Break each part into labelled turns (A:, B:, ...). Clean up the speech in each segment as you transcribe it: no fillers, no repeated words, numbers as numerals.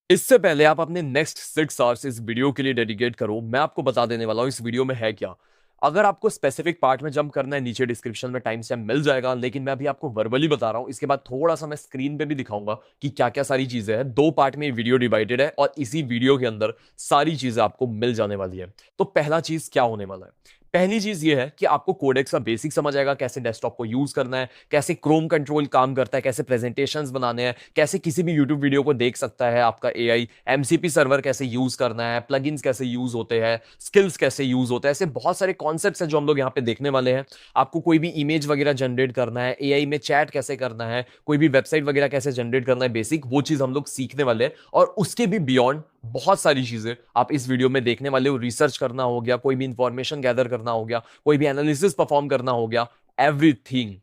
A: इससे पहले आप अपने नेक्स्ट 6 आवर्स इस वीडियो के लिए डेडिकेट करो। मैं आपको बता देने वाला हूं इस वीडियो में है क्या। अगर आपको स्पेसिफिक पार्ट में जंप करना है, नीचे डिस्क्रिप्शन में टाइम स्टैम्प मिल जाएगा, लेकिन मैं अभी आपको वर्बली बता रहा हूं। इसके बाद थोड़ा सा मैं स्क्रीन पे भी दिखाऊंगा कि क्या क्या सारी चीजें हैं। 2 पार्ट में ये वीडियो डिवाइडेड है और इसी वीडियो के अंदर सारी चीजें आपको मिल जाने वाली है। तो पहला चीज क्या होने वाला है? पहली चीज ये है कि आपको कोडेक्स का बेसिक समझ आएगा, कैसे डेस्कटॉप को यूज करना है, कैसे क्रोम कंट्रोल काम करता है, कैसे प्रेजेंटेशंस बनाने हैं, कैसे किसी भी यूट्यूब वीडियो को देख सकता है आपका एआई, एमसीपी सर्वर कैसे यूज करना है, प्लगइन्स कैसे यूज होते हैं, स्किल्स कैसे यूज होते हैं। ऐसे बहुत सारे कॉन्सेप्ट्स हैं जो हम लोग यहाँ पे देखने वाले हैं। आपको कोई भी इमेज वगैरह जनरेट करना है, एआई में चैट कैसे करना है, कोई भी वेबसाइट वगैरह कैसे जनरेट करना है, बेसिक वो चीज हम लोग सीखने वाले हैं। और उसके भी बियॉन्ड बहुत सारी चीजें आप इस वीडियो में देखने वाले हो। रिसर्च करना हो गया, कोई भी इंफॉर्मेशन गैदर करना हो गया, कोई भी एनालिसिस परफॉर्म करना हो गया, everything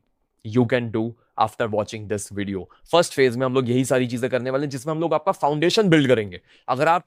A: you can do after watching this video. First phase में हम लोग यही सारी चीजें करने वाले हैं, जिसमें हम लोग आपका फाउंडेशन बिल्ड करेंगे। अगर आप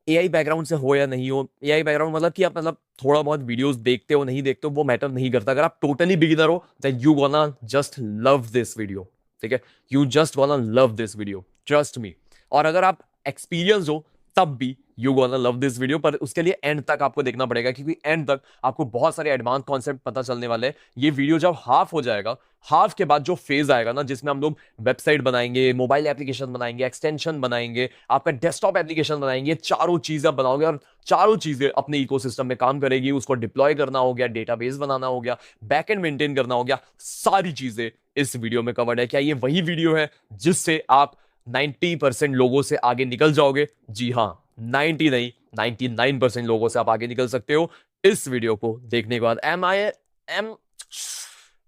A: एआई बैकग्राउंड से हो या नहीं हो, एआई बैकग्राउंड मतलब कि आप थोड़ा बहुत वीडियोस देखते हो नहीं देखते हो वो मैटर नहीं करता। अगर आप टोटली बिगिनर हो then you gonna just love this video. ठीक है, you just gonna love this video, trust me. और अगर आप एक्सपीरियंस हो तब भी you gonna love this video, पर उसके लिए एंड तक आपको देखना पड़ेगा, क्योंकि एंड तक आपको बहुत सारे एडवांस कॉन्सेप्ट पता चलने वाले हैं। ये वीडियो जब हाफ हो जाएगा, हाफ के बाद जो फेज आएगा ना, जिसमें हम लोग वेबसाइट बनाएंगे, मोबाइल एप्लीकेशन बनाएंगे, एक्सटेंशन बनाएंगे, आपका डेस्कटॉप एप्लीकेशन बनाएंगे, चारों चीजें आप बनाओगे और चारों चीजें अपने इकोसिस्टम में काम करेगी। उसको डिप्लॉय करना हो गया, डेटाबेस बनाना हो गया, बैकएंड मेंटेन करना हो गया, सारी चीजें इस वीडियो में कवर्ड है। क्या ये वही वीडियो है जिससे आप 90% लोगों से आगे निकल जाओगे? जी हाँ, 90 नहीं 99% लोगों से आप आगे निकल सकते हो इस वीडियो को देखने के बाद। एम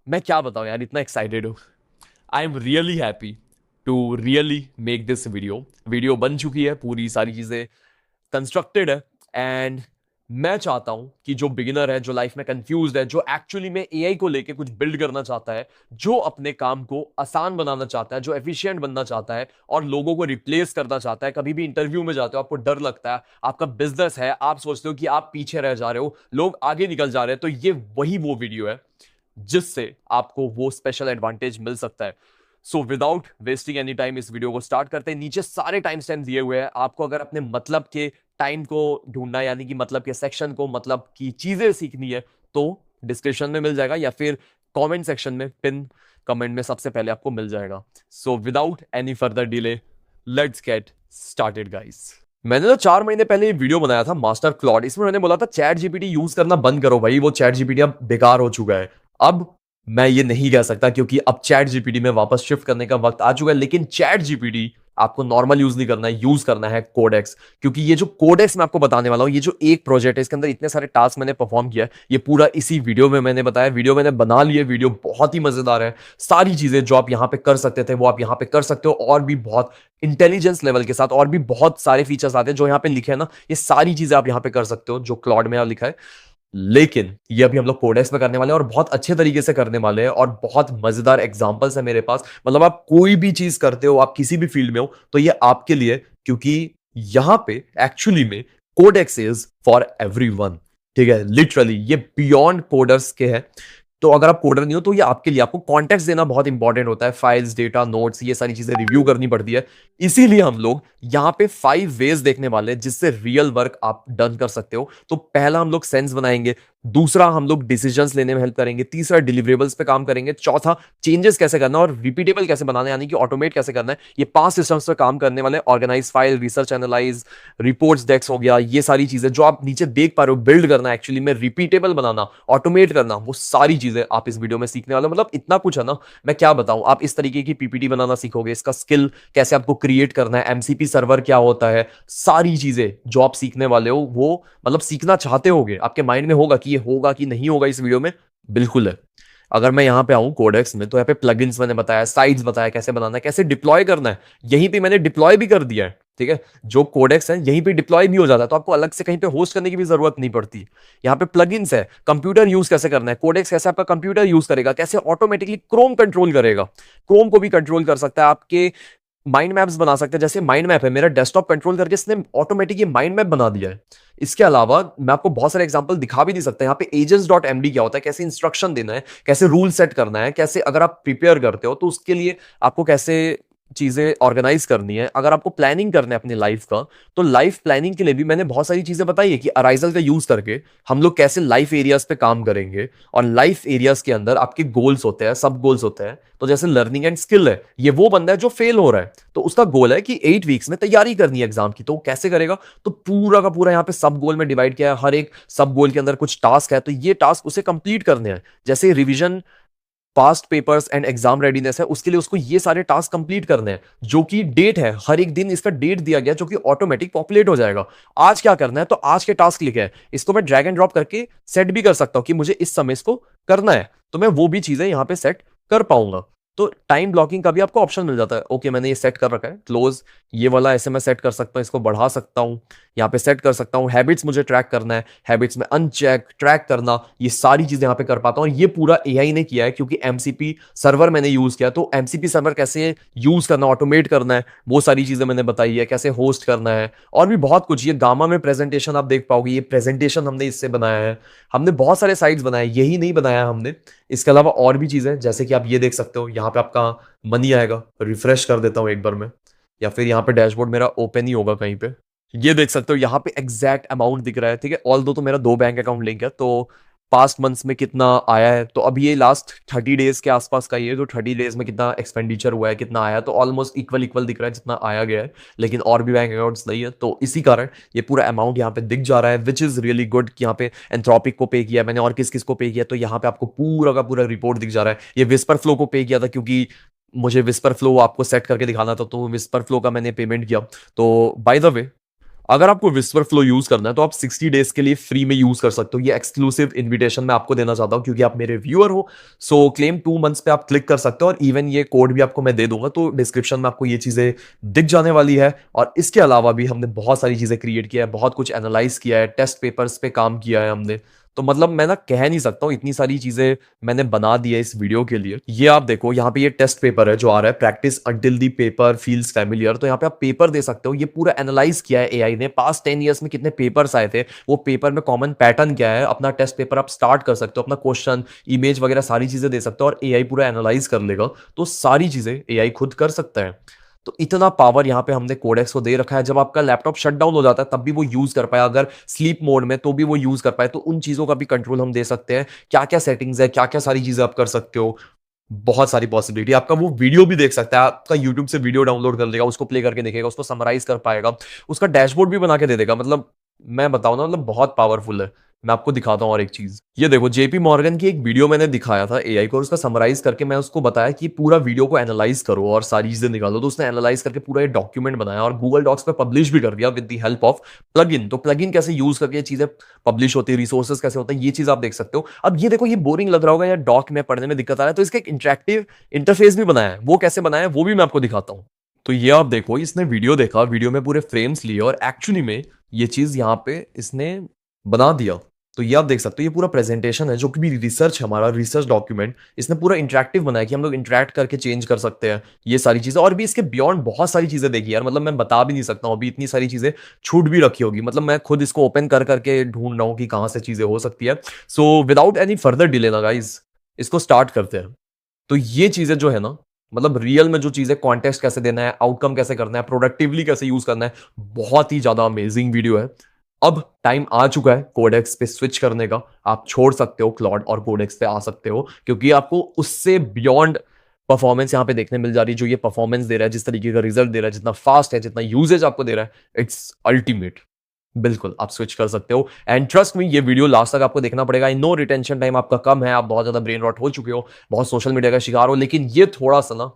A: मैं क्या बताऊं यार, इतना एक्साइटेड हूं। I am really happy to really make this video. Video बन चुकी है, पूरी सारी चीजें कंस्ट्रक्टेड है। एंड मैं चाहता हूं कि जो बिगिनर है, जो लाइफ में कंफ्यूज्ड है, जो एक्चुअली में एआई को लेके कुछ बिल्ड करना चाहता है, जो अपने काम को आसान बनाना चाहता है, जो एफिशिएंट बनना चाहता है और लोगों को रिप्लेस करना चाहता है। कभी भी इंटरव्यू में जाते हो, आपको डर लगता है, आपका बिजनेस है, आप सोचते हो कि आप पीछे रह जा रहे हो, लोग आगे निकल जा रहे हैं, तो ये वही वो वीडियो है जिससे आपको वो स्पेशल एडवांटेज मिल सकता है। So without wasting any time इस वीडियो को स्टार्ट करते हैं। नीचे सारे टाइम स्टैम्प दिए हुए हैं आपको। अगर अपने मतलब के टाइम को ढूंढना है, यानी कि मतलब के सेक्शन को, मतलब की चीजें सीखनी है, तो डिस्क्रिप्शन में मिल जाएगा या फिर कमेंट सेक्शन में, पिन कमेंट में सबसे पहले आपको मिल जाएगा। So without any further delay let's get started guys. मैंने तो 4 महीने पहले ये वीडियो बनाया था मास्टर क्लॉड। इसमें मैंने बोला था चैट जीपीटी यूज करना बंद करो भाई, वो चैट जीपीटी अब बेकार हो चुका है। अब मैं ये नहीं कह सकता, क्योंकि अब चैट जीपीटी में वापस शिफ्ट करने का वक्त आ चुका है। लेकिन चैट जीपीटी आपको नॉर्मल यूज नहीं करना है, यूज करना है कोडेक्स। क्योंकि ये जो कोडेक्स मैं आपको बताने वाला हूं, ये जो एक प्रोजेक्ट है, इसके अंदर इतने सारे टास्क मैंने परफॉर्म किया है, ये पूरा इसी वीडियो में मैंने बताया। वीडियो मैंने बना ली है, वीडियो बहुत ही मजेदार है। सारी चीजें जो आप यहां पे कर सकते थे वो आप यहां पे कर सकते हो, और भी बहुत इंटेलिजेंस लेवल के साथ, और भी बहुत सारे फीचर्स आते हैं जो यहां पे लिखे हैं ना, ये सारी चीजें आप यहां पे कर सकते हो जो क्लॉड में लिखा है। लेकिन ये अभी हम लोग कोडेक्स में करने वाले हैं और बहुत अच्छे तरीके से करने वाले हैं, और बहुत मजेदार एग्जांपल्स है मेरे पास। मतलब आप कोई भी चीज करते हो, आप किसी भी फील्ड में हो, तो ये आपके लिए, क्योंकि यहां पे एक्चुअली में कोडेक्स इज फॉर एवरीवन। ठीक है, लिटरली ये बियॉन्ड कोडर्स के है। तो अगर आप कोडर नहीं हो तो ये आपके लिए, आपको कॉन्टेक्स्ट देना बहुत इंपॉर्टेंट होता है। फाइल्स, डेटा, नोट्स, ये सारी चीजें रिव्यू करनी पड़ती है। इसीलिए हम लोग यहाँ पे 5 वेज देखने वाले हैं जिससे रियल वर्क आप डन कर सकते हो। तो पहला हम लोग सेंस बनाएंगे, दूसरा हम लोग डिसीजंस लेने में हेल्प करेंगे, तीसरा डिलीवरेबल्स पे काम करेंगे, चौथा चेंजेस कैसे करना और रिपीटेबल कैसे बनाना है, यानी कि ऑटोमेट कैसे करना है। ये 5 सिस्टम्स पे काम करने वाले हैं। Organize file, research analyze, reports, decks हो गया, ये सारी चीजें जो आप नीचे देख पा रहे हो, बिल्ड करना, एक्चुअली में रिपीटेबल बनाना, ऑटोमेट करना, वो सारी चीजें आप इस वीडियो में सीखने वाले हो। मतलब इतना कुछ है ना, मैं क्या बताऊं। आप इस तरीके की पीपीटी बनाना सीखोगे, इसका स्किल कैसे आपको क्रिएट करना है, एमसीपी सर्वर क्या होता है, सारी चीजें जो आप सीखने वाले हो, वो मतलब सीखना चाहते होगे, आपके माइंड में होगा कि ये होगा कि नहीं होगा इस वीडियो में। बिल्कुल है। अगर मैं यहां पे आऊं कोडेक्स में, तो यहाँ पे प्लगइन्स मैंने बताया, साइट्स बताया कैसे बनाना है, कैसे डिप्लॉय करना है, यहीं पे मैंने डिप्लॉय भी कर दिया है। ठीक है, जो कोडेक्स है यहीं पे डिप्लॉय भी हो जाता है, तो आपको अलग से कहीं पे होस्ट करने की भी जरूरत नहीं पड़ती। यहाँ पे प्लगइन्स है, कंप्यूटर यूज कैसे करना है, कोडेक्स कैसे आपका कंप्यूटर यूज करेगा, कैसे ऑटोमेटिकली क्रोम कंट्रोल करेगा, क्रोम को भी कंट्रोल कर सकता है, आपके माइंड मैप्स बना सकते हैं। जैसे माइंड मैप है, मेरा डेस्कटॉप कंट्रोल करके इसने ऑटोमेटिक ये माइंड मैप बना दिया है। इसके अलावा मैं आपको बहुत सारे एग्जांपल दिखा भी नहीं सकता। यहाँ पे agents.md क्या होता है, कैसे इंस्ट्रक्शन देना है, कैसे रूल सेट करना है, कैसे अगर आप प्रिपेयर करते हो तो उसके लिए आपको कैसे चीजें ऑर्गेनाइज करनी है, अगर आपको प्लानिंग करना है अपनी लाइफ का, तो लाइफ प्लानिंग के लिए भी मैंने बहुत सारी चीजें बताई है कि अराइजल का यूज करके हम लोग कैसे लाइफ एरियाज पे काम करेंगे। और लाइफ एरियाज के अंदर आपके गोल्स होते हैं, सब गोल्स होते हैं। तो जैसे लर्निंग एंड स्किल है, ये वो बंदा है जो फेल हो रहा है, तो उसका गोल है कि 8 वीक्स में तैयारी करनी है एग्जाम की। तो वो कैसे करेगा? तो पूरा का पूरा यहाँ पे सब गोल में डिवाइड किया है, हर एक सब गोल के अंदर कुछ टास्क है, तो ये टास्क उसे कंप्लीट करने हैं। जैसे revision, past papers and exam readiness है, उसके लिए उसको ये सारे टास्क कंप्लीट करने हैं, जो कि डेट है, हर एक दिन इसका डेट दिया गया जो कि ऑटोमेटिक पॉपुलेट हो जाएगा। आज क्या करना है, तो आज के टास्क लिखे हैं, इसको मैं ड्रैग एंड ड्रॉप करके सेट भी कर सकता हूं कि मुझे इस समय इसको करना है, तो मैं वो भी चीजें यहां पे सेट कर पाऊंगा। तो टाइम ब्लॉकिंग का भी आपको ऑप्शन मिल जाता है। ओके, मैंने ये सेट कर रखा है क्लोज, ये वाला ऐसे मैं सेट कर सकता हूँ, इसको बढ़ा सकता हूँ, यहाँ पे सेट कर सकता हूँ। हैबिट्स मुझे ट्रैक करना है, हैबिट्स में अनचेक ट्रैक करना, ये सारी चीजें यहाँ पे कर पाता हूँ। ये पूरा एआई ने किया है क्योंकि एमसीपी सर्वर मैंने यूज किया। तो एमसीपी सर्वर कैसे यूज करना, ऑटोमेट करना है, वो सारी चीजें मैंने बताई है, कैसे होस्ट करना है, और भी बहुत कुछ। ये गामा में प्रेजेंटेशन आप देख पाओगे, ये प्रेजेंटेशन हमने इससे बनाया है। हमने बहुत सारे साइट्स बनाए, यही नहीं बनाया हमने, इसके अलावा और भी चीजें, जैसे कि आप ये देख सकते हो, यहाँ पे आपका मनी आएगा। रिफ्रेश कर देता हूँ एक बार में, या फिर यहाँ पे डैशबोर्ड मेरा ओपन ही होगा कहीं पे। ये देख सकते हो यहाँ पे एग्जैक्ट अमाउंट दिख रहा है, ठीक है। ऑल दो तो मेरा 2 बैंक अकाउंट लिंक है, तो पास्ट मंथ्स में कितना आया है, तो अब ये लास्ट 30 डेज के आसपास का, ये तो 30 डेज में कितना एक्सपेंडिचर हुआ है, कितना आया, तो ऑलमोस्ट इक्वल इक्वल दिख रहा है जितना आया गया है। लेकिन और भी बैंक अकाउंट्स नहीं है, तो इसी कारण ये पूरा अमाउंट यहाँ पे दिख जा रहा है, विच इज रियली गुड कि यहाँ पे एंथ्रोपिक को पे किया मैंने और किस किस को पे किया, तो यहाँ पे आपको पूरा का पूरा रिपोर्ट दिख जा रहा है। ये विस्पर फ्लो को पे किया था क्योंकि मुझे विस्पर फ्लो आपको सेट करके दिखाना था, तो विस्पर फ्लो का मैंने पेमेंट किया। तो बाय द वे, अगर आपको विस्पर फ्लो यूज करना है तो आप 60 डेज के लिए फ्री में यूज कर सकते हो। ये एक्सक्लूसिव इनविटेशन मैं आपको देना चाहता हूं क्योंकि आप मेरे व्यूअर हो। सो क्लेम 2 मंथ्स पे आप क्लिक कर सकते हो, और इवन ये कोड भी आपको मैं दे दूंगा, तो डिस्क्रिप्शन में आपको ये चीजें दिख जाने वाली है। और इसके अलावा भी हमने बहुत सारी चीजें क्रिएट किया है, बहुत कुछ एनालाइज किया है, टेस्ट पेपर्स पे काम किया है हमने। तो मतलब मैं ना कह नहीं सकता हूँ, इतनी सारी चीजें मैंने बना दी है इस वीडियो के लिए। ये आप देखो, यहाँ पे ये टेस्ट पेपर है जो आ रहा है, practice until the paper feels familiar. तो यहाँ पे आप पेपर दे सकते हो, ये पूरा एनालाइज किया है एआई ने, पास्ट 10 ईयर्स में कितने पेपर्स आए थे, वो पेपर में कॉमन पैटर्न क्या है। अपना टेस्ट पेपर आप स्टार्ट कर सकते हो, अपना क्वेश्चन, इमेज वगैरह सारी चीजें दे सकते हो, और एआई पूरा एनालाइज कर लेगा। तो सारी चीजें एआई खुद कर सकता है। तो इतना पावर यहाँ पे हमने कोडेक्स को दे रखा है, जब आपका लैपटॉप शट डाउन हो जाता है तब भी वो यूज कर पाए, अगर स्लीप मोड में तो भी वो यूज कर पाए। तो उन चीजों का भी कंट्रोल हम दे सकते हैं, क्या क्या सेटिंग्स है, क्या क्या सारी चीजें आप कर सकते हो, बहुत सारी पॉसिबिलिटी। आपका वो वीडियो भी देख सकता है, आपका यूट्यूब से वीडियो डाउनलोड कर लेगा, उसको प्ले करके देखेगा, उसको समराइज कर पाएगा, उसका डैशबोर्ड भी बना के दे देगा। मतलब मैं बताऊं ना, मतलब बहुत पावरफुल है। मैं आपको दिखाता हूँ और एक चीज, ये देखो, जेपी मॉर्गन की एक वीडियो मैंने दिखाया था एआई को, और उसका समराइज करके मैं उसको बताया कि पूरा वीडियो को एनालाइज करो और सारी चीजें निकालो। तो उसने एनालाइज करके पूरा ये डॉक्यूमेंट बनाया और गूगल डॉक्स पे पब्लिश भी कर दिया with the help of plugin. तो प्लगइन कैसे यूज करके ये चीजें पब्लिश होती है, रिसोर्सेज कैसे होते हैं, ये चीज आप देख सकते हो। अब ये देखो, ये बोरिंग लग रहा होगा या डॉक में पढ़ने में दिक्कत आ रहा है, तो इसका एक इंटरेक्टिव इंटरफेस भी बनाया है। वो कैसे बनाया है वो भी मैं आपको दिखाता हूँ। तो ये आप देखो, इसने वीडियो देखा, वीडियो में पूरे फ्रेम्स लिए, और एक्चुअली में ये चीज यहाँ पे इसने बना दिया। तो ये आप देख सकते हो, ये पूरा प्रेजेंटेशन है जो कि भी रिसर्च है, हमारा रिसर्च डॉक्यूमेंट इसने पूरा इंटरेक्टिव बनाया कि हम लोग इंटरेक्ट करके चेंज कर सकते हैं ये सारी चीजें। और भी इसके बियॉन्ड बहुत सारी चीजें देखी यार, मतलब मैं बता भी नहीं सकता हूँ, अभी इतनी सारी चीजें छूट भी रखी होगी। मतलब मैं खुद इसको ओपन कर करके ढूंढ रहा हूँ कि कहाँ से चीजें हो सकती है। So without any further delay ना गाइज, इसको स्टार्ट करते हैं। तो ये चीजें जो है ना, मतलब रियल में जो चीजें, कॉन्टेक्स्ट कैसे देना है, आउटकम कैसे करना है, प्रोडक्टिवली कैसे यूज करना है, बहुत ही ज्यादा अमेजिंग वीडियो है। अब टाइम आ चुका है कोडेक्स पे स्विच करने का। आप छोड़ सकते हो क्लॉड और कोडेक्स पे आ सकते हो, क्योंकि आपको उससे बियॉन्ड परफॉर्मेंस यहाँ पे देखने मिल जा रही है। जो ये परफॉर्मेंस दे रहा है, जिस तरीके का रिजल्ट दे रहा है, जितना फास्ट है, जितना यूजेज आपको दे रहा है, इट्स अल्टीमेट। बिल्कुल आप स्विच कर सकते हो, एंड ट्रस्ट मी, ये वीडियो लास्ट तक आपको देखना पड़ेगा। आई नो रिटेंशन टाइम आपका कम है, आप बहुत ज्यादा ब्रेन रॉट हो चुके हो, बहुत सोशल मीडिया का शिकार हो, लेकिन ये थोड़ा सा ना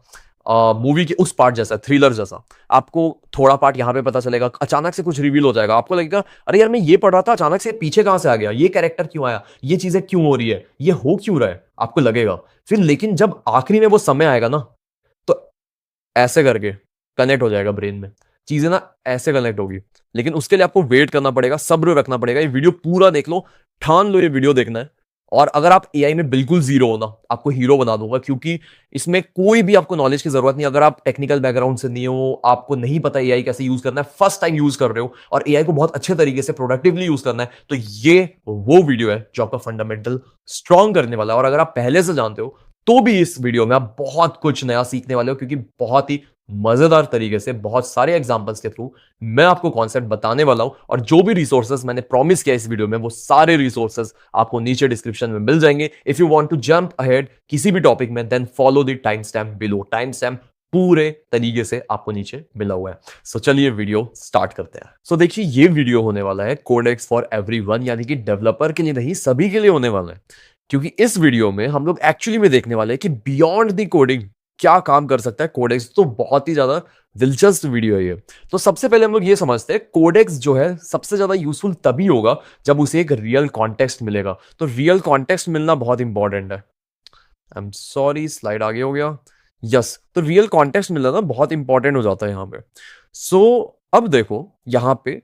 A: मूवी के उस पार्ट जैसा, थ्रिलर जैसा, आपको थोड़ा पार्ट यहाँ पे पता चलेगा, अचानक से कुछ रिवील हो जाएगा, आपको लगेगा अरे यार मैं ये पढ़ रहा था, अचानक से पीछे कहां से आ गया, ये कैरेक्टर क्यों आया, ये चीजें क्यों हो रही है, ये हो क्यों रहा है, आपको लगेगा। फिर लेकिन जब आखिरी में वो समय आएगा ना, तो ऐसे करके कनेक्ट हो जाएगा ब्रेन में, चीजें ना ऐसे कनेक्ट होगी। लेकिन उसके लिए आपको वेट करना पड़ेगा, सब्र रखना पड़ेगा। ये वीडियो पूरा देख लो, ठान लो ये वीडियो देखना है। और अगर आप एआई में बिल्कुल जीरो हो ना, आपको हीरो बना दूंगा, क्योंकि इसमें कोई भी आपको नॉलेज की जरूरत नहीं। अगर आप टेक्निकल बैकग्राउंड से नहीं हो, आपको नहीं पता एआई कैसे यूज करना है, फर्स्ट टाइम यूज कर रहे हो और एआई को बहुत अच्छे तरीके से प्रोडक्टिवली यूज करना है, तो ये वो वीडियो है जो आपका फंडामेंटल स्ट्रॉन्ग करने वाला है। और अगर आप पहले से जानते हो तो भी इस वीडियो में आप बहुत कुछ नया सीखने वाले हो, क्योंकि बहुत ही मजेदार तरीके से बहुत सारे एग्जांपल्स के थ्रू मैं आपको कॉन्सेप्ट बताने वाला हूं, और जो भी रिसोर्सेज मैंने प्रॉमिस किया इस वीडियो में वो सारे रिसोर्सेज आपको नीचे डिस्क्रिप्शन में मिल जाएंगे। If you want to jump ahead किसी भी टॉपिक में, then follow the time stamp below. Time stamp पूरे तरीके से आपको नीचे मिला हुआ है। सो चलिए वीडियो स्टार्ट करते हैं। सो देखिए, ये वीडियो होने वाला है कोडेक्स फॉर एवरीवन, यानी कि डेवलपर के लिए नहीं, सभी के लिए होने वाला है। क्योंकि इस वीडियो में हम लोग एक्चुअली में देखने वाले हैं कि बियॉन्ड द कोडिंग क्या काम कर सकता है कोडेक्स। तो बहुत ही ज्यादा दिलचस्प वीडियो है ये। तो सबसे पहले हम लोग ये समझते हैं, कोडेक्स जो है सबसे ज्यादा यूजफुल तभी होगा जब उसे एक रियल कॉन्टेक्स्ट मिलेगा। तो रियल कॉन्टेक्स्ट मिलना बहुत इंपॉर्टेंट है। आई एम सॉरी, स्लाइड आगे हो गया। यस, तो रियल कॉन्टेक्स्ट मिलना ना बहुत इंपॉर्टेंट हो जाता है यहाँ पे। सो अब देखो, यहाँ पे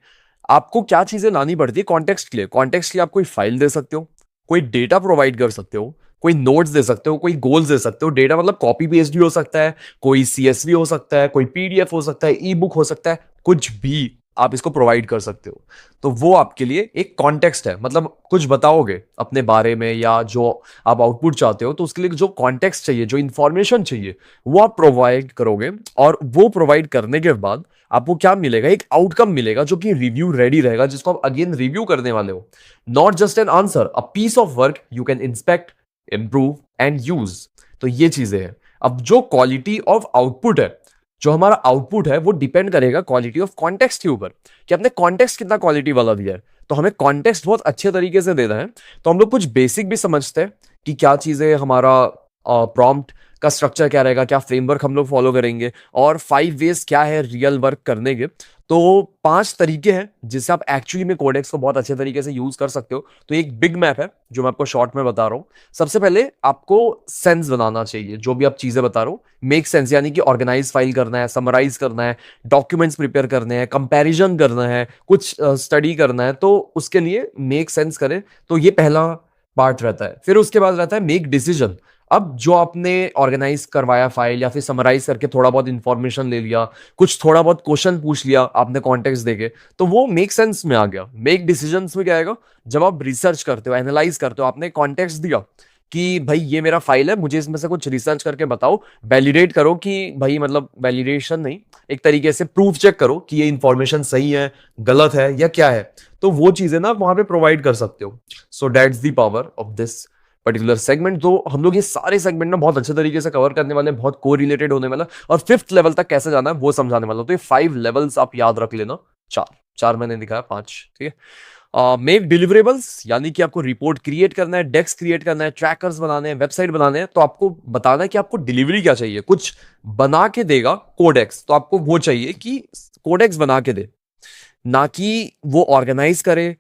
A: आपको क्या चीजें लानी पड़ती है कॉन्टेक्स्ट के लिए। कॉन्टेक्स्ट के लिए आप कोई फाइल दे सकते हो, कोई डेटा प्रोवाइड कर सकते हो, कोई नोट्स दे सकते हो, कोई गोल्स दे सकते हो। डेटा मतलब कॉपी पेस्ट भी हो सकता है, कोई सीएसवी हो सकता है, कोई पीडीएफ हो सकता है, ई बुक हो सकता है, कुछ भी आप इसको प्रोवाइड कर सकते हो। तो वो आपके लिए एक कॉन्टेक्स्ट है, मतलब कुछ बताओगे अपने बारे में या जो आप आउटपुट चाहते हो, तो उसके लिए जो कॉन्टेक्स्ट चाहिए, जो इंफॉर्मेशन चाहिए, वो आप प्रोवाइड करोगे। और वो प्रोवाइड करने के बाद आपको क्या मिलेगा, एक आउटकम मिलेगा जो कि रिव्यू रेडी रहेगा, जिसको आप अगेन रिव्यू करने वाले हो। Not just an answer, a piece of work you can inspect, improve and use. तो ये चीजें हैं। अब जो क्वालिटी ऑफ आउटपुट है, जो हमारा आउटपुट है, वो डिपेंड करेगा क्वालिटी ऑफ कॉन्टेक्स्ट के ऊपर, कि हमने कॉन्टेक्स्ट कितना क्वालिटी वाला दिया है। तो हमें कॉन्टेक्स्ट बहुत अच्छे तरीके से देना है। तो हम लोग कुछ बेसिक भी समझते हैं कि क्या चीजें हमारा प्रॉम्प्ट का स्ट्रक्चर क्या रहेगा, क्या फ्रेमवर्क हम लोग फॉलो करेंगे, और 5 वेज क्या है रियल वर्क करने के। तो 5 तरीके हैं जिससे आप एक्चुअली में कोडेक्स को बहुत अच्छे तरीके से यूज कर सकते हो। तो एक बिग मैप है जो मैं आपको शॉर्ट में बता रहा हूं। सबसे पहले आपको सेंस बनाना चाहिए, जो भी आप चीजें बता रहा हूं मेक सेंस, यानी कि ऑर्गेनाइज फाइल करना है, समराइज करना है, डॉक्यूमेंट्स प्रिपेयर करने हैं, कंपैरिजन करना है, कुछ स्टडी करना है, तो उसके लिए मेक सेंस करें। तो ये पहला पार्ट रहता है। फिर उसके बाद रहता है मेक डिसीजन। अब जो आपने ऑर्गेनाइज करवाया फाइल या फिर समराइज करके थोड़ा बहुत इंफॉर्मेशन ले लिया, कुछ थोड़ा बहुत क्वेश्चन पूछ लिया आपने कॉन्टेक्स्ट देके, तो वो मेक सेंस में आ गया। मेक डिसीजंस में क्या आएगा, जब आप रिसर्च करते हो, एनालाइज करते हो, आपने कॉन्टेक्स्ट दिया कि भाई ये मेरा फाइल है, मुझे इसमें से कुछ रिसर्च करके बताओ, वैलिडेट करो कि भाई, मतलब वैलिडेशन नहीं, एक तरीके से प्रूफ चेक करो कि ये इंफॉर्मेशन सही है, गलत है या क्या है। तो वो चीजें ना आप वहां पे प्रोवाइड कर सकते हो। सो that's the power of this particular segment. तो हम लोग ये सारे सेगमेंट ना बहुत अच्छे तरीके से कवर करने वाले हैं, बहुत को रिलेटेड होने वाला, और 5th लेवल तक कैसे जाना है वो समझाने वाला। तो ये 5 लेवल्स आप याद रख लेना। चार मैंने दिखाया, 5, ठीक है। मेक डिलीवरेबल्स, यानी कि आपको रिपोर्ट क्रिएट करना है, डेस्क क्रिएट करना है, ट्रैकर्स बनाने हैं, वेबसाइट बनाने हैं। तो आपको बताना है कि आपको डिलीवरी क्या चाहिए। कुछ बना के देगा कोडेक्स, तो आपको वो चाहिए कि कोडेक्स बना के दे, ना कि वो ऑर्गेनाइज करे,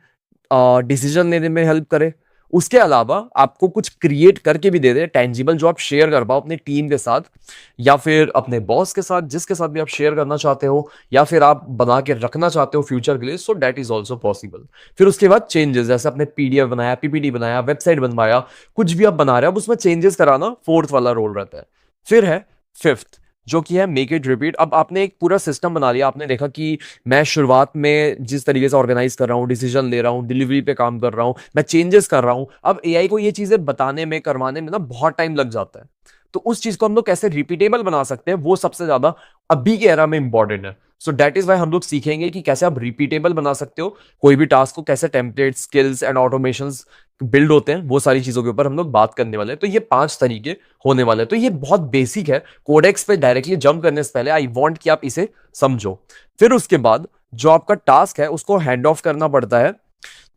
A: डिसीजन लेने में हेल्प करे। उसके अलावा आपको कुछ क्रिएट करके भी दे दे, टेंजिबल, जो आप शेयर कर पाओ अपने टीम के साथ या फिर अपने बॉस के साथ, जिसके साथ भी आप शेयर करना चाहते हो, या फिर आप बना के रखना चाहते हो फ्यूचर के लिए। सो दैट इज ऑल्सो पॉसिबल। फिर उसके बाद चेंजेस, जैसे आपने पीडीएफ बनाया, पीपीटी बनाया, वेबसाइट बनवाया, कुछ भी आप बना रहे हो, अब उसमें चेंजेस कराना 4th वाला रोल रहता है। फिर है 5th, जो कि है मेक इट रिपीट। अब आपने एक पूरा सिस्टम बना लिया, आपने देखा कि मैं शुरुआत में जिस तरीके से ऑर्गेनाइज कर रहा हूँ, डिसीजन ले रहा हूँ, डिलीवरी पे काम कर रहा हूँ, मैं चेंजेस कर रहा हूँ। अब एआई को ये चीजें बताने में, करवाने में ना बहुत टाइम लग जाता है। तो उस चीज को हम लोग कैसे रिपीटेबल बना सकते हैं, वो सबसे ज्यादा अभी के एरा में इंपॉर्टेंट है। सो दैट इज वाई हम लोग सीखेंगे कि कैसे आप रिपीटेबल बना सकते हो कोई भी टास्क को, कैसे template, skills and automations build होते हैं, वो सारी चीजों के ऊपर हम लोग बात करने वाले हैं। तो ये 5 तरीके होने वाले हैं। तो ये बहुत बेसिक है। कोडेक्स पे डायरेक्टली जंप करने से पहले आई वांट कि आप इसे समझो। फिर उसके बाद जो आपका टास्क है उसको हैंड ऑफ करना पड़ता है।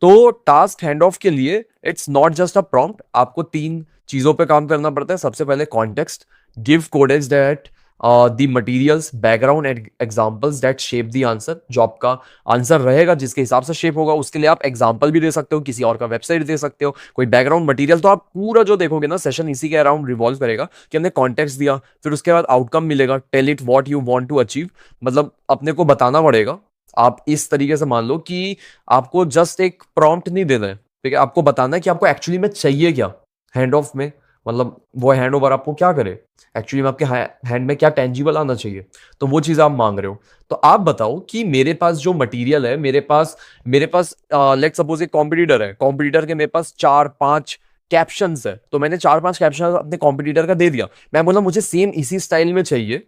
A: तो टास्क हैंड ऑफ के लिए it's not just a prompt, आपको 3 चीजों पे काम करना पड़ता है। सबसे पहले context, give Codex that the materials, background and examples that shape the answer. जो आपका आंसर रहेगा जिसके हिसाब से शेप होगा, उसके लिए आप एग्जाम्पल भी दे सकते हो, किसी और का वेबसाइट दे सकते हो, कोई बैकग्राउंड मटीरियल। तो आप पूरा जो देखोगे ना सेशन इसी के अराउंड रिवॉल्व करेगा कि हमने कॉन्टेक्स्ट दिया, फिर उसके बाद आउटकम मिलेगा, tell it what you want to achieve. मतलब अपने को बताना पड़ेगा। आप इस तरीके से मान लो कि आपको जस्ट एक प्रॉम्प्ट नहीं देना है, ठीक है, आपको बताना है कि आपको एक्चुअली में चाहिए क्या हैंड ऑफ में। मतलब वो हैंड ओवर आपको क्या करे, एक्चुअली में आपके हैंड में क्या टेंजिबल आना चाहिए, तो वो चीज आप मांग रहे हो। तो आप बताओ कि मेरे पास जो मटेरियल है, मेरे पास लेट्स सपोज एक कॉम्पिटिटर है, कॉम्पिटिटर के मेरे पास 4-5 कैप्शंस है, तो मैंने 4-5 कैप्शन अपने कॉम्पिटिटर का दे दिया। मैं बोला मुझे सेम इसी स्टाइल में चाहिए,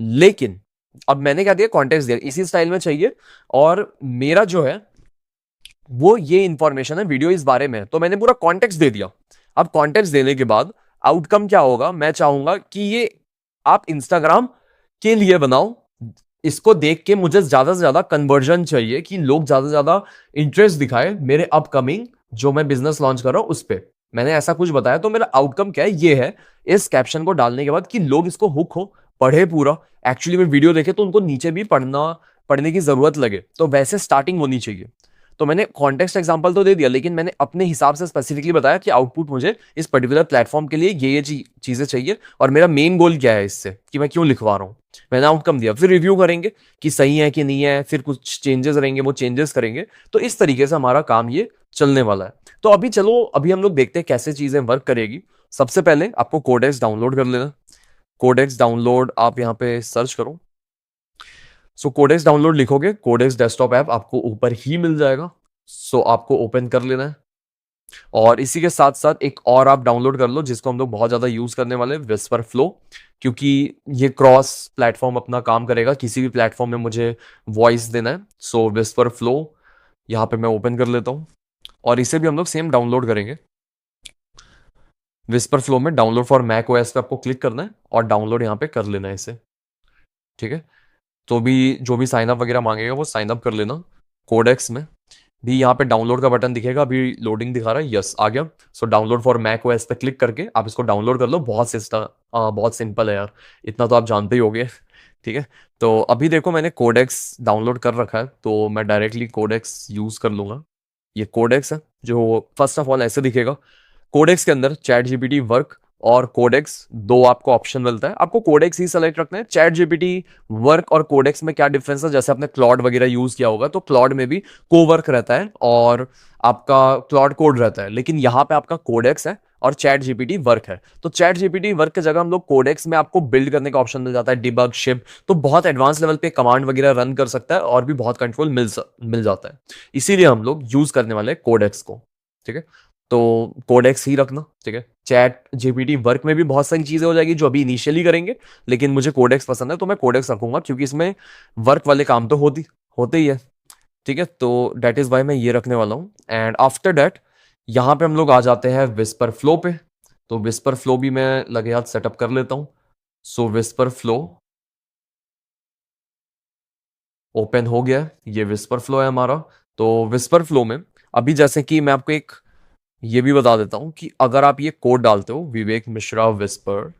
A: लेकिन अब मैंने क्या दिया, कॉन्टेक्स्ट दिया, इसी स्टाइल में चाहिए, और मेरा जो है वो ये इंफॉर्मेशन है वीडियो इस बारे में, तो मैंने पूरा कॉन्टेक्स्ट दे दिया। अब कॉन्टेक्स्ट देने के बाद आउटकम क्या होगा, मैं चाहूंगा कि ये आप इंस्टाग्राम के लिए बनाओ, इसको देख के मुझे ज्यादा से ज्यादा कन्वर्जन चाहिए, कि लोग ज्यादा से ज्यादा इंटरेस्ट दिखाए मेरे अपकमिंग जो मैं बिजनेस लॉन्च कर रहा हूं उस पर। मैंने ऐसा कुछ बताया, तो मेरा आउटकम क्या है, ये है इस कैप्शन को डालने के बाद कि लोग इसको हुक हो, पढ़े पूरा, एक्चुअली में वीडियो देखे तो उनको नीचे भी पढ़ने की जरूरत लगे, तो वैसे स्टार्टिंग होनी चाहिए। तो मैंने कॉन्टेक्स्ट एग्जांपल तो दे दिया, लेकिन मैंने अपने हिसाब से स्पेसिफिकली बताया कि आउटपुट मुझे इस पर्टिकुलर प्लेटफॉर्म के लिए ये चीजें चाहिए, और मेरा मेन गोल क्या है इससे, कि मैं क्यों लिखवा रहा हूँ। मैंने आउटकम दिया, फिर रिव्यू करेंगे कि सही है कि नहीं है, फिर कुछ चेंजेस रहेंगे वो चेंजेस करेंगे। तो इस तरीके से हमारा काम ये चलने वाला है। तो अभी चलो, अभी हम लोग देखते हैं कैसे चीजें वर्क करेगी। सबसे पहले आपको कोडेक्स डाउनलोड कर लेना। कोडेक्स डाउनलोड आप यहाँ पे सर्च करो। सो कोडेक्स डाउनलोड लिखोगे, कोडेक्स डेस्कटॉप ऐप आपको ऊपर ही मिल जाएगा। सो आपको ओपन कर लेना है, और इसी के साथ साथ एक और आप डाउनलोड कर लो जिसको हम लोग बहुत ज्यादा यूज करने वाले हैं, विस्पर फ्लो, क्योंकि ये क्रॉस प्लेटफॉर्म अपना काम करेगा, किसी भी प्लेटफॉर्म में मुझे वॉइस देना है। सो विस्पर फ्लो यहाँ पे मैं ओपन कर लेता हूँ, और इसे भी हम लोग सेम डाउनलोड करेंगे। विस्पर फ्लो में डाउनलोड फॉर मैक ओएस पे आपको क्लिक करना है और डाउनलोड यहाँ पे कर लेना है इसे। ठीक है, तो भी जो भी साइन अप वगैरह मांगेगा वो साइन अप कर लेना। कोडेक्स में भी यहाँ पे डाउनलोड का बटन दिखेगा, अभी लोडिंग दिखा रहा है, यस आ गया। So download for Mac OS पे क्लिक करके आप इसको डाउनलोड कर लो। बहुत सिंपल है यार, इतना तो आप जानते ही होगे। ठीक है, तो अभी देखो मैंने कोडेक्स डाउनलोड कर रखा है, तो मैं डायरेक्टली कोडेक्स यूज कर लूंगा। ये कोडेक्स है, जो फर्स्ट ऑफ ऑल ऐसे दिखेगा। कोडेक्स के अंदर चैट जीपीटी वर्क और कोडेक्स दो आपको ऑप्शन मिलता है, आपको कोडेक्स ही सेलेक्ट रखना है। चैट जीपीटी वर्क और कोडेक्स में क्या डिफरेंस है, जैसे आपने क्लॉड वगैरह यूज किया होगा तो क्लॉड में भी कोवर्क रहता है और आपका क्लॉड कोड रहता है, लेकिन यहाँ पे आपका कोडेक्स है और चैट जीपीटी वर्क है। तो चैट जीपीटी वर्क की जगह हम लोग कोडेक्स में आपको बिल्ड करने का ऑप्शन मिल जाता है, डिबग शिप, तो बहुत एडवांस लेवल पे कमांड वगैरह रन कर सकता है और भी बहुत कंट्रोल मिल जाता है। इसीलिए हम लोग यूज करने वाले हैं कोडेक्स को। ठीक है, तो कोडेक्स ही रखना। ठीक है, चैट जीपीटी वर्क में भी बहुत सारी चीजें हो जाएगी जो अभी इनिशियली करेंगे, लेकिन मुझे कोडेक्स पसंद है तो मैं कोडेक्स रखूंगा, क्योंकि इसमें वर्क वाले काम तो होते ही है। ठीक है, तो डेट इज वाई मैं ये रखने वाला हूँ। एंड आफ्टर डेट यहाँ पे हम लोग आ जाते हैं विस्पर फ्लो पे। तो विस्पर फ्लो भी मैं लगे हाथ सेटअप कर लेता हूँ। सो विस्पर फ्लो ओपन हो गया है, ये विस्पर फ्लो है हमारा। तो विस्पर फ्लो में अभी जैसे कि मैं आपको एक ये भी बता देता हूं कि अगर आप ये कोड डालते हो विवेक मिश्रा विस्पर,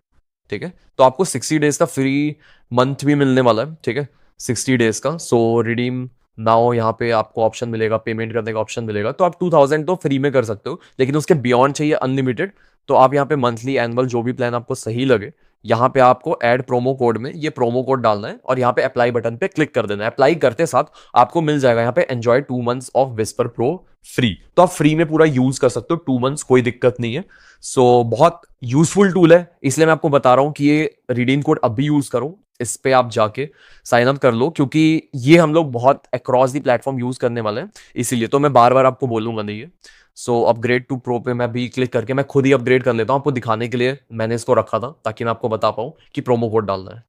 A: ठीक है, तो आपको 60 डेज का फ्री मंथ भी मिलने वाला है। ठीक है, 60 डेज का। सो रिडीम नाउ यहाँ पे आपको ऑप्शन मिलेगा, पेमेंट करने का ऑप्शन मिलेगा, तो आप 2000 तो फ्री में कर सकते हो, लेकिन उसके बियॉन्ड चाहिए अनलिमिटेड। तो आप यहाँ पे मंथली एनुअल जो भी प्लान आपको सही लगे, यहाँ पे आपको ऐड प्रोमो कोड में ये प्रोमो कोड डालना है और यहाँ पे अप्लाई बटन पे क्लिक कर देना है। अप्लाई करते साथ आपको मिल जाएगा यहाँ पे enjoy 2 months of whisper pro free, तो आप फ्री में पूरा यूज कर सकते हो 2 मंथ्स, कोई दिक्कत नहीं है। सो बहुत यूजफुल टूल है, इसलिए मैं आपको बता रहा हूँ कि ये रिडीम कोड अभी यूज करो, इस पे आप जाके साइन अप कर लो, क्योंकि ये हम लोग बहुत अक्रॉस दी प्लेटफॉर्म यूज करने वाले हैं, इसीलिए तो मैं बार बार आपको बोलूंगा नहीं है। सो अपग्रेड टू प्रो पे मैं भी क्लिक करके मैं खुद ही अपग्रेड कर लेता हूँ, आपको दिखाने के लिए मैंने इसको रखा था, ताकि मैं आपको बता पाऊँ कि प्रोमो कोड डालना है।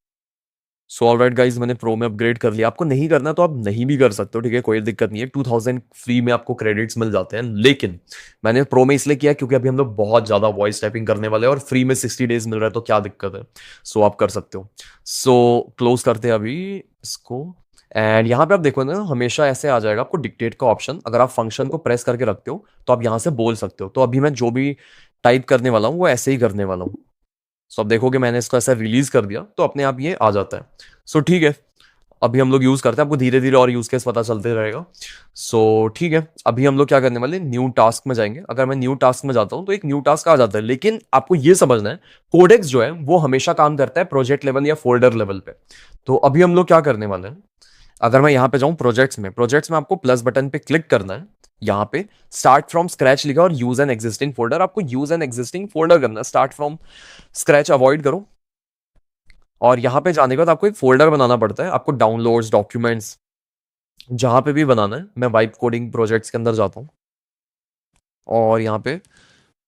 A: सो ऑलराइट गाइज, मैंने प्रो में अपग्रेड कर लिया, आपको नहीं करना तो आप नहीं भी कर सकते हो, ठीक है, कोई दिक्कत नहीं है। 2000 फ्री में आपको क्रेडिट्स मिल जाते हैं, लेकिन मैंने प्रो में इसलिए किया क्योंकि अभी हम लोग बहुत ज्यादा वॉइस टाइपिंग करने वाले हैं और फ्री में 60 डेज मिल रहा है, तो क्या दिक्कत है। सो आप कर सकते हो। सो क्लोज करते हैं अभी इसको। एंड यहाँ पे आप देखो ना, हमेशा ऐसे आ जाएगा आपको डिक्टेट का ऑप्शन, अगर आप फंक्शन को प्रेस करके रखते हो तो आप यहाँ से बोल सकते हो। तो अभी मैं जो भी टाइप करने वाला हूँ वो ऐसे ही करने वाला हूँ। सो अब देखोगे मैंने इसको ऐसा रिलीज कर दिया तो अपने आप ये आ जाता है। सो ठीक है, अभी हम लोग यूज करते हैं, आपको धीरे धीरे और यूज केस पता चलते रहेगा। सो ठीक है, अभी हम लोग क्या करने वाले, न्यू टास्क में जाएंगे। अगर मैं न्यू टास्क में जाता हूं तो एक न्यू टास्क आ जाता है, लेकिन आपको ये समझना है कोडेक्स जो है वो हमेशा काम करता है प्रोजेक्ट लेवल या फोल्डर लेवल पे। तो अभी हम लोग क्या करने वाले हैं, अगर मैं यहाँ पे जाऊं प्रोजेक्ट्स में आपको प्लस बटन पे क्लिक करना है। यहाँ पे स्टार्ट फ्रॉम स्क्रैच लिखा और यूज एन एग्जिस्टिंग फोल्डर, आपको यूज एन एग्जिस्टिंग फोल्डर करना है, स्टार्ट फ्रॉम स्क्रैच अवॉइड करो। और यहाँ पे जाने के बाद आपको एक फोल्डर बनाना पड़ता है, आपको डाउनलोड्स डॉक्यूमेंट्स जहां पे भी बनाना है। मैं वाइब कोडिंग प्रोजेक्ट्स के अंदर जाता हूँ और यहाँ पे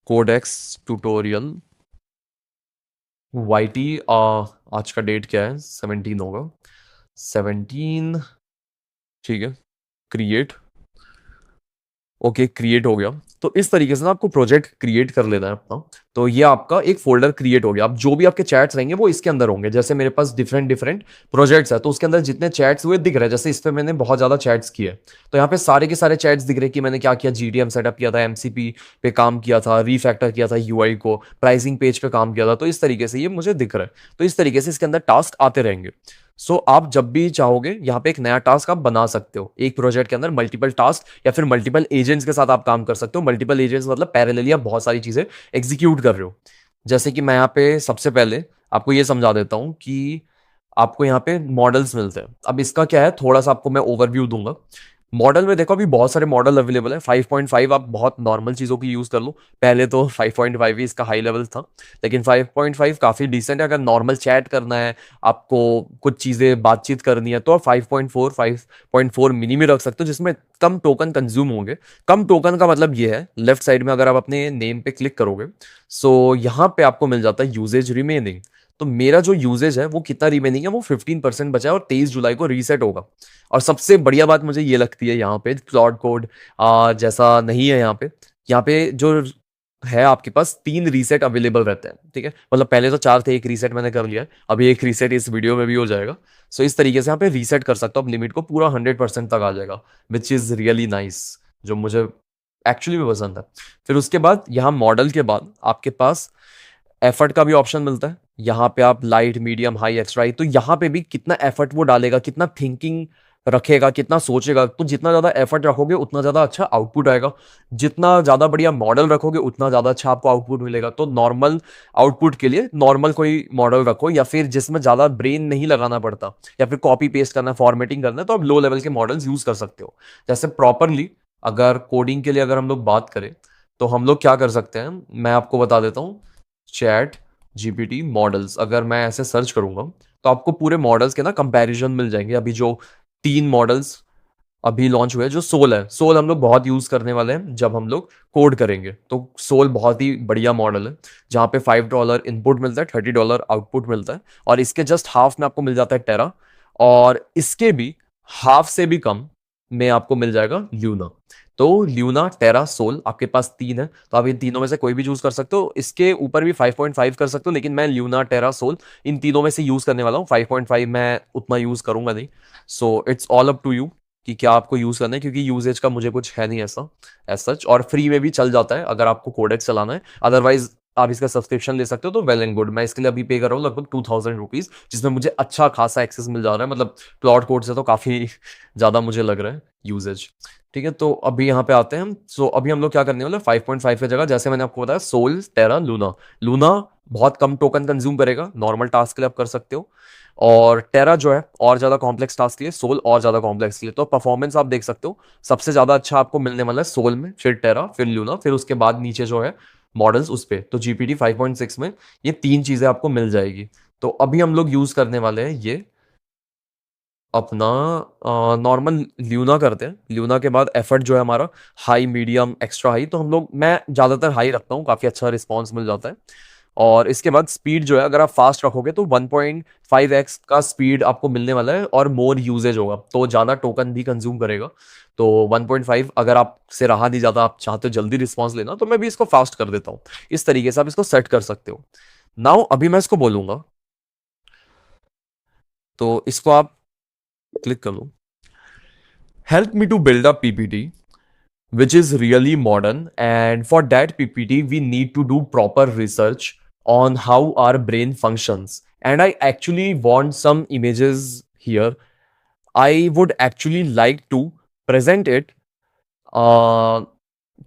A: कोडेक्स ट्यूटोरियल YT आज का डेट क्या है? 17 होगा, 17। ठीक है, क्रिएट। ओके, क्रिएट हो गया। तो इस तरीके से ना आपको प्रोजेक्ट क्रिएट कर लेना है अपना। तो ये आपका एक फोल्डर क्रिएट हो गया। अब जो भी आपके चैट्स रहेंगे वो इसके अंदर होंगे। जैसे मेरे पास डिफरेंट डिफरेंट प्रोजेक्ट्स है, तो उसके अंदर जितने चैट्स हुए दिख रहे हैं। जैसे इस पे मैंने बहुत ज्यादा चैट्स किए, तो यहाँ पे सारे के सारे चैट्स दिख रहे हैं कि मैंने क्या किया। GTM सेटअप किया था, MCP पे काम किया था, रीफैक्टर किया था UI को, प्राइसिंग पेज पे काम किया था। तो इस तरीके से ये मुझे दिख रहा है। तो इस तरीके से इसके अंदर टास्क आते रहेंगे। सो आप जब भी चाहोगे यहाँ पे एक नया टास्क आप बना सकते हो। एक प्रोजेक्ट के अंदर मल्टीपल टास्क या फिर मल्टीपल एजेंट्स के साथ आप काम कर सकते हो। मल्टीपल एजेंट्स मतलब पैरेलली आप बहुत सारी चीजें एग्जीक्यूट कर रहे हो। जैसे कि मैं यहाँ पे सबसे पहले आपको ये समझा देता हूँ कि आपको यहाँ पे मॉडल्स मिलते हैं। अब इसका क्या है, थोड़ा सा आपको मैं ओवरव्यू दूंगा। मॉडल में देखो अभी बहुत सारे मॉडल अवेलेबल है। 5.5 आप बहुत नॉर्मल चीज़ों की यूज़ कर लो। पहले तो 5.5 ही इसका हाई लेवल था, लेकिन 5.5 काफ़ी डिसेंट है। अगर नॉर्मल चैट करना है, आपको कुछ चीज़ें बातचीत करनी है, तो आप 5.4 5.4 मिनी में रख सकते हो, जिसमें कम टोकन कंज्यूम होंगे। कम टोकन का मतलब ये है, लेफ्ट साइड में अगर आप अपने नेम पे क्लिक करोगे, सो यहाँ पे आपको मिल जाता है यूजेज रिमेनिंग। तो मेरा जो यूजेज है वो कितना रिमेनिंग है, वो 15% बचा है और 23 जुलाई को रीसेट होगा। और सबसे बढ़िया बात मुझे ये लगती है, यहाँ पे क्लाउड कोड जैसा नहीं है। यहाँ पे जो है आपके पास 3 रीसेट अवेलेबल रहते हैं। ठीक है, मतलब पहले तो 4 थे, एक रीसेट मैंने कर लिया है, अभी एक रीसेट इस वीडियो में भी हो जाएगा। सो इस तरीके से यहाँ पे रीसेट कर सकते हो, अब लिमिट को पूरा 100% तक आ जाएगा, विच इज़ रियली नाइस, जो मुझे एक्चुअली भी पसंद है। फिर उसके बाद यहाँ मॉडल के बाद आपके पास एफर्ट का भी ऑप्शन मिलता है। यहाँ पे आप लाइट, मीडियम, हाई, एक्स्ट्रा, तो यहाँ पे भी कितना एफर्ट वो डालेगा, कितना थिंकिंग रखेगा, कितना सोचेगा। तो जितना ज्यादा एफर्ट रखोगे उतना ज्यादा अच्छा आउटपुट आएगा। जितना ज्यादा बढ़िया मॉडल रखोगे उतना ज्यादा अच्छा आपको आउटपुट मिलेगा। तो नॉर्मल आउटपुट के लिए नॉर्मल कोई मॉडल रखो, या फिर जिसमें ज्यादा ब्रेन नहीं लगाना पड़ता, या फिर कॉपी पेस्ट करना, फॉर्मेटिंग करना है, तो आप लो लेवल के मॉडल्स यूज कर सकते हो। जैसे प्रॉपरली अगर कोडिंग के लिए अगर हम लोग बात करें, तो हम लोग क्या कर सकते हैं, मैं आपको बता देता हूँ। चैट GPT मॉडल्स अगर मैं ऐसे सर्च करूंगा, तो आपको पूरे मॉडल्स के ना कंपैरिजन मिल जाएंगे। अभी जो 3 मॉडल्स अभी लॉन्च हुए हैं, जो सोल है, सोल हम लोग बहुत यूज करने वाले हैं जब हम लोग कोड करेंगे। तो सोल बहुत ही बढ़िया मॉडल है, जहाँ पे $5 इनपुट मिलता है, $30 आउटपुट मिलता है। और इसके जस्ट हाफ में आपको मिल जाता है टेरा, और इसके भी हाफ से भी कम में आपको मिल जाएगा ल्यूना। तो ल्यूना, टेरा, सोल आपके पास 3 है, तो आप इन तीनों में से कोई भी चूज कर सकते हो। इसके ऊपर भी 5.5 कर सकते हो, लेकिन मैं ल्यूना, टेरा, सोल इन तीनों में से यूज करने वाला हूँ। 5.5 मैं उतना यूज करूंगा नहीं। So it's all up to you कि क्या आपको यूज करना है, क्योंकि यूजेज का मुझे कुछ है नहीं ऐसा एज सच। और फ्री में भी चल जाता है अगर आपको कोडेक्स चलाना है। अदरवाइज आप इसका सब्सक्रिप्शन ले सकते हो, तो वेल एंड गुड। मैं इसके लिए अभी पे कर रहा हूँ लगभग 2000 रुपीज, जिसमें मुझे अच्छा खासा एक्सेस मिल जा रहा है। मतलब क्लाउड कोड से तो काफी ज्यादा मुझे लग रहा है यूजेज। ठीक है, तो अभी यहाँ पे आते हैं हम। सो अभी हम लोग क्या करने वाले, 5.5 की जगह, जैसे मैंने आपको बताया, सोल, टेरा, लूना। लूना बहुत कम टोकन कंज्यूम करेगा, नॉर्मल टास्क के लिए आप कर सकते हो। और टेरा जो है और ज्यादा कॉम्प्लेक्स टास्क के लिए, सोल और ज्यादा कॉम्प्लेक्स के लिए। तो परफॉर्मेंस आप देख सकते हो, सबसे ज्यादा अच्छा आपको मिलने वाला है सोल में, फिर टेरा, फिर लूना, फिर उसके बाद नीचे जो है मॉडल्स उस पे। तो GPT 5.6 में ये 3 चीजें आपको मिल जाएगी। तो अभी हम लोग यूज करने वाले हैं ये अपना नॉर्मल ल्यूना करते हैं। ल्यूना के बाद एफर्ट जो है हमारा हाई, मीडियम, एक्स्ट्रा हाई। तो हम लोग, मैं ज़्यादातर हाई रखता हूँ, काफ़ी अच्छा रिस्पॉन्स मिल जाता है। और इसके बाद स्पीड जो है, अगर आप फास्ट रखोगे तो 1.5x का स्पीड आपको मिलने वाला है, और मोर यूजेज होगा तो ज़्यादा टोकन भी कंज्यूम करेगा। तो 1.5 अगर आपसे रहा नहीं ज़्यादा, आप चाहते हो जल्दी रिस्पॉन्स लेना, तो मैं भी इसको फास्ट कर देता हूँ। इस तरीके से आप इसको सेट कर सकते हो। नाउ अभी मैं इसको बोलूंगा, तो इसको आप क्लिक कर लो। Help me to build a PPT which is really modern. And for that PPT, we need to do proper research on how our brain functions. And I actually want some images here. I would actually like to present it uh,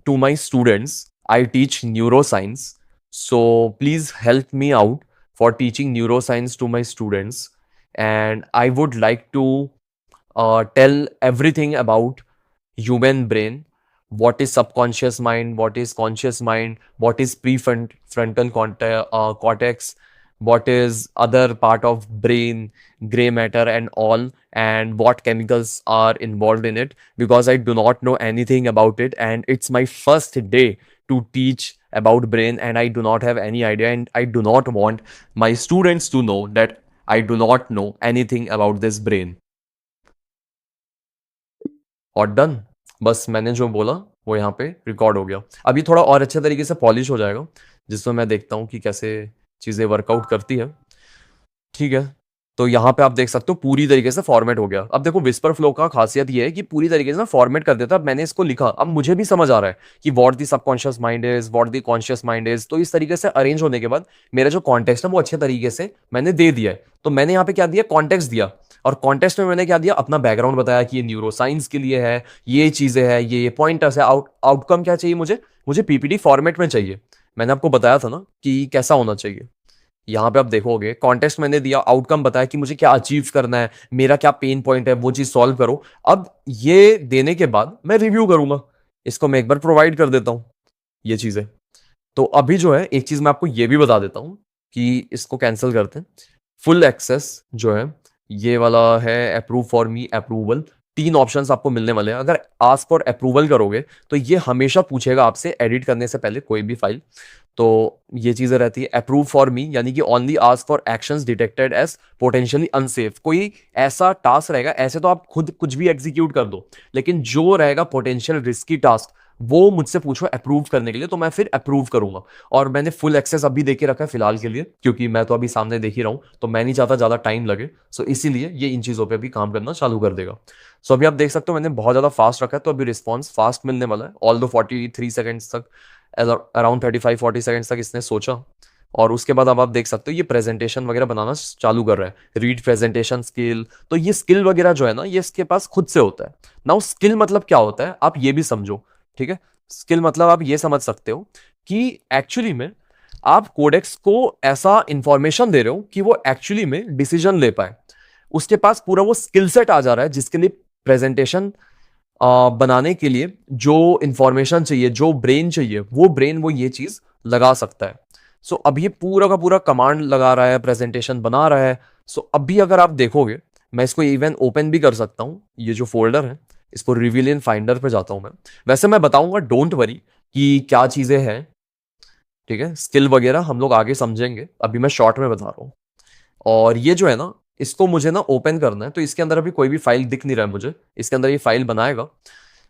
A: to my students. I teach neuroscience. So please help me out for teaching neuroscience to my students. And I would like to tell everything about human brain, what is subconscious mind, what is conscious mind, what is prefrontal cortex, what is other part of brain, gray matter and all, and what chemicals are involved in it, because I do not know anything about it and it's my first day to teach about brain and I do not have any idea and I do not want my students to know that I do not know anything about this brain. और done, बस मैंने जो बोला वो यहाँ पे record हो गया। अभी थोड़ा और अच्छे तरीके से पॉलिश हो जाएगा, जिसमें मैं देखता हूँ कि कैसे चीज़ें वर्कआउट करती है। ठीक है, तो यहाँ पे आप देख सकते हो पूरी तरीके से फॉर्मेट हो गया। अब देखो विस्पर फ्लो का खासियत ये है कि पूरी तरीके से ना फॉर्मेट कर देता है। अब मैंने इसको लिखा, अब मुझे भी समझ आ रहा है कि what the subconscious mind is, what the conscious mind is. तो इस तरीके से अरेंज होने के बाद मेरा जो कॉन्टेक्स्ट है वो अच्छे तरीके से मैंने दे दिया है। तो मैंने यहाँ पे क्या दिया, कॉन्टेक्स्ट दिया, और कॉन्टेक्स्ट में मैंने क्या दिया, अपना बैकग्राउंड बताया कि ये न्यूरोसाइंस के लिए है, ये चीजें है, ये पॉइंटर्स है। आउटकम क्या चाहिए मुझे पीपीटी फॉर्मेट में चाहिए। मैंने आपको बताया था ना कि कैसा होना चाहिए। यहाँ पे आप देखोगे कॉन्टेक्स्ट मैंने दिया, आउटकम बताया कि मुझे क्या अचीव करना है, मेरा क्या पेन पॉइंट है, वो चीज सॉल्व करो। अब ये देने के बाद मैं रिव्यू करूंगा, इसको मैं एक बार प्रोवाइड कर देता हूँ ये चीजें। तो अभी जो है एक चीज मैं आपको ये भी बता देता हूँ कि इसको कैंसिल करते हैं। फुल एक्सेस जो है ये वाला है, approve for me, approval, 3 options आपको मिलने वाले हैं। अगर आस्क फॉर अप्रूवल करोगे तो ये हमेशा पूछेगा आपसे एडिट करने से पहले कोई भी फाइल। तो ये चीजें रहती है। अप्रूव फॉर मी यानी कि only ask for actions detected as potentially unsafe. कोई ऐसा टास्क रहेगा, ऐसे तो आप खुद कुछ भी एग्जीक्यूट कर दो, लेकिन जो रहेगा पोटेंशियल रिस्की टास्क वो मुझसे पूछो अप्रूव करने के लिए, तो मैं फिर अप्रूव करूंगा। और मैंने फुल एक्सेस अभी देके रखा है फिलहाल के लिए, क्योंकि मैं तो अभी सामने देख ही रहा हूं, तो मैं नहीं चाहता ज्यादा टाइम लगे। सो इसीलिए ये इन चीजों पे भी काम करना चालू कर देगा। सो अभी आप देख सकते हो मैंने बहुत ज्यादा फास्ट रखा है, तो अभी रिस्पॉन्स फास्ट मिलने वाला है। ऑल दो 43 सेकेंड्स तक, अराउंड 35-40 सेकेंड्स तक इसने सोचा, और उसके बाद अब आप देख सकते हो ये प्रेजेंटेशन वगैरह बनाना चालू कर रहा है। रीड प्रेजेंटेशन स्किल, तो ये स्किल वगैरह जो है ना ये इसके पास खुद से होता है। नाउ स्किल मतलब क्या होता है आप ये भी समझो, ठीक है। स्किल मतलब आप ये समझ सकते हो कि एक्चुअली में आप कोडेक्स को ऐसा इंफॉर्मेशन दे रहे हो कि वो एक्चुअली में डिसीजन ले पाए। उसके पास पूरा वो स्किल सेट आ जा रहा है जिसके लिए प्रेजेंटेशन बनाने के लिए जो इंफॉर्मेशन चाहिए, जो ब्रेन चाहिए, वो ब्रेन वो ये चीज लगा सकता है। सो अब ये पूरा का पूरा कमांड लगा रहा है, प्रेजेंटेशन बना रहा है। सो अभी अगर आप देखोगे मैं इसको इवन ओपन भी कर सकता हूँ, ये जो फोल्डर है इसको रिवील इन फाइंडर पे जाता हूं मैं। वैसे मैं बताऊंगा, डोंट वरी कि क्या चीजें हैं, ठीक है। स्किल वगैरह हम लोग आगे समझेंगे, अभी मैं शॉर्ट में बता रहा हूं। और ये जो है ना इसको मुझे ना ओपन करना है, तो इसके अंदर अभी कोई भी फाइल दिख नहीं रहा है मुझे, इसके अंदर ये फाइल बनाएगा।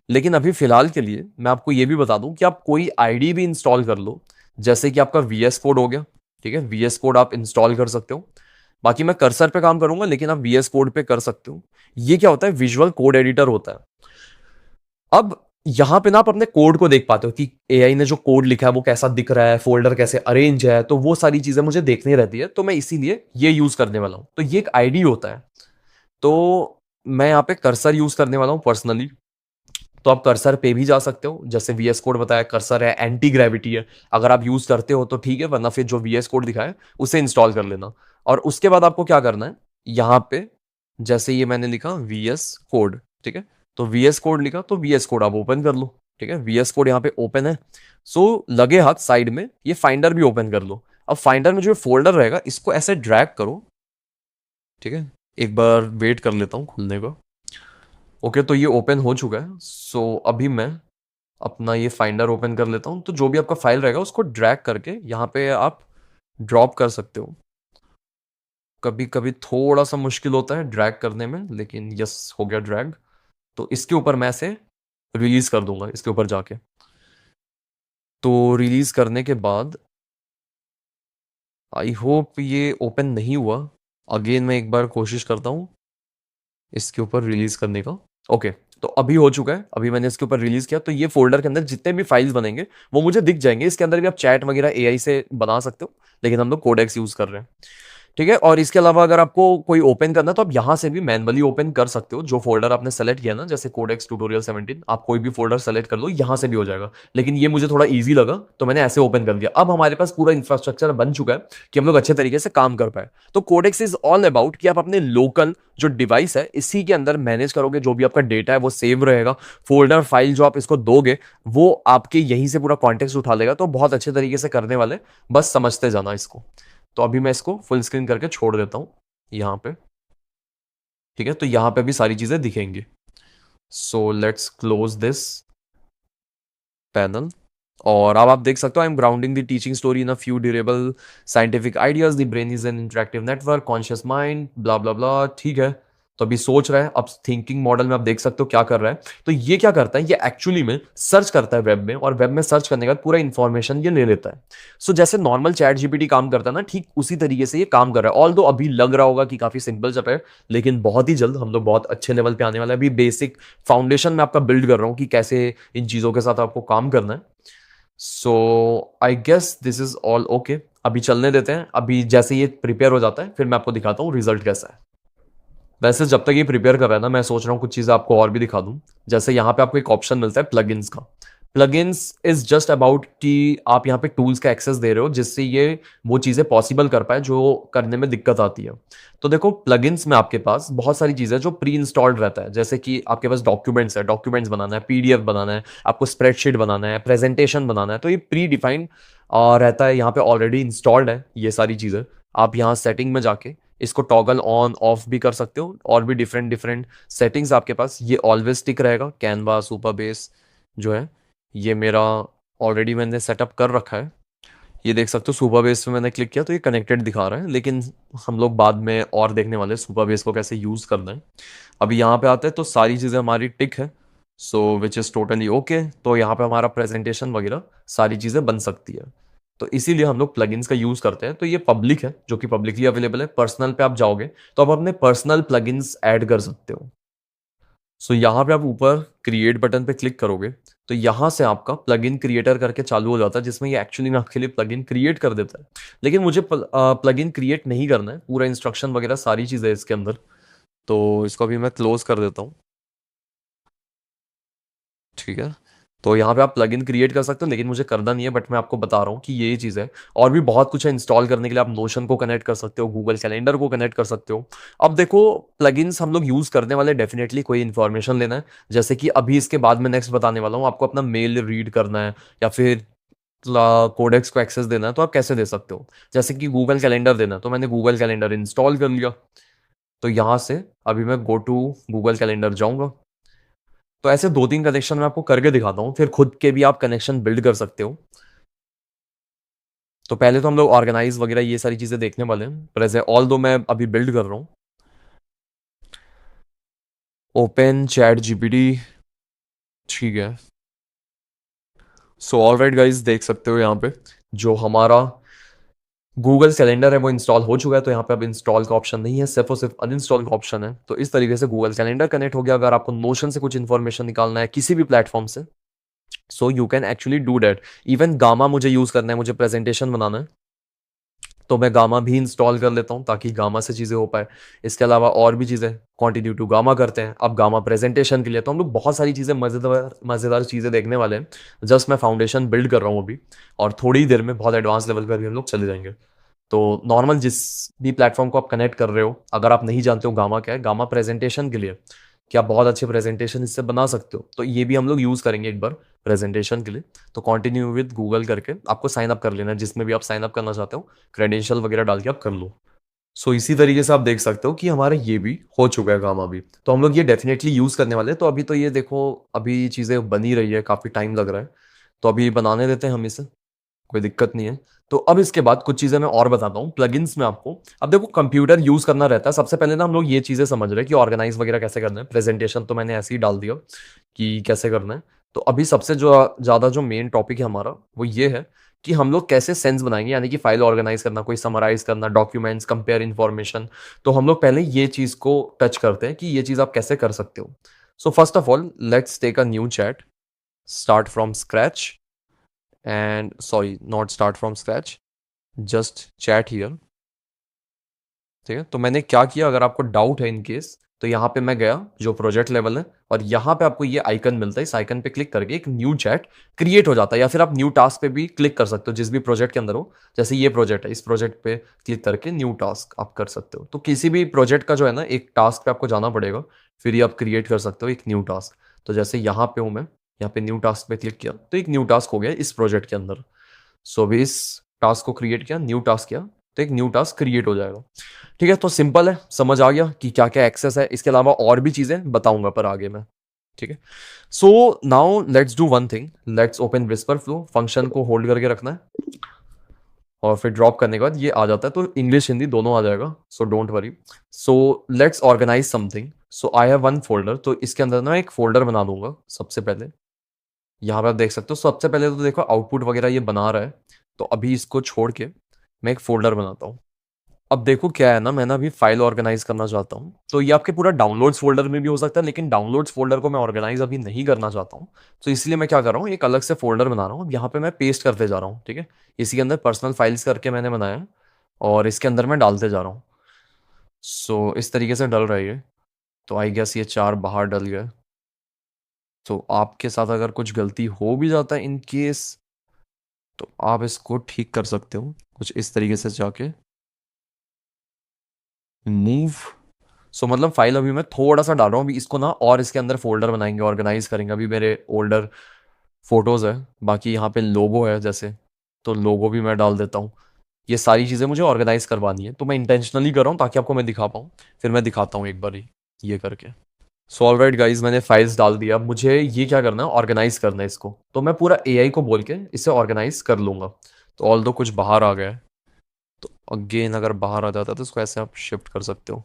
A: लेकिन अभी फिलहाल के लिए मैं आपको ये भी बता दूं कि आप कोई आईडी भी इंस्टॉल कर लो, जैसे कि आपका VS कोड हो गया, ठीक है। VS कोड आप इंस्टॉल कर सकते हो। बाकी मैं कर्सर पे काम करूंगा, लेकिन आप VS कोड पे कर सकते हो। ये क्या होता है, विजुअल कोड एडिटर होता है। अब यहां पे ना आप अपने कोड को देख पाते हो कि एआई ने जो कोड लिखा है वो कैसा दिख रहा है, फोल्डर कैसे अरेंज है, तो वो सारी चीजें मुझे देखनी रहती है। तो मैं इसीलिए ये यूज करने वाला हूं। तो ये एक आईडी होता है, तो मैं यहाँ पे कर्सर यूज करने वाला हूँ पर्सनली। तो आप कर्सर पे भी जा सकते हो, जैसे VS कोड बताया, कर्सर है, एंटी ग्रेविटी है। अगर आप यूज करते हो तो ठीक है, वरना फिर जो VS कोड दिखाया उसे इंस्टॉल कर लेना। और उसके बाद आपको क्या करना है, यहाँ पे जैसे ये मैंने लिखा VS कोड, ठीक है। तो VS कोड लिखा तो VS कोड आप ओपन कर लो, ठीक है। VS कोड यहाँ पे ओपन है। सो लगे हाथ साइड में ये फाइंडर भी ओपन कर लो। अब फाइंडर में जो फोल्डर रहेगा इसको ऐसे ड्रैग करो, ठीक है। एक बार वेट कर लेता हूँ खुलने का। ओके, तो ये ओपन हो चुका है। सो अभी मैं अपना ये फाइंडर ओपन कर लेता हूँ। तो जो भी आपका फाइल रहेगा उसको ड्रैग करके यहाँ पे आप ड्रॉप कर सकते हो। कभी कभी थोड़ा सा मुश्किल होता है ड्रैग करने में, लेकिन यस हो गया ड्रैग। तो इसके ऊपर मैं इसे रिलीज कर दूंगा, इसके ऊपर जाके। तो रिलीज करने के बाद आई होप ये ओपन नहीं हुआ। अगेन मैं एक बार कोशिश करता हूँ इसके ऊपर रिलीज करने का। ओके, तो अभी हो चुका है। अभी मैंने इसके ऊपर रिलीज किया, तो ये फोल्डर के अंदर जितने भी फाइल्स बनेंगे वो मुझे दिख जाएंगे। इसके अंदर भी आप चैट वगैरह एआई से बना सकते हो, लेकिन हम लोग कोडेक्स यूज कर रहे हैं, ठीक है। और इसके अलावा अगर आपको कोई ओपन करना है तो आप यहां से भी मैनुअली ओपन कर सकते हो। जो फोल्डर आपने सेलेक्ट किया ना, जैसे कोडेक्स ट्यूटोरियल 17, आप कोई भी फोल्डर सेलेक्ट कर लो, यहां से भी हो जाएगा। लेकिन ये मुझे थोड़ा इजी लगा तो मैंने ऐसे ओपन कर दिया। अब हमारे पास पूरा इंफ्रास्ट्रक्चर बन चुका है कि हम लोग अच्छे तरीके से काम कर पाए। तो कोडेक्स इज ऑल अबाउट कि आप अपने लोकल जो डिवाइस है इसी के अंदर मैनेज करोगे, जो भी आपका डेटा है वो सेव रहेगा। फोल्डर फाइल जो आप इसको दोगे वो आपके यहीं से पूरा कॉन्टेक्स्ट उठा लेगा। तो बहुत अच्छे तरीके से करने वाले, बस समझते जाना इसको। तो अभी मैं इसको फुल स्क्रीन करके छोड़ देता हूँ यहाँ पे। ठीक है, तो यहाँ पे भी सारी चीज़ें दिखेंगी। So let's close this panel. और अब आप देख सकते हो, I am grounding the teaching story in a few durable scientific ideas, the brain is an interactive network, conscious mind, blah blah blah. ठीक है, तो अभी सोच रहा है, अब थिंकिंग मॉडल में आप देख सकते हो क्या कर रहा है। तो ये क्या करता है, ये एक्चुअली में सर्च करता है वेब में, और वेब में सर्च करने के बाद पूरा इंफॉर्मेशन ये ले लेता है। सो जैसे नॉर्मल चैट जीपीटी काम करता है ना, ठीक उसी तरीके से ये काम कर रहा है। ऑल दो अभी लग रहा होगा कि काफी सिंपल चप है, लेकिन बहुत ही जल्द हम लोग बहुत अच्छे लेवल पे आने वाला है। अभी बेसिक फाउंडेशन में आपका बिल्ड कर रहा हूँ कि कैसे इन चीजों के साथ आपको काम करना है। So I guess this is all okay. अभी चलने देते हैं, अभी जैसे ये प्रिपेयर हो जाता है फिर मैं आपको दिखाता हूँ रिजल्ट कैसा है। वैसे जब तक ये प्रिपेयर कर रहा है ना, मैं सोच रहा हूँ कुछ चीज़ें आपको और भी दिखा दूँ। जैसे यहाँ पे आपको एक ऑप्शन मिलता है प्लगइन्स का। प्लगइन्स इज जस्ट अबाउट कि आप यहाँ पे टूल्स का एक्सेस दे रहे हो जिससे ये वो चीज़ें पॉसिबल कर पाए जो करने में दिक्कत आती है। तो देखो, प्लगइन्स में आपके पास बहुत सारी चीज़ें जो प्री इंस्टॉल्ड रहता है, जैसे कि आपके पास डॉक्यूमेंट्स है, डॉक्यूमेंट्स बनाना है, पीडीएफ बनाना है, आपको स्प्रेडशीट बनाना है, प्रेजेंटेशन बनाना है, तो ये प्री डिफाइंड रहता है, यहाँ पे ऑलरेडी इंस्टॉल्ड है ये सारी चीज़ें। आप यहाँ सेटिंग में जाके इसको टॉगल ऑन ऑफ भी कर सकते हो, और भी डिफरेंट डिफरेंट सेटिंग्स आपके पास। ये ऑलवेज टिक रहेगा। कैनवा सुपर बेस जो है ये मेरा ऑलरेडी मैंने सेटअप कर रखा है। ये देख सकते हो, सुपर बेस पे मैंने क्लिक किया तो ये कनेक्टेड दिखा रहा है, लेकिन हम लोग बाद में और देखने वाले सुपर बेस को कैसे यूज़ करना है। अभी यहाँ पे आते हैं तो सारी चीज़ें हमारी टिक है, सो विच इज़ टोटली ओके। तो यहाँ पे हमारा प्रेजेंटेशन वगैरह सारी चीज़ें बन सकती है। तो इसीलिए हम लोग प्लगइन्स का यूज़ करते हैं। तो ये पब्लिक है, जो कि पब्लिकली अवेलेबल है। पर्सनल पे आप जाओगे तो आप अपने पर्सनल प्लगइन्स ऐड कर सकते हो। सो यहाँ पे आप ऊपर क्रिएट बटन पे क्लिक करोगे तो यहाँ से आपका प्लगइन क्रिएटर करके चालू हो जाता है, जिसमें ये एक्चुअली में आपके लिए प्लगइन क्रिएट कर देता है। लेकिन मुझे प्लगइन क्रिएट नहीं करना है, पूरा इंस्ट्रक्शन वगैरह सारी चीज़ें इसके अंदर। तो इसको अभी मैं क्लोज कर देता हूँ। ठीक है, तो यहाँ पे आप प्लगइन क्रिएट कर सकते हो, लेकिन मुझे करना नहीं है, बट मैं आपको बता रहा हूँ कि ये चीज़ है। और भी बहुत कुछ है इंस्टॉल करने के लिए। आप नोशन को कनेक्ट कर सकते हो, गूगल कैलेंडर को कनेक्ट कर सकते हो। अब देखो, प्लगइन्स हम लोग यूज़ करने वाले डेफिनेटली कोई इन्फॉर्मेशन लेना है, जैसे कि अभी इसके बाद में नेक्स्ट बताने वाला हूँ, आपको अपना मेल रीड करना है या फिर कोडेक्स को एक्सेस देना है, तो आप कैसे दे सकते हो। जैसे कि गूगल कैलेंडर देना है, तो मैंने गूगल कैलेंडर इंस्टॉल कर लिया। तो यहाँ से अभी मैं गो टू गूगल कैलेंडर जाऊँगा। तो ऐसे दो तीन कनेक्शन मैं आपको करके दिखाता हूँ, फिर खुद के भी आप कनेक्शन बिल्ड कर सकते हो। तो पहले तो हम लोग ऑर्गेनाइज वगैरह ये सारी चीज़ें देखने वाले हैं, पर ऐसे ऑल दो मैं अभी बिल्ड कर रहा हूँ। Open chat GPT. ठीक है, सो ऑलराइट गाइज, देख सकते हो यहाँ पे जो हमारा गूगल कैलेंडर है वो इंस्टॉल हो चुका है। तो यहाँ पे अब इंस्टॉल का ऑप्शन नहीं है, सिर्फ और सिर्फ अनइंस्टॉल का ऑप्शन है। तो इस तरीके से गूगल कैलेंडर कनेक्ट हो गया। अगर आपको नोशन से कुछ इन्फॉर्मेशन निकालना है किसी भी प्लेटफॉर्म से, सो you can actually do that. Even gamma मुझे यूज़ करना है, मुझे प्रेजेंटेशन बनाना है, तो मैं गामा भी इंस्टॉल कर लेता हूँ ताकि गामा से चीज़ें हो पाए। इसके अलावा और भी चीज़ें कंटिन्यू टू गामा करते हैं। अब गामा प्रेजेंटेशन के लिए तो हम लोग बहुत सारी चीज़ें मज़ेदार मज़ेदार चीज़ें देखने वाले हैं। जस्ट मैं फाउंडेशन बिल्ड कर रहा हूँ अभी, और थोड़ी ही देर में बहुत एडवांस लेवल पर भी हम लोग चले जाएंगे। तो नॉर्मल जिस भी प्लेटफॉर्म को आप कनेक्ट कर रहे हो, अगर आप नहीं जानते हो गामा क्या है, गामा प्रेजेंटेशन के लिए कि आप बहुत अच्छे प्रेजेंटेशन इससे बना सकते हो, तो ये भी हम लोग यूज़ करेंगे एक बार प्रेजेंटेशन के लिए। तो कंटिन्यू विद गूगल करके आपको साइन अप कर लेना है, जिसमें भी आप साइन अप करना चाहते हो, क्रेडेंशियल वगैरह डाल के आप कर लो। सो इसी तरीके से आप देख सकते हो कि हमारा ये भी हो चुका है गामा भी। तो हम लोग ये डेफिनेटली यूज़ करने वाले हैं। तो अभी तो ये देखो, अभी चीज़ें बनी रही है, काफ़ी टाइम लग रहा है, तो अभी बनाने देते हैं हम इसे, कोई दिक्कत नहीं है। तो अब इसके बाद कुछ चीज़ें मैं और बताता हूँ प्लगइन्स में आपको। अब देखो, कंप्यूटर यूज़ करना रहता है। सबसे पहले ना हम लोग ये चीज़ें समझ रहे हैं कि ऑर्गेनाइज वगैरह कैसे करना है। प्रेजेंटेशन तो मैंने ऐसे ही डाल दिया कि कैसे करना है। तो अभी सबसे जो ज़्यादा जो मेन टॉपिक है हमारा वो ये है कि हम लोग कैसे सेंस बनाएंगे, यानी कि फाइल ऑर्गेनाइज करना, कोई समराइज करना, डॉक्यूमेंट्स, कंपेयर इन्फॉर्मेशन। तो हम लोग पहले ये चीज़ को टच करते हैं कि ये चीज़ आप कैसे कर सकते हो। So first of all let's take a new chat, start from scratch, and sorry, not start from scratch, just chat here। ठीक है, तो मैंने क्या किया, अगर आपको डाउट है इन केस, तो यहाँ पे मैं गया जो प्रोजेक्ट लेवल है, और यहाँ पे आपको ये आइकन मिलता है। इस आइकन पे क्लिक करके एक न्यू चैट क्रिएट हो जाता है, या फिर आप न्यू टास्क पे भी क्लिक कर सकते हो जिस भी प्रोजेक्ट के अंदर हो। जैसे ये प्रोजेक्ट है, इस प्रोजेक्ट पे क्लिक करके न्यू टास्क आप कर सकते हो। तो किसी भी प्रोजेक्ट का जो है ना, एक टास्क पे आपको जाना पड़ेगा, फिर ही आप क्रिएट कर सकते हो एक न्यू टास्क। तो जैसे यहाँ पे हूँ मैं, यहाँ पे न्यू टास्क पे क्लिक किया तो एक न्यू टास्क हो गया इस प्रोजेक्ट के अंदर। सो अभी इस टास्क को क्रिएट किया, न्यू टास्क किया, तो एक न्यू टास्क क्रिएट हो जाएगा। ठीक है, तो सिंपल है, समझ आ गया कि क्या क्या एक्सेस है। इसके अलावा और भी चीजें बताऊंगा पर आगे मैं। ठीक है, so now let's do one thing, let's open whisper flow. Function को होल्ड करके रखना है और फिर ड्रॉप करने के बाद ये आ जाता है, तो इंग्लिश हिंदी दोनों आ जाएगा, so don't worry. So let's organise something. So I have one folder, तो इसके अंदर ना एक फोल्डर बना दूंगा सबसे पहले। यहाँ पे आप देख सकते हो, सबसे पहले तो देखो आउटपुट वगैरह ये बना रहा है, तो अभी इसको छोड़ के मैं एक फोल्डर बनाता हूँ। अब देखो क्या है ना, मैं ना अभी फाइल ऑर्गेनाइज करना चाहता हूँ, तो ये आपके पूरा डाउनलोड्स फोल्डर में भी हो सकता है, लेकिन डाउनलोड्स फोल्डर को मैं ऑर्गेनाइज अभी नहीं करना चाहता हूँ। तो इसलिए मैं क्या कर रहा हूँ, एक अलग से फोल्डर बना रहा हूँ, यहाँ पे मैं पेस्ट करते जा रहा हूँ। ठीक है, इसी के अंदर पर्सनल फाइल्स करके मैंने बनाया है और इसके अंदर मैं डालते जा रहा हूँ। सो इस तरीके से डल रहा है ये, तो आई गेस ये 4 बाहर डल गया। तो आपके साथ अगर कुछ गलती हो भी जाता है इन केस, तो आप इसको ठीक कर सकते हो कुछ इस तरीके से जाके मूव। सो मतलब फाइल अभी मैं थोड़ा सा डाल रहा हूँ अभी इसको ना, और इसके अंदर फोल्डर बनाएंगे, ऑर्गेनाइज करेंगे। अभी मेरे ओल्डर फोटोज है, बाकी यहाँ पे लोगो है जैसे, तो लोगो भी मैं डाल देता हूँ। ये सारी चीज़ें मुझे ऑर्गेनाइज करवानी है, तो मैं इंटेंशनली कर रहा हूँ ताकि आपको मैं दिखा पाऊँ। फिर मैं दिखाता हूँ एक बार ये करके। सो ऑलराइट गाइज, मैंने फाइल्स डाल दिया, अब मुझे ये क्या करना है, ऑर्गेनाइज करना है इसको। तो मैं पूरा एआई को बोल के इसे ऑर्गेनाइज कर लूंगा। तो ऑल दो कुछ बाहर आ गया है, तो अगेन अगर बाहर आ जाता है तो इसको ऐसे आप शिफ्ट कर सकते हो।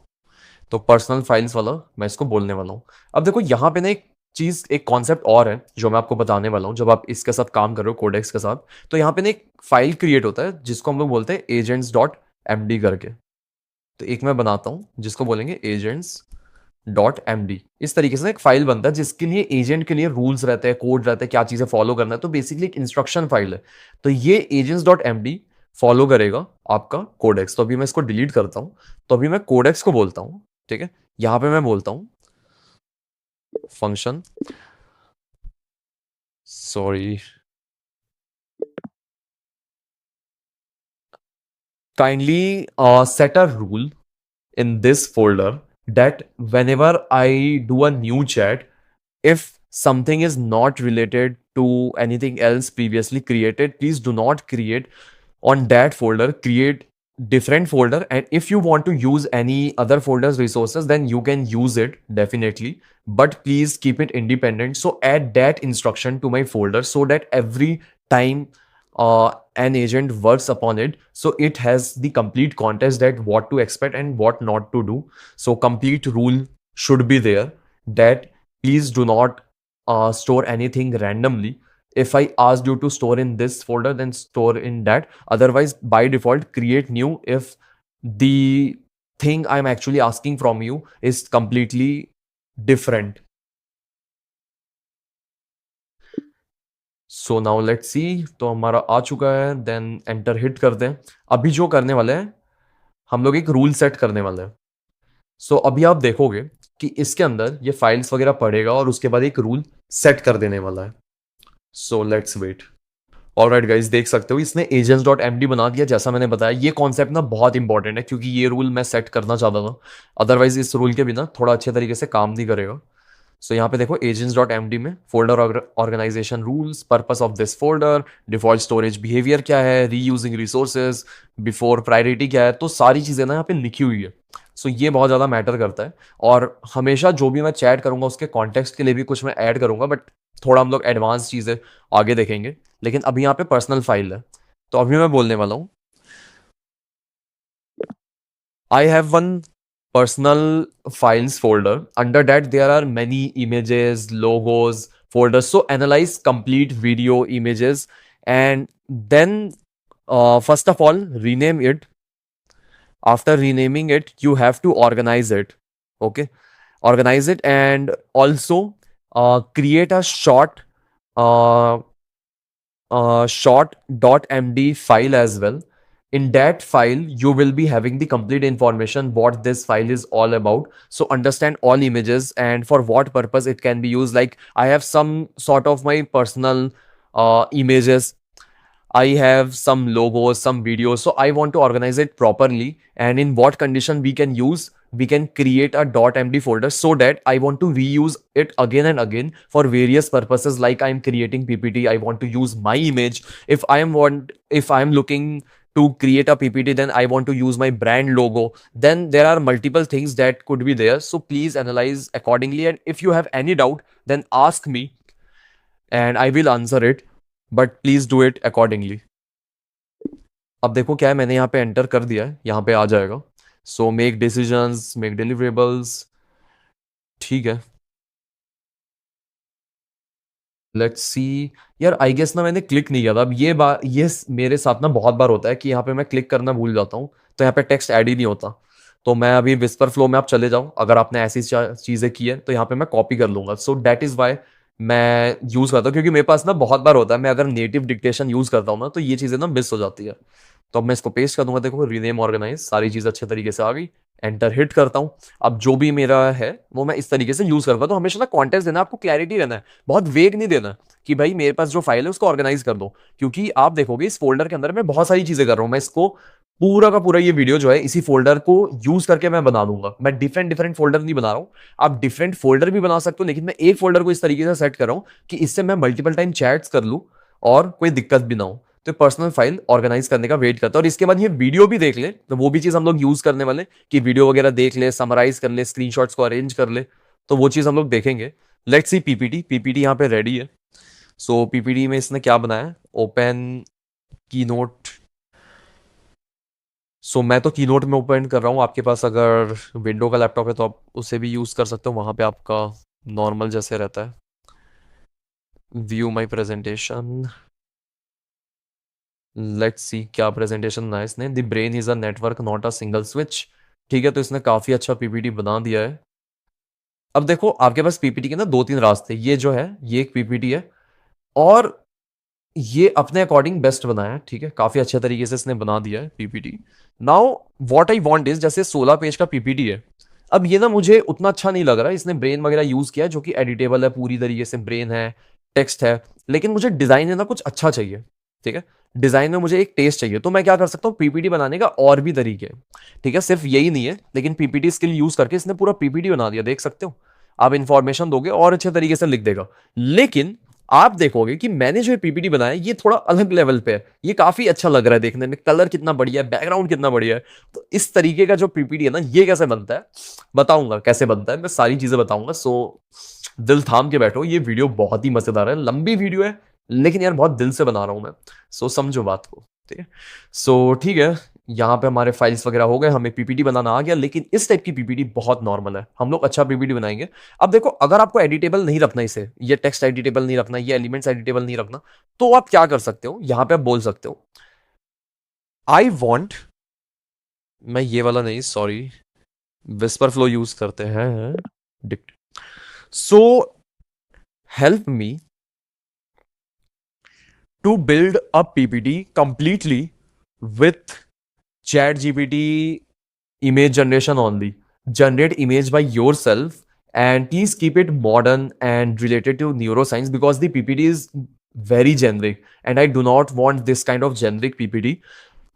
A: तो पर्सनल फाइल्स वाला मैं इसको बोलने वाला हूँ। अब देखो यहाँ पे ना एक चीज, एक कॉन्सेप्ट और है जो मैं आपको बताने वाला हूँ, जब आप इसके साथ काम कर रहे हो कोडेक्स के साथ। तो यहाँ पे ना एक फाइल क्रिएट होता है जिसको हम लोग बोलते हैं एजेंट्स डॉट एम डी करके। तो एक मैं बनाता हूँ जिसको बोलेंगे एजेंट्स डॉट एम डी। इस तरीके से एक फाइल बनता है जिसके लिए एजेंट के लिए रूल्स रहते हैं, कोड रहते हैं, क्या चीजें फॉलो करना है। तो बेसिकली एक इंस्ट्रक्शन फाइल है। तो ये agents dot M D follow करेगा आपका कोडेक्स। तो अभी मैं इसको डिलीट करता हूँ, तो अभी मैं कोडेक्स को बोलता हूँ। ठीक है, यहां पे मैं बोलता हूँ function, sorry, kindly set a rule in this folder that whenever I do a new chat, if something is not related to anything else previously created, please do not create on that folder, create different folder. And if you want to use any other folders resources, then you can use it definitely, but please keep it independent. So add that instruction to my folder so that every time an agent works upon it, so it has the complete context that what to expect and what not to do. So complete rule should be there that please do not store anything randomly. If I asked you to store in this folder, then store in that. Otherwise, by default, create new if the thing I'm actually asking from you is completely different. So now let's see, तो हमारा आ चुका है, then enter hit करते हैं। अभी जो करने वाले हैं, हम लोग एक रूल सेट करने वाले हैं। सो अभी आप देखोगे कि इसके अंदर ये फाइल्स वगैरह पढ़ेगा और उसके बाद एक रूल सेट कर देने वाला है। So let's wait. Alright guys, देख सकते हो इसने agents डॉट एम डी बना दिया। जैसा मैंने बताया, ये कॉन्सेप्ट ना बहुत इंपॉर्टेंट है क्योंकि ये रूल मैं सेट करना चाहता था, अदरवाइज इस रूल के बिना थोड़ा अच्छे तरीके से काम नहीं करेगा। सो यहाँ पे देखो agents डॉट एम डी में folder organisation rules, purpose of this folder, default storage behaviour क्या है, रीयूजिंग रिसोर्सेज, बिफोर प्रायोरिटी क्या है, तो सारी चीज़ें ना यहाँ पे लिखी हुई है। सो ये बहुत ज़्यादा मैटर करता है। और हमेशा जो भी मैं चैट करूंगा उसके कॉन्टेक्स्ट के लिए भी कुछ मैं ऐड करूंगा, बट थोड़ा हम लोग एडवांस चीज़ें आगे देखेंगे। लेकिन अभी यहाँ पे पर्सनल फाइल है, तो अभी मैं बोलने वाला हूँ I have one personal files folder. Under that, there are many images, logos, folders. So analyze complete video images and then, first of all, rename it. After renaming it, you have to organize it. Okay, organize it and also create a uh, short.md file as well. In that file, you will be having the complete information what this file is all about. So understand all images and for what purpose it can be used. Like I have some sort of my personal images, I have some logos, some videos. So I want to organize it properly. And in what condition we can use, we can create a .md folder so that I want to reuse it again and again for various purposes. Like I'm creating PPT, I want to use my image. If I am looking to create a PPT, then I want to use my brand logo, then there are multiple things that could be there. So please analyze accordingly, and if you have any doubt, then ask me and I will answer it, but please do it accordingly. अब देखो क्या है, मैंने यहाँ पे enter कर दिया है, यहाँ पे आ जाएगा। So make decisions, make deliverables, ठीक है। Let's see. यार आई गेस ना मैंने क्लिक नहीं किया था। अब ये बात, ये मेरे साथ ना बहुत बार होता है कि यहाँ पे मैं क्लिक करना भूल जाता हूँ, तो यहाँ पे टेक्स्ट ऐड ही नहीं होता। तो मैं अभी विस्पर फ्लो में आप चले जाओ, अगर आपने ऐसी चीजें की है तो यहाँ पे मैं कॉपी कर लूंगा। सो दैट इज वाई मैं यूज करता हूँ, क्योंकि मेरे पास ना बहुत बार होता है, मैं अगर नेटिव डिक्टेशन यूज करता हूँ ना तो ये चीजें ना मिस हो जाती है। तो अब मैं इसको पेस्ट कर दूंगा। देखो रीनेम ऑर्गेनाइज, सारी चीज अच्छे तरीके से आ गई। एंटर हिट करता हूँ। अब जो भी मेरा है वो मैं इस तरीके से यूज करता हूँ। तो हमेशा ना कॉन्टेक्स्ट देना, आपको क्लैरिटी रहना है, बहुत वेग नहीं देना कि भाई मेरे पास जो फाइल है उसको ऑर्गेनाइज कर दो। क्योंकि आप देखोगे इस फोल्डर के अंदर मैं बहुत सारी चीजें कर रहा हूँ। मैं इसको पूरा का पूरा ये वीडियो जो है इसी फोल्डर को यूज करके मैं बना दूंगा। मैं डिफरेंट डिफरेंट फोल्डर नहीं बना रहा हूँ। आप डिफरेंट फोल्डर भी बना सकते हो, लेकिन मैं एक फोल्डर को इस तरीके से सेट कर रहा हूँ कि इससे मैं मल्टीपल टाइम चैट्स कर लूँ और कोई दिक्कत भी ना हो। तो पर्सनल फाइल ऑर्गेनाइज करने का वेट करता है। और इसके बाद ये वीडियो भी देख ले, तो वो भी चीज हम लोग यूज करने वाले कि वीडियो वगैरह देख ले, समराइज कर ले, स्क्रीनशॉट्स को अरेंज कर ले, तो वो चीज हम लोग देखेंगे। Let's see PPT. पीपीटी यहाँ पे रेडी है। सो पीपीटी में इसने क्या बनाया, ओपन की नोट। सो मैं तो की नोट में ओपन कर रहा हूँ। आपके पास अगर विंडो का लैपटॉप है तो आप उसे भी यूज कर सकते हो, वहां पे आपका नॉर्मल जैसे रहता है। View my presentation, let's see क्या प्रेजेंटेशन बनाया इसने। The brain is a network not a single switch. ठीक है, तो इसने काफी अच्छा पीपीटी बना दिया है। अब देखो आपके पास पीपीटी के ना दो तीन रास्ते, ये जो है ये एक पीपीटी है और ये अपने अकॉर्डिंग बेस्ट बनाया है। ठीक है, काफी अच्छे तरीके से इसने बना दिया है PPT. Now what I want is, जैसे 16 पेज का पीपीटी है, अब ये ना मुझे उतना अच्छा नहीं लग रहा। इसने ब्रेन वगैरह यूज किया है जो कि एडिटेबल है, पूरी तरीके से ब्रेन है, टेक्स्ट है, लेकिन मुझे डिजाइन है ना कुछ अच्छा चाहिए। ठीक है, डिजाइन में मुझे एक टेस्ट चाहिए। तो मैं क्या कर सकता हूँ, पीपीटी बनाने का और भी तरीके हैं। ठीक है, सिर्फ यही नहीं है, लेकिन पीपीटी स्किल यूज करके इसने पूरा पीपीटी बना दिया, देख सकते हो। आप इंफॉर्मेशन दोगे और अच्छे तरीके से लिख देगा। लेकिन आप देखोगे कि मैंने जो पीपीटी बनाया ये थोड़ा अलग लेवल पे है। ये काफी अच्छा लग रहा है देखने में, कलर कितना बढ़िया है, बैकग्राउंड कितना बढ़िया है। तो इस तरीके का जो पीपीटी है ना, ये कैसे बनता है बताऊंगा, कैसे बनता है मैं सारी चीजें बताऊंगा। सो दिल थाम के बैठो, ये वीडियो बहुत ही मजेदार है। लंबी वीडियो है लेकिन यार बहुत दिल से बना रहा हूं मैं। सो समझो बात को, ठीक है। सो ठीक है, यहाँ पे हमारे फाइल्स वगैरह हो गए, हमें पीपीटी बनाना आ गया। लेकिन इस टाइप की पीपीटी बहुत नॉर्मल है, हम लोग अच्छा पीपीटी बनाएंगे। अब देखो, अगर आपको एडिटेबल नहीं रखना, इसे ये टेक्स्ट एडिटेबल नहीं रखना, ये एलिमेंट्स एडिटेबल नहीं रखना, तो आप क्या कर सकते हो, यहाँ पे आप बोल सकते हो आई वॉन्ट, मैं ये वाला नहीं, सॉरी, विस्पर फ्लो यूज करते हैं। So help me to build a PPT completely with ChatGPT image generation only. Generate image by yourself and please keep it modern and related to neuroscience, because the PPT is very generic and I do not want this kind of generic PPT.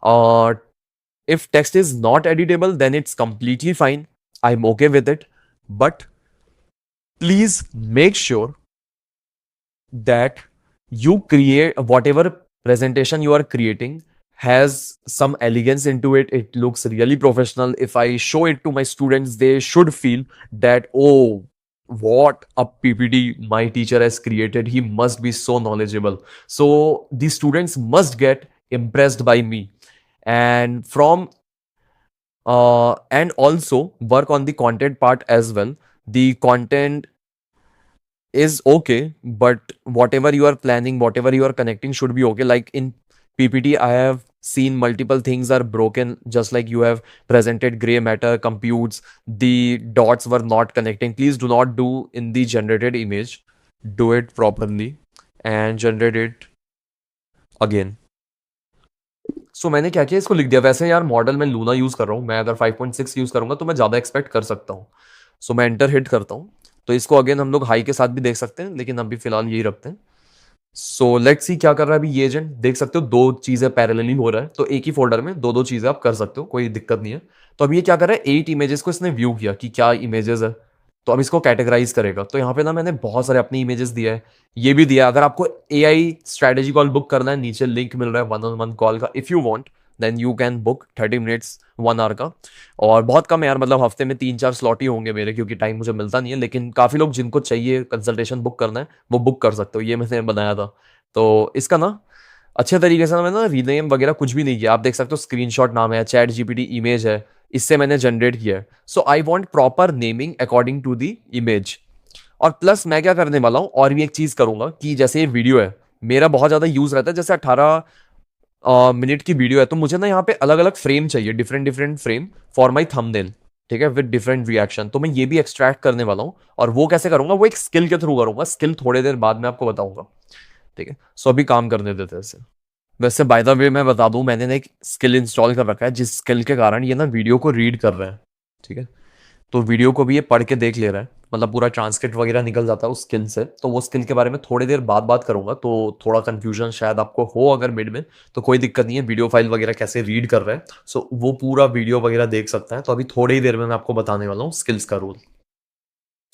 A: Uh, if text is not editable, then it's completely fine. I'm okay with it. But please make sure that you create whatever presentation you are creating has some elegance into it. It looks really professional. If I show it to my students, they should feel that, oh, what a PPT my teacher has created. He must be so knowledgeable. So the students must get impressed by me. And from and also work on the content part as well. The content is okay, but whatever you are planning, whatever you are connecting should be okay. Like in PPT, I have seen multiple things are broken, just like you have presented gray matter computes, the dots were not connecting. Please do not do in the generated image. Do it properly and generate it again. सो मैंने क्या किया, इसको लिख दिया। वैसे यार model मैं Luna use कर रहा हूँ, मैं अगर 5.6 यूज करूंगा तो मैं ज्यादा एक्सपेक्ट कर सकता हूँ। सो मैं एंटर हिट करता हूँ। तो इसको अगेन हम लोग हाई के साथ भी देख सकते हैं, लेकिन अभी फिलहाल यही रखते हैं। सो लेट्स सी क्या कर रहा है अभी ये एजेंट। देख सकते हो दो चीजें पैरेलली हो रहा है, तो एक ही फोल्डर में दो दो चीजें आप कर सकते हो, कोई दिक्कत नहीं है। तो अभी ये क्या कर रहा है, 8 इमेजेस को इसने व्यू किया कि क्या इमेजेस है, तो अब इसको कैटेगराइज करेगा। तो यहाँ पे ना मैंने बहुत सारे अपनी इमेजेस दिया है, ये भी दिया है। अगर आपको AI स्ट्रेटेजी कॉल बुक करना है, नीचे लिंक मिल रहा है 1-on-1 कॉल का, if you want then you can book 30 minutes 1 hour का। और बहुत कम है यार, मतलब हफ्ते में 3-4 स्लॉट ही होंगे मेरे, क्योंकि टाइम मुझे मिलता नहीं है, लेकिन काफ़ी लोग जिनको चाहिए कंसल्टेशन बुक करना है वो बुक कर सकते हो। ये मैंने बनाया था। तो इसका ना अच्छे तरीके से ना मैंने रीनेम वगैरह कुछ भी नहीं किया। आप देख सकते हो स्क्रीनशॉट नाम है, चैट जीपीटी इमेज है, इससे मैंने जनरेट किया है। So I want proper naming according to the image. और प्लस मैं क्या करने वाला हूँ, और भी एक चीज करूंगा कि जैसे ये वीडियो है, मेरा बहुत ज्यादा यूज रहता है, जैसे 18 मिनट की वीडियो है, तो मुझे ना यहाँ पे अलग अलग फ्रेम चाहिए, different different frame for my thumbnail, ठीक है, विद डिफरेंट रिएक्शन। तो मैं ये भी एक्सट्रैक्ट करने वाला हूँ। और वो कैसे करूंगा, वो एक स्किल के थ्रू करूंगा। स्किल थोड़ी देर बाद में आपको बताऊंगा, ठीक है। सो अभी काम करने देते हैं इसे। वैसे बाय द वे मैं बता दूं, मैंने ना एक स्किल इंस्टॉल कर रखा है, जिस स्किल के कारण ये ना वीडियो को रीड कर रहा है, ठीक है। तो वीडियो को भी ये पढ़ के देख ले रहा है, मतलब पूरा ट्रांसक्रिप्ट वगैरह निकल जाता है उस स्किल से। तो वो स्किल के बारे में थोड़ी देर बाद बात करूंगा, तो थोड़ा कंफ्यूजन शायद आपको हो अगर मिड में, तो कोई दिक्कत नहीं है। वीडियो फाइल वगैरह कैसे रीड कर रहा है, सो वो पूरा वीडियो वगैरह देख सकता है। तो अभी थोड़ी ही देर में मैं आपको बताने वाला हूँ स्किल्स का रूल।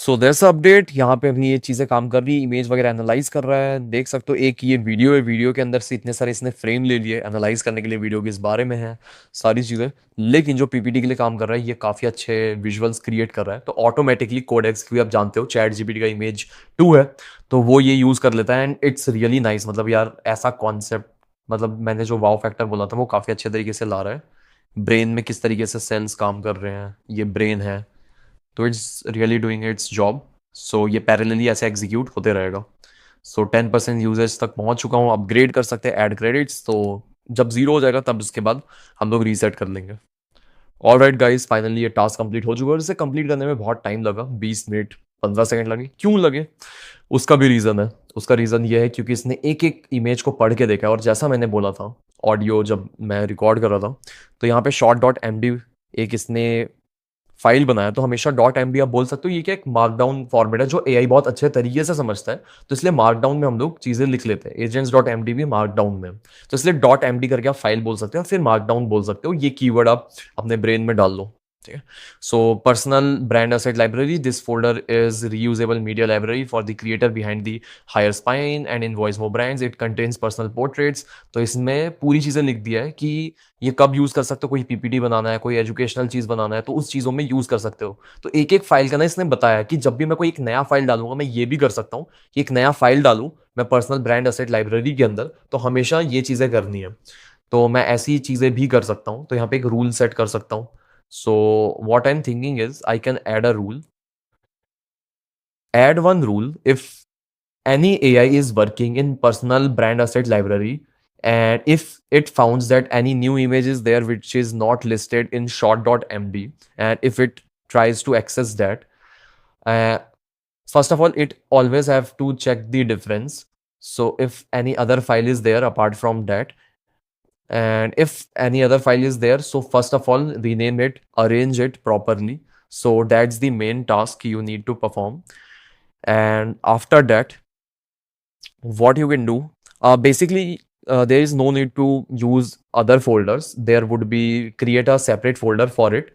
A: So that's update. यहाँ पे अपनी ये चीज़ें काम कर रही है, इमेज वगैरह एनालाइज कर रहा है, देख सकते हो। एक ये वीडियो है, वीडियो के अंदर से इतने सारे इसने फ्रेम ले लिए एनालाइज करने के लिए, वीडियो किस बारे में है, सारी चीज़ें। लेकिन जो पीपीटी के लिए काम कर रहा है, ये काफ़ी अच्छे विजुअल्स क्रिएट कर रहा है। तो ऑटोमेटिकली कोडेक्स, क्योंकि आप जानते हो चैट जीपीटी का इमेज 2 है, तो वो ये यूज़ कर लेता है। एंड इट्स रियली नाइस, मतलब यार ऐसा कॉन्सेप्ट, मतलब मैंने जो वाव फैक्टर बोला था वो काफ़ी अच्छे तरीके से ला रहा है। ब्रेन में किस तरीके से सेल्स काम कर रहे हैं, ये ब्रेन है, तो it's really doing its job. So ये पैरेलली ऐसे एग्जीक्यूट होते रहेगा। सो 10% यूजेज तक पहुंच चुका हूँ, अपग्रेड कर सकते हैं, ऐड क्रेडिट्स। तो जब 0 हो जाएगा तब उसके बाद हम लोग रीसेट कर लेंगे। ऑल राइट गाइज, फाइनली ये टास्क कंप्लीट हो चुका है। और इसे कंप्लीट करने में बहुत टाइम लगा, 20 मिनट 15 सेकंड लगे। क्यों लगे, उसका भी रीज़न है। उसका रीज़न ये है क्योंकि इसने एक एक इमेज को पढ़ के देखा है। और जैसा मैंने बोला था ऑडियो जब मैं रिकॉर्ड कर रहा था, तो यहाँ पे short.md एक इसने फाइल बनाया। तो हमेशा .md आप बोल सकते हो, ये क्या एक मार्कडाउन फॉर्मेट है जो एआई बहुत अच्छे तरीके से समझता है। तो इसलिए मार्कडाउन में हम लोग चीज़ें लिख लेते हैं। agents.md भी मार्कडाउन में, तो इसलिए .md करके आप फाइल बोल सकते हो, फिर मार्कडाउन बोल सकते हो। ये कीवर्ड आप अपने ब्रेन में डाल लो, ठीक है। So personal brand asset library, this folder is reusable media library for the creator behind the hire spine and invoice more brands, it contains personal portraits. तो इसमें पूरी चीज़ें लिख दिया है कि ये कब यूज़ कर सकते हो, कोई पीपीटी बनाना है, कोई एजुकेशनल चीज़ बनाना है, तो उस चीज़ों में यूज़ कर सकते हो। तो एक एक फाइल का ना इसने बताया कि जब भी मैं कोई एक नया फाइल डालूंगा, मैं ये भी कर सकता हूँ कि एक नया फाइल डालूँ मैं पर्सनल ब्रांड एसेट लाइब्रेरी के अंदर, तो हमेशा ये चीज़ें करनी है। तो मैं ऐसी चीज़ें भी कर सकता हूँ। तो यहाँ पे एक रूल सेट कर सकता हूँ। So what I'm thinking is I can add a rule. Add one rule if any AI is working in personal brand asset library, and if it founds that any new image is there which is not listed in short.md, and if it tries to access that, uh, first of all it always have to check the difference. So if any other file is there apart from that, and if any other file is there, so first of all rename it, arrange it properly. So that's the main task you need to perform. And after that, what you can do, basically there is no need to use other folders. There would be, create a separate folder for it.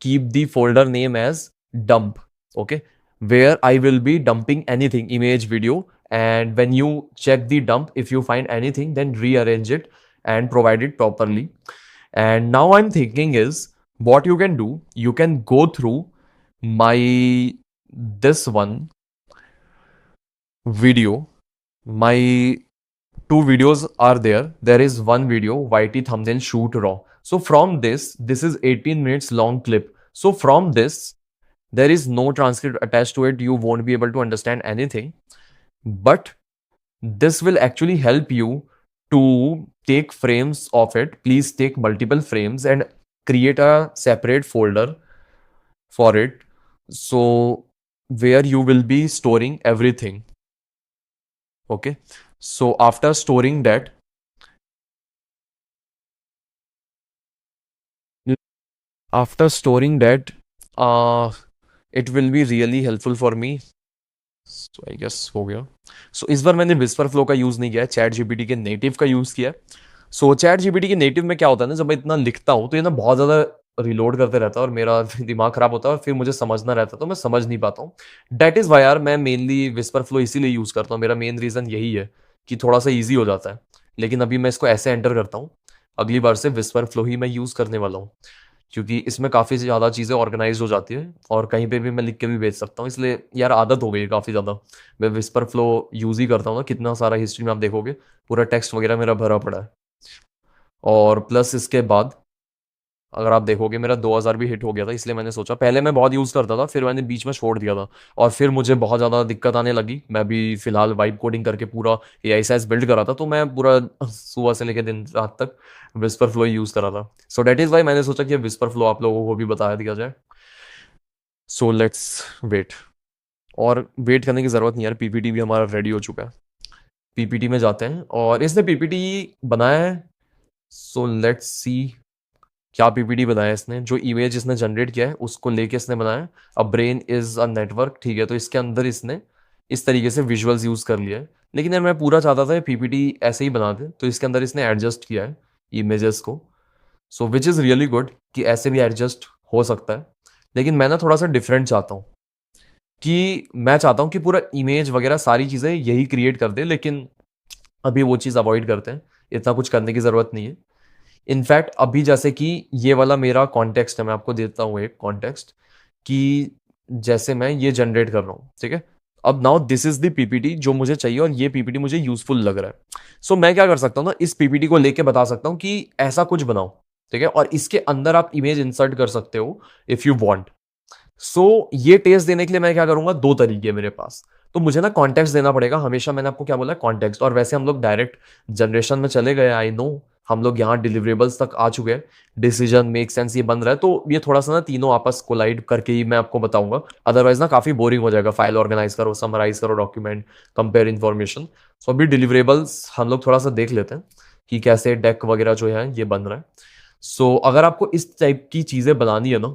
A: Keep the folder name as dump, okay, where I will be dumping anything, image, video. And when you check the dump, if you find anything, then rearrange it and provide it properly. And now I'm thinking is, what you can do, you can go through my this one video. My two videos are there. There is one video, YT thumbnail shoot raw. So from this is 18 minutes long clip. So from this, there is no transcript attached to it. You won't be able to understand anything. But this will actually help you to take frames of it. Please take multiple frames and create a separate folder for it. So where you will be storing everything. Okay. So after storing that, it will be really helpful for me. So I guess हो गया। So इस बार मैंने whisper Flow का use नहीं किया है, chat GPT के native का यूज़ किया है। सो चैट जीपीटी के नेटिव में क्या होता है ना, जब मैं इतना लिखता हूँ तो ये ना बहुत ज़्यादा रिलोड करते रहता है और मेरा दिमाग खराब होता है, और फिर मुझे समझना रहता है तो मैं समझ नहीं पाता हूँ। डेट इज़ वाई यार मैं मेनली विस्पर फ्लो इसीलिए यूज़ करता हूँ। मेरा मेन रीज़न यही है कि थोड़ा सा ईजी हो जाता है। लेकिन अभी मैं इसको ऐसे एंटर करता हूँ। अगली बार से विस्पर फ्लो ही मैं यूज़ करने वाला हूँ, क्योंकि इसमें काफ़ी ज़्यादा चीज़ें ऑर्गेनाइज हो जाती है और कहीं पे भी मैं लिख के भी भेज सकता हूँ। इसलिए यार आदत हो गई है काफ़ी ज़्यादा, मैं विस्पर फ्लो यूज़ ही करता हूँ ना। कितना सारा हिस्ट्री में आप देखोगे पूरा टेक्स्ट वगैरह मेरा भरा पड़ा है। और प्लस इसके बाद अगर आप देखोगे मेरा 2000 भी हिट हो गया था, इसलिए मैंने सोचा, पहले मैं बहुत यूज़ करता था, फिर मैंने बीच में छोड़ दिया था और फिर मुझे बहुत ज़्यादा दिक्कत आने लगी। मैं भी फिलहाल वाइब कोडिंग करके पूरा ए आई बिल्ड करा था, तो मैं पूरा सुबह से लेकर दिन रात तक विस्पर फ्लो यूज़ करा था। सो डेट इज़ वाई मैंने सोचा कि विस्पर फ्लो आप लोगों को भी बता दिया जाए। So let's wait. और वेट करने की ज़रूरत नहीं यार, पीपीटी भी हमारा रेडी हो चुका है। पीपीटी में जाते हैं और इसने पीपीटी बनाया है। सो लेट्स सी क्या पीपीटी बनाया है इसने। जो इमेज इसने जनरेट किया है उसको लेके इसने बनाया है। A brain is a network, ठीक है, तो इसके अंदर इसने इस तरीके से विजुअल्स यूज कर लिया है। लेकिन यार मैं पूरा चाहता था पीपीटी ऐसे ही बना दे, तो इसके अंदर इसने एडजस्ट किया है इमेजेस को। सो विच इज़ रियली गुड कि ऐसे भी एडजस्ट हो सकता है। लेकिन मैं ना थोड़ा सा डिफरेंट चाहता हूँ, कि मैं चाहता हूँ कि पूरा इमेज वगैरह सारी चीज़ें यही क्रिएट कर दे, लेकिन अभी वो चीज़ अवॉइड करते हैं, इतना कुछ करने की ज़रूरत नहीं है। इनफैक्ट अभी जैसे कि ये वाला मेरा कॉन्टेक्स्ट है, मैं आपको देता हूँ एक कॉन्टेक्स्ट, कि जैसे मैं ये जनरेट कर रहा हूँ, ठीक है। अब now this is the PPT जो मुझे चाहिए और ये पीपीटी मुझे यूजफुल लग रहा है। सो मैं क्या कर सकता हूँ ना, इस पीपीटी को लेके बता सकता हूँ कि ऐसा कुछ बनाओ, ठीक है, और इसके अंदर आप इमेज इंसर्ट कर सकते हो इफ यू वांट। सो ये टेस्ट देने के लिए मैं क्या करूंगा, दो तरीके मेरे पास। तो मुझे ना कॉन्टेक्स्ट देना पड़ेगा हमेशा, मैंने आपको क्या बोला कॉन्टेक्स्ट। और वैसे हम लोग डायरेक्ट जनरेशन में चले गए, आई नो, हम लोग यहाँ डिलीवरेबल्स तक आ चुके हैं, डिसीजन मेक सेंस ये बन रहा है। तो ये थोड़ा सा ना तीनों आपस कोलाइड करके ही मैं आपको बताऊंगा, अदरवाइज ना काफी बोरिंग हो जाएगा। फाइल ऑर्गेनाइज करो, समराइज करो डॉक्यूमेंट, कंपेयर इन्फॉर्मेशन। सो अभी डिलीवरेबल्स हम लोग थोड़ा सा देख लेते हैं कि कैसे डेक वगैरह जो है ये बन रहा है। सो अगर आपको इस टाइप की चीजें बनानी है ना,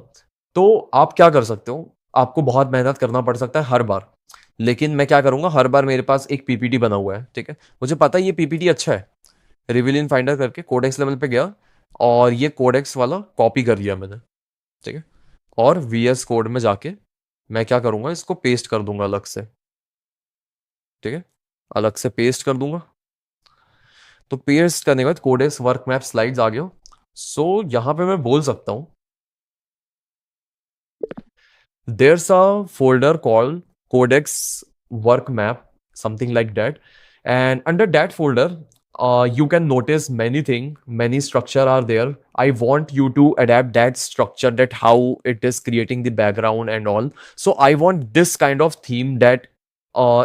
A: तो आप क्या कर सकते हो, आपको बहुत मेहनत करना पड़ सकता है हर बार। लेकिन मैं क्या करूंगा, हर बार मेरे पास एक पीपीटी बना हुआ है, ठीक है, मुझे पता है ये पीपीटी अच्छा है। रिवील इन फाइंडर करके कोडेक्स लेवल पे गया और ये कोडेक्स वाला कॉपी कर लिया मैंने, ठीक है। और वीएस कोड में जाके मैं क्या करूंगा, इसको पेस्ट कर दूंगा अलग से, ठीक है, अलग से पेस्ट कर दूंगा। तो पेस्ट करने के बाद कोडेक्स वर्क मैप स्लाइड्स आ गया। सो यहां पे मैं बोल सकता हूं, there's a folder called codex work map, something like that. And under that folder you can notice many things, many structure are there. I want you to adapt that structure, that how it is creating the background and all. So I want this kind of theme that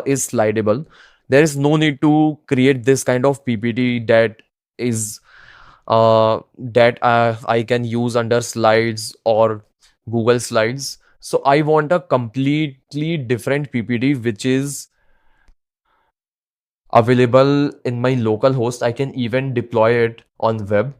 A: is slidable. There is no need to create this kind of ppt that is I can use under slides or Google Slides. So I want a completely different PPT which is available in my local host. I can even deploy it on web.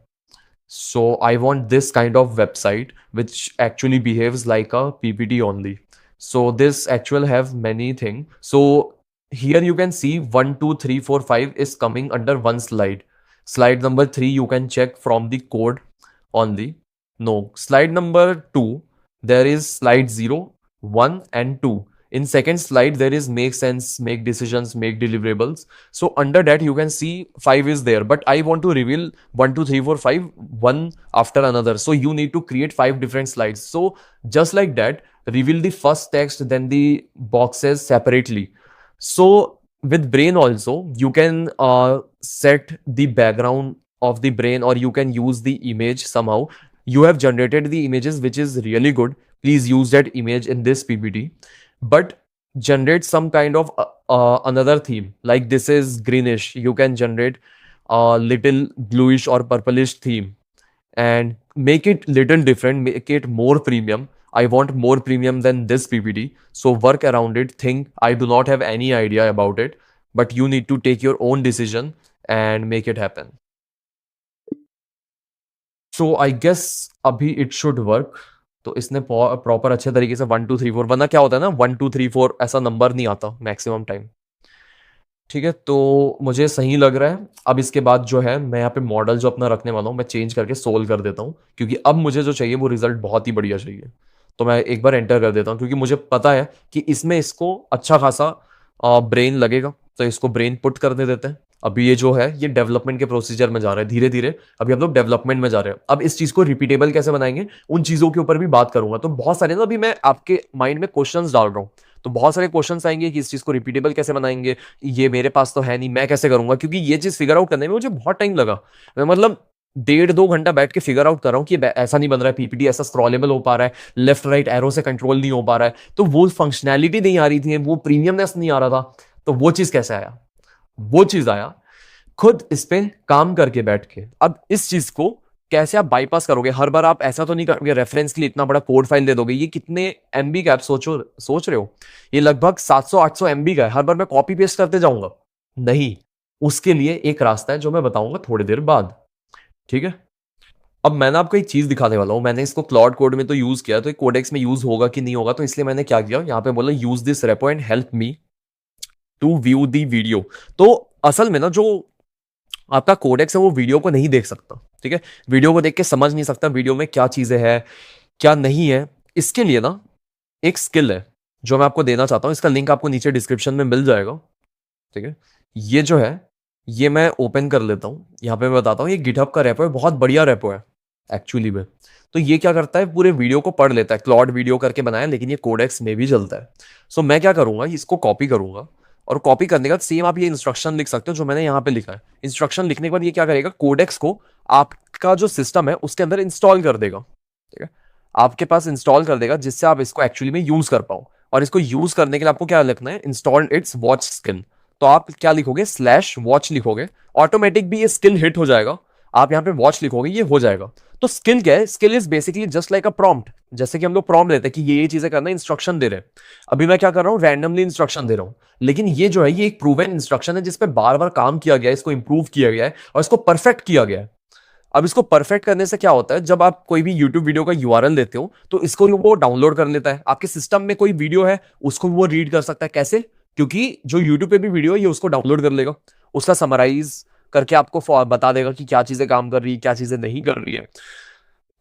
A: So I want this kind of website which actually behaves like a PPT only. So this actual have many things. So here you can see 1, 2, 3, 4, 5 is coming under one slide. Slide number 3 you can check from the code only. No, slide number 2 there is slide 0, 1 and 2. In second slide there is make sense, make decisions, make deliverables. So under that you can see 5 is there, but I want to reveal 1, 2, 3, 4, 5 one after another. So you need to create 5 different slides. So just like that, reveal the first text, then the boxes separately. So with brain also you can set the background of the brain, or you can use the image somehow. You have generated the images which is really good, please use that image in this ppt, but generate some kind of another theme. Like this is greenish, you can generate a little bluish or purplish theme and make it little different, make it more premium. I want more premium than this ppt, so work around it. Think I do not have any idea about it, but you need to take your own decision and make it happen. So I guess अभी it should work. तो इसने proper अच्छे तरीके से 1, 2, 3, 4, वरना क्या होता है ना, 1, 2, 3, 4 ऐसा नंबर नहीं आता मैक्सिमम टाइम, ठीक है। तो मुझे सही लग रहा है। अब इसके बाद जो है मैं यहाँ पे मॉडल जो अपना रखने वाला हूँ मैं चेंज करके सोल्व कर देता हूँ, क्योंकि अब मुझे जो चाहिए वो रिजल्ट बहुत ही बढ़िया चाहिए। तो मैं एक बार एंटर कर देता हूँ, क्योंकि मुझे पता है कि इसमें इसको अच्छा खासा ब्रेन लगेगा, तो इसको ब्रेन पुट करने देते हैं। अभी ये जो है ये डेवलपमेंट के प्रोसीजर में जा रहा है धीरे धीरे। अभी हम लोग डेवलपमेंट में जा रहे हैं। अब इस चीज को रिपीटेबल कैसे बनाएंगे उन चीजों के ऊपर भी बात करूंगा। तो बहुत सारे ना अभी मैं आपके माइंड में क्वेश्चंस डाल रहा हूँ, तो बहुत सारे क्वेश्चंस आएंगे कि इस चीज को रिपीटेबल कैसे बनाएंगे, ये मेरे पास तो है नहीं, मैं कैसे करूंगा, क्योंकि ये चीज फिगर आउट करने में मुझे बहुत टाइम लगा। मैं मतलब 1.5-2 घंटा बैठ के फिगर आउट कर रहा हूँ कि ऐसा नहीं बन रहा है, पीपीटी ऐसा स्क्रॉलेबल हो पा रहा है, लेफ्ट राइट एरो से कंट्रोल नहीं हो पा रहा है, तो वो फंक्शनैलिटी नहीं आ रही थी, वो प्रीमियमनेस नहीं आ रहा था। तो वो चीज कैसे आया? वो चीज आया खुद इस पे काम करके बैठ के। अब इस चीज को कैसे आप बाईपास करोगे? हर बार आप ऐसा तो नहीं करोगे रेफरेंस के लिए इतना बड़ा कोड फाइल दे दोगे। ये कितने एमबी का आप सोच रहे हो? ये लगभग 700-800 एमबी का है। हर बार मैं कॉपी पेस्ट करते जाऊंगा? नहीं, उसके लिए एक रास्ता है जो मैं बताऊंगा थोड़ी देर बाद, ठीक है? अब मैंने आपको एक चीज दिखाने वाला हूं। मैंने इसको क्लॉड कोड में तो यूज किया, तो कोडेक्स में यूज होगा कि नहीं होगा, तो इसलिए मैंने क्या किया, यहाँ पे बोला use this repo and help me to view the video. तो असल में ना जो आपका कोडेक्स है वो वीडियो को नहीं देख सकता, ठीक है? वीडियो को देख के समझ नहीं सकता वीडियो में क्या चीजें हैं क्या नहीं है। इसके लिए ना एक स्किल है जो मैं आपको देना चाहता हूं। इसका लिंक आपको नीचे डिस्क्रिप्शन में मिल जाएगा, ठीक है? ये जो है ये मैं ओपन कर लेता हूं। यहाँ पे मैं बताता हूँ, ये गिटहब का रेपो है, बहुत बढ़िया रेपो है एक्चुअली में। तो ये क्या करता है, पूरे वीडियो को पढ़ लेता है। क्लॉड वीडियो करके बनाया, लेकिन ये कोडेक्स में भी चलता है। सो मैं क्या करूंगा, इसको कॉपी करूंगा, और कॉपी करने के बाद सेम आप ये इंस्ट्रक्शन लिख सकते हो जो मैंने यहाँ पे लिखा है। इंस्ट्रक्शन लिखने के बाद ये क्या करेगा, कोडेक्स को आपका जो सिस्टम है उसके अंदर इंस्टॉल कर देगा, ठीक है? आपके पास इंस्टॉल कर देगा, जिससे आप इसको एक्चुअली में यूज कर पाओ। और इसको यूज करने के लिए आपको क्या लिखना है, इंस्टॉल इट्स वॉच स्किल। तो आप क्या लिखोगे, /वॉच लिखोगे, ऑटोमेटिक भी ये स्किल हिट हो जाएगा। आप यहाँ पे वॉच लिखोगे, ये हो जाएगा। तो स्किल क्या है, skill is basically just like a prompt. जैसे कि हम लोग प्रॉम्प्ट देते हैं कि ये चीजें करना, इंस्ट्रक्शन दे रहे हैं। अभी मैं क्या कर रहा हूँ, रैंडमली इंस्ट्रक्शन दे रहा हूँ। लेकिन ये जो है ये एक प्रूवन इंस्ट्रक्शन है, जिसपे बार बार काम किया गया है, इसको इंप्रूव किया गया है और इसको परफेक्ट किया गया है। अब इसको परफेक्ट करने से क्या होता है, जब आप कोई भी यूट्यूब वीडियो का यूआरएल देते हो तो इसको वो डाउनलोड कर लेता है। आपके सिस्टम में कोई वीडियो है उसको वो रीड कर सकता है। कैसे? क्योंकि जो यूट्यूब पे भी वीडियो है ये उसको डाउनलोड कर लेगा, उसका समराइज करके आपको बता देगा कि क्या चीजें काम कर रही है, क्या चीजें नहीं कर रही है।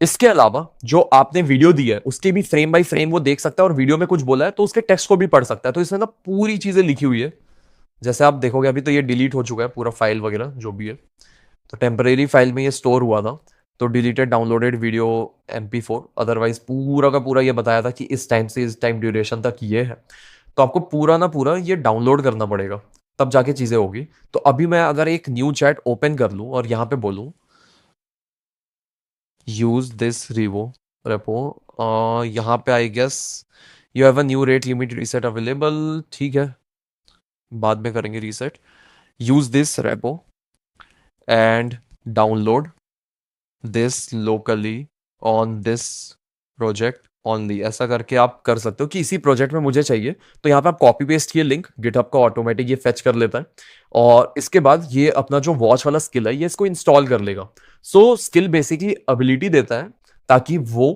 A: इसके अलावा जो आपने वीडियो दी है उसके भी फ्रेम बाय फ्रेम वो देख सकता है, और वीडियो में कुछ बोला है तो उसके टेक्स्ट को भी पढ़ सकता है। तो इसमें ना पूरी चीजें लिखी हुई है। जैसे आप देखोगे अभी तो ये डिलीट हो चुका है पूरा फाइल वगैरह जो भी है। तो टेम्परेरी फाइल में ये स्टोर हुआ था, तो deleted downloaded video MP4। Otherwise पूरा का पूरा ये बताया था कि इस टाइम से इस टाइम ड्यूरेशन तक ये है। तो आपको पूरा ना पूरा ये डाउनलोड करना पड़ेगा, तब जाके चीजें होगी। तो अभी मैं अगर एक न्यू चैट ओपन कर लूं और यहाँ पे बोलूं यूज दिस रेपो, यहाँ पे I guess you have a new rate limit reset available, ठीक है, बाद में करेंगे reset. Use this repo and download this locally on this project only. ऐसा करके आप कर सकते हो कि इसी प्रोजेक्ट में मुझे चाहिए। तो यहाँ पे आप कॉपी पेस्ट किए लिंक, गिटहब का ऑटोमेटिक ये फेच कर लेता है। और इसके बाद ये अपना जो वॉच वाला स्किल है ये इसको इंस्टॉल कर लेगा। सो स्किल बेसिकली एबिलिटी देता है ताकि वो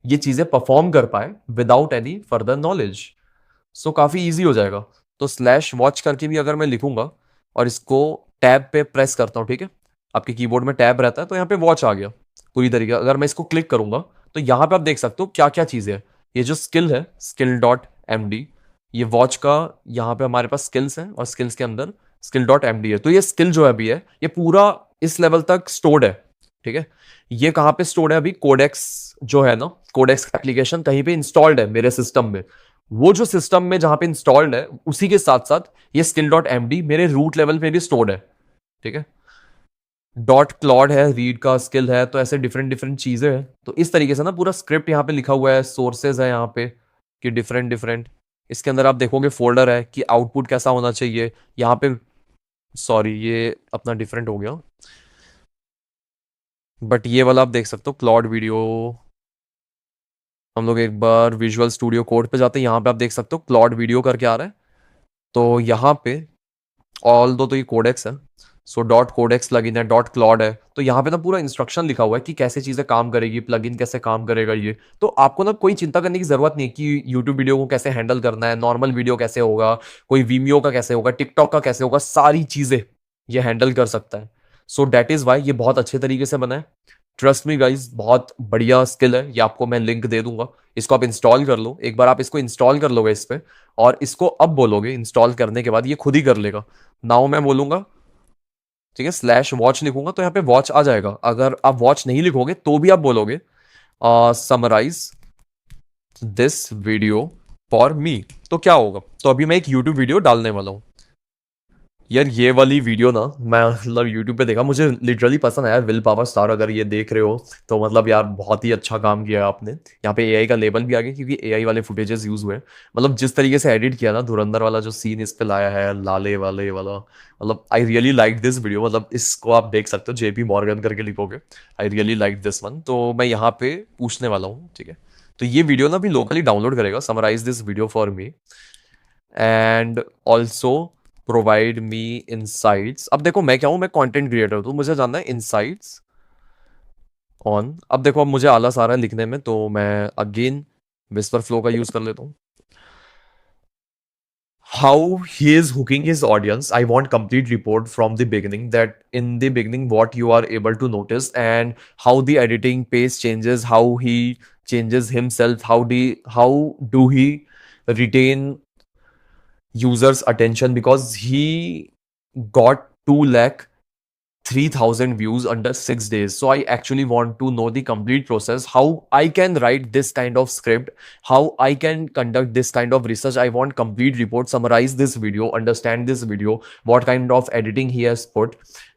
A: ये चीजें परफॉर्म कर पाए विदाउट एनी फर्दर नॉलेज। सो काफी ईजी हो जाएगा। तो /वॉच करके भी अगर मैं लिखूंगा और इसको टैब पे प्रेस करता हूँ, ठीक है, आपके कीबोर्ड में टैब रहता है, तो यहाँ पे वॉच आ गया पूरी तरीके। अगर मैं इसको क्लिक करूंगा तो यहाँ पे आप देख सकते हो क्या क्या चीजें है। ये जो स्किल है skill.md, ये वॉच का यहाँ पे हमारे पास स्किल्स हैं और स्किल्स के अंदर skill.md है। तो ये स्किल जो अभी है ये पूरा इस लेवल तक स्टोर्ड है, ठीक है? ये कहाँ पे स्टोर्ड है अभी, कोडेक्स जो है ना, कोडेक्स एप्लीकेशन कहीं पे इंस्टॉल्ड है मेरे सिस्टम में। वो जो सिस्टम में जहां पे इंस्टॉल्ड है उसी के साथ साथ ये skill.md मेरे रूट लेवल पे भी स्टोर्ड है, ठीक है? .क्लॉड है, रीड का स्किल है, तो ऐसे डिफरेंट डिफरेंट चीजें हैं। तो इस तरीके से ना पूरा स्क्रिप्ट यहाँ पे लिखा हुआ है, सोर्सेज है यहाँ पे कि डिफरेंट डिफरेंट। इसके अंदर आप देखोगे फोल्डर है कि आउटपुट कैसा होना चाहिए यहाँ पे। सॉरी ये अपना डिफरेंट हो गया, बट ये वाला आप देख सकते हो क्लॉड वीडियो। हम लोग एक बार विजुअल स्टूडियो कोड पे जाते हैं, यहाँ पे आप देख सकते हो क्लॉड वीडियो करके आ रहा है। तो यहाँ पे ऑल दो तो ये कोडेक्स है, सो .कोडेक्स प्लगइन है, .क्लॉड है। तो यहाँ पे ना पूरा इंस्ट्रक्शन लिखा हुआ है कि कैसे चीजें काम करेगी, प्लगइन कैसे काम करेगा ये। तो आपको ना कोई चिंता करने की जरूरत नहीं कि यूट्यूब वीडियो को कैसे हैंडल करना है, नॉर्मल वीडियो कैसे होगा, कोई वीमियो का कैसे होगा, टिकटॉक का कैसे होगा, सारी चीजें ये हैंडल कर सकता है। सो डेट इज वाई ये बहुत अच्छे तरीके से बना है। ट्रस्ट मी गाइज, बहुत बढ़िया स्किल है ये। आपको मैं लिंक दे दूंगा, इसको आप इंस्टॉल कर लो। एक बार आप इसको इंस्टॉल कर लोगे इस पे, और इसको अब बोलोगे इंस्टॉल करने के बाद ये खुद ही कर लेगा। नाउ मैं बोलूंगा ठीक है, स्लैश वॉच लिखूंगा तो यहाँ पे वॉच आ जाएगा। अगर आप वॉच नहीं लिखोगे तो भी आप बोलोगे summarize this video for me, तो क्या होगा? तो अभी मैं एक यूट्यूब वीडियो डालने वाला हूँ। यार ये वाली वीडियो ना मैं मतलब यूट्यूब पे देखा, मुझे लिटरली पसंद आया। विल पावर स्टार, अगर ये देख रहे हो तो मतलब यार बहुत ही अच्छा काम किया है आपने। यहाँ पे एआई का लेबल भी आ गया क्योंकि एआई वाले फुटेजेस यूज हुए हैं। मतलब जिस तरीके से एडिट किया ना, धुरंधर वाला जो सीन इस पे लाया है, लाले वाले वाला, मतलब I really like this video. मतलब इसको आप देख सकते हो, जेपी मॉर्गन करके लिखोगे, I really like this one. तो मैं यहाँ पे पूछने वाला हूँ, ठीक है? तो ये वीडियो ना अभी लोकली डाउनलोड करेगा, summarize this video for me and also provide me insights. अब देखो मैं क्या हूं, मैं कंटेंट क्रिएटर हूं, तो मुझे जानना है इनसाइट्स ऑन। अब देखो अब मुझे आलस आ रहा है लिखने में, तो मैं अगेन विस्पर फ्लो का यूज कर लेता हूँ। How he is hooking his audience, I want complete report from the beginning, that in the beginning what you are able to notice, and how the editing pace changes, how he changes himself, how do he retain users attention, because he got 2 lakh 3,000 views under 6 days. So I actually want to know the complete process, how I can write this kind of script, how I can conduct this kind of research. I want complete report, summarize this video, understand this video, what kind of editing he has put,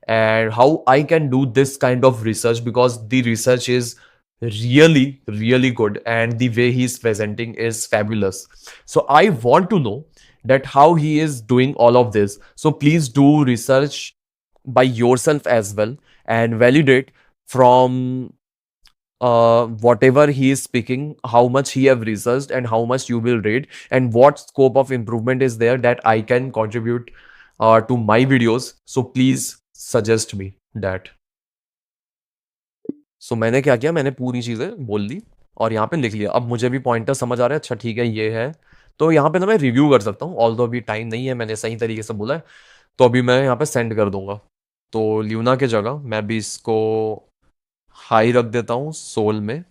A: and how I can do this kind of research, because the research is really good and the way he is presenting is fabulous. So I want to know that how he is doing all of this. So please do research by yourself as well and validate from whatever he is speaking, how much he have researched and how much you will rate, and what scope of improvement is there that I can contribute to my videos. So please suggest me that. So मैंने क्या किया, मैंने पूरी चीज़ें बोल दी और यहाँ पे लिख लिया। अब मुझे भी पॉइंटर समझ आ रहा है, अच्छा ठीक है ये है। तो यहाँ पे ना मैं रिव्यू कर सकता हूँ, ऑल्दो अभी टाइम नहीं है, मैंने सही तरीके से बोला है। तो अभी मैं यहाँ पे सेंड कर दूंगा। तो ल्यूना के जगह मैं भी इसको हाई रख देता हूँ, सोल में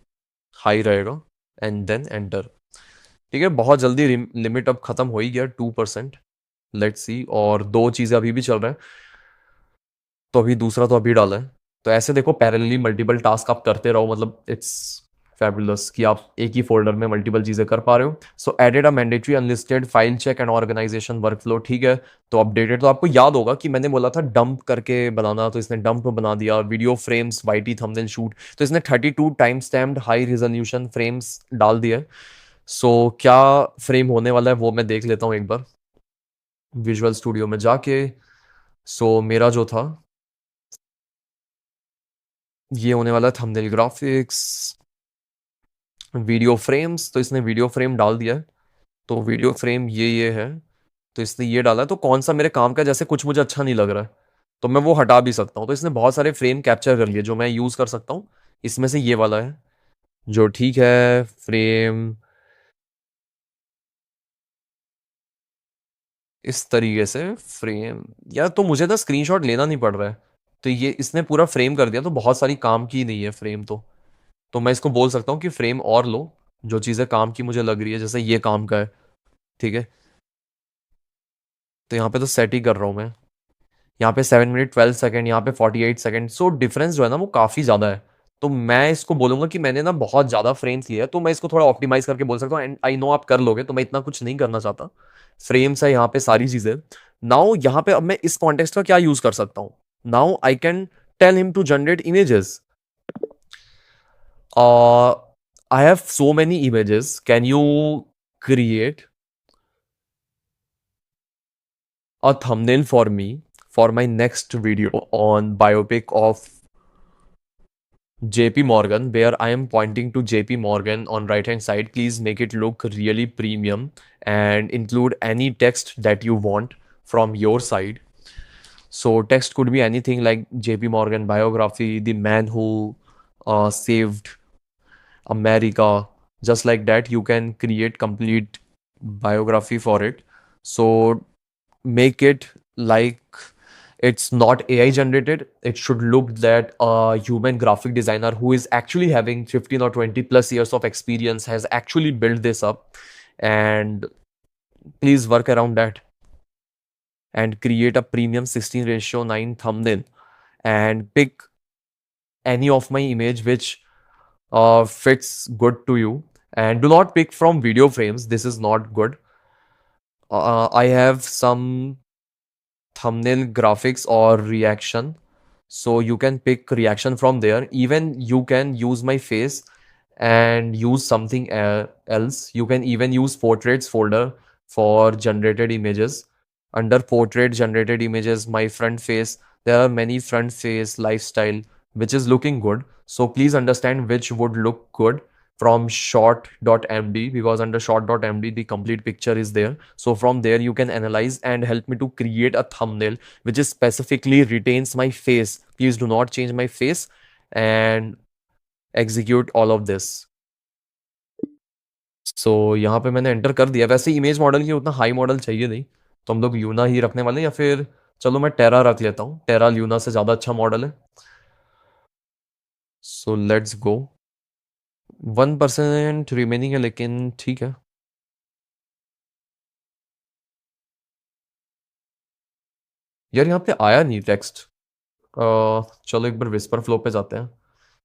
A: हाई रहेगा, एंड देन एंटर। ठीक है, बहुत जल्दी लिमिट अब खत्म हो ही गया, 2%। लेट्स सी, और 2 चीज़ें अभी भी चल रहा है, तो अभी दूसरा तो अभी डाला है। तो ऐसे देखो पैरेलली मल्टीपल टास्क आप करते रहो, मतलब इट्स फैबुलस कि आप एक ही फोल्डर में मल्टीपल चीज़ें कर पा रहे हो। So added a mandatory unlisted file check and organization workflow, ठीक है। तो अपडेटेड, तो आपको याद होगा कि मैंने बोला था डंप करके बनाना, तो इसने डंप बना दिया। Video frames YT thumbnail shoot, तो इसने 32 time stamped high resolution frames डाल दिया। सो क्या फ्रेम होने वाला है वो मैं देख लेता हूँ एक बार विजुअल स्टूडियो में जाके। सो मेरा जो था ये होने वाला है थंबनेल ग्राफिक्स वीडियो फ्रेम्स, तो इसने वीडियो फ्रेम डाल दिया है। तो वीडियो फ्रेम ये है, तो इसने ये डाला है। तो कौन सा मेरे काम का, जैसे कुछ मुझे अच्छा नहीं लग रहा है तो मैं वो हटा भी सकता हूँ। तो इसने बहुत सारे फ्रेम कैप्चर कर लिए जो मैं यूज़ कर सकता हूँ। इसमें से ये वाला है जो ठीक है फ्रेम, इस तरीके से फ्रेम। यार तो मुझे ना स्क्रीनशॉट लेना नहीं पड़ रहा है, तो ये इसने पूरा फ्रेम कर दिया। तो बहुत सारी काम की नहीं है फ्रेम, तो मैं इसको बोल सकता हूँ कि फ्रेम और लो जो चीज़ें काम की मुझे लग रही है, जैसे ये काम का है, ठीक है। तो यहाँ पे तो सेट ही कर रहा हूँ मैं। यहाँ पे 7 मिनट 12 सेकेंड, यहाँ पे 48 सेकेंड। सो डिफरेंस जो है ना वो काफ़ी ज़्यादा है। तो मैं इसको बोलूंगा कि मैंने ना बहुत ज़्यादा फ्रेम्स लिए है, तो मैं इसको थोड़ा ऑप्टिमाइज करके बोल सकता हूँ। एंड आई नो आप कर लोगे, तो मैं इतना कुछ नहीं करना चाहता। फ्रेम्स है यहाँ पे सारी चीज़ें। नाउ यहाँ पे अब मैं इस कॉन्टेक्स्ट का क्या यूज़ कर सकता हूँ? Now I can tell him to generate images. I have so many images, can you create a thumbnail for me for my next video on biopic of JP Morgan, where I am pointing to JP Morgan on right hand side. Please make it look really premium and include any text that you want from your side. So text could be anything like JP Morgan biography, the man who saved America, just like that. You can create complete biography for it. So make it like it's not AI generated. It should look that a human graphic designer who is actually having 15 or 20 plus years of experience has actually built this up. And please work around that and create a premium 16:9 thumbnail and pick any of my image which fits good to you, and do not pick from video frames. This is not good. I have some thumbnail graphics or reaction, so you can pick reaction from there. Even you can use my face and use something else. You can even use portraits folder for generated images. Under portrait generated images, my front face, there are many front face lifestyle which is looking good, so please understand which would look good from shot.md, because under shot.md the complete picture is there. So from there you can analyze and help me to create a thumbnail which is specifically retains my face. Please do not change my face, and execute all of this. So यहाँ पे मैंने enter कर दिया। वैसे image model की उतना high model चाहिए नहीं, तो हम लोग यूना ही रखने वाले हैं, या फिर चलो मैं टेरा रख लेता हूँ। टेरा ल्यूना से ज़्यादा अच्छा मॉडल है। So let's go. 1% रिमेनिंग है, लेकिन ठीक है। यार यहाँ पे आया नहीं टेक्स्ट। चलो एक बार विस्पर फ्लो पे जाते हैं।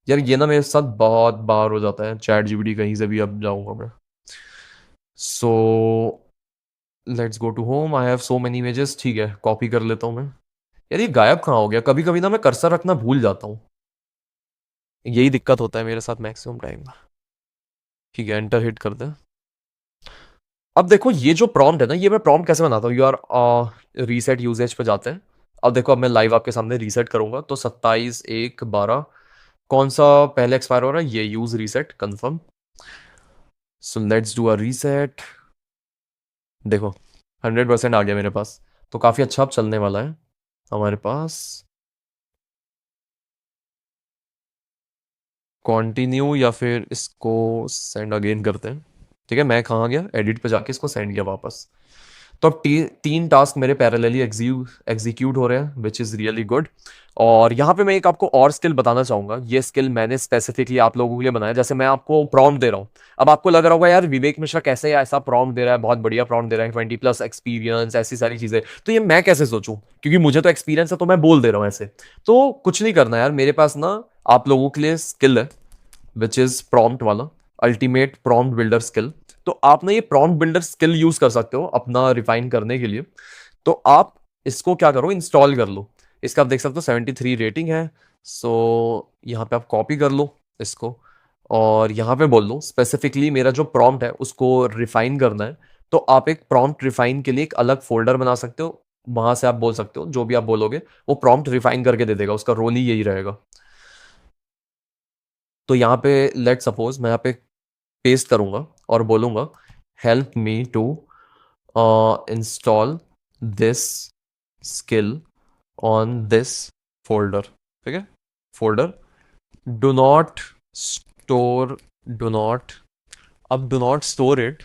A: यार ये ना मेरे साथ बहुत बार हो जाता है, चैट जीपीटी कहीं से भी अब जाऊंगा मैं। So let's go to home. I have so many images. ठीक है, कॉपी कर लेता हूँ मैं। यार ये गायब कहाँ हो गया? कभी कभी ना मैं कर्सर रखना भूल जाता हूँ, यही दिक्कत होता है मेरे साथ मैक्सिमम टाइम। ठीक है, एंटर हिट कर दे। अब देखो ये जो प्रॉम्प्ट है ना, ये मैं प्रॉम्प्ट कैसे बनाता हूँ। यू आर रीसेट यूजेज पे जाते हैं। अब देखो, अब मैं लाइव आपके सामने रीसेट करूंगा तो 27/1/12 कौन सा पहले एक्सपायर हो रहा है? ये use reset confirm. So let's do a reset. देखो 100% आ गया मेरे पास, तो काफ़ी अच्छा अब चलने वाला है हमारे पास। कंटिन्यू या फिर इसको सेंड अगेन करते हैं। ठीक है, मैं कहाँ गया? एडिट पे जाके इसको सेंड किया वापस। तो अब 3 टास्क मेरे पैरेलली एग्जीक्यूट हो रहे हैं, विच इज़ रियली गुड। और यहाँ पे मैं एक आपको और स्किल बताना चाहूँगा। ये स्किल मैंने स्पेसिफिकली आप लोगों के लिए बनाया। जैसे मैं आपको प्रॉम्प्ट दे रहा हूँ, अब आपको लग रहा होगा यार विवेक मिश्रा कैसे ऐसा प्रॉम्प्ट दे रहा है, बहुत बढ़िया प्रॉम्प्ट दे रहा है, 20+ एक्सपीरियंस, ऐसी सारी चीज़ें। तो ये मैं कैसे सोचूं, क्योंकि मुझे तो एक्सपीरियंस है तो मैं बोल दे रहा हूँ ऐसे। तो कुछ नहीं करना यार, मेरे पास ना आप लोगों के लिए स्किल है विच इज़ प्रॉम्प्ट वाला, अल्टीमेट प्रॉम्प्ट बिल्डर स्किल। तो आप ना ये प्रॉम्प्ट बिल्डर स्किल यूज कर सकते हो अपना रिफाइन करने के लिए। तो आप इसको क्या करो, इंस्टॉल कर लो। इसका आप देख सकते हो 73 रेटिंग है। सो यहाँ पे आप कॉपी कर लो इसको, और यहाँ पे बोल लो स्पेसिफिकली मेरा जो प्रॉम्प्ट है उसको रिफाइन करना है। तो आप एक प्रॉम्प्ट रिफाइन के लिए एक अलग फोल्डर बना सकते हो। वहां से आप बोल सकते हो जो भी आप बोलोगे वो प्रॉम्प्ट रिफाइन करके दे देगा, उसका रोल ही यही रहेगा। तो यहाँ पे लेट सपोज मैं यहाँ पे पेस्ट करूंगा और बोलूंगा help me to install this skill on this folder. ठीक है, folder do not store, do not, अब do not store it,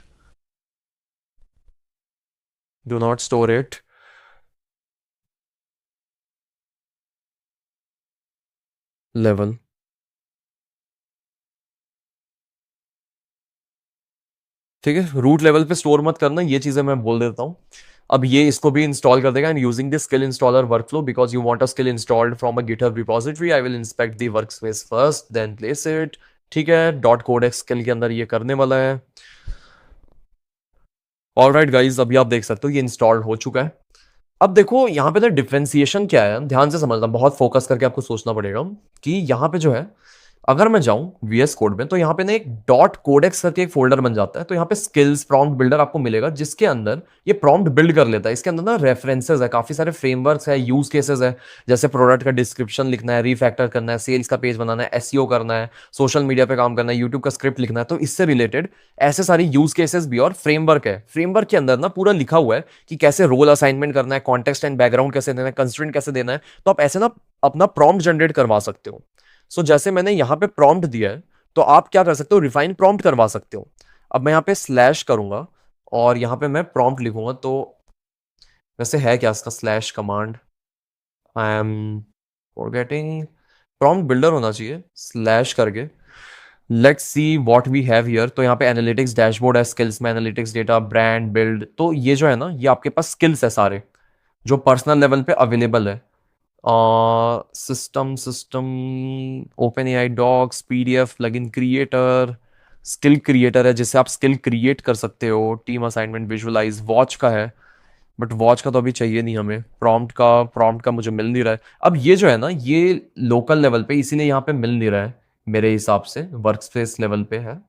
A: do not store it level. ठीक है, रूट लेवल पे स्टोर मत करना, ये चीजें मैं बोल देता हूँ। अब ये इसको भी इंस्टॉल कर देगा। And using this skill installer workflow because you want a skill installed from a GitHub repository, I will inspect the workspace first then place it. ठीक है, डॉट कोड स्किल के अंदर ये करने वाला है। ऑलराइट गाइज, अभी आप देख सकते हो ये इंस्टॉल्ड हो चुका है। अब देखो यहाँ पे ना डिफरेंशिएशन क्या है, ध्यान से समझना, बहुत फोकस करके आपको सोचना पड़ेगा कि यहाँ पे जो है, अगर मैं जाऊं वीएस कोड में तो यहाँ पे ना एक डॉट कोडेक्स करके एक फोल्डर बन जाता है। तो यहाँ पे स्किल्स प्रॉम्प्ट बिल्डर आपको मिलेगा, जिसके अंदर ये प्रॉम्प्ट बिल्ड कर लेता है। इसके अंदर ना रेफरेंसेस है, काफी सारे फ्रेमवर्क्स है, यूज केसेस है। जैसे प्रोडक्ट का डिस्क्रिप्शन लिखना है, रिफैक्टर करना है, सेल्स का पेज बनाना है, एसईओ करना है, सोशल मीडिया पे काम करना है, यूट्यूब का स्क्रिप्ट लिखना है। तो इससे रिलेटेड ऐसे सारे यूज केसेस भी और फ्रेमवर्क है। फ्रेमवर्क के अंदर ना पूरा लिखा हुआ है कि कैसे रोल असाइनमेंट करना है, कॉन्टेक्स्ट एंड बैकग्राउंड कैसे देना है, कंस्ट्रेंट कैसे देना है। तो आप ऐसे ना अपना प्रॉम्प्ट जनरेट करवा सकते हो। सो जैसे मैंने यहाँ पे प्रॉम्प्ट दिया है, तो आप क्या कर सकते हो, रिफाइन प्रॉम्प्ट करवा सकते हो। अब मैं यहाँ पे स्लैश करूंगा और यहाँ पे मैं प्रॉम्प्ट लिखूंगा। तो वैसे है क्या इसका slash command, I am forgetting, prompt builder होना चाहिए स्लैश करके। Let's see what we have here. तो यहाँ पे एनालिटिक्स डैशबोर्ड है, स्किल्स में एनालिटिक्स डेटा ब्रांड बिल्ड। तो ये जो है ना, ये आपके पास स्किल्स है सारे जो पर्सनल लेवल पे अवेलेबल है। System OpenAI docs PDF plugin creator skill creator है जिससे आप स्किल क्रिएट कर सकते हो, टीम असाइनमेंट विजुअलाइज वॉच का है, बट वॉच का तो अभी चाहिए नहीं हमें, प्रॉम्प्ट का मुझे मिल नहीं रहा है। अब ये जो है ना ये लोकल लेवल पे इसीलिए यहाँ पे मिल नहीं रहा है मेरे हिसाब से, वर्क स्पेस लेवल पे है।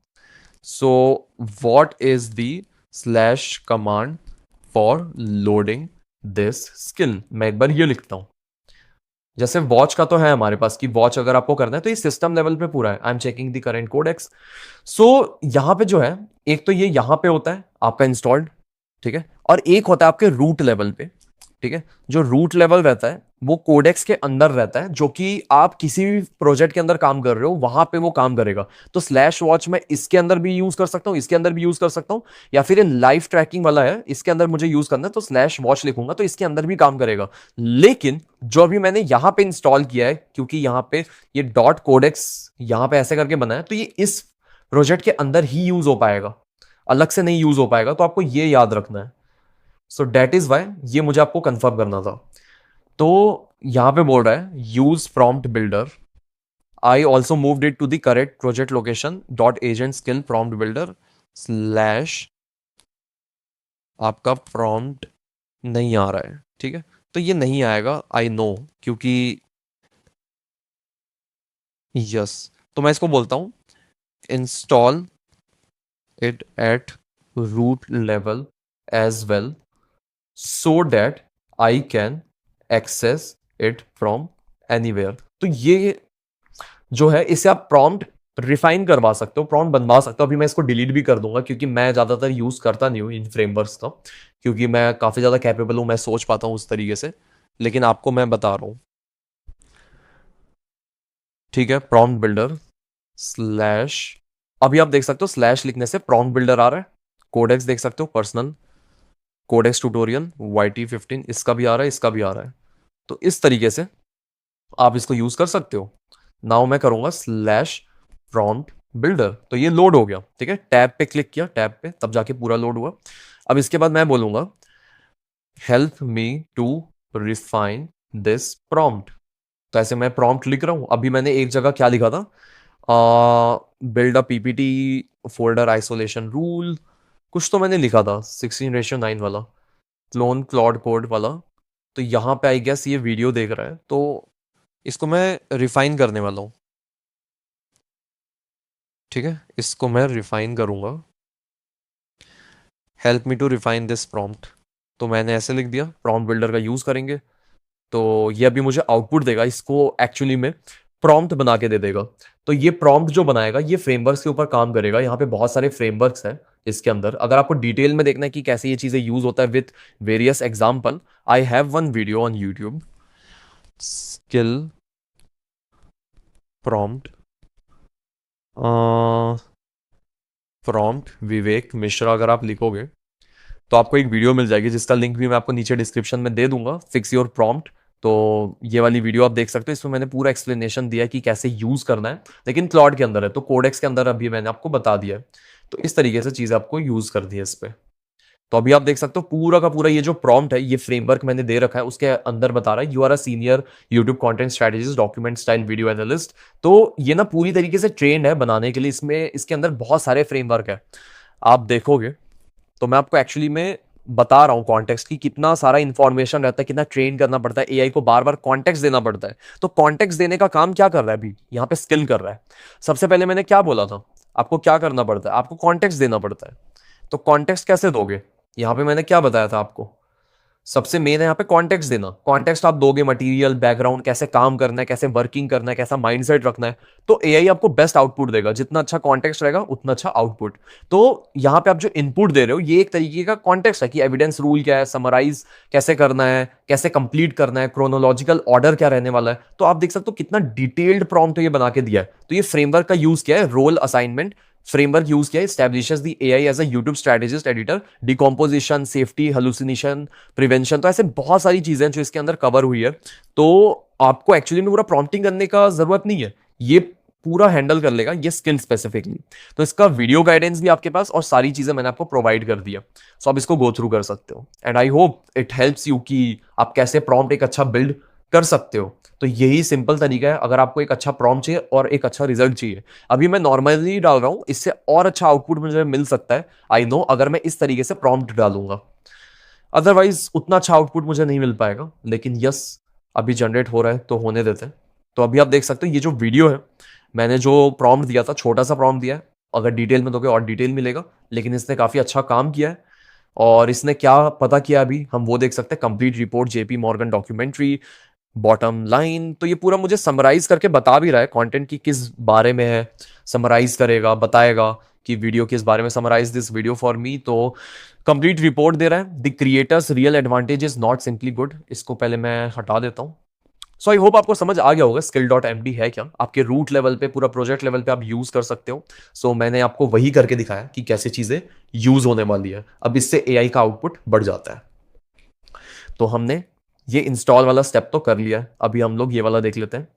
A: So what is the slash command for loading this skill, मैं एक बार ये लिखता हूँ। जैसे वॉच का तो है हमारे पास कि वॉच अगर आपको करना है तो ये सिस्टम लेवल पे पूरा है, I am checking the current codex. So यहाँ पे जो है एक तो ये यहाँ पे होता है आपका इंस्टॉल्ड, ठीक है, और एक होता है आपके रूट लेवल पे, ठीक है। जो रूट लेवल रहता है वो कोडेक्स के अंदर रहता है, जो कि आप किसी भी प्रोजेक्ट के अंदर काम कर रहे हो वहां पे वो काम करेगा। तो स्लैश वॉच मैं इसके अंदर भी यूज कर सकता हूँ, इसके अंदर भी यूज कर सकता हूँ, या फिर ये लाइव ट्रैकिंग वाला है इसके अंदर मुझे यूज करना है तो स्लैश वॉच लिखूंगा तो इसके अंदर भी काम करेगा। लेकिन जो अभी मैंने यहां पे इंस्टॉल किया है, क्योंकि यहां पे ये डॉट कोडेक्स यहां पे ऐसे करके बना है, तो ये इस प्रोजेक्ट के अंदर ही यूज हो पाएगा, अलग से नहीं यूज हो पाएगा, तो आपको ये याद रखना है। सो डेट इज वाई ये मुझे आपको कंफर्म करना था। तो यहां पे बोल रहा है use prompt builder, I also moved it to the correct project location dot agent skill prompt builder slash, आपका प्रॉम्प्ट नहीं आ रहा है, ठीक है। तो ये नहीं आएगा आई नो, क्योंकि यस, तो मैं इसको बोलता हूं install it at root level as well so that I can access it from anywhere। तो ये जो है इसे आप प्रॉम्प्ट रिफाइन करवा सकते हो, प्रॉम्प्ट बनवा सकते हो। अभी मैं इसको डिलीट भी कर दूंगा क्योंकि मैं ज्यादातर यूज करता नहीं हूँ इन फ्रेमवर्क्स का, क्योंकि मैं काफी ज्यादा कैपेबल हूँ, मैं सोच पाता हूँ उस तरीके से, लेकिन आपको मैं बता रहा हूँ, ठीक है। प्रॉम्प्ट बिल्डर स्लैश, अभी आप देख सकते हो स्लैश लिखने से प्रॉम्प्ट बिल्डर आ रहा है, कोडेक्स देख सकते हो पर्सनल कोडेक्स ट्यूटोरियल YT15 इसका भी आ रहा है, इसका भी आ रहा है। तो इस तरीके से आप इसको यूज कर सकते हो। नाउ मैं करूंगा स्लैश प्रॉम्प्ट बिल्डर, तो ये लोड हो गया, ठीक है। टैब पे क्लिक किया, टैब पे, तब जाके पूरा लोड हुआ। अब इसके बाद मैं बोलूंगा help me to refine this prompt, तो ऐसे मैं प्रॉम्प्ट लिख रहा हूं। अभी मैंने एक जगह क्या लिखा था, build a PPT folder isolation rule, कुछ तो मैंने लिखा था 16:9 वाला, क्लोन क्लॉड कोड वाला। तो यहाँ पे आई गेस ये वीडियो देख रहा है, तो इसको मैं रिफाइन करने वाला हूँ, ठीक है। इसको मैं रिफाइन करूंगा, help me to refine this prompt, तो मैंने ऐसे लिख दिया, प्रॉम्प्ट बिल्डर का यूज करेंगे तो ये अभी मुझे आउटपुट देगा, इसको एक्चुअली में प्रॉम्प्ट बना के दे देगा। तो ये प्रॉम्प्ट जो बनाएगा ये फ्रेमवर्क्स के ऊपर काम करेगा। यहाँ पे बहुत सारे फ्रेमवर्क्स हैं इसके अंदर, अगर आपको डिटेल में देखना है कि कैसे ये चीजें यूज होता है with various example, I have one video on YouTube, skill prompt prompt Vivek Mishra, अगर आप लिखोगे तो आपको एक वीडियो मिल जाएगी जिसका लिंक भी मैं आपको नीचे डिस्क्रिप्शन में दे दूंगा, फिक्स योर प्रॉम्प्ट। तो ये वाली वीडियो आप देख सकते हो, इसमें मैंने पूरा एक्सप्लेनेशन दिया है कि कैसे यूज करना है, लेकिन क्लॉड के अंदर है तो कोडेक्स के अंदर अभी मैंने आपको बता दिया है। तो इस तरीके से चीज आपको यूज कर दी है इस पे। तो अभी आप देख सकते हो पूरा का पूरा ये जो प्रॉम्प्ट है, ये फ्रेमवर्क मैंने दे रखा है, उसके अंदर बता रहा है you are a senior YouTube content strategist document style video analyst. तो ये ना पूरी तरीके से ट्रेंड है बनाने के लिए, इसमें इसके अंदर बहुत सारे फ्रेमवर्क है, आप देखोगे तो मैं आपको एक्चुअली में बता रहा हूँ कॉन्टेक्स्ट की कितना सारा इंफॉर्मेशन रहता है, कितना ट्रेन करना पड़ता है, एआई को बार बार कॉन्टेक्स्ट देना पड़ता है। तो कॉन्टेक्स्ट देने का काम क्या कर रहा है अभी यहाँ पे, स्किल कर रहा है। सबसे पहले मैंने क्या बोला था, आपको क्या करना पड़ता है, आपको कॉन्टेक्स्ट देना पड़ता है। तो कॉन्टेक्स्ट कैसे दोगे, यहाँ पे मैंने क्या बताया था आपको, सबसे मेन है यहाँ पे कॉन्टेक्स्ट देना। कॉन्टेक्स्ट आप दोगे, मटेरियल बैकग्राउंड, कैसे काम करना है, कैसे वर्किंग करना है, कैसा माइंडसेट रखना है, तो एआई आपको बेस्ट आउटपुट देगा। जितना अच्छा कॉन्टेक्स्ट रहेगा उतना अच्छा आउटपुट। तो यहाँ पे आप जो इनपुट दे रहे हो ये एक तरीके का कॉन्टेक्स्ट है कि एविडेंस रूल क्या है, समराइज कैसे करना है, कैसे कंप्लीट करना है, क्रोनोलॉजिकल ऑर्डर क्या रहने वाला है। तो आप देख सकते हो कितना डिटेल्ड प्रॉम्प्ट ये बना के दिया है। तो ये फ्रेमवर्क का यूज किया है, रोल असाइनमेंट फ्रेमवर्क यूज किया है, establishes the AI as a YouTube strategist editor, decomposition, safety, hallucination prevention, तो ऐसे बहुत सारी चीजें जो इसके अंदर कवर हुई है। तो आपको एक्चुअली में पूरा प्रॉम्प्टिंग करने का जरूरत नहीं है, ये पूरा हैंडल कर लेगा ये स्किल स्पेसिफिकली। तो इसका वीडियो गाइडेंस भी आपके पास और सारी चीजें मैंने आपको प्रोवाइड कर दिया, सो आप इसको गो थ्रू कर सकते हो। And I hope it helps you कि आप कैसे प्रॉम्प्ट एक अच्छा बिल्ड कर सकते हो। तो यही सिंपल तरीका है अगर आपको एक अच्छा प्रॉम्प्ट चाहिए और एक अच्छा रिजल्ट चाहिए। अभी मैं नॉर्मली डाल रहा हूं, इससे और अच्छा आउटपुट मुझे मिल सकता है, आई नो, अगर मैं इस तरीके से प्रॉम्प्ट डालूंगा। अदरवाइज उतना अच्छा आउटपुट मुझे नहीं मिल पाएगा। लेकिन यस, अभी जनरेट हो रहा है तो होने देते हैं। तो अभी आप देख सकते हो ये जो वीडियो है, मैंने जो प्रॉम्प्ट दिया था, छोटा सा प्रॉम्प्ट दिया है, अगर डिटेल में दोगे और डिटेल मिलेगा, लेकिन इसने काफी अच्छा काम किया है। और इसने क्या पता किया अभी हम वो देख सकते हैं, complete report JP Morgan documentary, bottom line. तो ये पूरा मुझे समराइज करके बता भी रहा है कंटेंट की किस बारे में है, समराइज करेगा, बताएगा कि वीडियो किस बारे में, summarize this video for me. तो कंप्लीट रिपोर्ट दे रहा है। The creator's real advantage is not simply good. इसको पहले मैं हटा देता हूँ। सो आई होप आपको समझ आ गया होगा skill.md है क्या, आपके रूट लेवल पे, पूरा प्रोजेक्ट लेवल पे आप यूज कर सकते हो। सो मैंने आपको वही करके दिखाया कि कैसे चीजें यूज होने वाली है। अब इससे एआई का आउटपुट बढ़ जाता है। तो हमने ये इंस्टॉल वाला स्टेप तो कर लिया है, अभी हम लोग ये वाला देख लेते हैं।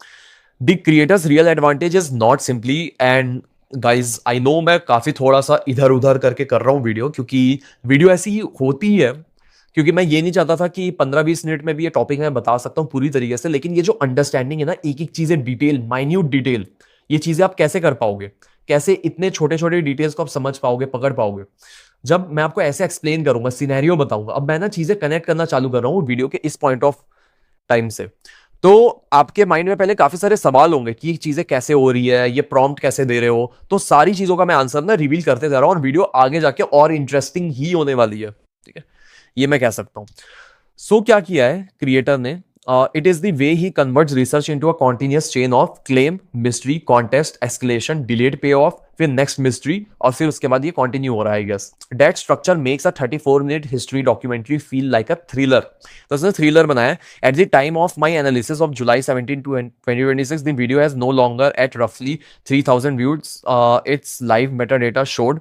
A: The creator's real advantage is not simply, and guys I know मैं काफी थोड़ा सा इधर उधर करके कर रहा हूँ वीडियो, क्योंकि वीडियो ऐसी होती है, क्योंकि मैं ये नहीं चाहता था कि 15-20 मिनट में भी ये टॉपिक मैं बता सकता हूँ पूरी तरीके से। लेकिन ये जो अंडरस्टैंडिंग है ना, एक एक चीजें डिटेल, माइन्यूट डिटेल, ये चीजें आप कैसे कर पाओगे, कैसे इतने छोटे छोटे डिटेल्स को आप समझ पाओगे, पकड़ पाओगे, जब मैं आपको ऐसे एक्सप्लेन करूंगा, सिनेरियो बताऊंगा। अब मैं ना चीजें कनेक्ट करना चालू कर रहा हूँ वीडियो के इस पॉइंट ऑफ टाइम से। तो आपके माइंड में पहले काफी सारे सवाल होंगे कि ये चीजें कैसे हो रही है, ये प्रॉम्प्ट कैसे दे रहे हो। तो सारी चीजों का मैं आंसर ना रिवील करते जा रहा हूं, और वीडियो आगे जाके और इंटरेस्टिंग ही होने वाली है। ठीक है, ये मैं कह सकता हूं। सो क्या किया है क्रिएटर ने, it is the way he converts research into a continuous chain of claim, mystery, contest, escalation, delayed pay off, फिर नेक्स्ट मिस्ट्री, और फिर उसके बाद ये कंटिन्यू हो रहा है I guess. That structure makes a 34-minute history documentary feel like a thriller. तो उसने थ्रिलर बनाया। At the time of my analysis of July 17 to 2026, the video has no longer at रफली 3000 views. It's live Meta data showed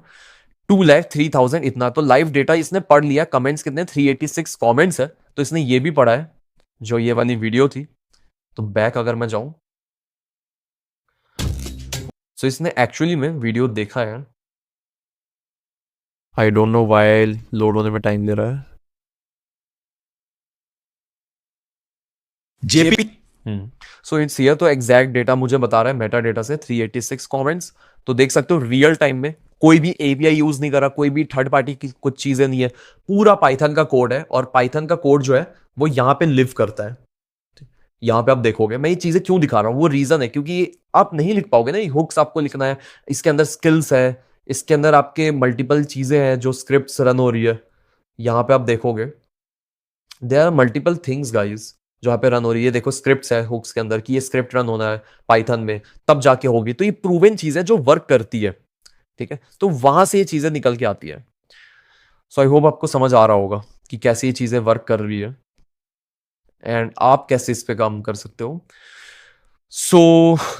A: 2,03,000। इतना तो live data इसने पढ़ लिया। Comments कितने, 386 कमेंट्स है। तो इसने ये भी पढ़ा है जो ये वाली वीडियो थी। तो बैक अगर मैं जाऊं, तो इसने एक्चुअली में वीडियो देखा है। I don't know why load होने में टाइम ले रहा है।
B: JP
A: so it's here. तो एग्जैक्ट डेटा मुझे बता रहा है मेटा डेटा से 386 कमेंट्स। तो देख सकते हो रियल टाइम में कोई भी एपीआई यूज नहीं करा, कोई भी थर्ड पार्टी की कुछ चीजें नहीं है, पूरा पाइथन का कोड है। और पाइथन का कोड जो है वो यहाँ पे लिव करता है। यहाँ पे आप देखोगे, मैं ये चीजें क्यों दिखा रहा हूँ, वो रीजन है क्योंकि आप नहीं लिख पाओगे ना, ये हुक्स आपको लिखना है, इसके अंदर स्किल्स है, इसके अंदर आपके मल्टीपल चीजें हैं जो स्क्रिप्ट्स रन हो रही है। यहाँ पे आप देखोगे there are multiple things guys जो यहाँ पे रन हो रही है। देखो स्क्रिप्ट्स है हुक्स के अंदर कि ये स्क्रिप्ट रन होना है पाइथन में, तब जाके होगी। तो ये प्रूवन चीज है जो वर्क करती है। ठीक है, तो वहां से ये चीजें निकल के आती है। सो आई होप आपको समझ आ रहा होगा कि कैसे ये चीजें वर्क कर रही है एंड आप कैसे इस पे काम कर सकते हो। So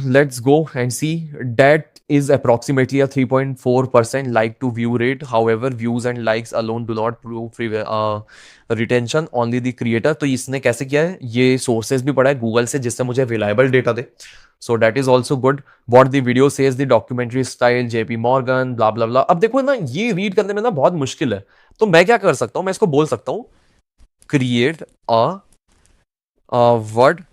A: let's go and see. That is approximately a 3.4% like to view rate. However, views and likes alone do not prove retention. Only the creator. तो इसने कैसे किया है, ये sources भी पढ़ा है गूगल से जिससे मुझे reliable data they. So that is also good. What the video says, the documentary style, JP Morgan, blah blah blah. अब देखो ना, ये read करने में ना बहुत मुश्किल है। तो मैं क्या कर सकता हूँ, मैं इसको बोल सकता हूँ create a word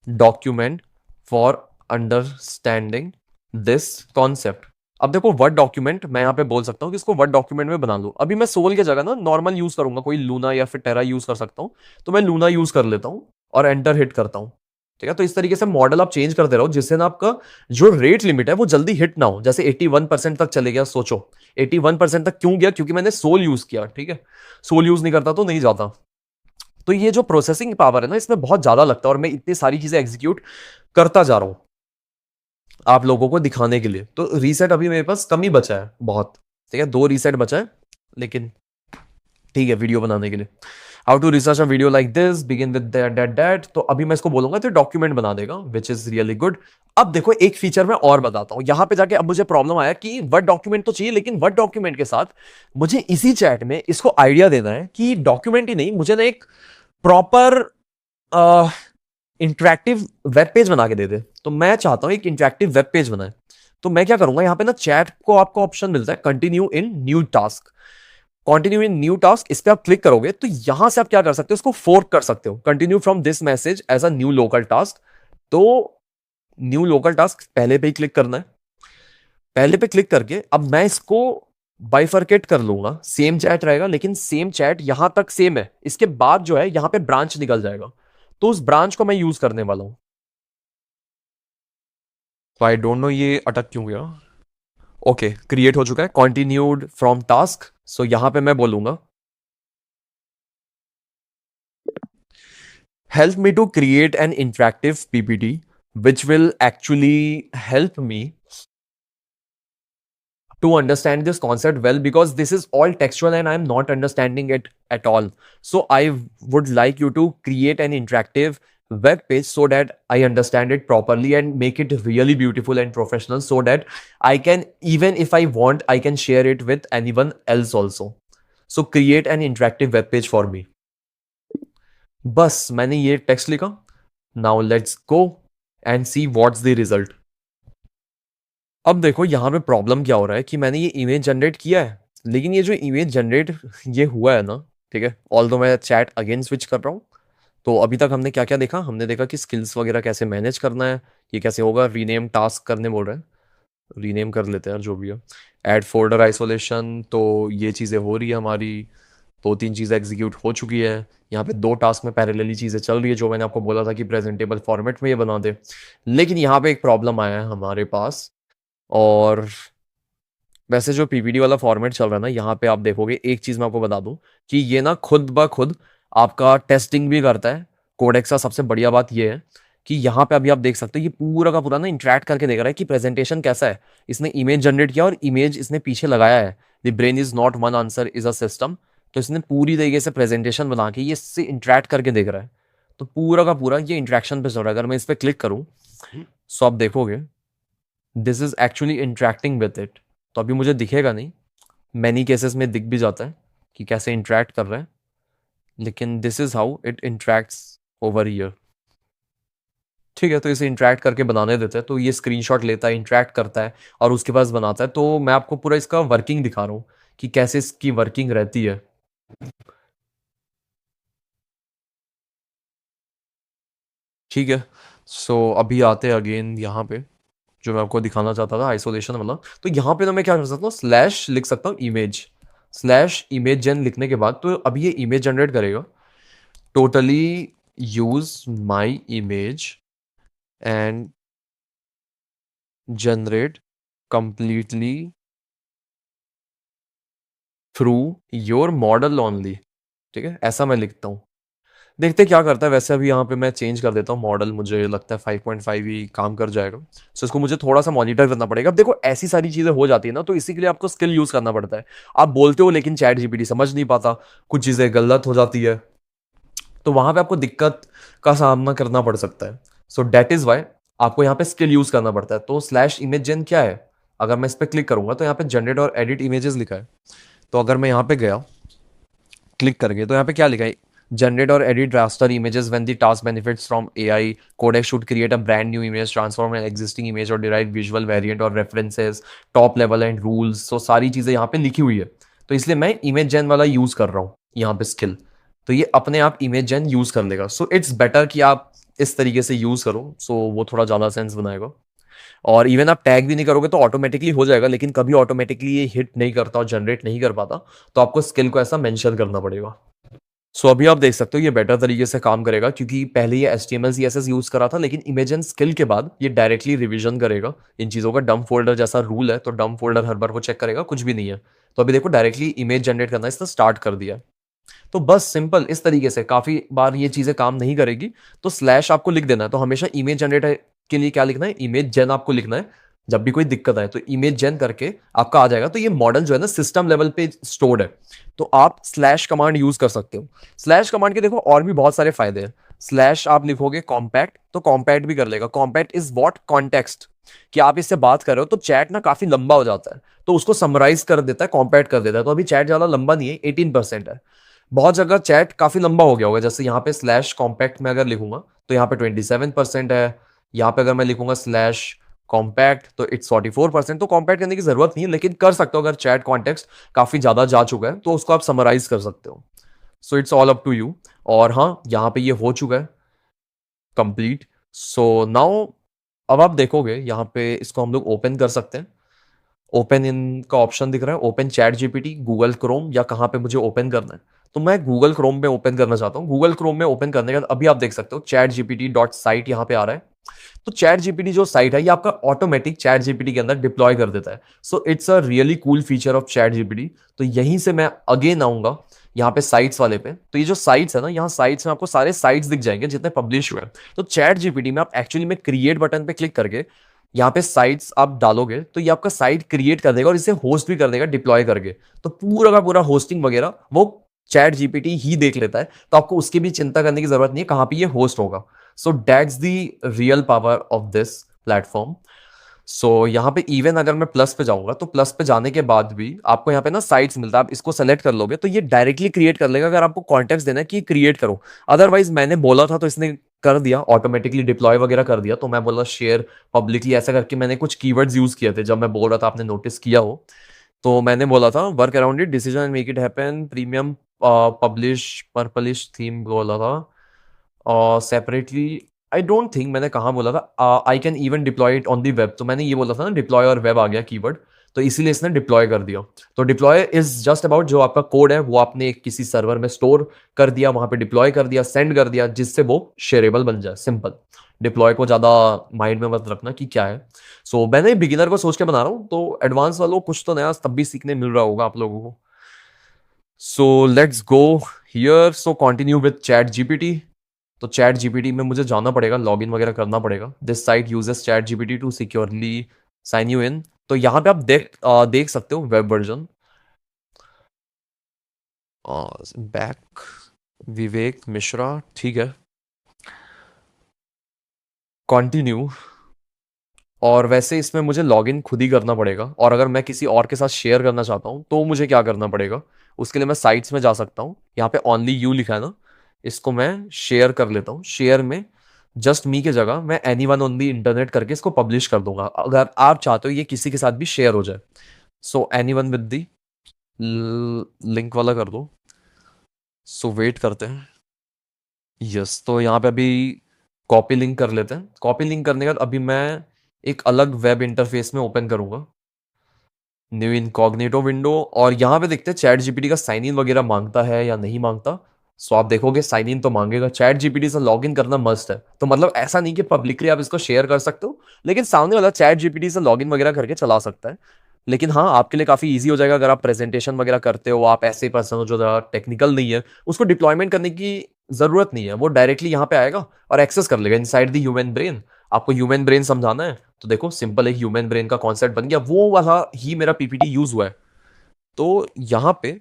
A: document for understanding this concept. अब देखो वर्ड डॉक्यूमेंट मैं यहाँ पे बोल सकता हूँ कि इसको वर्ड डॉक्यूमेंट में बना लो। अभी मैं सोल की जगह ना नॉर्मल यूज करूंगा, कोई लूना या फिर टेरा यूज कर सकता हूँ। तो मैं लूना यूज कर लेता हूँ और एंटर हिट करता हूँ। ठीक है, तो इस तरीके से मॉडल आप चेंज करते रहो जिससे ना आपका जो रेट लिमिट है वो जल्दी हिट ना हो। जैसे 81% तक चले गया, सोचो 81% तक क्यों गया, क्योंकि मैंने सोल यूज किया। ठीक है, सोल यूज नहीं करता तो नहीं जाता। तो ये जो प्रोसेसिंग पावर है ना, इसमें बहुत ज्यादा लगता है और मैं इतनी सारी चीजें एग्जीक्यूट करता जा रहा हूं आप लोगों को दिखाने के लिए। तो रीसेट अभी मेरे पास कम ही बचा है बहुत। ठीक है, 2 रीसेट बचा है, लेकिन ठीक है वीडियो बनाने के लिए। How to research a video like this, begin with that. तो अभी मैं इसको बोलूंगा तो डॉक्यूमेंट बना देगा, विच इज रियली गुड। अब देखो एक फीचर मैं और बताता हूं। यहां पे जाके अब मुझे प्रॉब्लम आया कि वर्ड डॉक्यूमेंट तो चाहिए, लेकिन वर्ड डॉक्यूमेंट के साथ मुझे इसी चैट में इसको आइडिया देना है कि डॉक्यूमेंट ही नहीं, मुझे ना एक प्रॉपर इंटरेक्टिव वेब पेज बना के दे दे। तो मैं चाहता हूं एक इंटरेक्टिव वेब पेज बनाए। तो मैं क्या करूंगा, यहां पे ना चैट को आपको ऑप्शन मिलता है continue in new task. Continue in new task, इस पे आप क्लिक करोगे तो यहां से आप क्या कर सकते हो, इसको फोर्क कर सकते हो, continue from this message as a new local task. तो न्यू लोकल टास्क पहले पे ही क्लिक करना है। पहले पे क्लिक करके अब मैं इसको बाइफरकेट कर लूंगा, सेम चैट रहेगा लेकिन सेम चैट यहां तक सेम है, इसके बाद जो है यहां पे ब्रांच निकल जाएगा, तो उस ब्रांच को मैं यूज करने वाला हूं। तो आई डोंट नो ये अटक क्यों गया। ओके, क्रिएट हो चुका है कंटिन्यूड फ्रॉम टास्क। सो यहां पे मैं बोलूंगा help me to create an interactive PPT which will actually help me to understand this concept well, because this is all textual and I'm not understanding it at all. So I would like you to create an interactive web page so that I understand it properly and make it really beautiful and professional, so that I can, even if I want, I can share it with anyone else also. So create an interactive web page for me. बस मैंने ये text लिखा। Now let's go and see what's the result. अब देखो यहाँ पे problem क्या हो रहा है कि मैंने ये इमेज जनरेट किया है, लेकिन ये जो इमेज जनरेट ये हुआ है ना, ठीक है, ऑल्दो मैं चैट अगेन स्विच कर रहा हूँ। तो अभी तक हमने क्या क्या देखा, हमने देखा कि स्किल्स वगैरह कैसे मैनेज करना है, ये कैसे होगा, रीनेम टास्क करने बोल रहे हैं, रीनेम कर लेते हैं यार जो भी है। ऐड फोल्डर आइसोलेशन, तो ये चीज़ें हो रही है हमारी, दो तीन चीज़ें एग्जीक्यूट हो चुकी है। यहाँ पे दो टास्क में पैरेलली चीज़ें चल रही है, जो मैंने आपको बोला था कि प्रेजेंटेबल फॉर्मेट में ये बना दे। लेकिन यहाँ पे एक प्रॉब्लम आया है हमारे पास, और वैसे जो पीपीटी वाला फॉर्मेट चल रहा है ना, यहाँ पे आप देखोगे एक चीज़ मैं आपको बता दूं कि ये ना खुद ब खुद आपका टेस्टिंग भी करता है। कोडेक्स का सबसे बढ़िया बात ये है कि यहाँ पे अभी आप देख सकते हो ये पूरा का पूरा ना इंटरेक्ट करके देख रहा है कि प्रेजेंटेशन कैसा है। इसने इमेज जनरेट किया और इमेज इसने पीछे लगाया है, the brain is not one answer is a system. तो इसने पूरी तरीके से प्रेजेंटेशन बना के ये इससे इंटरेक्ट करके देख रहा है। तो पूरा का पूरा ये इंटरेक्शन पे चल रहा है। अगर मैं इस पर क्लिक करूँ सो आप देखोगे this is actually interacting with it. तो अभी मुझे दिखेगा नहीं, मैनी केसेस में दिख भी जाता है कि कैसे इंटरेक्ट कर रहा है, लेकिन this is how it interacts over year. ठीक है, तो इसे इंटरेक्ट करके बनाने देते हैं। तो ये स्क्रीनशॉट लेता है, इंटरेक्ट करता है और उसके पास बनाता है। तो मैं आपको पूरा इसका वर्किंग दिखा रहा हूँ कि कैसे इसकी वर्किंग रहती है। ठीक है, सो अभी आते हैं अगेन यहाँ पे, जो मैं आपको दिखाना चाहता था आइसोलेशन वाला। तो यहाँ पे तो मैं क्या कर सकता हूँ, स्लैश लिख सकता हूँ इमेज, स्लैश इमेज जन लिखने के बाद तो अभी ये इमेज जनरेट करेगा। Totally use my image and generate completely through your model only. ठीक है, ऐसा मैं लिखता हूँ, देखते क्या करता है। वैसे अभी यहाँ पे मैं चेंज कर देता हूँ मॉडल, मुझे लगता है 5.5 ही काम कर जाएगा। सो इसको मुझे थोड़ा सा मॉनिटर करना पड़ेगा। अब देखो ऐसी सारी चीज़ें हो जाती है ना, तो इसी के लिए आपको स्किल यूज़ करना पड़ता है। आप बोलते हो लेकिन चैट जीपीटी समझ नहीं पाता, कुछ चीज़ें गलत हो जाती है, तो वहाँ पे आपको दिक्कत का सामना करना पड़ सकता है। सो डेट इज़ वाई आपको यहाँ पे स्किल यूज़ करना पड़ता है। तो स्लैश इमेज जेन क्या है, अगर मैं इस पर क्लिक करूंगा तो यहाँ पे जनरेट और एडिट इमेजेस लिखा है। तो अगर मैं यहाँ पे गया क्लिक करके तो यहाँ पे क्या लिखा है, generate or edit raster images when the task benefits from AI. Codex should create a brand new image, transform an existing image or derive visual variant or references, top level and rules. So सारी चीज़ें यहाँ पे लिखी हुई है। तो इसलिए मैं इमेज जेन वाला यूज़ कर रहा हूँ यहाँ पे स्किल। तो ये अपने आप इमेज जेन यूज़ कर लेगा। सो इट्स बेटर कि आप इस तरीके से यूज़ करो, सो वो थोड़ा ज़्यादा सेंस बनाएगा। और इवन आप टैग भी नहीं करोगे तो ऑटोमेटिकली हो जाएगा, लेकिन कभी ऑटोमेटिकली ये हिट नहीं करता और जनरेट नहीं कर पाता, तो आपको स्किल को ऐसा मेंशन करना पड़ेगा। सो अभी आप देख सकते हो ये बेटर तरीके से काम करेगा, क्योंकि पहले ये HTML CSS यूज करा था, लेकिन इमेज एंड स्किल के बाद ये डायरेक्टली रिवीजन करेगा इन चीज़ों का। डंप फोल्डर जैसा रूल है, तो डंप फोल्डर हर बार वो चेक करेगा, कुछ भी नहीं है। तो अभी देखो डायरेक्टली इमेज जनरेट करना इसने स्टार्ट कर दिया है। तो बस सिंपल इस तरीके से, काफ़ी बार ये चीज़ें काम नहीं करेगी तो स्लैश आपको लिख देना है। तो हमेशा इमेज जनरेटर के लिए क्या लिखना है, इमेज जेन आपको लिखना है। जब भी कोई दिक्कत आए तो इमेज जेन करके आपका आ जाएगा। तो ये मॉडल जो है ना सिस्टम लेवल पे स्टोर्ड है, तो आप स्लैश कमांड यूज कर सकते हो। स्लैश कमांड के देखो और भी बहुत सारे फायदे हैं। स्लैश आप लिखोगे कॉम्पैक्ट, तो कॉम्पैक्ट भी कर लेगा। कॉम्पैक्ट इज व्हाट, कॉन्टेक्स्ट, कि आप इससे बात कर रहे हो तो चैट ना काफी लंबा हो जाता है, तो उसको समराइज कर देता है, कॉम्पैक्ट कर देता है। तो अभी चैट ज्यादा लंबा नहीं है, 18% है। बहुत जगह चैट काफी लंबा हो गया होगा, जैसे यहाँ पे स्लैश कॉम्पैक्ट में अगर लिखूंगा तो यहाँ पे 27% है। यहाँ पे अगर मैं लिखूंगा स्लैश कॉम्पैक्ट तो इट्स 44%, तो कॉम्पैक्ट करने की जरूरत नहीं है, लेकिन कर सकते हो अगर चैट कॉन्टेक्स्ट काफी ज्यादा जा चुका है तो उसको आप समराइज कर सकते हो। So it's all up to you. और हाँ, यहाँ पे ये हो चुका है कंप्लीट। सो नाउ अब आप देखोगे यहाँ पे इसको हम लोग ओपन कर सकते हैं। ओपन इन का ऑप्शन दिख रहा है, open chat GPT, Google Chrome, या कहाँ पे मुझे ओपन करना है। तो मैं गूगल क्रोम में ओपन करना चाहता हूँ। गूगल क्रोम में ओपन करने के बाद अभी आप देख सकते हो चैट जीपीटी डॉट साइट यहाँ पे आ रहा है। तो चैट जीपीटी जो साइट है ये आपका ऑटोमेटिक चैट जीपीटी के अंदर डिप्लॉय कर देता है। So it's a really cool feature of chat GPT. तो यहीं से मैं अगेन आऊंगा यहाँ पे साइट्स वाले पे। तो ये जो साइट्स है ना, यहाँ साइट्स में आपको सारे साइट्स दिख जाएंगे जितने पब्लिश हुए हैं। तो चैट जीपीटी में आप एक्चुअली में क्रिएट बटन पे क्लिक करके यहाँ पे साइट्स आप डालोगे तो ये आपका साइट क्रिएट कर देगा और इसे होस्ट भी कर देगा डिप्लॉय करके। तो पूरा का पूरा होस्टिंग वगैरह वो चैट जीपीटी ही देख लेता है। तो आपको उसकी भी चिंता करने की जरूरत नहीं है कहाँ पे ये होस्ट होगा। So that's the real power of this platform. So यहाँ पे इवन अगर मैं प्लस पे जाऊंगा तो प्लस पे जाने के बाद भी आपको यहाँ पे ना साइट्स मिलता है। आप इसको सेलेक्ट कर लोगे तो ये डायरेक्टली क्रिएट कर लेगा अगर आपको कॉन्टेक्ट देना है कि क्रिएट करो। अदरवाइज मैंने बोला था तो इसने कर दिया, ऑटोमेटिकली डिप्लॉय वगैरह कर दिया। तो मैं बोला शेयर पब्लिकली, ऐसा करके मैंने कुछ कीवर्ड्स यूज किए थे जब मैं बोल रहा था, आपने नोटिस किया हो। तो मैंने बोला था work around it, decision and make it happen, premium, publish, purplish theme बोला था, और सेपरेटली आई डोंट थिंक मैंने कहाँ बोला था, I can even deploy it on the web. तो मैंने ये बोला था ना, डिप्लॉय और वेब आ गया कीवर्ड, तो इसीलिए इसने डिप्लॉय कर दिया। तो डिप्लॉय इज जस्ट अबाउट जो आपका कोड है वो आपने किसी सर्वर में स्टोर कर दिया, वहां पे डिप्लॉय कर दिया, सेंड कर दिया, जिससे वो शेयरेबल बन जाए। सिंपल। डिप्लॉय को ज्यादा माइंड में मत रखना कि क्या है। सो मैंने बिगिनर को सोच के बना रहा हूँ, तो एडवांस वालों कुछ तो नया तब भी सीखने मिल रहा होगा आप लोगों को। So let's go here. So continue with ChatGPT. तो चैट जीपीटी में मुझे जाना पड़ेगा, लॉगिन वगैरह करना पड़ेगा। This site uses ChatGPT to securely sign you in. तो यहाँ पे आप देख सकते हो web version. Back, Vivek Mishra, ठीक है, कंटिन्यू। और वैसे इसमें मुझे लॉगिन खुद ही करना पड़ेगा, और अगर मैं किसी और के साथ शेयर करना चाहता हूँ तो मुझे क्या करना पड़ेगा, उसके लिए मैं साइट्स में जा सकता हूँ। यहाँ पे ओनली यू लिखा है ना, इसको मैं शेयर कर लेता हूँ। शेयर में जस्ट मी की जगह मैं any one on the internet करके इसको पब्लिश कर दूंगा, अगर आप चाहते हो ये किसी के साथ भी शेयर हो जाए। So any one with the link वाला कर दो। सो वेट करते हैं। यस, तो यहाँ पे अभी कॉपी लिंक कर लेते हैं। कॉपी लिंक करने के बाद अभी मैं एक अलग वेब इंटरफेस में ओपन करूंगा, न्यू इनकॉग्निटो विंडो, और यहाँ पे देखते हैं चैट जीपीटी का साइन इन वगैरह मांगता है या नहीं मांगता। सो आप देखोगे साइन इन तो मांगेगा, चैट जीपीटी से लॉग इन करना मस्ट है। तो मतलब ऐसा नहीं कि पब्लिकली आप इसको शेयर कर सकते हो, लेकिन सामने वाला चैट जीपीटी से लॉग इन वगैरह करके चला सकता है। लेकिन हाँ, आपके लिए काफी इजी हो जाएगा अगर आप प्रेजेंटेशन वगैरह करते हो, आप ऐसे पर्सन हो जो ज़्यादा टेक्निकल नहीं है, उसको डिप्लॉयमेंट करने की जरूरत नहीं है। वो डायरेक्टली यहाँ पे आएगा और एक्सेस कर लेगा इनसाइड द ह्यूमन ब्रेन। आपको ह्यूमन ब्रेन समझाना है तो देखो सिंपल, एक ह्यूमन ब्रेन का कॉन्सेप्ट बन गया, वो वाला ही मेरा पीपीटी यूज हुआ है। तो यहाँ पे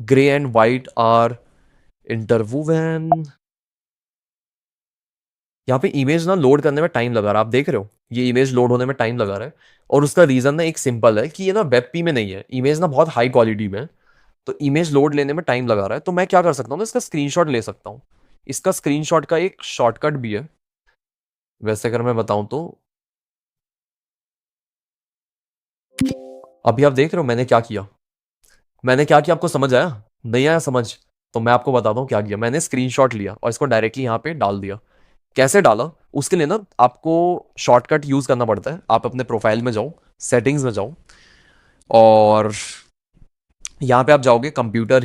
A: ग्रे एंड व्हाइट आर इंटरवूवन। यहाँ पे इमेज ना लोड करने में टाइम लगा रहा है, आप देख रहे हो ये इमेज लोड होने में टाइम लगा रहा है। और उसका रीजन ना एक सिंपल है कि ये ना वेब पी में नहीं है, इमेज ना बहुत हाई क्वालिटी में है। तो इमेज लोड लेने में टाइम लगा रहा है। तो मैं क्या कर सकता हूँ ना, इसका स्क्रीनशॉट ले सकता हूँ। इसका स्क्रीनशॉट का एक शॉर्टकट भी है, वैसे अगर मैं बताऊं तो अभी आप देख रहे हो मैंने क्या किया आपको समझ आया? नहीं आया समझ? तो मैं आपको बताता हूँ क्या किया। मैंने स्क्रीनशॉट लिया और इसको डायरेक्टली यहाँ पे डाल दिया। कैसे डाला, उसके लिए ना आपको शॉर्टकट यूज करना पड़ता है। आप अपने प्रोफाइल में जाओ, सेटिंग्स में जाओ, और यहाँ पे आप जाओगे कंप्यूटर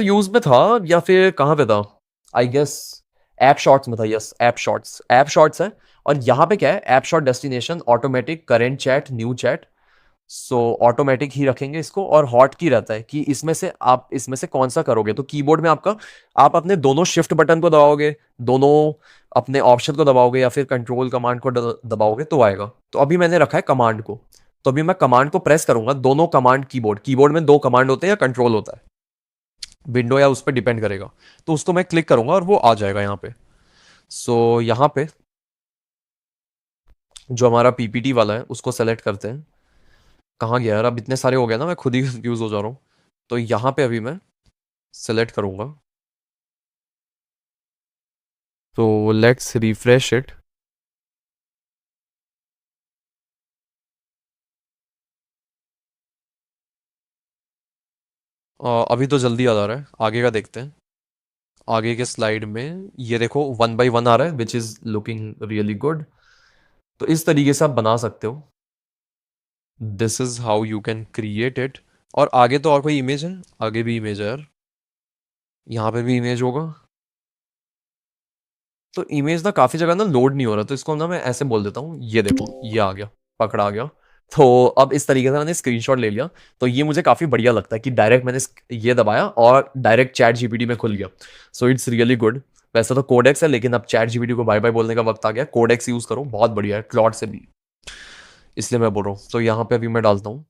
A: यूज में था या फिर कहाँ पे था, आई गेस ऐप शॉर्ट्स में था। यस, ऐप शॉर्ट्स है। और यहाँ पे क्या है, app short destination automatic current chat new chat. So automatic ही रखेंगे इसको, और हॉट की रहता है कि इसमें से कौन सा करोगे। तो कीबोर्ड में आप अपने दोनों शिफ्ट बटन को दबाओगे, दोनों अपने ऑप्शन को दबाओगे, या फिर कंट्रोल कमांड को दबाओगे तो आएगा। तो अभी मैंने रखा है कमांड को। तो अभी मैं कमांड को प्रेस करूंगा, दोनों कमांड, कीबोर्ड में दो कमांड होते हैं या कंट्रोल होता है, विंडो या उस पर डिपेंड करेगा। तो उसको मैं क्लिक करूंगा और वो आ जाएगा यहाँ पे। सो यहाँ पे जो हमारा पीपीटी वाला है उसको सेलेक्ट करते हैं। कहाँ गया यार, अब इतने सारे हो गए ना, मैं खुद ही कंफ्यूज हो जा रहा हूँ। तो यहाँ पे अभी मैं सेलेक्ट करूंगा। तो लेट्स रिफ्रेश इट। अभी तो जल्दी याद आ रहा है, आगे का देखते हैं। आगे के स्लाइड में ये देखो 1 by 1 आ रहा है, which is looking really good. तो इस तरीके से आप बना सकते हो। This is how you can create it. और आगे तो और कोई इमेज है? आगे भी इमेज है यार, यहाँ पे भी इमेज होगा। तो इमेज ना काफी जगह ना लोड नहीं हो रहा, तो इसको ना मैं ऐसे बोल देता हूँ, ये देखो ये आ गया, पकड़ा गया। तो अब इस तरीके से मैंने स्क्रीनशॉट ले लिया। तो ये मुझे काफी बढ़िया लगता है कि डायरेक्ट मैंने ये दबाया और डायरेक्ट चैट जीपीटी में खुल गया। So it's really good. वैसे तो कोडेक्स है, लेकिन अब चैट जीपीटी को बाय बाय बोलने का वक्त आ गया। कोडेक्स यूज करो, बहुत बढ़िया है क्लॉड से भी, इसलिए मैं बोल रहा हूँ। तो यहाँ पे अभी मैं डालता हूँ,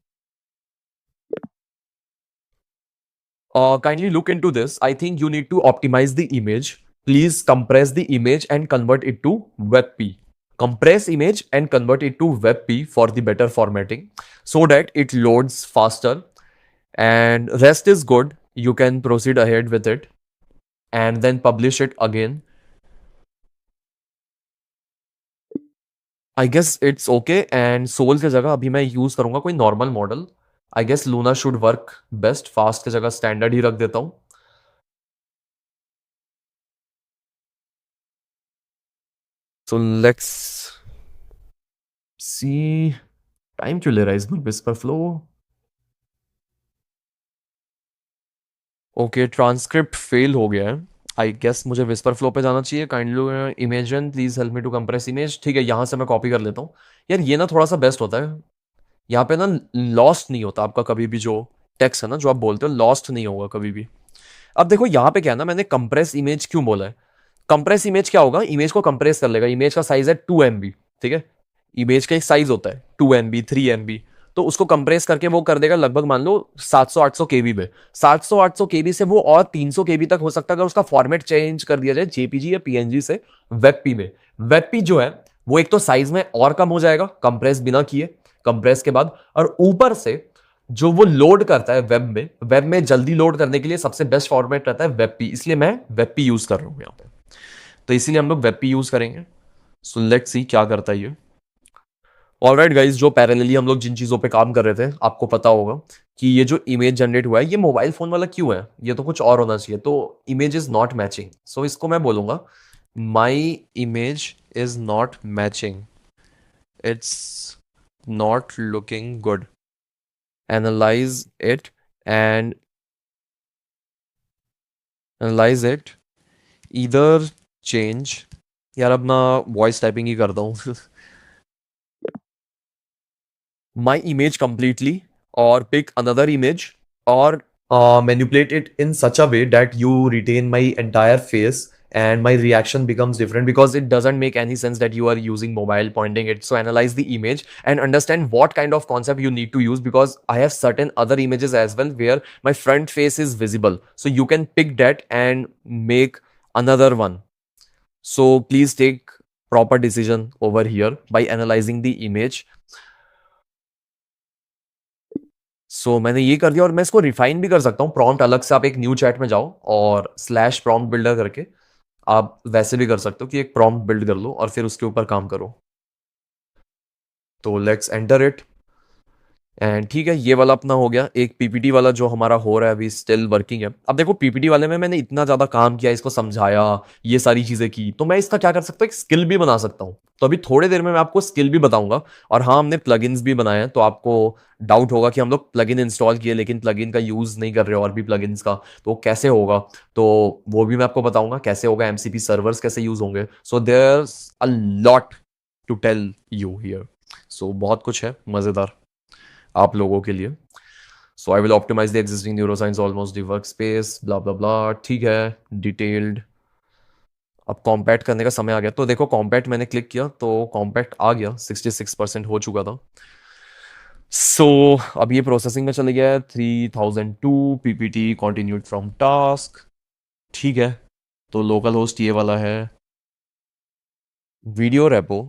A: kindly look into this. I think you need to optimize the image. Please compress the image and convert it to WebP. Compress image and convert it to WebP for the better formatting so that it loads faster. And rest is good. You can proceed ahead with it and then publish it again. I guess it's okay. And Sol की जगह अभी मैं use करूंगा कोई normal model. I guess Luna should work best. Fast की जगह standard ही रख देता हूँ। So let's see. टाइम क्यों ले रहा है इस बार Whisper Flow? Okay, transcript fail हो गया है। आई गेस मुझे विस्पर फ्लो पे जाना चाहिए। Kindly Imagen please help me to compress image. ठीक है, यहाँ से मैं कॉपी कर लेता हूँ। यार ये ना थोड़ा सा बेस्ट होता है। यहाँ पे ना लॉस्ट नहीं होता आपका कभी भी, जो टेक्स्ट है ना जो आप बोलते हो लॉस्ट नहीं होगा कभी भी। अब देखो यहाँ पे क्या है ना, मैंने कंप्रेस इमेज क्यों बोला है। कंप्रेस इमेज क्या होगा, इमेज को कंप्रेस कर लेगा। इमेज का साइज है 2 MB, ठीक है। इमेज का एक साइज होता है 2 MB 3 MB। तो उसको कंप्रेस करके वो कर देगा लगभग मान लो 700-800 KB में। 700-800 KB से वो और 300 KB तक हो सकता है अगर उसका फॉर्मेट चेंज कर दिया जाए जेपीजी या पीएनजी से वेबपी में। वेबपी जो है वो एक तो साइज में और कम हो जाएगा कंप्रेस बिना किए, कंप्रेस के बाद। और ऊपर से जो वो लोड करता है वेब में जल्दी लोड करने के लिए सबसे बेस्ट फॉर्मेट रहता है वेबपी, इसलिए मैं वेबपी यूज कर रहा हूं यहाँ पे। तो इसीलिए हम लोग वेबपी यूज करेंगे। सो लेट्स सी क्या करता है ये। ऑलराइट गाइस, जो पैरेलली हम लोग जिन चीजों पे काम कर रहे थे, आपको पता होगा कि ये जो इमेज जनरेट हुआ है ये मोबाइल फोन वाला क्यों है, ये तो कुछ और होना चाहिए। तो इमेज इज नॉट मैचिंग, सो इसको मैं बोलूंगा my image is not matching, it's not looking good, analyse it and analyse it either change. यार अब ना वॉइस टाइपिंग ही करता हूँ। my image completely or pick another image or manipulate it in such a way that you retain my entire face and my reaction becomes different, because it doesn't make any sense that you are using mobile pointing it. So analyze the image and understand what kind of concept you need to use, because I have certain other images as well where my front face is visible, so you can pick that and make another one. So please take proper decision over here by analyzing the image. मैंने ये कर दिया और मैं इसको refine भी कर सकता हूँ प्रॉम्प्ट अलग से। आप एक न्यू चैट में जाओ और स्लैश प्रॉम्प्ट बिल्डर करके आप वैसे भी कर सकते हो कि एक प्रॉम्प्ट बिल्ड कर लो और फिर उसके ऊपर काम करो। तो लेट्स एंटर इट। एंड ठीक है, ये वाला अपना हो गया। एक पीपीटी वाला जो हमारा हो रहा है अभी स्टिल वर्किंग है। अब देखो पीपीटी वाले में मैंने इतना ज्यादा काम किया, इसको समझाया, ये सारी चीजें की, तो मैं इसका क्या कर सकता हूँ, एक स्किल भी बना सकता हूँ। तो अभी थोड़ी देर में मैं आपको स्किल भी बताऊंगा। और हाँ, हमने प्लगइन्स भी बनाए हैं। तो आपको डाउट होगा कि हम लोग प्लगइन इंस्टॉल किए लेकिन प्लगइन का यूज नहीं कर रहे और भी प्लगइन्स का, तो कैसे होगा। तो वो भी मैं आपको बताऊंगा कैसे होगा, एमसीपी सर्वर्स कैसे यूज होंगे। So there a lot to tell you here. So बहुत कुछ है मजेदार आप लोगों के लिए। So I will optimize the existing neuroscience almost the work space blah blah blah. ठीक है, डिटेल्ड। अब कॉम्पैक्ट करने का समय आ गया। तो देखो कॉम्पैक्ट मैंने क्लिक किया तो कॉम्पैक्ट आ गया, 66% हो चुका था। सो अब ये प्रोसेसिंग में चले गया है। 3002 पीपीटी कॉन्टिन्यूड फ्रॉम टास्क। ठीक है, तो लोकल होस्ट ये वाला है। वीडियो रेपो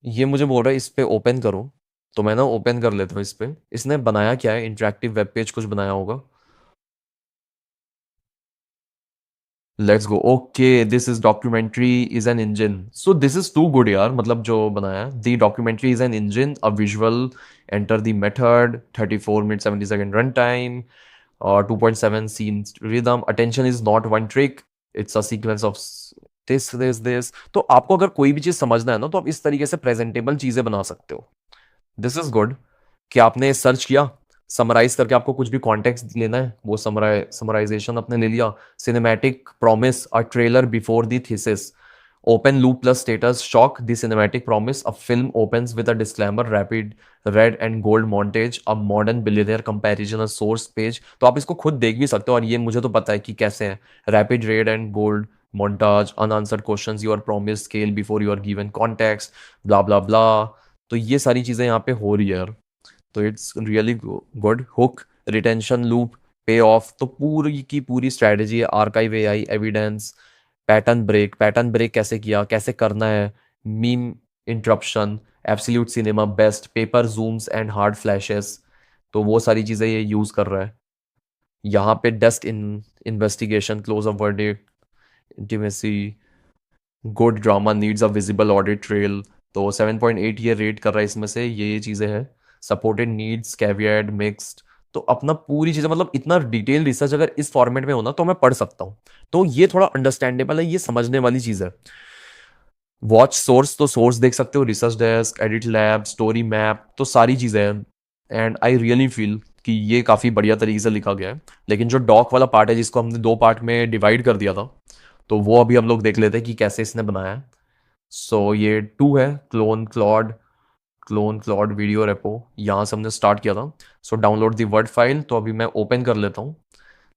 A: ये मुझे बोल रहा है इस पे ओपन करो। तो मैं ना ओपन कर लेता हूँ इस पे। इसने बनाया क्या है, इंटरेक्टिव वेब पेज कुछ बनाया होगा। Let's go. Okay, this is documentary is an engine, so this is too good यार, मतलब जो बनाया the documentary is an engine a visual enter the method 34 minute 70 second run time और 2.7 scene rhythm attention is not one trick it's a sequence of this. तो आपको अगर कोई भी चीज समझना है ना तो आप इस तरीके से प्रेजेंटेबल चीजें बना सकते हो। दिस इज गुड कि आपने सर्च किया, समराइज करके आपको कुछ भी कॉन्टेक्स्ट लेना है वो समराइजेशन आपने ले लिया। Cinematic promise a trailer before the thesis, open loop plus status shock the cinematic promise a film opens with a disclaimer rapid red and gold montage a modern billionaire comparison a source page. तो आप इसको खुद देख भी सकते हो और ये मुझे तो पता है कि कैसे है। Rapid red and gold montage unanswered questions your promise scale before you are given context blah blah blah। तो ये सारी चीजें यहाँ पे हो रही है यार। तो it's really good. Hook, retention loop, pay off, तो पूरी की पूरी स्ट्रेटेजी है। Archive AI, evidence, pattern break कैसे किया, कैसे करना है, meme interruption, absolute cinema best, paper zooms and hard flashes, तो वो सारी चीज़ें ये यूज़ कर रहा है। यहाँ पे desk in investigation, close up verdict, intimacy, good drama needs a visible audit trail, तो 7.8 ये रेट कर रहा है इसमें से, ये चीज़ें हैं। सपोर्टेड नीड्स, कैवियट, मिक्स्ड, तो अपना पूरी चीज़ें, मतलब इतना डिटेल रिसर्च अगर इस फॉर्मेट में होना तो मैं पढ़ सकता हूँ। तो ये थोड़ा अंडरस्टैंडेबल है, ये समझने वाली चीज़ है। वॉच सोर्स, तो सोर्स देख सकते हो, research desk, edit lab, story map, तो सारी चीज़ें हैं। एंड आई रियली फील कि ये काफ़ी बढ़िया तरीके से लिखा गया है। लेकिन जो डॉक वाला पार्ट है जिसको हमने दो पार्ट में डिवाइड कर दिया था, तो वो अभी हम लोग देख लेते हैं कि कैसे इसने बनाया है। सो ये 2 है, क्लोन क्लॉड वीडियो रेपो, यहाँ से हमने स्टार्ट किया था। So download the word file, तो अभी मैं ओपन कर लेता हूँ।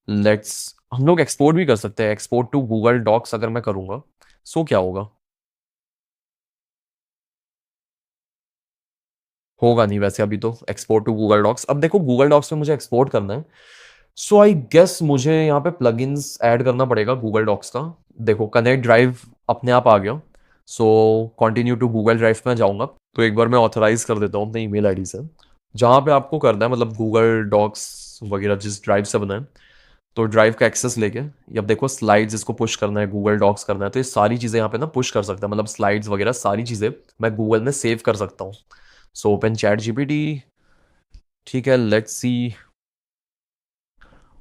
A: लेट्स, हम लोग एक्सपोर्ट भी कर सकते हैं, एक्सपोर्ट टू गूगल डॉक्स अगर मैं करूँगा। सो क्या होगा, होगा नहीं वैसे अभी तो एक्सपोर्ट टू गूगल डॉक्स। अब देखो गूगल डॉक्स में मुझे एक्सपोर्ट करना है, सो आई गेस मुझे यहाँ पे प्लगइन्स ऐड करना पड़ेगा गूगल डॉक्स का। देखो कनेक्ट ड्राइव अपने आप आ गया। So continue to Google drive में जाऊंगा, तो एक बार मैं ऑथराइज कर देता हूँ अपने ईमेल आईडी से, जहाँ पे आपको करना है, मतलब गूगल डॉक्स वगैरह जिस ड्राइव से बना है, तो ड्राइव का एक्सेस लेके, अब देखो स्लाइड्स इसको पुश करना है, गूगल डॉक्स करना है, तो ये सारी चीज़ें यहाँ पे ना पुश कर सकता है, मतलब स्लाइड्स वगैरह सारी चीज़ें मैं गूगल में सेव कर सकता हूँ। सो ओपन चैट जीपीटी, ठीक है, लेट्स सी।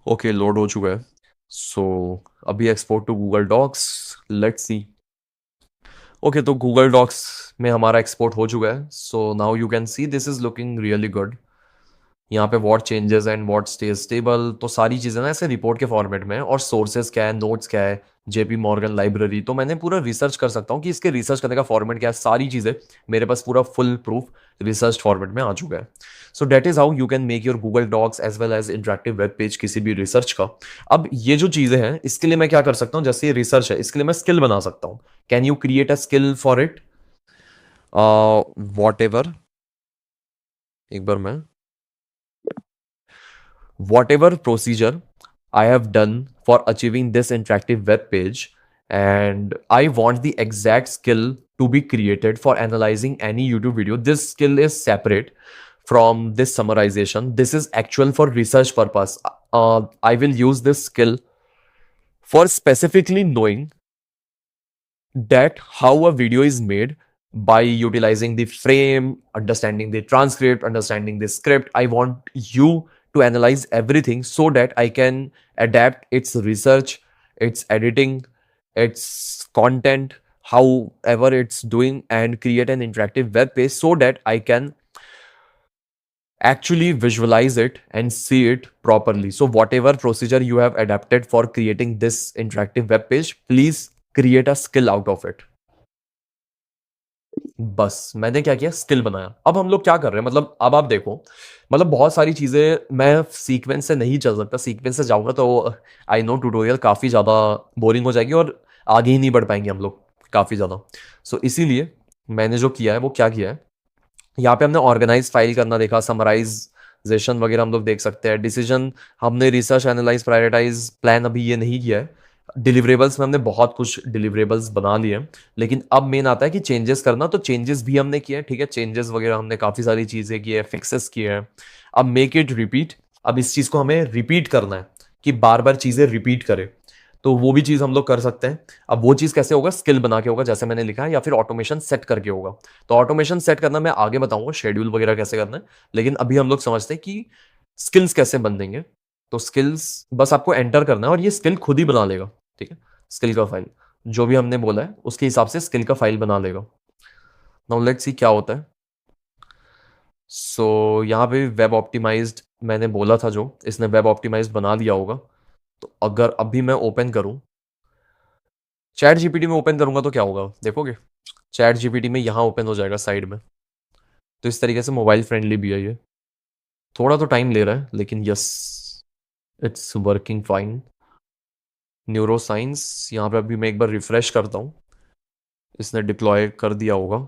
A: ओके, लोड हो चुका है। सो अभी export to Google docs, let's see. Okay, तो गूगल डॉक्स में हमारा एक्सपोर्ट हो चुका है। So now you can see this is looking really good. यहाँ पे what changes and what stage stable, तो सारी चीज़ें ना ऐसे रिपोर्ट के फॉर्मेट में है। और सोर्सेज क्या है, नोट्स क्या है, जेपी मॉर्गन लाइब्रेरी, तो मैंने पूरा रिसर्च कर सकता हूँ कि इसके रिसर्च करने का फॉर्मेट क्या है, सारी चीज़ें मेरे पास पूरा फुल प्रूफ रिसर्च फॉर्मेट में आ चुका है। So that is how you can make your Google Docs as well as interactive web page किसी भी रिसर्च का। अब ये जो चीज़ें हैं इसके लिए मैं क्या कर सकता हूँ, जैसे ये रिसर्च है इसके लिए मैं स्किल बना सकता हूँ। Can you create a skill for it, what ever, एक बार मैं, whatever procedure I have done for achieving this interactive web page, and I want the exact skill to be created for analyzing any YouTube video. This skill is separate from this summarization. This is actual for research purpose. I will use this skill for specifically knowing that how a video is made by utilizing the frame, understanding the transcript, understanding the script. I want you to analyze everything so that I can adapt its research, its editing, its content, however it's doing, and create an interactive web page so that I can actually visualize it and see it properly. So whatever procedure you have adapted for creating this interactive web page, please create a skill out of it. बस मैंने क्या किया, skill बनाया। अब हम लोग क्या कर रहे हैं, मतलब अब आप देखो, मतलब बहुत सारी चीज़ें मैं सीक्वेंस से नहीं चल सकता, सीक्वेंस से जाऊंगा तो आई नो ट्यूटोरियल काफ़ी ज़्यादा बोरिंग हो जाएगी और आगे ही नहीं बढ़ पाएंगे हम लोग काफ़ी ज़्यादा। सो इसीलिए मैंने जो किया है वो क्या किया है, यहाँ पे हमने ऑर्गेनाइज फाइल करना देखा, समराइजेशन वगैरह हम लोग देख सकते हैं, डिसीजन हमने रिसर्च एनालाइज प्रायोरिटाइज प्लान अभी ये नहीं किया है। डिलीवरेबल्स में हमने बहुत कुछ डिलीवरेबल्स बना लिए हैं, लेकिन अब मेन आता है कि चेंजेस करना, तो चेंजेस भी हमने किए हैं, ठीक है, चेंजेस वगैरह हमने काफ़ी सारी चीज़ें की है, फिक्सेस किए हैं। अब मेक इट रिपीट, अब इस चीज़ को हमें रिपीट करना है कि बार बार चीज़ें रिपीट करें। तो वो भी चीज़ हम लोग कर सकते हैं। अब वो चीज़ कैसे होगा, स्किल बना के होगा जैसे मैंने लिखा है, या फिर ऑटोमेशन सेट करके होगा। तो ऑटोमेशन सेट करना मैं आगे बताऊंगा, शेड्यूल वगैरह कैसे करना है, लेकिन अभी हम लोग समझते हैं कि स्किल्स कैसे बन देंगे। तो स्किल्स बस आपको एंटर करना है और ये स्किल खुद ही बना लेगा, ठीक है। स्किल का फाइल जो भी हमने बोला है उसके हिसाब से स्किल का फाइल बना लेगा। नाउ लेट्स सी क्या होता है। सो यहाँ पे वेब ऑप्टिमाइज्ड मैंने बोला था, जो इसने वेब ऑप्टिमाइज्ड बना दिया होगा। तो अगर अभी मैं ओपन करूं, चैट जीपीटी में ओपन करूंगा तो क्या होगा देखोगे, चैट जीपीटी में यहाँ ओपन हो जाएगा साइड में। तो इस तरीके से मोबाइल फ्रेंडली भी है ये। थोड़ा तो टाइम ले रहा है लेकिन yes, it's working fine. Neuro science यहाँ पे अभी मैं एक बार रिफ्रेश करता हूँ, इसने डिप्लॉय कर दिया होगा।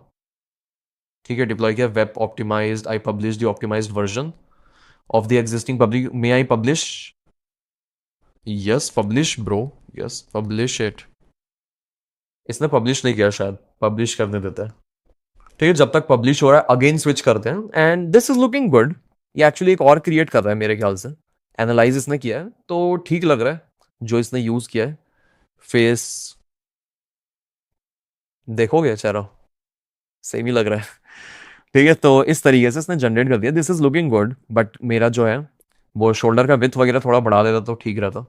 A: ठीक है, डिप्लॉय किया। Web optimized, I publish the optimized version of the existing public, may I publish? Yes publish bro, yes publish it. इसने पब्लिश नहीं किया, शायद पब्लिश करने देता है। ठीक है, जब तक पब्लिश हो रहा है अगेन स्विच करते हैं and this is looking good. ये एक्चुअली एक और क्रिएट कर रहा है मेरे ख्याल से। एनालाइज इसने किया है तो ठीक लग रहा है जो इसने यूज किया है। फेस देखोगे चेहरा सेम ही लग रहा है। ठीक है, तो इस तरीके से इसने जनरेट कर दिया, this is looking good. But मेरा जो है वो शोल्डर का विड्थ वगैरह थोड़ा बढ़ा देता तो ठीक रहता।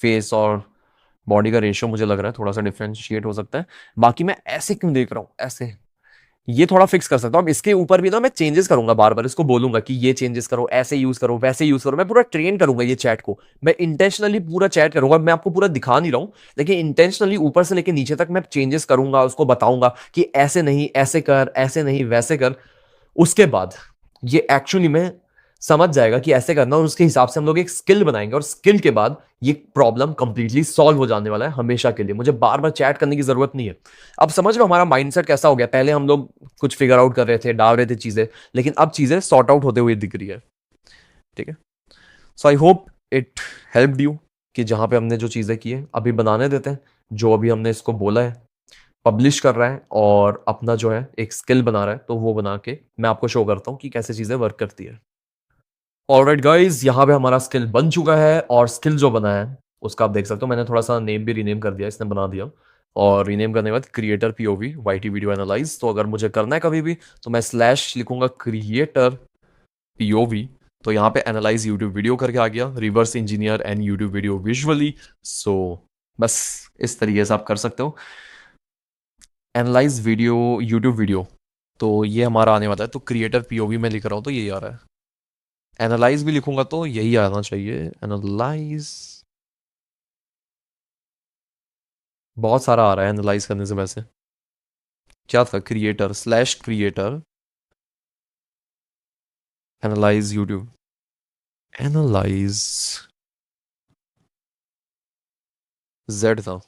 A: फेस और बॉडी का रेशियो मुझे लग रहा है थोड़ा सा डिफ्रेंशिएट हो सकता है। बाकी मैं ऐसे क्यों देख रहा हूँ, ऐसे ये थोड़ा फिक्स कर सकता हूँ। अब इसके ऊपर भी ना मैं चेंजेस करूंगा, बार बार इसको बोलूंगा कि ये चेंजेस करो, ऐसे यूज करो, वैसे यूज करो। मैं पूरा ट्रेन करूंगा ये चैट को, मैं इंटेंशनली पूरा चैट करूंगा। मैं आपको पूरा दिखा नहीं रहा हूं, लेकिन इंटेंशनली ऊपर से लेके नीचे तक मैं चेंजेस करूंगा, उसको बताऊंगा कि ऐसे नहीं ऐसे कर, ऐसे नहीं वैसे कर। उसके बाद ये एक्चुअली में समझ जाएगा कि ऐसे करना, और उसके हिसाब से हम लोग एक स्किल बनाएंगे, और स्किल के बाद ये प्रॉब्लम कंप्लीटली सॉल्व हो जाने वाला है हमेशा के लिए। मुझे बार बार चैट करने की जरूरत नहीं है। अब समझ लो हमारा माइंडसेट कैसा हो गया। पहले हम लोग कुछ फिगर आउट कर रहे थे, डाल रहे थे चीजें, लेकिन अब चीजें सॉर्ट आउट होते हुए दिख रही है। ठीक है, so I hope it helped you कि जहां पे हमने जो चीजें की है अभी बनाने देते हैं। जो अभी हमने इसको बोला है पब्लिश कर रहा है और अपना जो है एक स्किल बना रहा है, तो वो बना के मैं आपको शो करता हूँ कि कैसे चीजें वर्क करती है। ऑलराइट गाइज, यहाँ पे हमारा स्किल बन चुका है, और स्किल जो बना है उसका आप देख सकते हो मैंने थोड़ा सा नेम भी रीनेम कर दिया, इसने बना दिया। और रीनेम करने के बाद creator POV YT video analyze. तो अगर मुझे करना है कभी भी तो मैं स्लैश लिखूंगा क्रिएटर पीओवी। तो यहाँ पे एनालाइज यूट्यूब वीडियो करके आ गया, reverse engineer and YouTube video visually. So बस इस तरीके से आप कर सकते हो एनालाइज वीडियो यूट्यूब वीडियो। तो ये हमारा आने वाला है। तो क्रिएटर पीओवी में लिख रहा हूँ तो यही आ रहा है। एनालाइज भी लिखूंगा तो यही आना चाहिए, एनालाइज। बहुत सारा आ रहा है एनालाइज करने से। वैसे क्या था, creator slash creator analyse YouTube analyse Z था।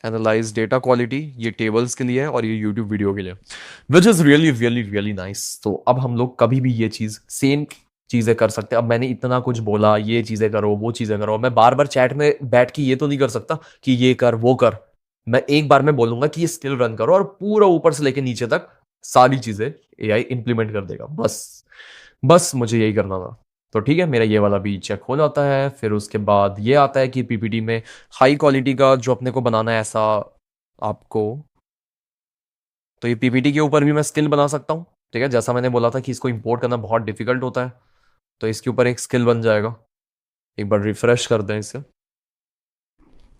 A: एनालाइज डेटा क्वालिटी, ये टेबल्स के लिए है और ये यूट्यूब वीडियो के लिए, विच is really really really nice. तो अब हम लोग कभी भी ये चीज सेम चीजें कर सकते हैं। अब मैंने इतना कुछ बोला, ये चीजें करो वो चीजें करो, मैं बार बार चैट में बैठ के ये तो नहीं कर सकता कि ये कर वो कर। मैं एक बार में बोलूंगा कि ये स्किल रन करो, और पूरा ऊपर से लेके नीचे तक सारी चीजें एआई इंप्लीमेंट कर देगा। बस बस मुझे यही करना था। तो ठीक है, मेरा ये वाला भी चेक हो जाता है। फिर उसके बाद ये आता है कि पीपीटी में हाई क्वालिटी का जो अपने को बनाना है ऐसा आपको, तो ये पीपीटी के ऊपर भी मैं स्किल बना सकता हूँ। ठीक है, जैसा मैंने बोला था कि इसको इंपोर्ट करना बहुत डिफिकल्ट होता है, तो इसके ऊपर एक स्किल बन जाएगा। एक बार रिफ्रेश कर दें इसे।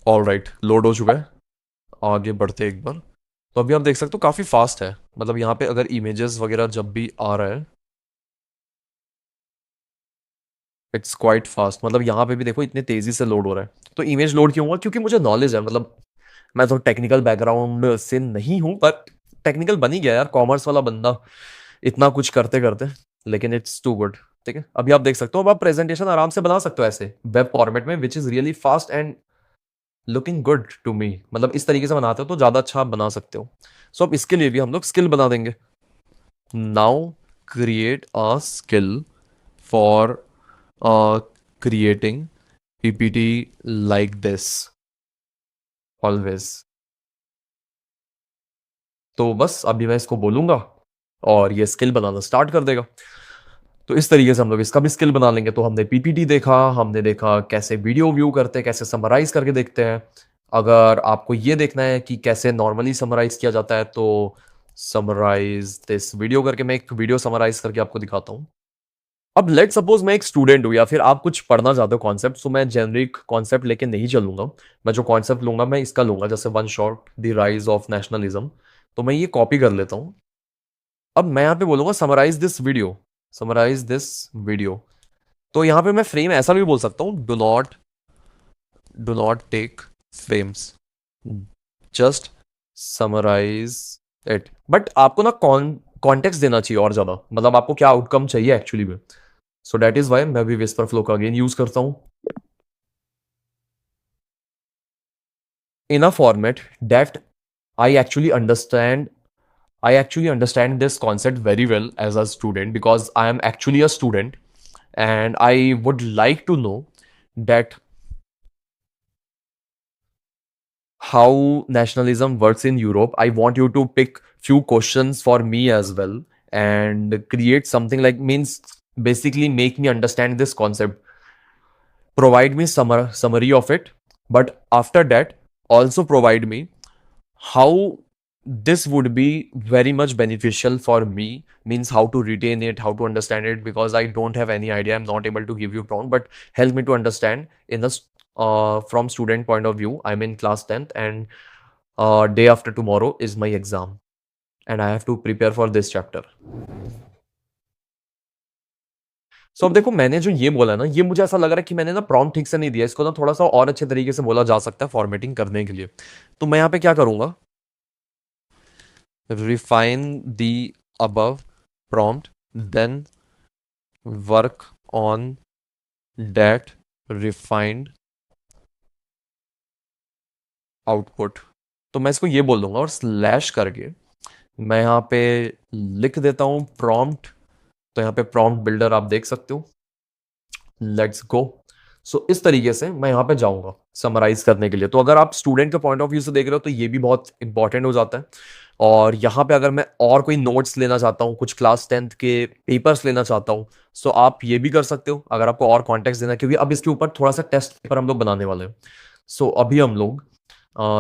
A: ऑल राइट, लोड हो चुका है। आगे बढ़ते हैं एक बार। तो अभी आप देख सकते हो काफ़ी फास्ट है। मतलब यहाँ पे अगर इमेजेस वगैरह जब भी आ रहा है, इट्स क्वाइट फास्ट। मतलब यहाँ पे भी देखो इतने तेजी से लोड हो रहा है। तो इमेज लोड क्यों हुआ, क्योंकि मुझे नॉलेज है। मतलब मैं तो टेक्निकल बैकग्राउंड से नहीं हूँ, पर टेक्निकल बन ही गया यार, कॉमर्स वाला बंदा इतना कुछ करते करते। लेकिन इट्स टू गुड। ठीक है, अभी आप देख सकते हो। अब आप प्रेजेंटेशन आराम से बना सकते हो ऐसे वेब फॉर्मेट में, which is really fast and looking good to me. मतलब इस तरीके से बनाते हो तो ज़्यादा अच्छा आप बना सकते हो। सो अब इसके लिए भी हम लोग स्किल बना देंगे। Now create a skill for creating PPT like this always। तो बस अभी मैं इसको बोलूंगा और ये स्किल बनाना स्टार्ट कर देगा। तो इस तरीके से हम लोग इसका भी स्किल बना लेंगे। तो हमने पीपीटी देखा, हमने देखा कैसे वीडियो व्यू करते हैं, कैसे समराइज करके देखते हैं, अगर आपको ये देखना है कि कैसे नॉर्मली समराइज किया जाता है तो समराइज दिस वीडियो करके मैं एक वीडियो समराइज करके आपको दिखाता हूँ। अब लेट सपोज मैं एक स्टूडेंट हूँ या फिर आप कुछ पढ़ना चाहते हो कॉन्सेप्ट, तो मैं जेनरिक कॉन्सेप्ट लेके नहीं चलूंगा। मैं जो कॉन्सेप्ट लूंगा मैं इसका लूंगा, जैसे one shot the rise of nationalism. तो मैं ये कॉपी कर लेता हूँ। अब मैं यहाँ पे बोलूंगा summarize this video, summarize this video. तो यहाँ पे मैं फ्रेम ऐसा भी बोल सकता हूँ, do not take frames, just summarize it. But आपको ना कॉन्टेक्स्ट देना चाहिए और ज्यादा, मतलब आपको क्या आउटकम चाहिए एक्चुअली में। सो दैट इज वाई मैं भी विस्पर फ्लो का अगेन यूज करता हूं। In a format that I actually understand I actually understand this concept very well as a student because I am actually a student, and I would like to know that how nationalism works in Europe. I want you to pick few questions for me as well and create something like, means basically make me understand this concept. Provide me summary of it, but after that also provide me how this would be very much beneficial for me, means how to retain it, how to understand it, because I don't have any idea. I'm not able to give you prompt, but help me to understand in the from student point of view. I'm in class 10th, and day after tomorrow is my exam, and I have to prepare for this chapter. सो अब देखो, मैंने जो ये बोला ना, ये मुझे ऐसा लग रहा है कि मैंने ना प्रॉम्प्ट ठीक से नहीं दिया। इसको ना थोड़ा सा और अच्छे तरीके से बोला जा सकता है फॉर्मेटिंग करने के लिए। तो मैं यहाँ पे क्या करूंगा, refine the above prompt, then work on that refined output। तो मैं इसको ये बोल दूंगा और स्लैश करके मैं यहाँ पे लिख देता हूँ प्रॉम्प्ट। तो यहाँ पे प्रॉम्प्ट बिल्डर आप देख सकते हो। Let's go. सो इस तरीके से मैं यहाँ पे जाऊंगा समराइज करने के लिए। तो अगर आप स्टूडेंट के पॉइंट ऑफ व्यू से देख रहे हो तो ये भी बहुत इंपॉर्टेंट हो जाता है। और यहाँ पे अगर मैं और कोई नोट्स लेना चाहता हूँ, कुछ क्लास 10th के पेपर्स लेना चाहता हूँ, सो आप ये भी कर सकते हो अगर आपको और कॉन्टेक्स्ट देना है, क्योंकि अब इसके ऊपर थोड़ा सा टेस्ट पेपर हम लोग बनाने वाले हैं। सो अभी हम लोग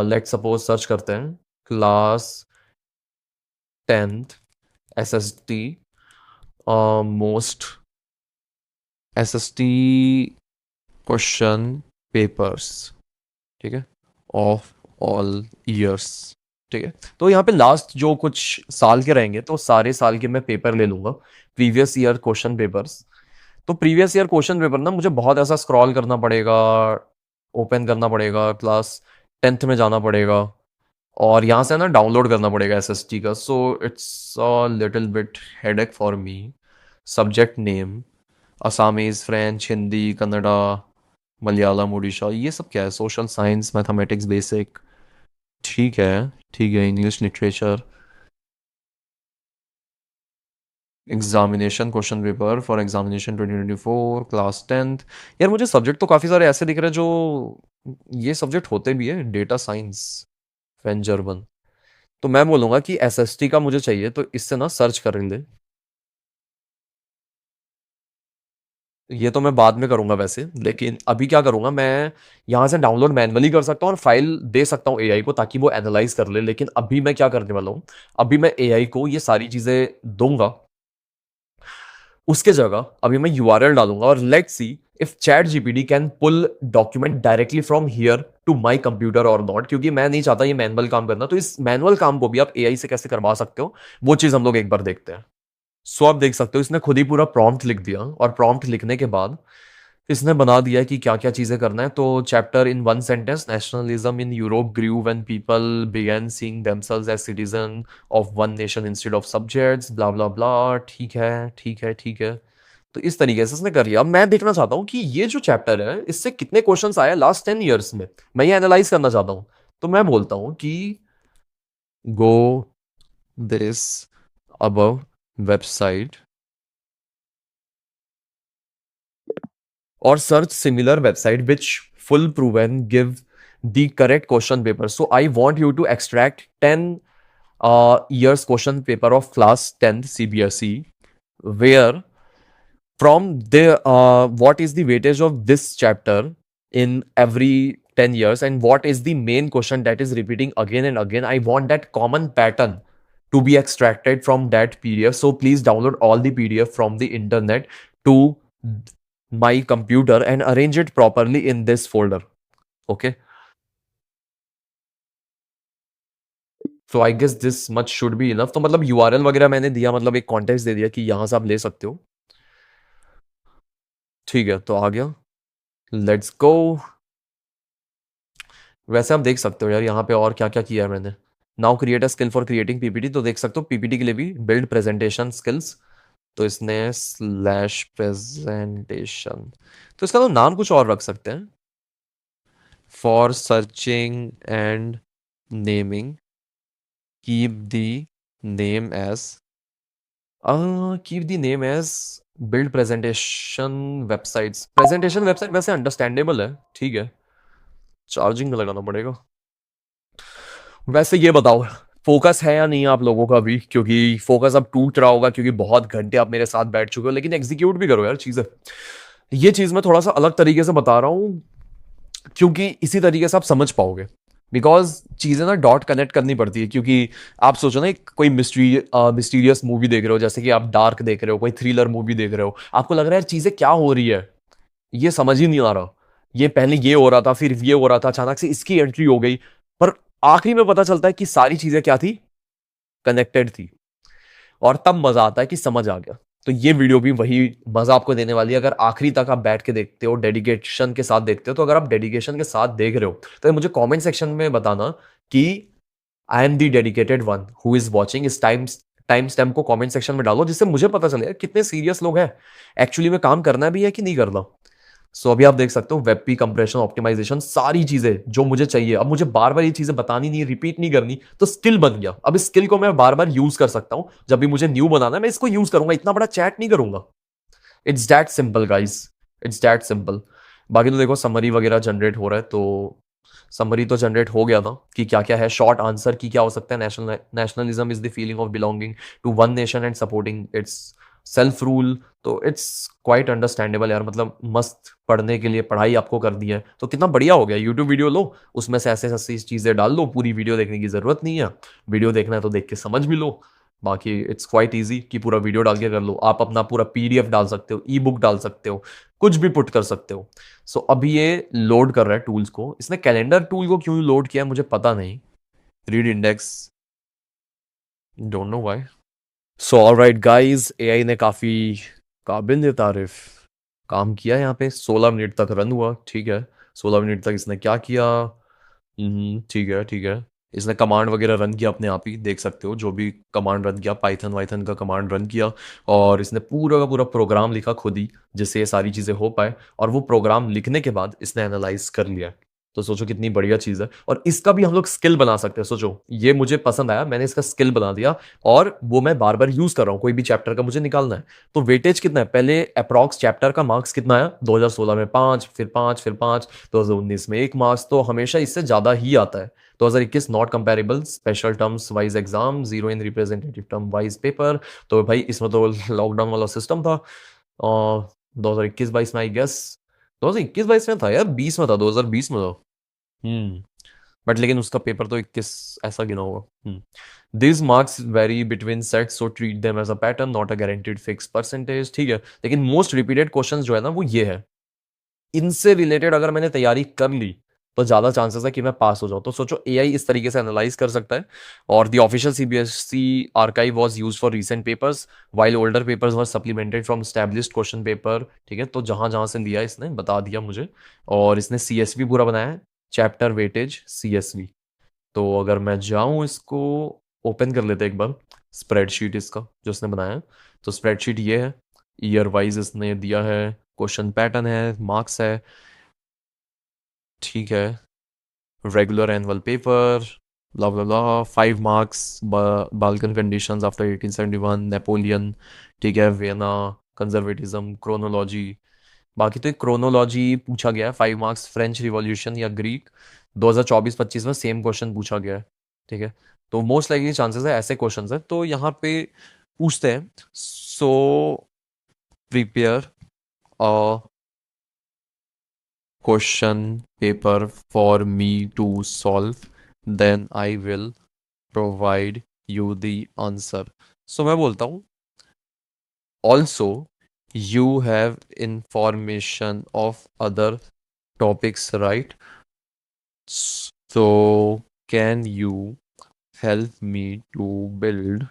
A: लेट सपोज सर्च करते हैं class 10th SST most SST question papers, ठीक है, ऑफ ऑल ईयर्स। ठीक है, तो यहाँ पे लास्ट जो कुछ साल के रहेंगे तो सारे साल के मैं पेपर ले लूंगा, प्रीवियस ईयर क्वेश्चन पेपर्स। तो प्रीवियस ईयर क्वेश्चन पेपर ना मुझे बहुत ऐसा स्क्रॉल करना पड़ेगा, ओपन करना पड़ेगा, क्लास 10th में जाना पड़ेगा और यहाँ से ना डाउनलोड करना पड़ेगा SST का। So it's a little bit headache for me. Subject name Assamese, French, Hindi, Kannada, Malayalam, Orissa, ये सब क्या है? सोशल साइंस, मैथमेटिक्स बेसिक, ठीक है, ठीक है, English literature, examination question paper for examination 2024 class 10th। यार मुझे सब्जेक्ट तो काफ़ी सारे ऐसे दिख रहे हैं जो ये सब्जेक्ट होते भी है, डेटा साइंस, फ्रेंच, जर्मन। तो मैं बोलूँगा कि SST का मुझे चाहिए, तो इससे ना सर्च कर ले। ये तो मैं बाद में करूंगा वैसे, लेकिन अभी क्या करूंगा, मैं यहाँ से डाउनलोड मैन्युअली कर सकता हूँ और फाइल दे सकता हूँ AI को ताकि वो एनालाइज कर ले। लेकिन अभी मैं क्या करने वाला हूँ, अभी मैं AI को ये सारी चीजें दूंगा, उसके जगह अभी मैं URL डालूंगा और let's see if ChatGPT can pull document directly from here to my computer और नॉट, क्योंकि मैं नहीं चाहता ये मैनुअल काम करना। तो इस मैनुअल काम को भी आप AI से कैसे करवा सकते हो, वो चीज हम लोग एक बार देखते हैं। सो आप देख सकते हो इसने खुद ही पूरा प्रॉम्प्ट लिख दिया और प्रॉम्प्ट लिखने के बाद इसने बना दिया है कि क्या क्या चीजें करना है। तो chapter in one sentence, nationalism in Europe grew when people began seeing themselves as citizen of one nation instead of subjects, blah blah blah. ठीक है, ठीक है, ठीक है। तो इस तरीके से इसने कर लिया। अब मैं देखना चाहता हूँ कि ये जो चैप्टर है इससे कितने क्वेश्चंस आए लास्ट 10 years में, मैं ये एनालाइज करना चाहता हूँ। तो मैं बोलता हूँ कि go this above website or search similar website which full proven give the correct question paper. So I want you to extract 10 years question paper of class 10th CBSE, where from the what is the weightage of this chapter in every 10 years, and what is the main question that is repeating again and again? I want that common pattern to be extracted from that PDF. So please download all the PDF from the internet to my computer and arrange it properly in this folder. Okay. So I guess this much should be enough. तो मतलब URL वगैरह मैंने दिया, मतलब एक context दे दिया कि यहाँ से आप ले सकते हो. ठीक है, तो आ गया. Let's go. वैसे आप देख सकते हो यार यहाँ पे और क्या क्या किया है मैंने. Now create a skill for creating PPT. तो देख सकते हो पीपीटी के लिए भी बिल्ड प्रेजेंटेशन स्किल्स. तो इसने स्लैश प्रेजेंटेशन, तो इसका तो नाम कुछ और रख सकते हैं. For searching and naming, keep the name as keep the name as build presentation websites. Presentation website वैसे अंडरस्टैंडेबल है, ठीक है. चार्जिंग लगाना पड़ेगा. वैसे ये बताओ फोकस है या नहीं आप लोगों का भी, क्योंकि फोकस अब टूट रहा होगा क्योंकि बहुत घंटे आप मेरे साथ बैठ चुके हो. लेकिन एग्जीक्यूट भी करो यार चीज़ें. ये चीज़ मैं थोड़ा सा अलग तरीके से बता रहा हूँ क्योंकि इसी तरीके से आप समझ पाओगे. बिकॉज चीज़ें ना डॉट कनेक्ट करनी पड़ती है. क्योंकि आप सोचो ना कोई मिस्टीरियस मूवी देख रहे हो, जैसे कि आप डार्क देख रहे हो, कोई थ्रिलर मूवी देख रहे हो, आपको लग रहा है यार चीज़ें क्या हो रही है, ये समझ ही नहीं आ रहा. ये पहले ये हो रहा था, फिर ये हो रहा था, अचानक से इसकी एंट्री हो गई. पर आखिरी में पता चलता है कि सारी चीजें क्या थी, कनेक्टेड थी. और तब मजा आता है कि समझ आ गया. तो ये वीडियो भी वही मजा आपको देने वाली है अगर आखिरी तक आप बैठ के देखते हो, डेडिकेशन के साथ देखते हो. तो अगर आप डेडिकेशन के साथ देख रहे हो तो मुझे कमेंट सेक्शन में बताना कि I am the dedicated one who is watching. इस टाइम स्टैम्प को कमेंट सेक्शन में डालो, जिससे मुझे पता चले कितने सीरियस लोग हैं, एक्चुअली में काम करना भी है कि नहीं करना. सो अभी आप देख सकते हो वेब पी कंप्रेशन, ऑप्टिमाइजेशन, सारी चीजें जो मुझे चाहिए. अब मुझे बार बार ये चीजें बतानी नहीं, रिपीट नहीं करनी. तो स्किल बन गया. अब इस स्किल को मैं बार बार यूज कर सकता हूं. जब भी मुझे न्यू बनाना है मैं इसको यूज करूंगा, इतना बड़ा चैट नहीं करूंगा. It's that simple guys, it's that simple. बाकी तो देखो समरी वगैरह जनरेट हो रहा है. तो समरी तो जनरेट हो गया था कि क्या क्या है. शॉर्ट आंसर की क्या हो सकता है, nationalism is the feeling of belonging to one nation and supporting its self rule. तो इट्स क्वाइट अंडरस्टैंडेबल यार. मतलब मस्त पढ़ने के लिए पढ़ाई आपको कर दी है तो कितना बढ़िया हो गया. यूट्यूब वीडियो लो, उसमें से ऐसे ऐसी चीज़ें डाल लो. पूरी वीडियो देखने की ज़रूरत नहीं है. वीडियो देखना है तो देख के समझ भी लो. बाकी इट्स क्वाइट ईजी कि पूरा वीडियो डाल के कर लो. आप अपना पूरा पीडीएफ डाल सकते हो, ई बुक डाल सकते हो, कुछ भी पुट कर सकते हो. सो अभी ये लोड कर रहा है टूल्स को. इसने कैलेंडर टूल को क्यों लोड किया मुझे पता नहीं. Read index, don't know why. So alright guys, AI ने काफ़ी काबिल तारीफ काम किया यहाँ पे. 16 मिनट तक रन हुआ, ठीक है. 16 मिनट तक इसने क्या किया, ठीक है ठीक है. इसने कमांड वगैरह रन किया अपने आप ही, देख सकते हो जो भी कमांड रन किया, पाइथन वाइथन का कमांड रन किया. और इसने पूरा का पूरा प्रोग्राम लिखा खुद ही जिससे ये सारी चीज़ें हो पाए. और वो प्रोग्राम लिखने के बाद इसने एनालाइज कर लिया. तो सोचो कितनी बढ़िया चीज़ है. और इसका भी हम लोग स्किल बना सकते हैं. सोचो ये मुझे पसंद आया, मैंने इसका स्किल बना दिया और वो मैं बार बार यूज़ कर रहा हूँ. कोई भी चैप्टर का मुझे निकालना है तो वेटेज कितना है, पहले अप्रॉक्स चैप्टर का मार्क्स कितना आया, 2016 में 5, फिर 5, फिर 5, 2019 में 1 मार्क्स. तो हमेशा इससे ज़्यादा ही आता है. 2021 not comparable, special terms wise exam, 0 in representative term wise paper. तो भाई इसमें तो लॉकडाउन वाला सिस्टम था. और 2021-22 में आई गेस 2021-22 में था यार, 20 में था, 2020 में था. बट लेकिन उसका पेपर तो 21 ऐसा गिना होगा. This marks very between sets, so treat them as a pattern, not a guaranteed fix percentage. ठीक है. लेकिन मोस्ट रिपीटेड क्वेश्चंस जो है ना वो ये है. इनसे रिलेटेड अगर मैंने तैयारी कर ली तो ज़्यादा चांसेस है कि मैं पास हो जाऊँ. तो सोचो एआई इस तरीके से एनालाइज कर सकता है. और the official CBSE archive was used for recent papers while older papers were supplemented from established question paper. ठीक है. तो जहाँ जहाँ से लिया इसने बता दिया मुझे. और इसने सीएसवी पूरा बनाया है, चैप्टर वेटेज सीएसवी. तो अगर मैं जाऊँ इसको ओपन कर लेते एक बार, स्प्रेडशीट इसका जो इसने बनाया है. तो स्प्रेडशीट ये है, ईयर वाइज इसने दिया है, क्वेश्चन पैटर्न है, मार्क्स है. ठीक है. Regular annual paper, blah blah blah, 5 marks, Balkan conditions after 1871, Napoleon. ठीक है. Vienna, conservatism, chronology. बाकी तो एक क्रोनोलॉजी पूछा गया है, 5 मार्क्स. फ्रेंच रिवॉल्यूशन या ग्रीक, 2024-25 में सेम क्वेश्चन पूछा गया है. ठीक है. तो मोस्ट लाइकली चांसेस है ऐसे क्वेश्चंस है. तो यहाँ पे पूछते हैं, so prepare a question paper for me to solve, then I will provide you the answer. So मैं बोलता हूँ also you have information of other topics, right? So can you help me to build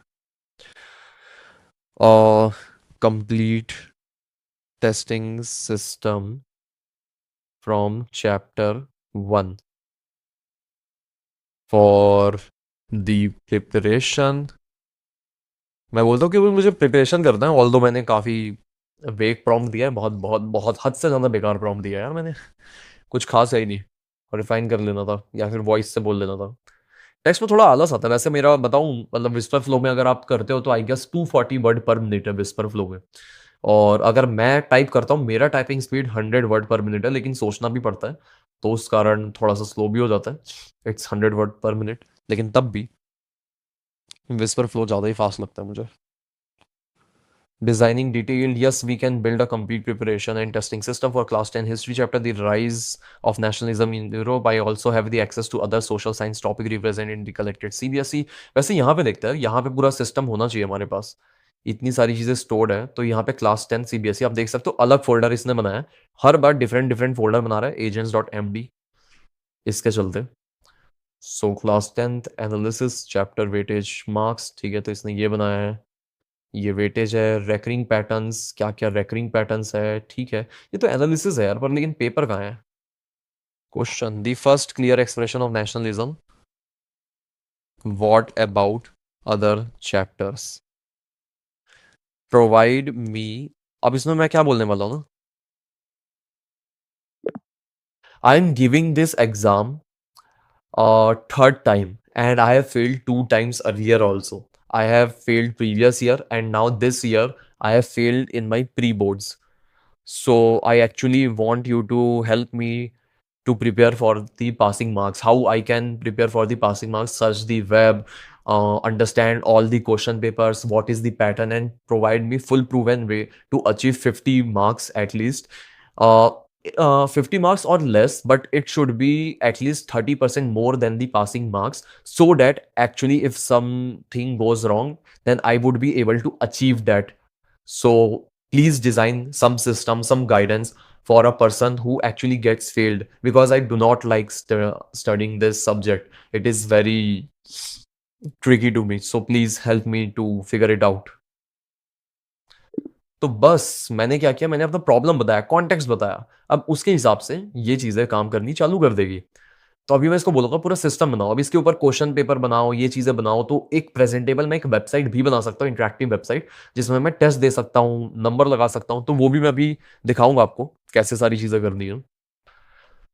A: a complete testing system from chapter 1 for the preparation? मैं बोलता हूँ कि वो मुझे preparation करना है, ऑल्दो मैंने काफ़ी वेग प्रॉम्प्ट दिया है, बहुत बहुत बहुत हद से ज़्यादा बेकार प्रॉम्प्ट दिया है यार मैंने, कुछ खास है ही नहीं। और रिफाइन कर लेना था या फिर वॉइस से बोल लेना था। टेक्स्ट में थोड़ा आलस आता है वैसे, मेरा बताऊं मतलब विस्पर फ्लो में अगर आप करते हो तो I guess 240 word per minute है विस्पर फ्लो में। और अगर मैं टाइप करता हूँ मेरा typing speed 100 word per minute है, लेकिन सोचना भी पड़ता है तो उस कारण थोड़ा सा स्लो भी हो जाता है। इट्स 100 वर्ड पर मिनट, लेकिन तब भी विस्पर फ्लो ज़्यादा ही फास्ट लगता है मुझे। Designing detailed, yes, we can build a complete preparation and testing system for class 10 history chapter, the rise of nationalism in Europe. I also have the access to other social science topic represented in the collected CBSE। वैसे यहाँ पे देखते हैं, यहाँ पे पूरा system होना चाहिए हमारे पास, इतनी सारी चीज़ें स्टोर्ड है। तो यहाँ पे क्लास 10 CBSE आप देख सकते हो, अलग फोल्डर इसने बनाया है, हर बार डिफरेंट डिफरेंट फोल्डर बना रहा है agents.md इसके चलते। So class 10th analysis chapter weightage marks, ठीक है, तो इसने ये बनाया है, ये वेटेज है, रेकरिंग पैटर्न्स, क्या क्या रेकरिंग पैटर्न्स है, ठीक है। ये तो एनालिसिस है यार, पर लेकिन पेपर कहाँ है? Question, the first clear expression of nationalism, what about other chapters, provide me. अब इसमें मैं क्या बोलने वाला हूँ ना, I am giving this exam third time and I have failed two times earlier also. I have failed previous year and now this year I have failed in my pre-boards. So I actually want you to help me to prepare for the passing marks. How I can prepare for the passing marks, search the web, understand all the question papers, what is the pattern, and provide me full proven way to achieve 50 marks at least. Uh, 50 marks or less, but it should be at least 30% more than the passing marks, so that actually if something goes wrong, then I would be able to achieve that. So please design some system, some guidance for a person who actually gets failed, because I do not like studying this subject. It is very tricky to me. So please help me to figure it out. तो बस मैंने क्या किया, मैंने अपना problem बताया, context बताया, अब उसके हिसाब से ये चीज़ें काम करनी चालू कर देगी। तो अभी मैं इसको बोलूँगा पूरा सिस्टम बनाओ, अब इसके ऊपर क्वेश्चन पेपर बनाओ, ये चीज़ें बनाओ, तो एक प्रेजेंटेबल मैं एक वेबसाइट भी बना सकता हूँ, इंटरेक्टिव वेबसाइट, जिसमें मैं टेस्ट दे सकता हूँ, नंबर लगा सकता हूँ, तो वो भी मैं अभी दिखाऊंगा आपको कैसे सारी चीज़ें करनी है।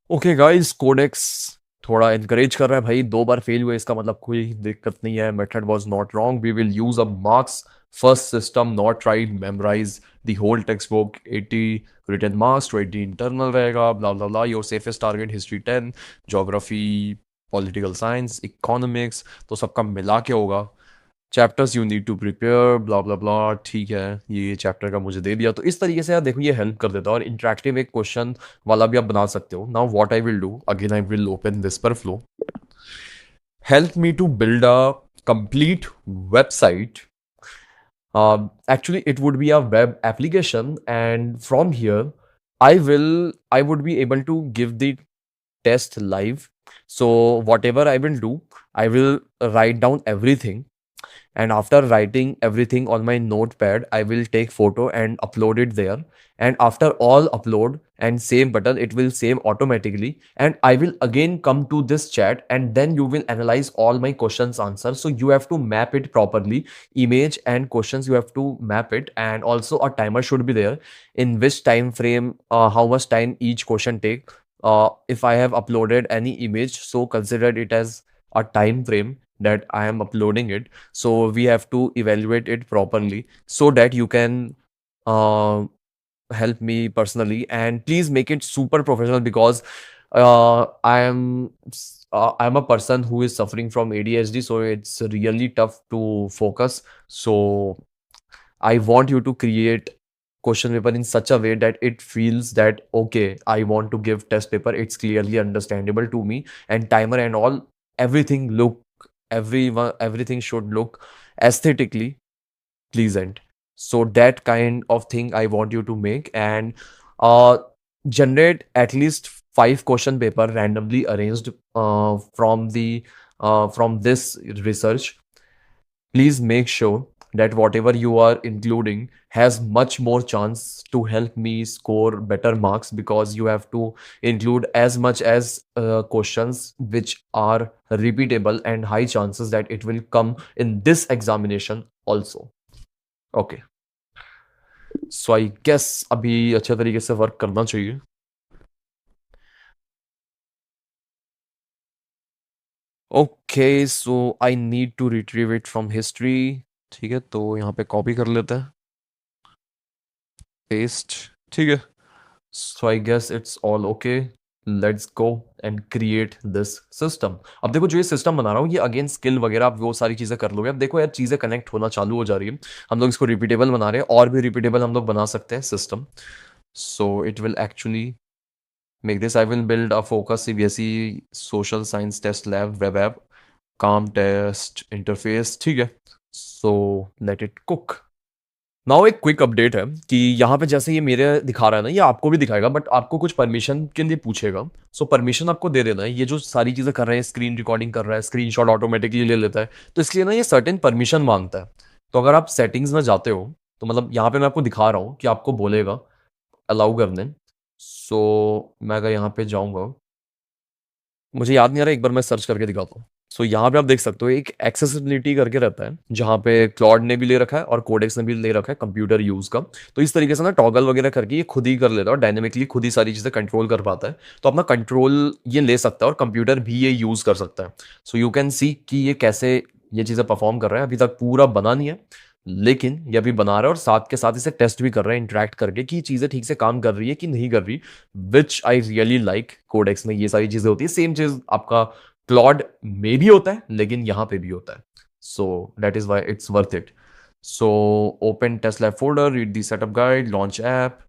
A: ओके गाइस, कोडेक्स थोड़ा इनकरेज कर रहा है भाई, 2 बार फेल हुए इसका मतलब कोई दिक्कत नहीं है, method was not wrong, we will use a marks first system, not try memorize the whole text book, 80 written marks, 20 internal रहेगा, blah blah blah, your safest target history 10, geography, political science, economics, तो सबका मिला के होगा। Chapters you need to prepare, blah blah blah, ठीक है, ये chapter का मुझे दे दिया, तो इस तरीके से यार देखो ये हेल्प कर देता है। और इंटरेक्टिव एक क्वेश्चन वाला भी आप बना सकते हो। Now what I will do, again I will open whisper Flow, help me to build a complete website. Actually it would be a web application, and from here I would be able to give the test live. So whatever I will do, I will write down everything, and after writing everything on my notepad, I will take photo and upload it there, and after all upload and save button, it will save automatically, and I will again come to this chat, and then you will analyze all my questions answers. So you have to map it properly, image and questions, you have to map it, and also a timer should be there, in which time frame, how much time each question take. If I have uploaded any image, so consider it as a time frame that I am uploading it. So we have to evaluate it properly, so that you can uh, help me personally, and please make it super professional, because I'm a person who is suffering from ADHD, so it's really tough to focus. So I want you to create question paper in such a way that it feels that okay, I want to give test paper, it's clearly understandable to me, and timer and all, everything look, everything should look aesthetically pleasant. So that kind of thing I want you to make, and uh, generate at least 5 question paper randomly arranged from this research. Please make sure that whatever you are including has much more chance to help me score better marks, because you have to include as much as questions which are repeatable and high chances that it will come in this examination also. Okay, so I guess अभी अच्छे तरीके से work करना चाहिए. Okay, so I need to retrieve it from history. ठीक है, तो यहाँ पे कॉपी कर लेते हैं, पेस्ट. ठीक है, so I guess it's all okay. Let's go and create this system. अब देखो, जो ये सिस्टम बना रहा हूँ, ये अगेन स्किल वगैरह आप वो सारी चीज़ें कर लोगे. अब देखो यार, चीज़ें कनेक्ट होना चालू हो जा रही है. हम लोग इसको रिपीटेबल बना रहे हैं, और भी रिपीटेबल हम लोग बना सकते हैं system. So it will actually make this. I will build a focus CBSE social science test lab web app, calm test interface. ठीक है, so let it cook. Now एक क्विक अपडेट है कि यहाँ पे जैसे ये मेरे दिखा रहा है ना, ये आपको भी दिखाएगा, बट आपको कुछ परमिशन के लिए पूछेगा. सो परमिशन आपको दे देना है. ये जो सारी चीज़ें कर रहे हैं, स्क्रीन रिकॉर्डिंग कर रहा है, स्क्रीनशॉट ऑटोमेटिकली ले लेता है, तो इसलिए ना ये सर्टेन परमिशन मांगता है. तो अगर आप सेटिंग्स में जाते हो, तो मतलब यहाँ पे मैं आपको दिखा रहा हूँ कि आपको बोलेगा अलाउ करने. सो मैं अगर यहाँ पे जाऊँगा, मुझे याद नहीं आ रहा, एक बार मैं सर्च करके दिखाता हूँ. सो यहाँ पे आप देख सकते हो एक एक्सेसिबिलिटी करके रहता है, जहाँ पे क्लॉड ने भी ले रखा है और कोडेक्स ने भी ले रखा है कंप्यूटर यूज का. तो इस तरीके से ना टॉगल वगैरह करके ये खुद ही कर लेता है और डायनेमिकली खुद ही सारी चीज़ें कंट्रोल कर पाता है. तो अपना कंट्रोल ये ले सकता है और कंप्यूटर भी ये यूज कर सकता है. सो यू कैन सी कि ये कैसे ये चीज़ें परफॉर्म कर रहा है. अभी तक पूरा बना नहीं है, लेकिन ये अभी बना रहा है, और साथ के साथ इसे टेस्ट भी कर रहा है इंटरेक्ट करके कि चीज़ें ठीक से काम कर रही है कि नहीं कर रही. विच आई रियली लाइक. कोडेक्स में ये सारी चीज़ें होती है. सेम चीज़ आपका क्लॉड में भी होता है, लेकिन यहाँ पे भी होता है. So that is why it's worth it. So open test lab folder, read the setup guide, launch app.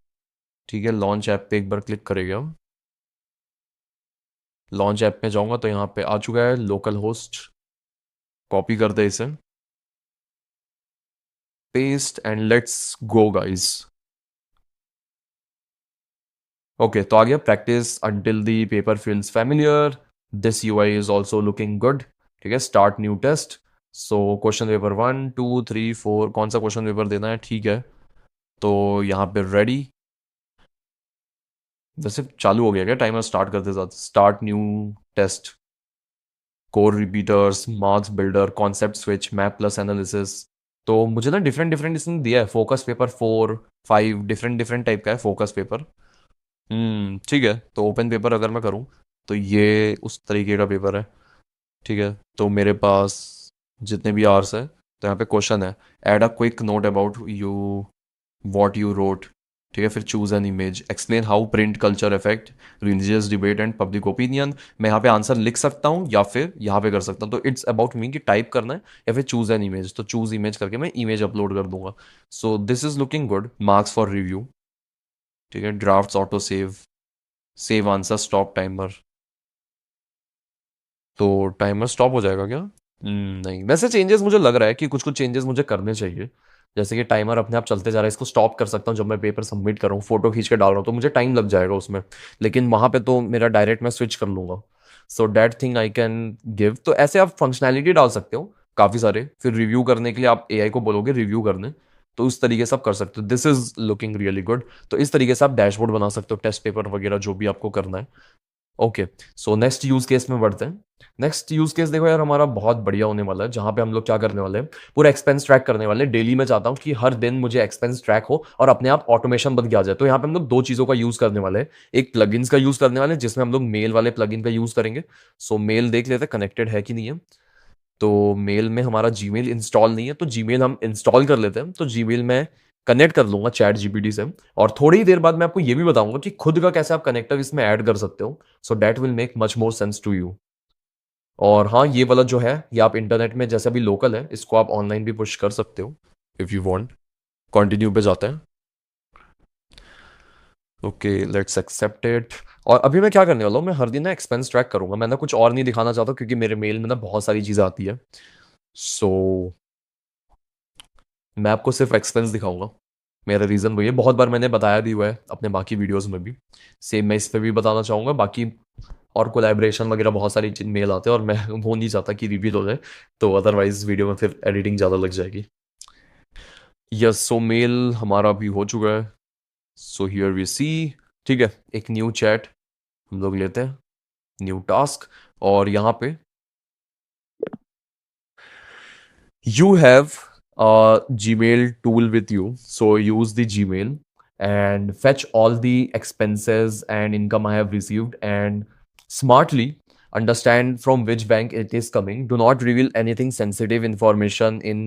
A: ठीक है, लॉन्च ऐप पे एक बार क्लिक करेगा. लॉन्च ऐप में जाऊंगा तो यहाँ पे आ चुका है लोकल होस्ट. कॉपी कर दे इसे, paste, and let's go guys. Okay, तो आ गया practice until the paper feels familiar. This UI is also looking good. ठीक है, start new test. So question paper 1 2 3 4, कौन सा क्वेश्चन पेपर देना है. ठीक है, तो यहाँ पे रेडी. वैसे चालू हो गया क्या टाइमर स्टार्ट करते साथ. Start new test, core repeaters, marks builder, concept switch, map plus analysis. तो मुझे ना डिफरेंट डिफरेंट इसने दिया है. Focus paper 4 5 different different type का है फोकस पेपर. ठीक है, तो ओपन पेपर अगर मैं करूँ तो ये उस तरीके का पेपर है. ठीक है, तो मेरे पास जितने भी आवर्स है, तो यहाँ पे क्वेश्चन है, add a quick note about you, what you wrote. ठीक है, फिर choose an image, explain how print culture effect religious debate and public opinion. मैं यहाँ पे आंसर लिख सकता हूँ या फिर यहाँ पे कर सकता हूँ. तो इट्स अबाउट मी कि टाइप करना है या फिर चूज एन इमेज. तो चूज इमेज करके मैं इमेज अपलोड कर दूंगा. सो this is looking good. Marks for review. ठीक है, drafts auto save, save answer, stop timer. तो टाइमर स्टॉप हो जाएगा क्या. नहीं, वैसे चेंजेस मुझे लग रहा है कि कुछ कुछ चेंजेस मुझे करने चाहिए. जैसे कि टाइमर अपने आप चलते जा रहा है, इसको स्टॉप कर सकता हूँ जब मैं पेपर सबमिट कर रहा हूँ, फोटो खींच के डाल रहा हूँ, तो मुझे टाइम लग जाएगा उसमें. लेकिन वहाँ पे तो मेरा डायरेक्ट मैं स्विच कर लूंगा. So that thing I can give. तो ऐसे आप फंक्शनैलिटी डाल सकते हो काफ़ी सारे. फिर रिव्यू करने के लिए आप एआई को बोलोगे रिव्यू करने, तो उस तरीके से आप कर सकते हो. This is looking really good. तो इस तरीके से आप डैशबोर्ड बना सकते हो, टेस्ट पेपर वगैरह जो भी आपको करना है. Okay, so next use case में बढ़ते हैं. नेक्स्ट यूज केस देखो यार, हमारा बहुत बढ़िया होने वाला है, जहां पे हम लोग क्या करने वाले हैं, पूरा एक्सपेंस ट्रैक करने वाले हैं. डेली में चाहता हूँ कि हर दिन मुझे एक्सपेंस ट्रैक हो और अपने आप ऑटोमेशन बन के आ जाए. तो यहाँ पे हम लोग दो चीज़ों का यूज करने वाले हैं. एक प्लगइन्स का यूज करने वाले हैं, जिसमें हम लोग मेल वाले प्लगइन का यूज करेंगे. सो मेल देख लेते हैं कनेक्टेड है कि नहीं है. तो मेल में हमारा जीमेल इंस्टॉल नहीं है, तो जीमेल हम इंस्टॉल कर लेते हैं. तो जीमेल में कनेक्ट कर लूंगा चैट जीपीटी से. और थोड़ी ही देर बाद मैं आपको ये भी बताऊंगा कि खुद का कैसे आप कनेक्टर इसमें ऐड कर सकते हो. So that will make much more sense to you. और हाँ, ये वाला जो है, ये आप इंटरनेट में जैसे अभी लोकल है, इसको आप ऑनलाइन भी पुश कर सकते हो इफ़ यू वांट. कंटिन्यू पे जाते हैं. Okay, let's accept it. और अभी मैं क्या करने वाला हूँ, मैं हर दिन ना एक्सपेंस ट्रैक करूंगा। मैं ना कुछ और नहीं दिखाना चाहता क्योंकि मेरे मेल में ना बहुत सारी चीज़ें आती है। सो मैं आपको सिर्फ एक्सपेंस दिखाऊंगा। मेरा रीज़न वही है, बहुत बार मैंने बताया भी हुआ है अपने बाकी वीडियोस में भी। सेम मैं इस पे भी बताना चाहूँगा। बाकी और कोलैबोरेशन वगैरह बहुत सारी मेल आते हैं और मैं वो नहीं चाहता कि रिपीट हो जाए, तो अदरवाइज वीडियो में फिर एडिटिंग ज़्यादा लग जाएगी। यस, सो मेल हमारा भी हो चुका है। सो हियर वी सी, ठीक है, एक न्यू चैट हम लोग लेते हैं, न्यू टास्क। और यहाँ पे you have a Gmail tool with you, so use the Gmail and fetch all the expenses and income I have received and smartly understand from which bank it is coming. Do not reveal anything sensitive information in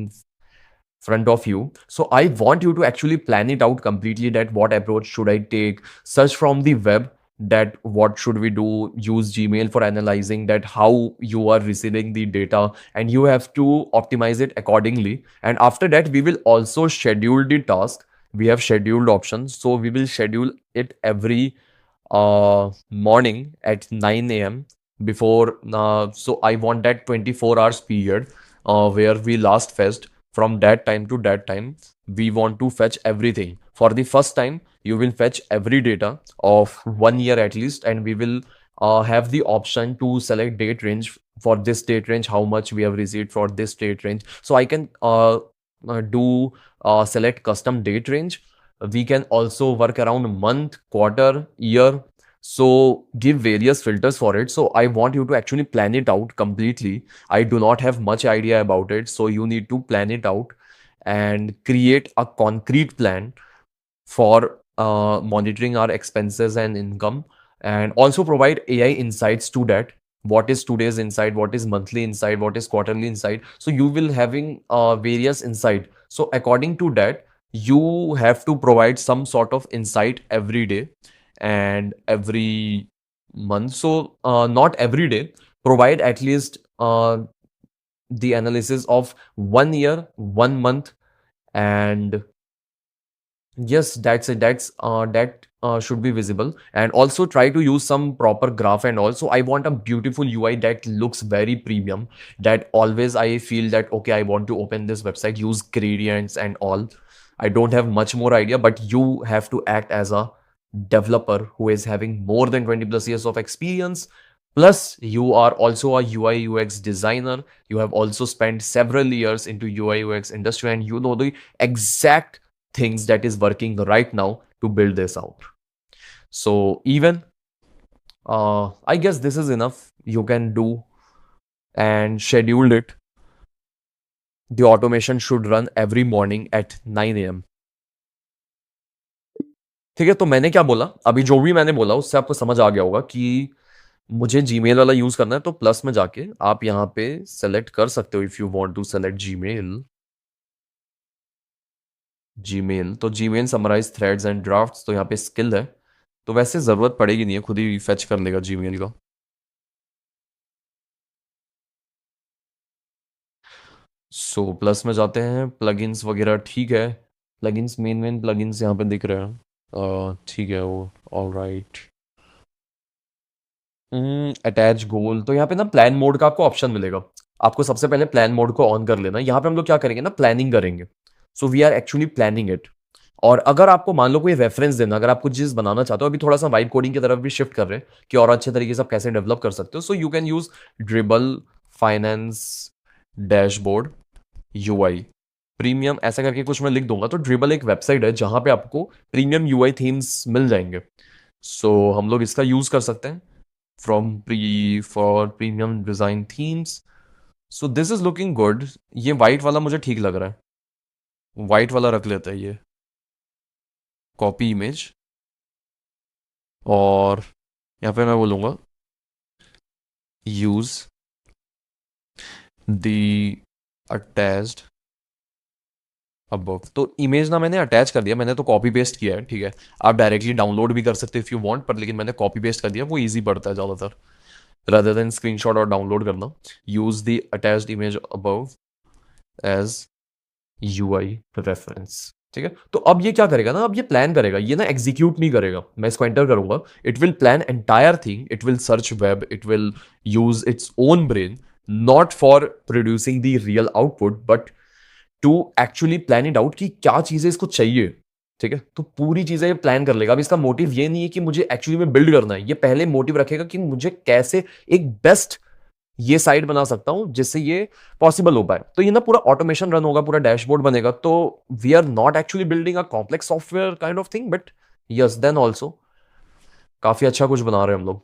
A: front of you. So I want you to actually plan it out completely, that what approach should I take, search from the web, that what should we do, use Gmail for analyzing that how you are receiving the data, and you have to optimize it accordingly. And after that we will also schedule the task. We have scheduled options, so we will schedule it every morning at 9 a.m. before. So I want that 24 hours period where we last fetched. From that time to that time, we want to fetch everything. For the first time, you will fetch every data of 1 year at least, and we will have the option to select date range. For this date range, how much we have received for this date range. So I can do select custom date range. We can also work around month, quarter, year. So give various filters for it. So I want you to actually plan it out completely. I do not have much idea about it. So you need to plan it out and create a concrete plan for monitoring our expenses and income, and also provide AI insights to that. What is today's insight? What is monthly insight? What is quarterly insight? So you will having various insight. So according to that, you have to provide some sort of insight every day and every month. So not every day. Provide at least the analysis of 1 year, 1 month, and yes, that's it. That should be visible. And also try to use some proper graph. And also, I want a beautiful UI that looks very premium. That always I feel that okay, I want to open this website, use gradients and all. I don't have much more idea, but you have to act as a developer who is having more than 20 plus years of experience. Plus, you are also a UI UX designer. You have also spent several years into UI UX industry, and you know the exact things that is working right now to build this out. So even I guess this is enough. You can do and schedule it. The automation should run every morning at 9 a.m. ठीक है, तो मैंने क्या बोला अभी, जो भी मैंने बोला उससे आपको समझ आ गया होगा कि मुझे जीमेल वाला यूज करना है। तो प्लस में जाके आप यहाँ पे सेलेक्ट कर सकते हो if you want to select Gmail. Gmail तो Gmail summarize threads and drafts, तो यहाँ पे स्किल है, तो वैसे ज़रूरत पड़ेगी नहीं है, खुद ही फेच कर लेगा जीमेल का। सो प्लस में जाते हैं, प्लगइन्स वगैरह ठीक है। प्लगइन्स मेन प्लगइन्स यहाँ पे दिख रहे हैं, ठीक है वो, ऑल राइट। अटैच गोल, तो यहाँ पे ना प्लान मोड का आपको ऑप्शन मिलेगा। आपको सबसे पहले प्लान मोड को ऑन कर लेना। यहाँ पे हम लोग क्या करेंगे ना, प्लानिंग करेंगे। So we are actually planning it. और अगर आपको मान लो कोई रेफरेंस देना, अगर आप कुछ चीज बनाना चाहते हो, अभी थोड़ा सा वाइब कोडिंग की तरफ भी शिफ्ट कर रहे हैं कि और अच्छे तरीके से आप कैसे डेवलप कर सकते हो। So you can use Dribbble finance dashboard UI premium, ऐसा करके कुछ मैं लिख दूंगा। तो ड्रिबल एक वेबसाइट है जहां पे आपको प्रीमियम यूआई थीम्स मिल जाएंगे। सो हम लोग इसका यूज कर सकते हैं from pre for premium design themes. So this is looking good. ये वाइट वाला मुझे ठीक लग रहा है, वाइट वाला रख लेते हैं ये, कॉपी इमेज। और यहाँ पे मैं बोलूँगा यूज द अटैच्ड अबव। तो इमेज ना मैंने अटैच कर दिया, मैंने तो कॉपी पेस्ट किया है, ठीक है। आप डायरेक्टली डाउनलोड भी कर सकते हो इफ़ यू वांट, पर लेकिन मैंने कॉपी पेस्ट कर दिया, वो इजी पड़ता है ज़्यादातर rather than स्क्रीनशॉट और डाउनलोड करना। Use the attached image above as UI reference, ठीक है, तो अब ये क्या करेगा ना, अब ये प्लान करेगा, ये ना एग्जीक्यूट नहीं करेगा। मैं इसको एंटर करूंगा, it will plan entire thing, it will search web, it will use its own brain, not for producing the real output but to actually plan it out कि क्या चीजें इसको चाहिए। ठीक है, तो पूरी चीजें ये प्लान कर लेगा। अब इसका मोटिव ये नहीं है कि मुझे एक्चुअली में बिल्ड करना है, ये पहले मोटिव रखेगा कि मुझे कैसे एक बेस्ट ये साइट बना सकता हूं जिससे ये पॉसिबल हो पाए। तो ये ना पूरा ऑटोमेशन रन होगा, पूरा डैशबोर्ड बनेगा। तो we are not actually building a complex software kind of thing, but yes then also काफी अच्छा कुछ बना रहे हैं हम लोग।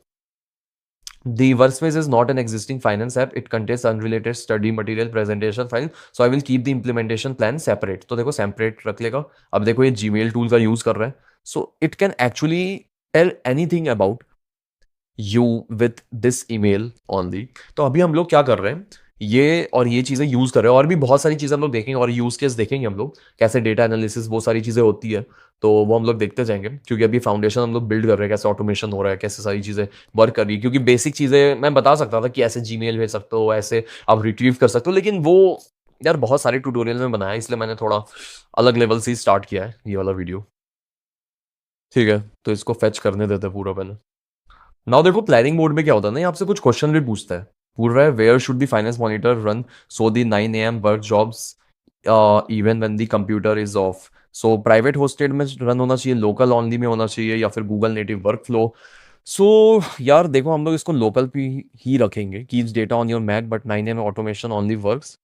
A: The Workspace is not an existing finance app. It contains unrelated study material presentation file. So I will keep the implementation plan separate. तो देखो separate रख लेगा। अब देखो ये Gmail tool का यूज कर रहा है, so it can actually tell anything about you with this email only। तो अभी हम लोग क्या कर रहे हैं, ये और ये चीजें यूज कर रहे हैं, और भी बहुत सारी चीजें हम लोग देखेंगे और यूज केस देखेंगे हम लोग, कैसे डेटा एनालिसिस वो सारी चीजें होती है। तो वो हम लोग देखते जाएंगे, क्योंकि अभी फाउंडेशन हम लोग बिल्ड कर रहे हैं, कैसे ऑटोमेशन हो रहा है, कैसे सारी चीजें वर्क कर रही है। क्योंकि बेसिक चीजें मैं बता सकता था कि ऐसे जीमेल भेज सकते हो, ऐसे आप रिट्रीव कर सकते हो, लेकिन वो यार बहुत सारे ट्यूटोरियल में बनाया है, इसलिए मैंने थोड़ा अलग लेवल से स्टार्ट किया है ये वाला वीडियो। ठीक है, तो इसको फेच करने देते हैं पूरा पहले। नाउ देखो प्लानिंग मोड में क्या होता है ना, ये आपसे कुछ क्वेश्चन भी पूछता है। पूछ रहा है where should the finance monitor run so the 9 AM work jobs even when the computer is off. So private hosted में रन होना चाहिए, लोकल ऑनली में होना चाहिए, या फिर Google native workflow. So यार देखो हम लोग इसको लोकल पे ही रखेंगे, keeps data on your Mac but 9 AM automation only works.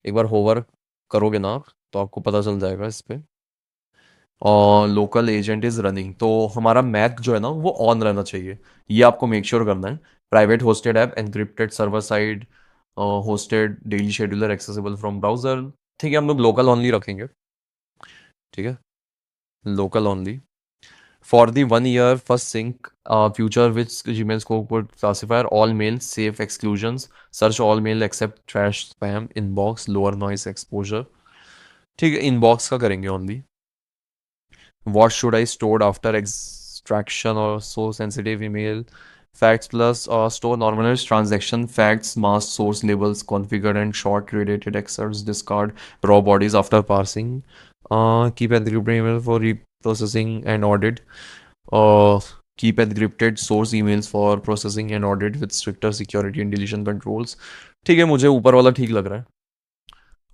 A: एक बार होवर करोगे ना आप, तो आपको पता चल जाएगा इस पे। और लोकल एजेंट इज रनिंग, तो हमारा मैक जो है ना वो ऑन रहना चाहिए, ये आपको मेक श्योर करना है। Private hosted app encrypted server side hosted daily scheduler accessible from browser. ठीक है, हम लोग लोकल ओनली रखेंगे। ठीक है, local only for the 1 year first sync future which Gmail scope would classifier all mail safe exclusions search all mail except trash spam inbox lower noise exposure. ठीक है, inbox का करेंगे only. What should I store after extraction or so sensitive email? Facts plus store normalized transaction facts, mask source labels configured and short related excerpts discard raw bodies after parsing. Keep encrypted email for reprocessing and audit. Keep encrypted source emails for processing and audit with stricter security and deletion controls. ठीक है, मुझे ऊपर वाला ठीक लग रहा है।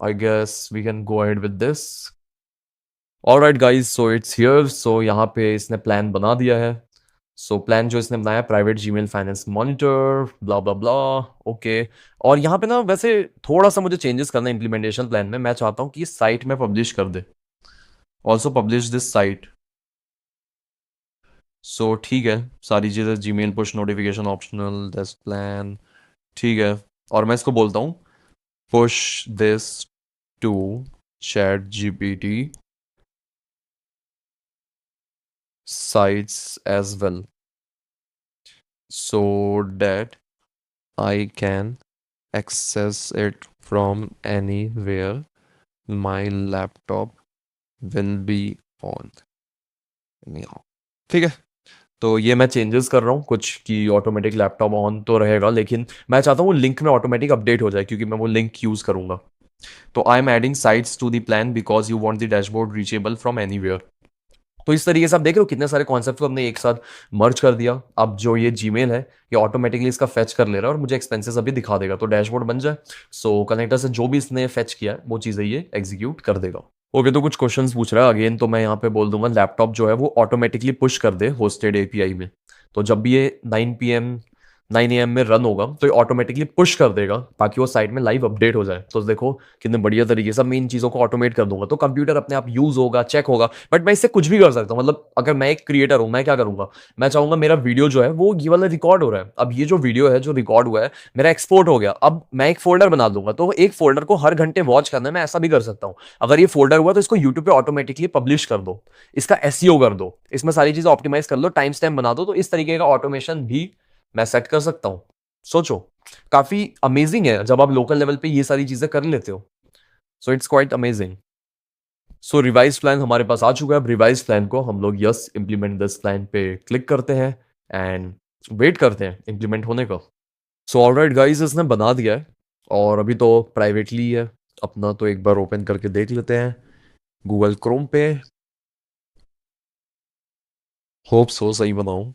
A: I guess we can go ahead with this. Alright guys, so it's here. So यहाँ पे इसने प्लान बना दिया है। सो प्लान जो इसने बनाया, प्राइवेट जीमेल फाइनेंस मॉनिटर ब्ला ब्ला ब्ला। ओके, और यहाँ पे ना वैसे थोड़ा सा मुझे चेंजेस करना है इम्प्लीमेंटेशन प्लान में। मैं चाहता हूँ कि इस साइट में पब्लिश कर दे, also publish this site. So ठीक है, सारी चीज़ें Gmail push notification optional this plan. ठीक है, और मैं इसको बोलता हूँ push this to ChatGPT sites as well so that I can access it from anywhere my laptop will be on। ठीक है, तो ये मैं चेंजेस कर रहा हूँ कुछ कि ऑटोमेटिक लैपटॉप ऑन तो रहेगा, लेकिन मैं चाहता हूँ वो लिंक में ऑटोमेटिक अपडेट हो जाए, क्योंकि मैं वो लिंक यूज करूंगा। तो I am adding sites to the plan because you want the dashboard reachable from anywhere. तो इस तरीके से आप देख रहे हो कितने सारे कॉन्सेप्ट को हमने एक साथ मर्ज कर दिया। अब जो ये जीमेल है ये ऑटोमेटिकली इसका फेच कर ले रहा है और मुझे एक्सपेंसेस अभी दिखा देगा, तो डैशबोर्ड बन जाए। सो कनेक्टर से जो भी इसने फेच किया है वो चीज़ें ये एग्जीक्यूट कर देगा। ओके, तो कुछ क्वेश्चंस पूछ रहा है अगेन, तो मैं यहाँ पे बोल दूंगा लैपटॉप जो है वो ऑटोमेटिकली पुश कर दे होस्टेड एपीआई में। तो जब भी ये 9 AM में रन होगा तो ये ऑटोमेटिकली पुश कर देगा ताकि वो साइट में लाइव अपडेट हो जाए। तो देखो कितने बढ़िया तरीके से मैं इन चीज़ों को ऑटोमेट कर दूंगा, तो कंप्यूटर अपने आप यूज होगा, चेक होगा। बट मैं इससे कुछ भी कर सकता हूँ। मतलब अगर मैं एक क्रिएटर हूँ, मैं क्या करूंगा, मैं चाहूंगा मेरा वीडियो जो है वो ये वाला रिकॉर्ड हो रहा है। अब ये जो वीडियो है जो रिकॉर्ड हुआ है मेरा एक्सपोर्ट हो गया, अब मैं एक फोल्डर बना दूंगा, तो एक फोल्डर को हर घंटे वॉच करना है। मैं ऐसा भी कर सकता हूँ, अगर ये फोल्डर हुआ तो इसको यूट्यूब पे ऑटोमेटिकली पब्लिश कर दो, इसका एसईओ कर दो, इसमें सारी चीजें ऑप्टिमाइज कर लो, टाइम स्टैम्प बना दो। तो इस तरीके का ऑटोमेशन भी मैं सेट कर सकता हूँ। सोचो, काफी अमेजिंग है जब आप लोकल लेवल पे ये सारी चीजें कर लेते हो। So it's quite amazing. So revise plan हमारे पास आ चुका है। अब रिवाइज प्लान को हम लोग यस इंप्लीमेंट दिस प्लान पे क्लिक करते हैं एंड वेट करते हैं इंप्लीमेंट होने का। सो ऑलराइट गाइस, इसने बना दिया है और अभी तो प्राइवेटली है अपना, तो एक बार ओपन करके देख लेते हैं। गूगल क्रोम पे, होप सो सही बनाऊं।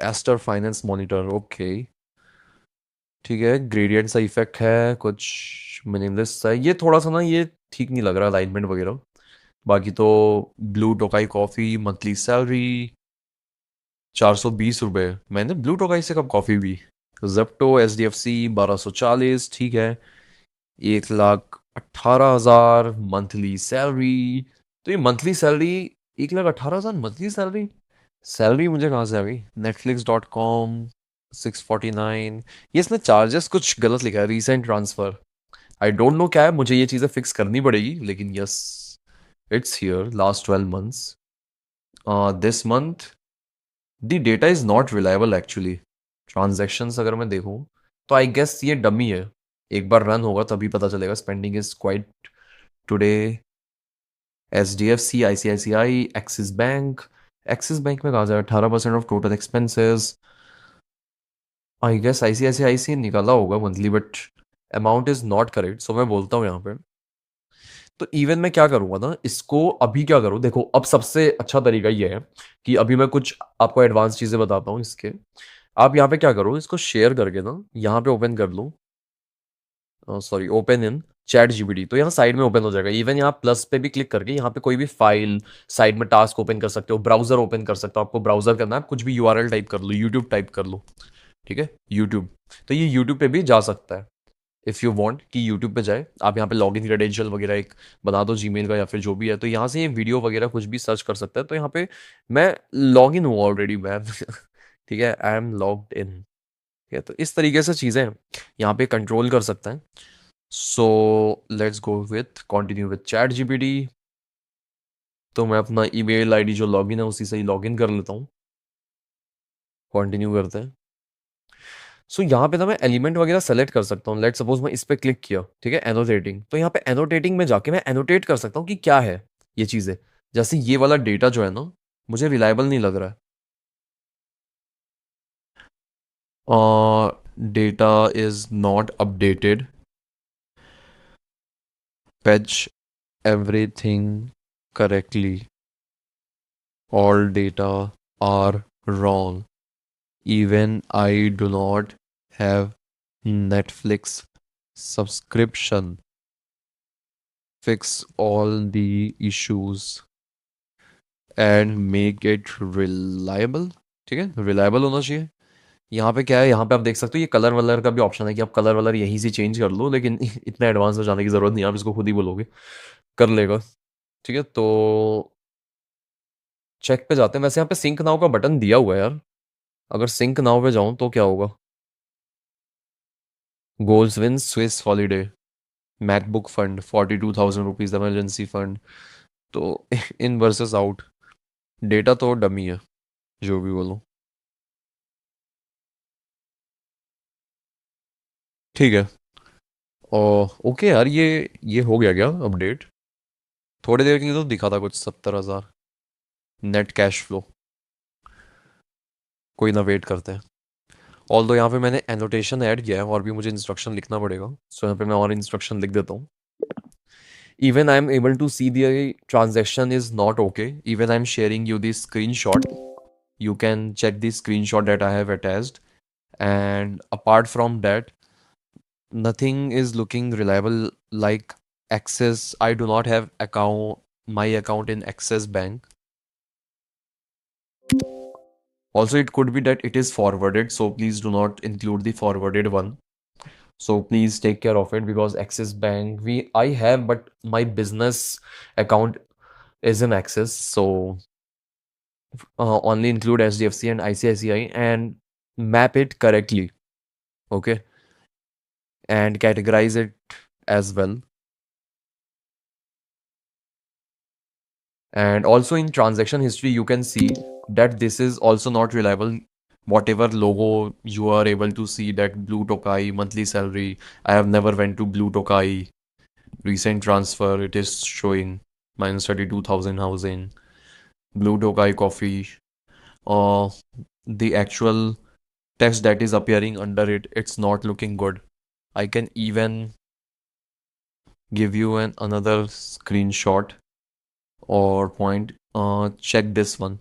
A: Aster finance monitor, okay. ठीक है, ग्रेडियंट सा इफेक्ट है, कुछ मिनिमलिस्ट सा है ये, थोड़ा सा ना ये ठीक नहीं लग रहा अलाइनमेंट वगैरह। बाकी तो blue Tokai coffee monthly salary 420 रुपये। मैंने ब्लू टोकाई से कब कॉफ़ी पी। जेप्टो SDFC 1240, ठीक है। 1,18,000 मंथली सैलरी। तो ये monthly salary, 1,18,000 monthly salary, salary मुझे कहाँ से आ गई। Netflix.com 649। ये इसने चार्जेस कुछ गलत लिखा है, recent transfer. I don't know क्या है, मुझे ये चीज़ें फिक्स करनी पड़ेगी, लेकिन yes, it's here last 12 months। This month the data is not reliable actually. Transactions अगर मैं देखूं तो आई गेस ये डमी है। एक बार रन होगा तभी पता चलेगा। Spending is quite today. SDFC, ICICI, Axis bank. Axis bank में कहा जाए 18% of total expenses. I guess ICICI से निकाला होगा monthly, but amount is not correct, so मैं बोलता हूँ यहाँ पे। तो इवन मैं क्या करूंगा ना, इसको अभी क्या करूँ, देखो अब सबसे अच्छा तरीका ये है कि अभी मैं कुछ आपको एडवांस चीजें बताता हूँ इसके। आप यहाँ पे क्या करो, इसको शेयर करके ना यहाँ पे ओपन कर लो। सॉरी, ओपन इन ChatGPT, तो यहाँ साइड में ओपन हो जाएगा। इवन यहाँ प्लस पे भी क्लिक करके यहाँ पे कोई भी फाइल, साइड में टास्क ओपन कर सकते हो, ब्राउजर ओपन कर सकते हो। आपको ब्राउजर करना है, कुछ भी URL टाइप कर लो, यूट्यूब टाइप कर लो, ठीक है, यूट्यूब। तो ये यूट्यूब पे भी जा सकता है। इफ़ यू वांट कि यूट्यूब पे जाए, आप यहाँ पे लॉगिन क्रेडेंशियल वगैरह एक बना दो जीमेल का या फिर जो भी है, तो यहाँ से ये वीडियो वगैरह कुछ भी सर्च कर सकता है। तो यहाँ पे मैं लॉगिन हूँ ऑलरेडी मैं ठीक है, आई एम लॉग्ड इन। ठीक है, तो इस तरीके से चीज़ें यहाँ पे कंट्रोल कर सकते हैं। सो let's go with continue with ChatGPT। तो मैं अपना ईमेल आईडी जो लॉगिन है उसी से ही लॉगिन कर लेता हूँ। कंटिन्यू करते हैं। सो यहाँ पे ना मैं एलिमेंट वगैरह सेलेक्ट कर सकता हूँ। लेट सपोज मैं इस पे क्लिक किया, ठीक है, एनोटेटिंग। तो यहाँ पे एनोटेटिंग में जाके मैं एनोटेट कर सकता हूँ कि क्या है ये चीज़ें। जैसे ये वाला डेटा जो है ना, मुझे रिलायबल नहीं लग रहा है। Data is not updated. Fetch everything correctly. All data are wrong. Even I do not have Netflix subscription. Fix all the issues and make it reliable. ठीक है, रिलायबल होना चाहिए। यहाँ पे क्या है, यहाँ पे आप देख सकते हो ये कलर वलर का भी ऑप्शन है कि आप कलर वलर यहीं से चेंज कर लो, लेकिन इतना एडवांस हो जाने की ज़रूरत नहीं है, आप इसको खुद ही बोलोगे कर लेगा। ठीक है, तो चेक पे जाते हैं। वैसे यहाँ पे सिंक नाउ का बटन दिया हुआ है यार। अगर सिंक नाउ पे जाऊं तो क्या होगा। Goals win Swiss holiday, MacBook fund 42,000 rupees, emergency fund. तो इन वर्सेस आउट, डेटा तो डमी है, जो भी बोलो। ठीक है। और ओके यार, ये हो गया क्या अपडेट। थोड़ी देर के लिए तो दिखा था कुछ 70,000 नेट कैश फ्लो। कोई ना, वेट करते हैं। ऑल दो यहाँ पे मैंने एनोटेशन ऐड किया है, और भी मुझे इंस्ट्रक्शन लिखना पड़ेगा। सो यहाँ पे मैं और इंस्ट्रक्शन लिख देता हूँ। Even I'm able to see the transaction is not okay. Even I'm sharing you this screenshot. You can check the screenshot that I have attached. And apart from that, nothing is looking reliable like Access. I do not have my account in Access Bank. Also, it could be that it is forwarded, so please do not include the forwarded one. So please take care of it, because Axis Bank I have, but my business account is in Axis, so only include SDFC and ICICI and map it correctly, okay, and categorize it as well. And also in transaction history, you can see that this is also not reliable. Whatever logo you are able to see, that Blue Tokai monthly salary, I have never went to Blue Tokai. Recent transfer, it is showing minus 32,000 housing. Blue Tokai coffee. Uh, the actual text that is appearing under it, it's not looking good. I can even give you another screenshot. और point check this one.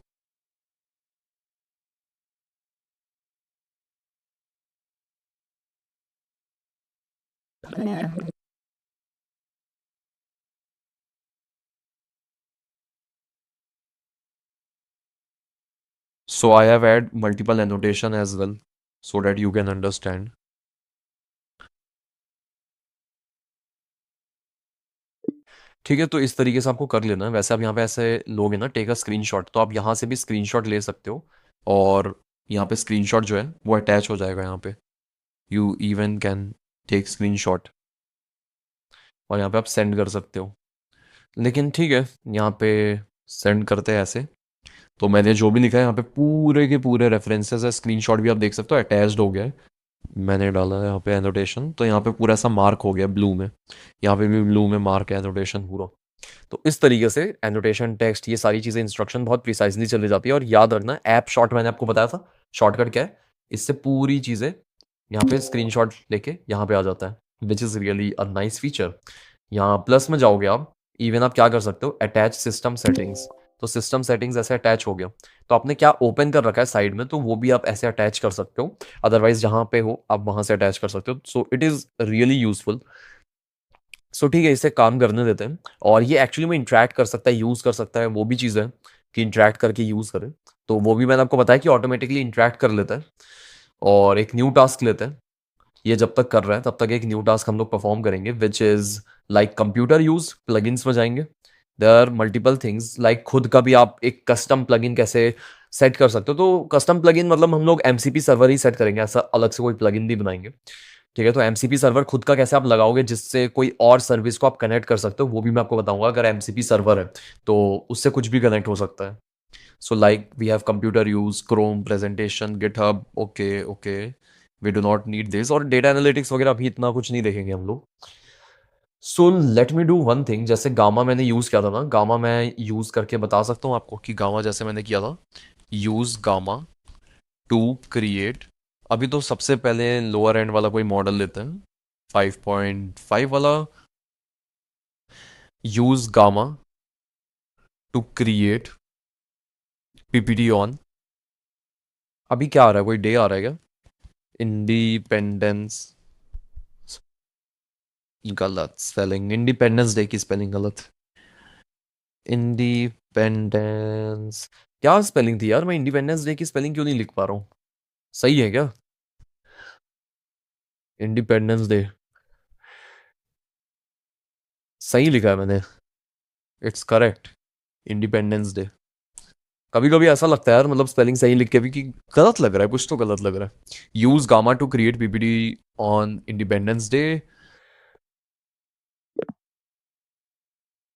A: So I have add multiple annotation as well so that you can understand. ठीक है, तो इस तरीके से आपको कर लेना है. वैसे आप यहाँ पे ऐसे लोगे ना टेक अ स्क्रीनशॉट, तो आप यहाँ से भी स्क्रीनशॉट ले सकते हो. और यहाँ पे स्क्रीनशॉट जो है वो अटैच हो जाएगा यहाँ पे. You even can take screenshot और यहाँ पे आप सेंड कर सकते हो. लेकिन ठीक है, यहाँ पे सेंड करते हैं ऐसे. तो मैंने जो भी लिखा है यहाँ पे पूरे के पूरे रेफरेंसेस है. स्क्रीनशॉट भी आप देख सकते हो अटैच्ड हो गया है. मैंने डाला है यहाँ पे एनोटेशन, तो यहाँ पे पूरा ऐसा मार्क हो गया ब्लू में. यहाँ पे भी ब्लू में मार्क है एनोटेशन पूरा. तो इस तरीके से एनोटेशन टेक्स्ट ये सारी चीज़ें इंस्ट्रक्शन बहुत प्रिसाइजली चली जाती है. और याद रखना ऐप शॉट मैंने आपको बताया था, शॉर्टकट क्या है, इससे पूरी चीज़ें यहाँ पे स्क्रीनशॉट लेके यहाँ पे आ जाता है, which is really a nice feature. यहाँ प्लस में जाओगे आप, इवन आप क्या कर सकते हो, अटैच सिस्टम सेटिंग्स. तो सिस्टम सेटिंग्स ऐसे अटैच हो गया, तो आपने क्या ओपन कर रखा है साइड में, तो वो भी आप ऐसे अटैच कर सकते हो. अदरवाइज जहाँ पे हो आप वहाँ से अटैच कर सकते हो. So it is really useful. So ठीक है, इसे काम करने देते हैं. और ये एक्चुअली में इंटरेक्ट कर सकता है, यूज़ कर सकता है, वो भी चीज़ है कि इंटरेक्ट करके यूज़ करें. तो वो भी मैंने आपको बताया कि ऑटोमेटिकली इंटरेक्ट कर लेता है. और एक न्यू टास्क लेते हैं. ये जब तक कर रहा है तब तक एक न्यू टास्क हम लोग परफॉर्म करेंगे, which is like computer use. Plugins में जाएंगे. There are multiple things like खुद का भी आप एक कस्टम प्लगइन कैसे सेट कर सकते हो. तो कस्टम प्लगइन मतलब हम लोग एमसीपी सर्वर ही सेट करेंगे, ऐसा अलग से कोई प्लगइन नहीं बनाएंगे. ठीक है, तो एमसीपी सर्वर खुद का कैसे आप लगाओगे जिससे कोई और सर्विस को आप कनेक्ट कर सकते हो, वो भी मैं आपको बताऊंगा. अगर एमसीपी सर्वर है तो उससे कुछ भी कनेक्ट हो सकता है. So like we have computer use, Chrome, presentation, GitHub. Okay okay, we do not need this. और डेटा एनालिटिक्स वगैरह अभी इतना कुछ नहीं देखेंगे हम लोग. So let me do one thing. जैसे गामा मैंने यूज़ किया था ना, गामा मैं यूज़ करके बता सकता हूँ आपको कि गामा जैसे मैंने किया था. Use gamma two create. अभी तो सबसे पहले लोअर एंड वाला कोई मॉडल लेते हैं, 5.5 वाला. Use gamma two create PPT on. अभी क्या आ रहा है, कोई डे आ रहा है क्या? इंडिपेंडेंस. गलत स्पेलिंग, इंडिपेंडेंस डे की स्पेलिंग गलत. इंडिपेंडेंस. क्या स्पेलिंग थी यार, मैं इंडिपेंडेंस डे की स्पेलिंग क्यों नहीं लिख पा रहा हूँ? सही है क्या? इंडिपेंडेंस डे सही लिखा है मैंने. It's correct. Independence day. कभी कभी ऐसा लगता है यार, मतलब स्पेलिंग सही लिख के भी कि गलत लग रहा है, कुछ तो गलत लग रहा है. Use gamma two create PPT on independence day,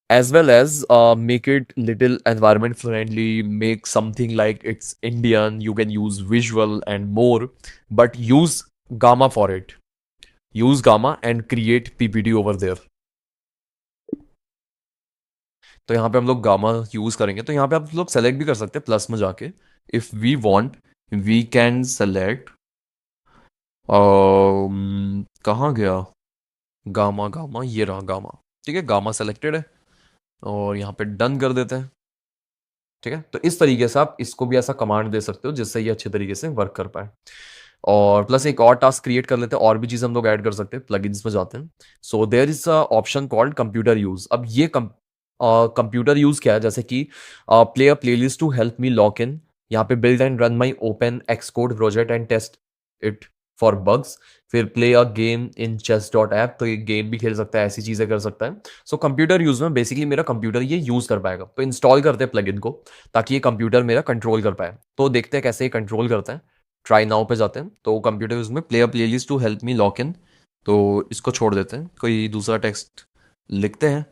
A: as well as make it little environment friendly, make something like it's Indian, you can use visual and more, but use gamma for it. Use gamma and create ppt over there. तो यहाँ पे हम लोग gamma use करेंगे. तो यहाँ पे आप लोग सेलेक्ट भी कर सकते हैं प्लस में जाके. If we want we can select. कहाँ गया गामा? गामा ये रहा गामा. ठीक है, गामा सेलेक्टेड है. और यहाँ पे डन कर देते हैं. ठीक है, तो इस तरीके से आप इसको भी ऐसा कमांड दे सकते हो जिससे ये अच्छे तरीके से वर्क कर पाए. और प्लस एक और टास्क क्रिएट कर लेते हैं, और भी चीज़ हम लोग ऐड कर सकते हैं. प्लगइन्स में जाते हैं. So there is a option called computer use. अब ये कंप्यूटर यूज क्या है, जैसे कि play a playlist to help me lock in. यहाँ पे build and run my open Xcode project and test it for bugs. फिर play a game in chess dot app, तो ये गेम भी खेल सकता है, ऐसी चीज़ें कर सकता है. सो कंप्यूटर यूज में बेसिकली मेरा कंप्यूटर ये यूज कर पाएगा. तो इंस्टॉल करते हैं प्लगइन को ताकि ये कंप्यूटर मेरा कंट्रोल कर पाए. तो देखते हैं कैसे ये कंट्रोल करता है. ट्राई नाउ पे जाते हैं. तो कंप्यूटर यूज में play a playlist to help me lock in. तो इसको छोड़ देते हैं, कोई दूसरा टेक्स्ट लिखते हैं.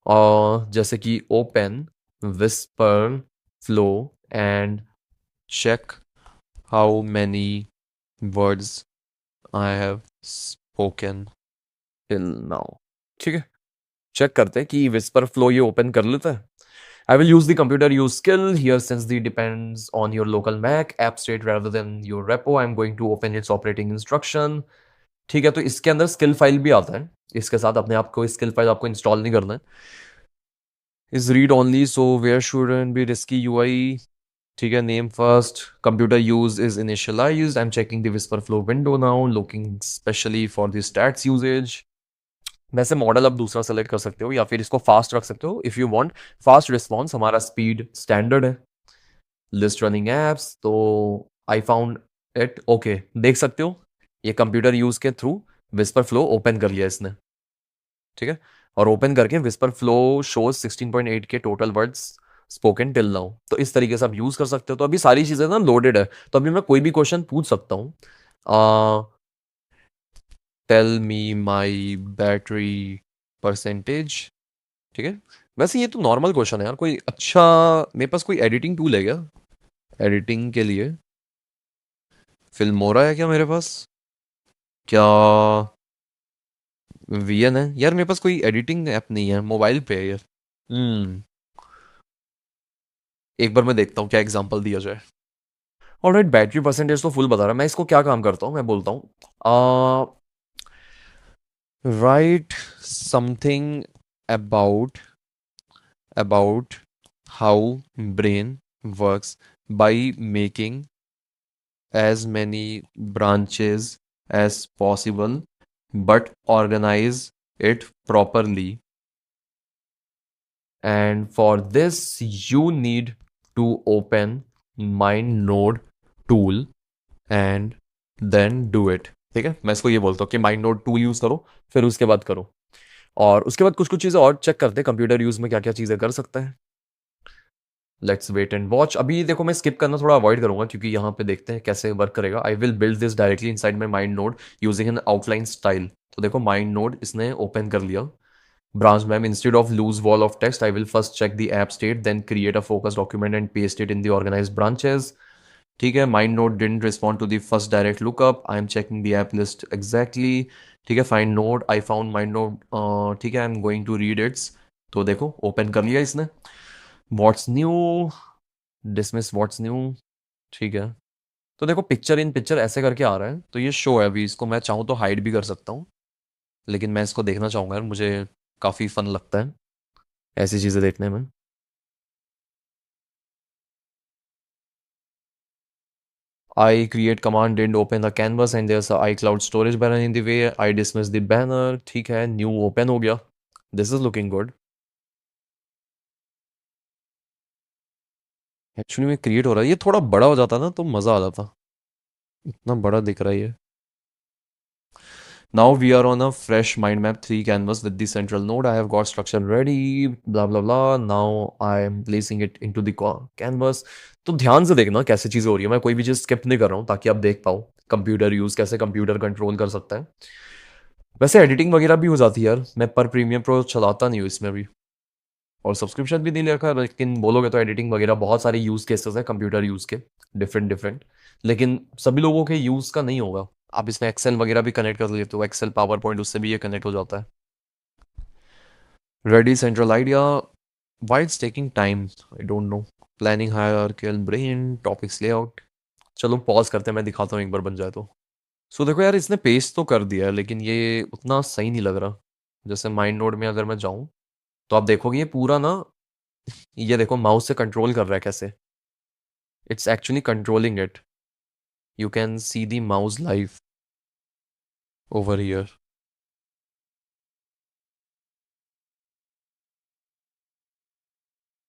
A: और जैसे कि open whisper Flow and check how many words I have spoken till now. ठीक है, चेक करते हैं कि विस्पर फ्लो ये ओपन कर लेता है. I will use the computer use skill here since the depends on your local Mac app state rather than your repo. I'm going to open its operating instruction. ठीक है, तो इसके अंदर skill file भी आता है. इसके साथ अपने आप को स्किल फाइल आपको इंस्टॉल नहीं करना है. Is read only, so where shouldn't be risky UI. ठीक है, name first, computer use is initialized, I am checking the Wispr Flow window now, looking specially for the stats usage. वैसे model आप दूसरा select कर सकते हो या फिर इसको फास्ट रख सकते हो if you want fast response, हमारा स्पीड स्टैंडर्ड है। लिस्ट रनिंग एप्स, तो आई फाउंड इट, ओके देख सकते हो ये कंप्यूटर यूज के थ्रू विस्पर फ्लो ओपन कर लिया इसने। ठीक है, और ओपन करके विस्पर फ्लो शोज 16.8 के total words spoken till now. तो इस तरीके से आप यूज कर सकते हो। तो अभी सारी चीजें ना लोडेड है, तो अभी मैं कोई भी क्वेश्चन पूछ सकता हूँ। टेल मी माई बैटरी परसेंटेज। ठीक है, वैसे ये तो नॉर्मल क्वेश्चन है यार, कोई अच्छा मेरे पास कोई एडिटिंग टूल है क्या एडिटिंग के लिए? फिल्मोरा है क्या मेरे पास? क्या वीएन है यार? मेरे पास कोई एडिटिंग ऐप नहीं है, मोबाइल पे है यार। हम्म, एक बार मैं देखता हूँ क्या एग्जांपल दिया जाए। ऑलराइट, बैटरी परसेंटेज तो फुल बता रहा है। मैं इसको क्या काम करता हूँ, मैं बोलता हूँ right something about about how brain works by making as many branches as possible but organize it properly, and for this you need to open MindNode tool and then do it। ठीक है, मैं इसको ये बोलता हूँ कि MindNode tool use करो, फिर उसके बाद करो। और उसके बाद कुछ कुछ चीजें और चेक करते हैं कंप्यूटर यूज में क्या क्या चीजें कर सकता है। Let's wait and watch. अभी देखो मैं स्किप करना थोड़ा अवॉइड करूंगा क्योंकि यहाँ पे देखते हैं कैसे वर्क करेगा। I will build this directly inside my MindNode using an outline style. तो देखो माइंड नोड इसने ओपन कर लिया। Branch ma'am, instead of loose wall of text I will first check the app state then create a focus document and paste it in the organised branches. ठीक है, MindNode didn't respond to the first direct lookup, I am checking the app list exactly. ठीक है, find node, I found MindNode. ठीक है, I am going to read its. तो देखो open कर लिया इसने। What's new, dismiss what's new. ठीक है, तो देखो पिक्चर इन पिक्चर ऐसे करके आ रहा है, तो ये शो है। अभी इसको मैं चाहूँ तो हाइड भी कर सकता हूँ, लेकिन मैं इसको देखना चाहूँगा यार, मुझे काफ़ी फन लगता है ऐसी चीज़ें देखने में। I create command didn't open the canvas and there's a iCloud storage banner in the way. I dismiss the banner। ठीक है, न्यू ओपन हो गया। This is looking good. Actually में क्रिएट हो रहा है, ये थोड़ा बड़ा हो जाता ना तो मज़ा आ जाता। इतना बड़ा दिख रहा है ये। Now we are on a fresh mind map 3 canvas with the central node. I have got structure ready, blah blah blah. Now I am placing it into the canvas। तो ध्यान से देखना कैसे चीज़ें हो रही है, मैं कोई भी चीज़ स्किप नहीं कर रहा हूँ ताकि आप देख पाओ कंप्यूटर यूज़ कैसे कंप्यूटर कंट्रोल कर सकता है। वैसे एडिटिंग वगैरह भी हो जाती है यार, मैं पर प्रीमियम प्रो चलाता नहीं हूँ इसमें भी, और सब्सक्रिप्शन भी नहीं ले रखा, लेकिन बोलोगे तो एडिटिंग वगैरह बहुत सारे यूज़ केसेस हैं कंप्यूटर यूज़ के, डिफरेंट डिफरेंट, लेकिन सभी लोगों के यूज़ का नहीं होगा। आप इसमें एक्सेल वगैरह भी कनेक्ट कर लेते हो, एक्सेल पावर पॉइंट, उससे भी ये कनेक्ट हो जाता है। Ready central idea, why it's taking time I don't know. Planning hierarchical brain topics layout. चलो पॉज करते हैं, मैं दिखाता हूँ एक बार बन जाए तो। सो देखो यार, इसने पेस्ट तो कर दिया है लेकिन ये उतना सही नहीं लग रहा। जैसे माइंड नोड में अगर मैं जाऊँ तो आप देखोगे ये पूरा ना, ये देखो माउस से कंट्रोल कर रहा है कैसे। It's actually controlling it, you can see the mouse live over here.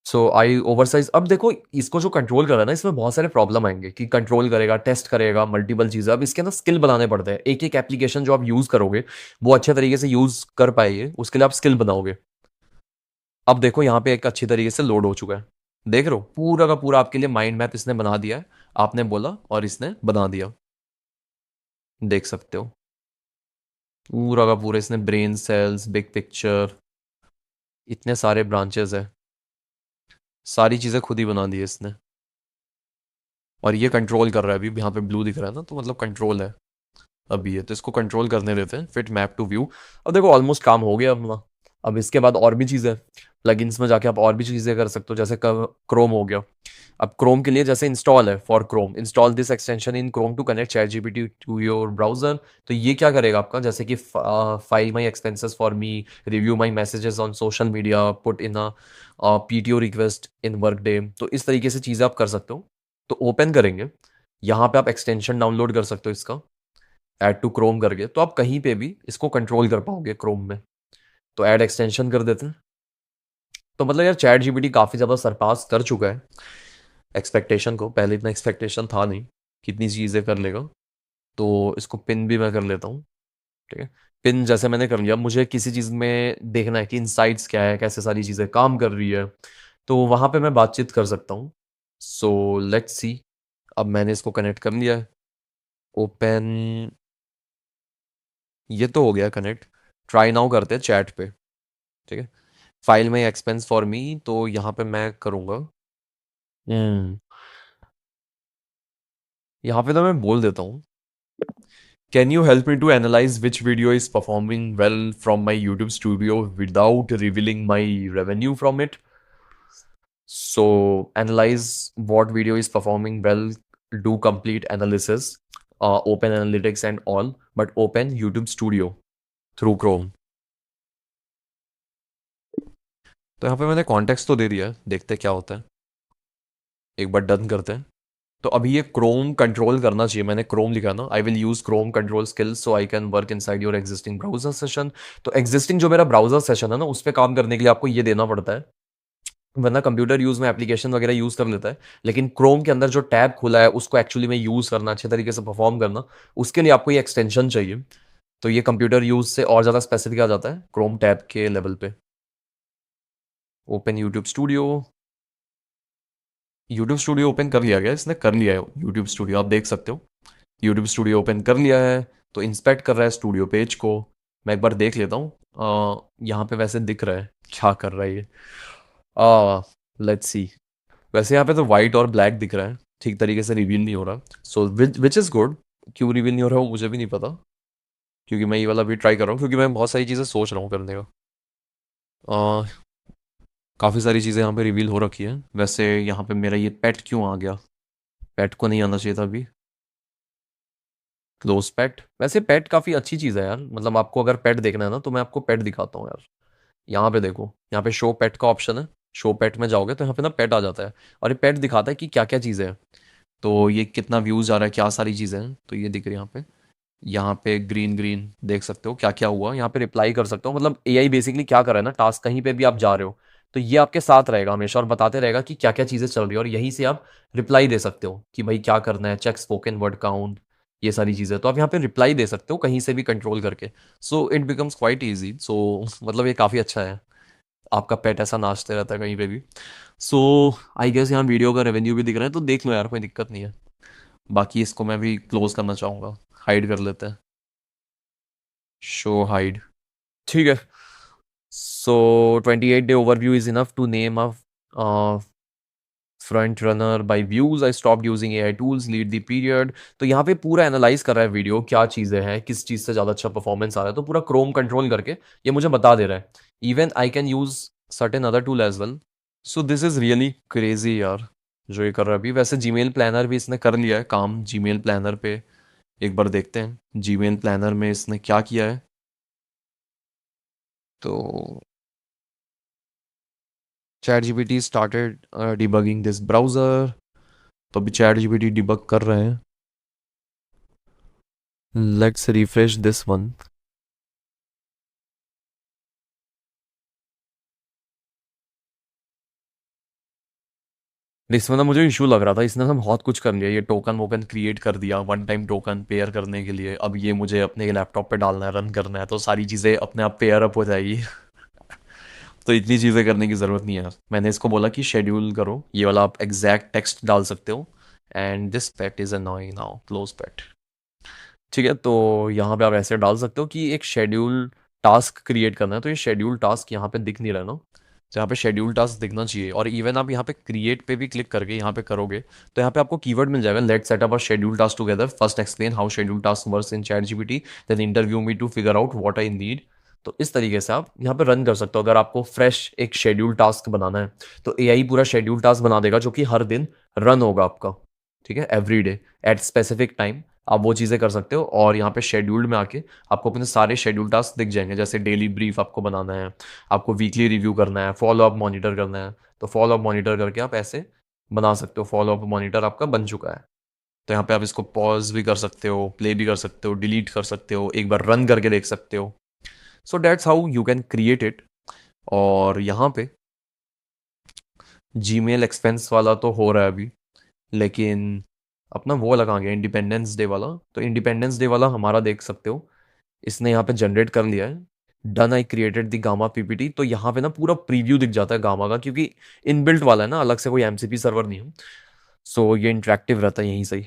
A: So I oversize. अब देखो इसको जो कंट्रोल कर रहा है ना, इसमें बहुत सारे प्रॉब्लम आएंगे कि कंट्रोल करेगा, टेस्ट करेगा, मल्टीपल चीज़ें। अब इसके अंदर स्किल बनाने पड़ते हैं, एक एक एप्लीकेशन जो आप यूज़ करोगे वो अच्छे तरीके से यूज़ कर पाइए, उसके लिए आप स्किल बनाओगे। अब देखो यहाँ पे एक अच्छी तरीके से लोड हो चुका है, देख रहे हो पूरा का पूरा आपके लिए माइंड मैप इसने बना दिया है। आपने बोला और इसने बना दिया, देख सकते हो पूरा का पूरा इसने ब्रेन सेल्स, बिग पिक्चर, इतने सारे ब्रांचेस है, सारी चीज़ें खुद ही बना दी है इसने। और ये कंट्रोल कर रहा है, अभी यहाँ पे ब्लू दिख रहा है ना, तो मतलब कंट्रोल है अभी ये, तो इसको कंट्रोल करने देते हैं। Fit map to view. अब देखो ऑलमोस्ट काम हो गया अपना। अब इसके बाद और भी चीज़ें, प्लगइन्स में जाके आप और भी चीज़ें कर सकते हो, जैसे क्रोम हो गया। अब क्रोम के लिए जैसे इंस्टॉल है for Chrome, install this extension in Chrome to connect ChatGPT to your browser. तो ये क्या करेगा आपका, जैसे कि file my expenses for me, review my messages on social media, put in a PTO request in work day. तो इस तरीके से चीज़ें आप कर सकते हो। तो ओपन करेंगे, यहाँ पे आप एक्सटेंशन डाउनलोड कर सकते हो इसका, ऐड टू क्रोम करके, तो आप कहीं पे भी इसको कंट्रोल कर पाओगे क्रोम में। तो ऐड एक्सटेंशन कर देते हैं। तो मतलब यार चैट जीपीटी काफ़ी ज़्यादा सरपास कर चुका है एक्सपेक्टेशन को। पहले इतना एक्सपेक्टेशन था नहीं कितनी चीज़ें कर लेगा। तो इसको पिन भी मैं कर लेता हूँ। ठीक है, पिन जैसे मैंने कर लिया, मुझे किसी चीज़ में देखना है कि इनसाइट्स क्या है, कैसे सारी चीज़ें काम कर रही है, तो वहाँ पे मैं बातचीत कर सकता हूँ। So let's see. अब मैंने इसको कनेक्ट कर लिया है। ओपन, ये तो हो गया कनेक्ट। ट्राई नाउ करते हैं चैट पे। ठीक है, फाइल में एक्सपेंस फॉर मी, तो यहाँ पे मैं करूँगा। यहाँ पे तो मैं बोल देता हूँ, can you help me to analyse which video is performing well from my YouTube Studio without revealing my revenue from it. So analyse what video is performing well, do complete analysis, open analytics and all, but open YouTube Studio through Chrome. तो यहाँ पे मैंने context तो दे दिया है, देखते क्या होता है। एक बार डन करते हैं। तो अभी ये क्रोम कंट्रोल करना चाहिए, मैंने क्रोम लिखा ना, I will use Chrome control skills so I can work inside your existing browser session. तो एग्जिस्टिंग जो मेरा ब्राउजर सेशन है ना, उस पर काम करने के लिए आपको ये देना पड़ता है, वरना कंप्यूटर यूज में एप्लीकेशन वगैरह यूज कर लेता है। लेकिन क्रोम के अंदर जो टैब खुला है उसको एक्चुअली में यूज करना, अच्छे तरीके से परफॉर्म करना, उसके लिए आपको ये एक्सटेंशन चाहिए। तो ये कंप्यूटर यूज से और ज़्यादा स्पेसिफिक आ जाता है क्रोम टैब के लेवल पे। Open YouTube studio. YouTube studio open कर लिया गया, इसने कर लिया है यूट्यूब स्टूडियो, आप देख सकते हो। यूट्यूब स्टूडियो ओपन कर लिया है। तो इंस्पेक्ट कर रहा है स्टूडियो पेज को। मैं एक बार देख लेता हूँ, यहाँ पे वैसे दिख रहा है क्या कर रहा है ये। Let's see. वैसे यहाँ पे तो वाइट और ब्लैक दिख रहा है, ठीक तरीके से रिवील नहीं हो रहा। सो विच इज़ गुड। क्यों रिवील नहीं हो रहा वो मुझे भी नहीं पता, क्योंकि मैं ये वाला भी ट्राई कर रहा हूँ, क्योंकि मैं बहुत सारी चीज़ें सोच रहा हूँ करने का। काफ़ी सारी चीज़ें यहाँ पे रिवील हो रखी है। वैसे यहाँ पे मेरा ये पेट क्यों आ गया, पेट को नहीं आना चाहिए था अभी। क्लोज पेट, वैसे पेट काफ़ी अच्छी चीज़ है यार, मतलब आपको अगर पेट देखना है ना तो मैं आपको पेट दिखाता हूँ यार। यहाँ पे देखो, यहाँ पे शो पेट का ऑप्शन है। शो पेट में जाओगे तो यहाँ पे ना पेट आ जाता है, और ये पेट दिखाता है कि क्या क्या चीज़ें हैं। तो ये कितना व्यूज़ आ रहा है, क्या सारी चीज़ें हैं, तो ये दिख रही है यहाँ पे। यहाँ पे ग्रीन ग्रीन देख सकते हो क्या क्या हुआ, यहाँ पे रिप्लाई कर सकते हो। मतलब एआई बेसिकली क्या कर रहा है ना, टास्क कहीं पे भी आप जा रहे हो तो ये आपके साथ रहेगा हमेशा और बताते रहेगा कि क्या क्या चीज़ें चल रही है, और यहीं से आप रिप्लाई दे सकते हो कि भाई क्या करना है, चेक स्पोकन वर्ड काउंट, ये सारी चीज़ें। तो आप यहाँ पे रिप्लाई दे सकते हो कहीं से भी कंट्रोल करके। So it becomes quite easy. So मतलब ये काफ़ी अच्छा है, आपका पेट ऐसा नाचते रहता है कहीं पे भी। सो आई गेस यहाँ वीडियो का रेवेन्यू भी दिख रहा है, तो देख लो यार, कोई दिक्कत नहीं है। बाकी इसको मैं भी क्लोज करना चाहूँगा, हाइड कर लेते हैं। Show hide. ठीक है। So 28 day overview is enough to name a front runner by views. I stop using AI tools, lead the period. तो यहाँ पे पूरा एनालाइज कर रहा है वीडियो, क्या चीज़ें हैं, किस चीज़ से ज़्यादा अच्छा परफॉर्मेंस आ रहा है, तो पूरा क्रोम कंट्रोल करके ये मुझे बता दे रहा है। Even I can use certain other tool as well. So this is really crazy यार, जो ये कर रहा है अभी। वैसे जीमेल प्लानर भी इसने कर लिया है काम, जीमेल प्लानर पे एक बार देखते हैं जीमेल प्लानर में इसने क्या किया है। तो chat GPT started debugging this browser. तो अभी चैट जीपीटी डिबग कर रहे हैं। Let's refresh this one. इसमें ना मुझे इशू लग रहा था, इसने ना बहुत कुछ कर लिया, ये टोकन वोकन क्रिएट कर दिया, वन टाइम टोकन पेयर करने के लिए। अब ये मुझे अपने लैपटॉप पे डालना है, रन करना है, तो सारी चीज़ें अपने आप पेयर अप हो जाएगी। तो इतनी चीज़ें करने की ज़रूरत नहीं है। मैंने इसको बोला कि शेड्यूल करो, ये वाला आप एग्जैक्ट टेक्स्ट डाल सकते हो। And this pet is annoying now, close pet. ठीक है, तो यहाँ पे आप ऐसे डाल सकते हो कि एक शेड्यूल टास्क क्रिएट करना है, तो ये शेड्यूल टास्क यहाँ पे दिख नहीं रहा ना, तो यहाँ पे शेड्यूल टास्क दिखना चाहिए। और इवन आप यहाँ पे क्रिएट पे भी क्लिक करके यहाँ पे करोगे तो यहाँ पे आपको कीवर्ड मिल जाएगा, let's set up a schedule task together, first explain how schedule task works in ChatGPT, then interview me to figure out what I need. तो इस तरीके से आप यहाँ पे रन कर सकते हो। अगर आपको फ्रेश एक शेड्यूल टास्क बनाना है तो एआई पूरा शेड्यूल टास्क बना देगा जो कि हर दिन रन होगा आपका, ठीक है, every day at specific time. आप वो चीज़ें कर सकते हो और यहाँ पे शेड्यूल्ड में आके आपको अपने सारे शेड्यूल टास्क दिख जाएंगे, जैसे डेली ब्रीफ आपको बनाना है, आपको वीकली रिव्यू करना है, फॉलो अप मॉनिटर करना है, तो फॉलो अप मॉनिटर करके आप ऐसे बना सकते हो। फॉलो अप मॉनिटर आपका बन चुका है, तो यहाँ पे आप इसको पॉज भी कर सकते हो, प्ले भी कर सकते हो, डिलीट कर सकते हो, एक बार रन करके देख सकते हो। So that's how you can create it. और यहाँ पे जीमेल एक्सपेंस वाला तो हो रहा है अभी, लेकिन अपना वो वाला कहाँ गया, इंडिपेंडेंस डे वाला। तो इंडिपेंडेंस डे वाला हमारा देख सकते हो, इसने यहाँ पे जनरेट कर लिया है। Done, I created the gamma PPT. तो यहाँ पे ना पूरा प्रीव्यू दिख जाता है गामा का, क्योंकि इनबिल्ट वाला है ना, अलग से कोई एमसीपी सर्वर नहीं है। सो ये इंटरेक्टिव रहता है यहीं से ही।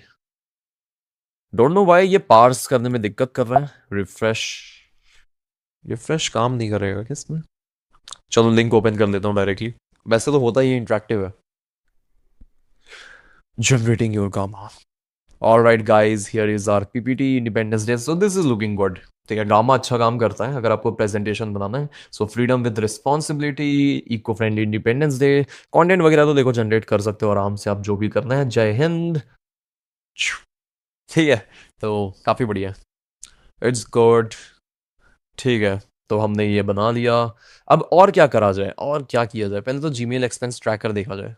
A: डोंट नो वाई ये पार्स करने में दिक्कत कर रहा है। रिफ्रेश, रिफ्रेश काम नहीं करेगा किसमें। चलो लिंक ओपन कर लेता हूँ डायरेक्टली। वैसे तो होता ही इंटरेक्टिव है। Generating your Gamma. Alright guys, here is our PPT Independence Day. So this is looking good. ठीक है, गामा अच्छा काम करता है अगर आपको प्रेजेंटेशन बनाना है। So freedom with responsibility, eco friendly Independence Day, content वगैरह तो देखो जनरेट कर सकते हो आराम से आप, जो भी करना है। जय हिंद। ठीक है, तो काफ़ी बढ़िया है, इट्स गुड। ठीक है, तो हमने ये बना लिया। अब और क्या करा जाए, और क्या किया जाए? पहले तो जीमेल एक्सपेंस ट्रैकर देखा जाए।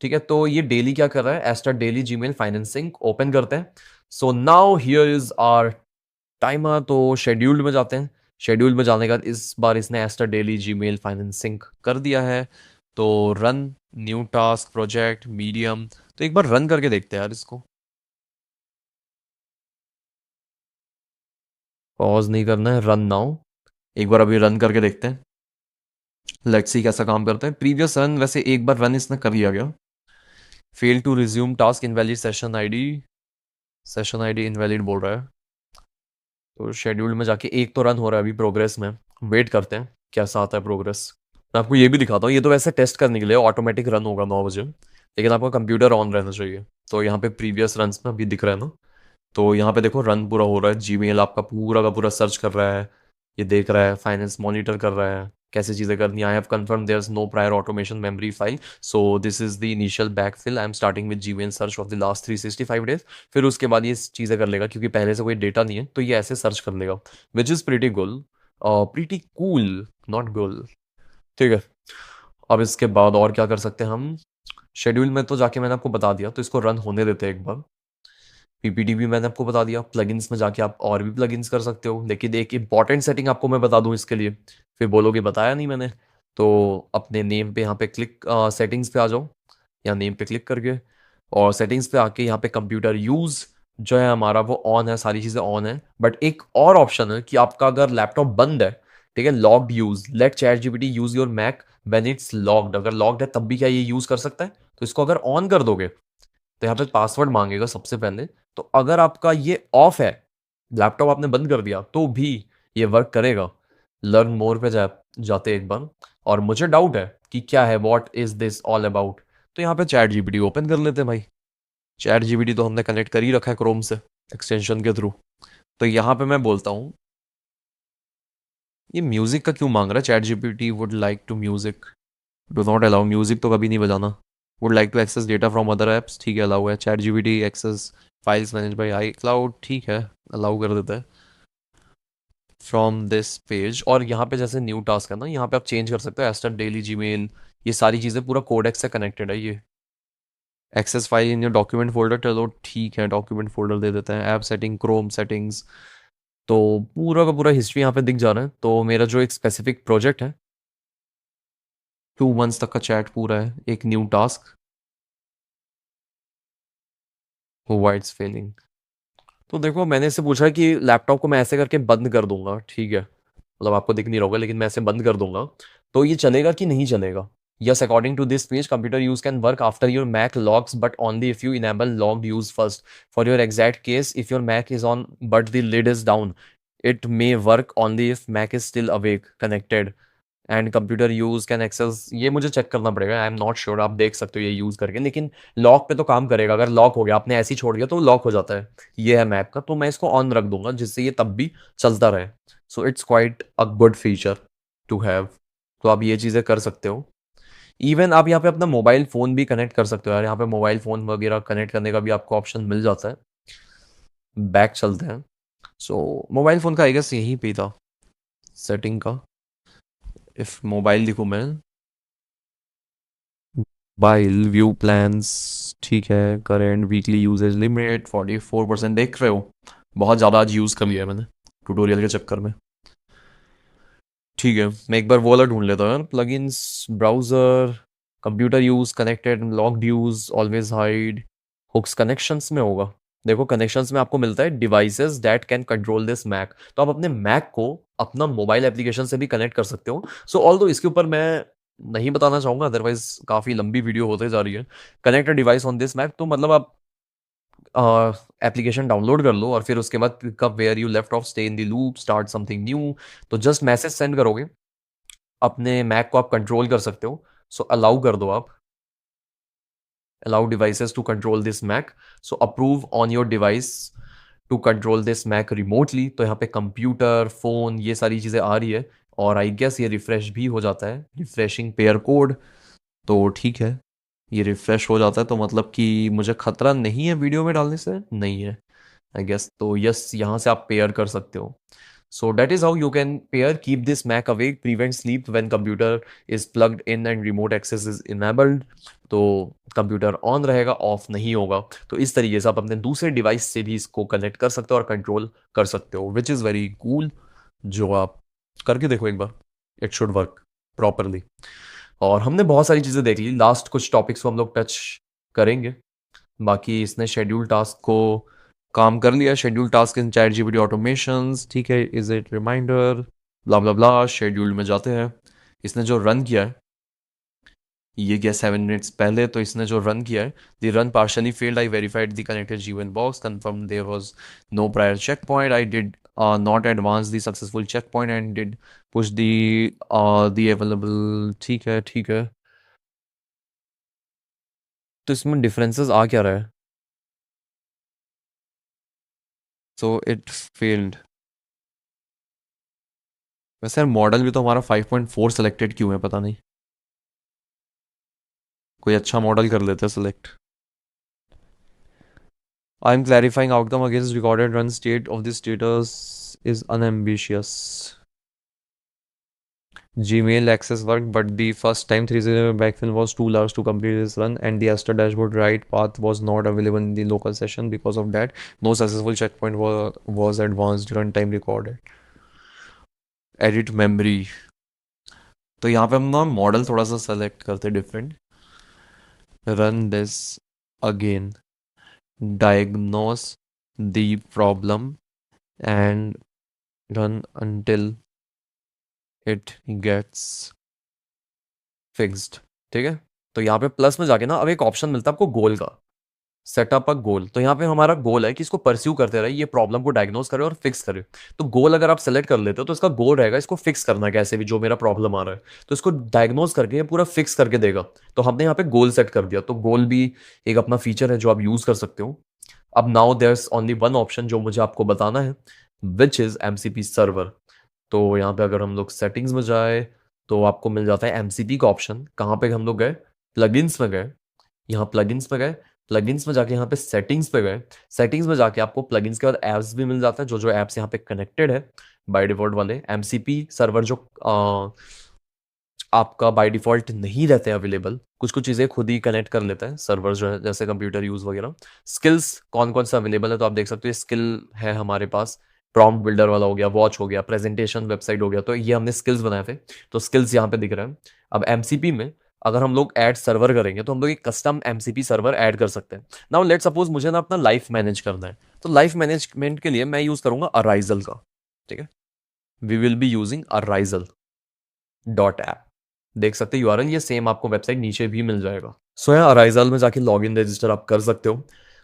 A: ठीक है, तो ये डेली क्या कर रहा है, Aster daily Gmail financing open करते हैं। So now here is our timer. तो शेड्यूल्ड में जाते हैं। शेड्यूल में जाने के बाद इस बार इसने एस्टर डेली जीमेल फाइनेंसिंग कर दिया है। तो run new task project medium, तो एक बार रन करके देखते हैं यार इसको। पॉज नहीं करना है, रन नाउ। एक बार अभी रन करके देखते हैं, लेट्स सी कैसा काम करता है। प्रीवियस रन, वैसे एक बार रन इसने कर लिया गया। Fail to resume task, invalid session ID invalid बोल रहा है। तो शेड्यूल में जाके एक तो रन हो रहा है अभी प्रोग्रेस में। वेट करते हैं कैसा आता है प्रोग्रेस। मैं आपको ये भी दिखाता हूँ, ये तो वैसे टेस्ट करने के लिए ऑटोमेटिक रन होगा 9 बजे, लेकिन आपका कंप्यूटर ऑन रहना चाहिए। तो यहाँ पे प्रीवियस रन्स में अभी दिख रहा है ना, तो यहाँ पे देखो रन पूरा हो रहा है। जीमेल आपका पूरा का पूरा सर्च कर रहा है, ये देख रहा है, फाइनेंस मॉनिटर कर रहा है, कैसे चीज़ें करनी। I have confirm there is no prior automation memory file, so this is the initial backfill. I am starting with Gmail search of the last 365 days. फिर उसके बाद ये चीज़ें कर लेगा, क्योंकि पहले से कोई डेटा नहीं है तो ये ऐसे सर्च कर लेगा, विच इज़ प्रीटी गुल, प्रीटी कूल, नॉट गुल। ठीक है, अब इसके बाद और क्या कर सकते हैं हम। शेड्यूल में तो जाके मैंने आपको बता दिया, तो इसको रन होने देते हैं एक बार। पीपीटी भी मैंने आपको बता दिया। प्लगइन्स में जाके आप और भी प्लगइन्स कर सकते हो, लेकिन एक इंपॉर्टेंट सेटिंग आपको मैं बता दूं इसके लिए, फिर बोलोगे बताया नहीं मैंने। तो अपने नेम पे यहाँ पे क्लिक, सेटिंग्स पे आ जाओ, या नेम पे क्लिक करके, और सेटिंग्स पे आके यहाँ पे कंप्यूटर यूज़ जो है हमारा वो ऑन है, सारी चीज़ें ऑन है। बट एक और ऑप्शन है कि आपका अगर लैपटॉप बंद है, ठीक है, locked use, let ChatGPT use your Mac when it's locked. अगर लॉक्ड है तब भी क्या ये यूज़ कर सकता है? तो इसको अगर ऑन कर दोगे तो यहाँ पे पासवर्ड मांगेगा सबसे पहले। तो अगर आपका ये ऑफ है, लैपटॉप आपने बंद कर दिया, तो भी ये वर्क करेगा। लर्न मोर पे जाते एक बार, और मुझे डाउट है कि क्या है, what is this all about. तो यहाँ पे चैट जीपीटी ओपन कर लेते हैं भाई। चैट जीपीटी तो हमने कनेक्ट कर ही रखा है क्रोम से एक्सटेंशन के थ्रू। तो यहाँ पे मैं बोलता हूँ, ये म्यूजिक का क्यों मांग रहा है? ChatGPT would like to music, do not allow music, तो कभी नहीं बजाना। Would like to access data from other apps, ठीक है, अलाउ है। ChatGPT access files manage by iCloud, ठीक है, अलाउ कर देता है। फ्रॉम दिस पेज, और यहाँ पे जैसे न्यू टास्क है ना, यहाँ पे आप चेंज कर सकते हो एस्टर डेली जीमेल, ये सारी चीज़ें पूरा कोडेक्स से कनेक्टेड है। ये access file in your document folder, चलो ठीक है, डॉक्यूमेंट फोल्डर दे देते हैं। ऐप सेटिंग, क्रोम सेटिंग्स, तो पूरा का पूरा हिस्ट्री यहाँ पे दिख जा रहा है। तो मेरा जो एक स्पेसिफिक प्रोजेक्ट है, 2 मंथ्स तक का चैट पूरा है, एक न्यू टास्क, वाइड्स फेलिंग। तो देखो मैंने इससे पूछा कि लैपटॉप को मैं ऐसे करके बंद कर दूंगा, ठीक है, मतलब आपको दिख नहीं रहा होगा, लेकिन मैं ऐसे बंद कर दूंगा, तो ये चलेगा कि नहीं चलेगा? Yes, according to this page computer use can work after your Mac logs but only if you enable logged use first. For your exact case, if your Mac is on but the lid is down, it may work only if Mac is still awake connected and computer use can access, ये मुझे check करना पड़ेगा, आई am not sure, आप देख सकते हो ये use करके, लेकिन लॉक पे तो काम करेगा। अगर लॉक हो गया, आपने ऐसे ही छोड़ दिया तो लॉक हो जाता है। ये है मैप का, तो मैं इसको ऑन रख दूंगा जिससे ये तब भी चलता रहे। So it's quite a good feature to have. तो आप ये चीज़ें कर सकते हो। इवन आप यहाँ पे अपना मोबाइल फ़ोन भी कनेक्ट कर सकते हो यार, यहाँ पे मोबाइल फ़ोन वगैरह कनेक्ट करने का भी आपको ऑप्शन मिल जाता है। बैक चलते हैं। सो मोबाइल फ़ोन का आई गेस यहीं पे था सेटिंग का। इफ मोबाइल लिखूँ मैं, मोबाइल व्यू प्लान्स, ठीक है, करेंट वीकली यूजेज लिमिट 44%, देख रहे हो बहुत ज़्यादा आज यूज़ कर लिया है मैंने ट्यूटोरियल के चक्कर में। ठीक है, मैं एक बार वो वाला ढूंढ लेता हूँ यार, plugins, browser, computer use, connected, logged use, always hide, hooks, connections में होगा। देखो कनेक्शंस में आपको मिलता है devices that can control this Mac, तो आप अपने मैक को अपना मोबाइल एप्लीकेशन से भी कनेक्ट कर सकते हो। सो ऑल्दो इसके ऊपर मैं नहीं बताना चाहूँगा, अदरवाइज काफ़ी लंबी वीडियो होते जा रही है। Connect a device on this Mac, तो मतलब आप एप्लीकेशन डाउनलोड कर लो और फिर उसके बाद pick up where you left off, stay in the loop, start something new. तो जस्ट मैसेज सेंड करोगे, अपने मैक को आप कंट्रोल कर सकते हो। सो अलाउ कर दो आप, allow devices to control this Mac, so approve on your device to control this Mac remotely। तो यहाँ पे कंप्यूटर, फोन, ये सारी चीज़ें आ रही है। और आई गेस ये रिफ्रेश भी हो जाता है, रिफ्रेशिंग पेयर कोड। तो ठीक है, ये रिफ्रेश हो जाता है, तो मतलब कि मुझे खतरा नहीं है वीडियो में डालने से, नहीं है आई गेस। तो यस, यहाँ से आप पेयर कर सकते हो। So that is how you can pair, keep this Mac awake, prevent sleep when computer is plugged in and remote access is enabled। तो कंप्यूटर ऑन रहेगा, ऑफ नहीं होगा। तो इस तरीके से आप अपने दूसरे डिवाइस से भी इसको कनेक्ट कर सकते हो और कंट्रोल कर सकते हो, विच इज़ वेरी कूल। जो आप करके देखो एक बार, इट शुड वर्क प्रॉपरली। और हमने बहुत सारी चीज़ें देख ली, लास्ट कुछ टॉपिक्स को हम लोग टच करेंगे। बाकी इसने शेड्यूल टास्क को काम कर लिया, schedule task in ChatGPT automations, ठीक है, is it reminder, blah blah blah. Schedule में जाते हैं, इसने जो रन किया है, ये गया 7 मिनट्स पहले। तो इसने जो रन किया है, the run partially failed, I verified the connected जीवन box, confirm there was no prior checkpoint, I did not advance the successful checkpoint and did push the available, ठीक है ठीक है। तो इसमें डिफरेंसेस आ क्या रहा है? So it failed. वैसे यार मॉडल भी तो हमारा 5.4 सेलेक्टेड क्यों है, पता नहीं। कोई अच्छा मॉडल कर लेते हैं select. I am clarifying outcome against recorded run state of this status is unambiguous. Gmail access worked, but the first time 3 backfill was too large to complete this run, and the Astra dashboard write path was not available in the local session. Because of that, no successful checkpoint was advanced runtime recorded. Edit memory। तो यहाँ पे हम ना model थोड़ा सा select करते different. Run this again, diagnose the problem and run until it gets fixed। ठीक है, तो यहाँ पे प्लस में जाके ना अब एक ऑप्शन मिलता है आपको गोल का, सेटअप अ गोल। तो यहाँ पे हमारा गोल है कि इसको परस्यू करते रहे, ये प्रॉब्लम को डायग्नोस करे और फिक्स करे। तो गोल अगर आप सेलेक्ट कर लेते हो तो इसका गोल रहेगा इसको फिक्स करना, कैसे भी जो मेरा प्रॉब्लम आ रहा है तो इसको डायग्नोस करके ये पूरा फिक्स करके देगा। तो हमने यहाँ पे गोल सेट कर दिया, तो गोल भी एक अपना फीचर है जो आप यूज कर सकते हो। अब now there's only one option जो मुझे आपको बताना है, विच इज एमसीपी सर्वर। तो यहाँ पे अगर हम लोग सेटिंग्स में जाए तो आपको मिल जाता है एमसीपी का ऑप्शन। कहाँ पे हम लोग गए? प्लगइन्स में गए, यहाँ प्लगइन्स में गए, प्लगइन्स में जाके यहाँ पे सेटिंग्स पे गए, सेटिंग्स में जाके आपको प्लगइन्स के बाद ऐप्स भी मिल जाता है, जो जो ऐप्स यहाँ पे कनेक्टेड है बाय डिफॉल्ट वाले। एमसीपी सर्वर जो आपका बाय डिफॉल्ट नहीं रहते हैं अवेलेबल, कुछ कुछ चीज़ें खुद ही कनेक्ट कर लेते हैं सर्वर जो है, जैसे कंप्यूटर यूज़ वगैरह। स्किल्स कौन कौन सा अवेलेबल है तो आप देख सकते हो, स्किल है हमारे पास, प्रॉम्प्ट बिल्डर वाला हो गया, वॉच हो गया, प्रेजेंटेशन वेबसाइट हो गया, तो ये हमने स्किल्स बनाए थे। तो स्किल्स यहाँ पे दिख रहे हैं। अब एमसीपी में अगर हम लोग ऐड सर्वर करेंगे तो हम लोग एक कस्टम एमसीपी सर्वर ऐड कर सकते हैं। नाउ लेट सपोज मुझे ना अपना लाइफ मैनेज करना है, तो लाइफ मैनेजमेंट के लिए मैं यूज़ करूंगा अराइजल का। ठीक है, वी विल बी यूजिंग अराइजल डॉट ऐप। देख सकते हो यूआरएल, ये सेम आपको वेबसाइट नीचे भी मिल जाएगा। सो यहाँ अराइजल में जाके लॉग इन रजिस्टर आप कर सकते हो।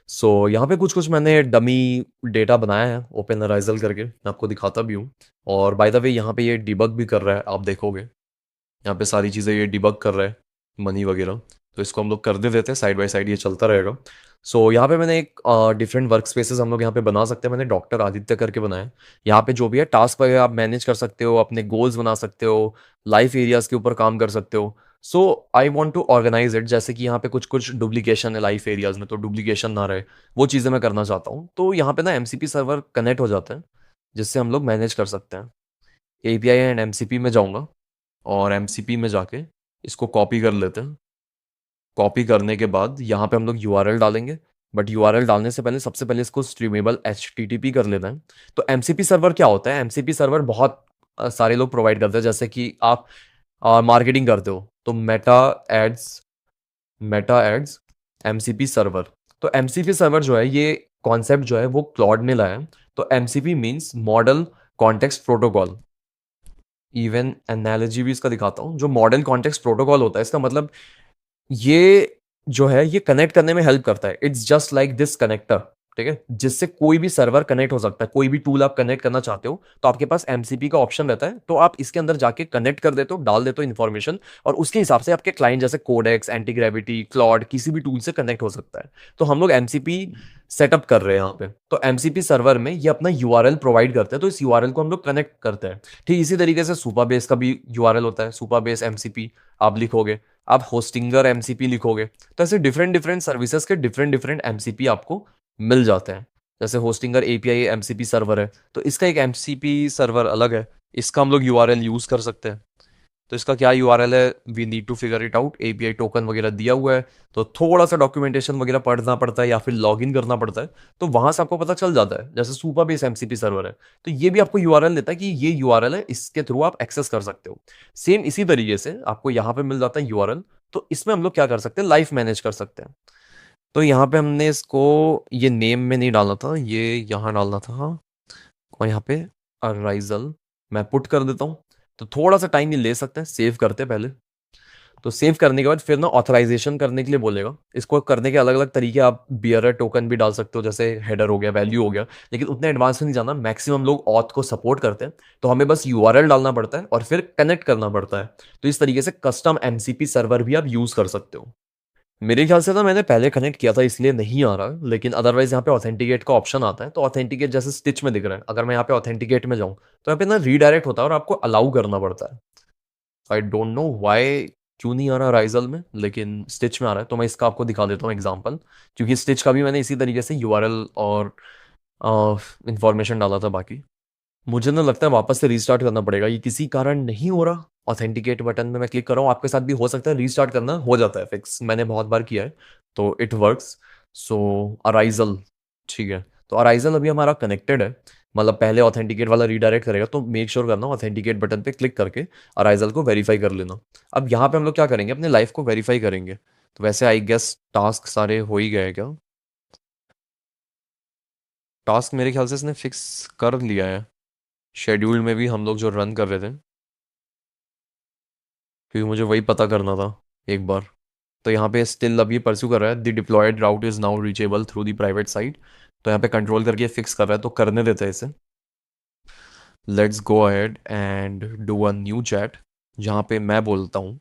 A: सो यहाँ पे कुछ कुछ मैंने डमी डेटा बनाया है ओपन अराइजल करके, मैं आपको दिखाता भी हूँ। और बाय द वे यहाँ पे ये डिबग भी कर रहा है, आप देखोगे। यहाँ पे सारी चीज़ें ये डिबग कर रहा है, मनी वगैरह, तो इसको हम लोग कर दे देते हैं, साइड बाय साइड ये चलता रहेगा। सो यहाँ पे मैंने एक डिफरेंट वर्क स्पेसेस हम लोग यहाँ पे बना सकते हैं, मैंने डॉक्टर आदित्य करके बनाया है। यहाँ पे जो भी है टास्क वगैरह आप मैनेज कर सकते हो, अपने गोल्स बना सकते हो, लाइफ एरियाज के ऊपर काम कर सकते हो। So I want to organize it, जैसे कि यहाँ पे कुछ कुछ डुप्लीकेशन है लाइफ एरियाज में, तो डुप्लीकेशन ना रहे, वो चीज़ें मैं करना चाहता हूँ। तो यहाँ पे ना एमसीपी सर्वर कनेक्ट हो जाते हैं, जिससे हम लोग मैनेज कर सकते हैं। एपीआई एंड एमसीपी में जाऊँगा, और एमसीपी में जाके इसको कॉपी कर लेते हैं। कॉपी करने के बाद यहाँ पे हम लोग यूआरएल डालेंगे, बट यूआरएल डालने से पहले सबसे पहले इसको स्ट्रीमेबल एचटीटीपी कर लेना है। तो एमसीपी सर्वर क्या होता है? एमसीपी सर्वर बहुत सारे लोग प्रोवाइड करते हैं, जैसे कि आप मार्केटिंग करते हो तो मेटा एड्स एमसीपी सर्वर। तो एमसीपी सर्वर जो है, ये कॉन्सेप्ट जो है वो क्लॉड ने लाया है। तो MCP means model context protocol. Even analogy भी इसका दिखाता हूँ। जो मॉडर्न कॉन्टेक्स्ट प्रोटोकॉल होता है, इसका मतलब ये जो है ये कनेक्ट करने में हेल्प करता है। It's just like this connector, ठीक है, जिससे कोई भी सर्वर कनेक्ट हो सकता है। कोई भी टूल आप कनेक्ट करना चाहते हो तो आपके पास एमसीपी का ऑप्शन रहता है, तो आप इसके अंदर जाके कनेक्ट कर देते हो, डाल देते हो इन्फॉर्मेशन, और उसके हिसाब से आपके क्लाइंट जैसे कोडेक्स, एंटी ग्रेविटी, क्लॉड, किसी भी टूल से कनेक्ट हो सकता है। तो हम लोग एमसीपी सेटअप कर रहे हैं यहाँ पे। तो एमसीपी सर्वर में ये अपना यूआरएल प्रोवाइड करते हैं, तो इस यूआरएल को हम लोग कनेक्ट करते हैं। ठीक इसी तरीके से सुपरबेस का भी यूआरएल होता है, सुपरबेस एमसीपी आप लिखोगे, आप होस्टिंगर एमसीपी लिखोगे, तो ऐसे डिफरेंट डिफरेंट सर्विसेज के डिफरेंट डिफरेंट एमसीपी आपको मिल जाते हैं। जैसे होस्टिंगर एपीआई एमसीपी सर्वर है, तो इसका एक एमसीपी सर्वर अलग है, इसका हम लोग यूआरएल यूज कर सकते हैं। तो इसका क्या यूआरएल है, we need to figure it out. API token वगैरह दिया हुआ है, तो थोड़ा सा डॉक्यूमेंटेशन वगैरह पढ़ना पड़ता है या फिर लॉगिन करना पड़ता है, तो वहां से आपको पता चल जाता है। जैसे सुपरबेस एमसीपी सर्वर है, तो ये भी आपको यूआरएल देता है कि ये यूआरएल है, इसके थ्रू आप एक्सेस कर सकते हो। सेम इसी तरीके से आपको यहाँ पे मिल जाता है यूआरएल। तो इसमें हम लोग क्या कर सकते हैं, लाइफ मैनेज कर सकते हैं। तो यहाँ पे हमने इसको ये नेम में नहीं डालना था, ये यहाँ डालना था, और यहाँ पे अराइजल मैं पुट कर देता हूँ। तो थोड़ा सा टाइम ये ले सकते हैं, सेव करते हैं पहले। तो सेव करने के बाद फिर ना ऑथराइजेशन करने के लिए बोलेगा। इसको करने के अलग अलग तरीके, आप बियरर टोकन भी डाल सकते हो, जैसे हेडर हो गया, वैल्यू हो गया, लेकिन उतने एडवांस में नहीं जाना। मैक्सिमम लोग ऑथ को सपोर्ट करते हैं, तो हमें बस यूआरएल डालना पड़ता है और फिर कनेक्ट करना पड़ता है। तो इस तरीके से कस्टम एमसीपी सर्वर भी आप यूज कर सकते हो। मेरे ख्याल से ना मैंने पहले कनेक्ट किया था इसलिए नहीं आ रहा, लेकिन अदरवाइज यहाँ पे ऑथेंटिकेट का ऑप्शन आता है। तो ऑथेंटिकेट जैसे स्टिच में दिख रहा है, अगर मैं यहाँ पे ऑथेंटिकेट में जाऊँ तो यहाँ पे ना रीडायरेक्ट होता है और आपको अलाउ करना पड़ता है। आई डोंट नो व्हाई, क्यों नहीं आ रहा राइजल में, लेकिन स्टिच में आ रहा है। तो मैं इसका आपको दिखा देता हूँ एग्जांपल, क्योंकि स्टिच का भी मैंने इसी तरीके से यूआरएल और इंफॉर्मेशन डाला था। बाकी मुझे ना लगता है वापस से रीस्टार्ट करना पड़ेगा, ये किसी कारण नहीं हो रहा। ऑथेंटिकेट बटन में मैं क्लिक कर रहा हूँ, आपके साथ भी हो सकता है, रीस्टार्ट करना हो जाता है फिक्स, मैंने बहुत बार किया है, तो इट वर्क्स। सो अराइजल, ठीक है, तो अराइजल अभी हमारा कनेक्टेड है। मतलब पहले ऑथेंटिकेट वाला रीडायरेक्ट करेगा, तो मेक श्योर करना ऑथेंटिकेट बटन पे क्लिक करके अराइजल को वेरीफाई कर लेना। अब यहाँ पे हम लोग क्या करेंगे, अपने लाइफ को वेरीफाई करेंगे। तो वैसे आई गेस टास्क सारे हो ही गए क्या? टास्क मेरे ख्याल से इसने फिक्स कर लिया है, शेड्यूल में भी हम लोग जो रन कर रहे थे, क्योंकि मुझे वही पता करना था एक बार। तो यहाँ पे स्टिल अब ये परस्यू कर रहा है, the deployed route is now reachable through the private site. तो यहाँ पे कंट्रोल करके फिक्स कर रहा है, तो करने देते हैं इसे। Let's go ahead and do a new chat, जहाँ पे मैं बोलता हूँ,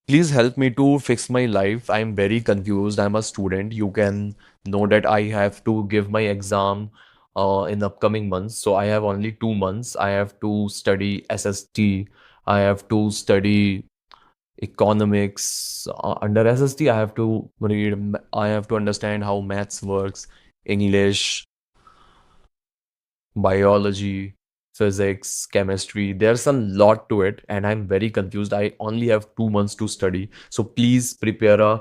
A: please help me to fix my life, I am very confuse, I am a student, you can know that I have to give my exam in upcoming months, so I have only 2 months. I have to study SST, I have to study economics. Under SST, I have to read, I have to understand how maths works, English, biology, physics, chemistry. There's a lot to it, and I'm very confused. I only have 2 months to study. So please prepare a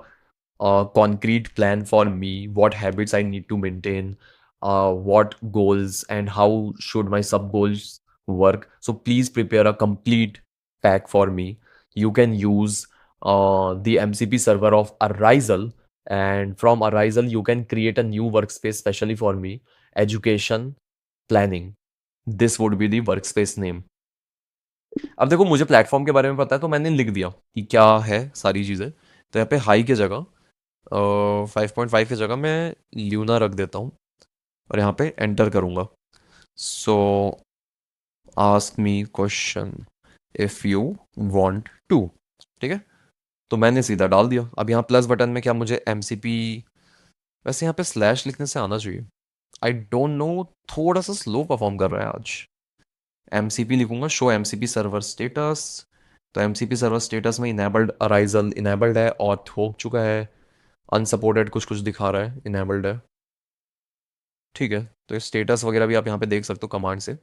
A: concrete plan for me, what habits I need to maintain, what goals, and how should my sub goals work. So please prepare a complete pack for me. You can use the MCP server of Arisal, and from Arisal, you can create a new workspace specially for me. Education planning. This would be the workspace name. अब देखो, मुझे platform के बारे में पता है, तो मैंने लिख दिया कि क्या है सारी चीज़ें। तो यहाँ पे हाई की जगह 5.5 की जगह मैं ल्यूना रख देता हूँ, और यहाँ पे एंटर करूँगा। So ask me question, if you want to. ठीक है, तो मैंने सीधा डाल दिया। अब यहाँ प्लस बटन में क्या मुझे एमसीपी, वैसे यहाँ पे स्लैश लिखने से आना चाहिए। आई डोंट नो, थोड़ा सा स्लो परफॉर्म कर रहा है आज। एमसीपी लिखूंगा, शो एमसीपी सर्वर स्टेटस। तो एमसीपी सर्वर स्टेटस में इनेबल्ड अराइजल इनेबल्ड है, ऑथ हो चुका है, अनसपोर्टेड कुछ कुछ दिखा रहा है, इनेबल्ड है। ठीक है, तो ये स्टेटस वगैरह भी आप यहाँ पे देख सकते हो कमांड से।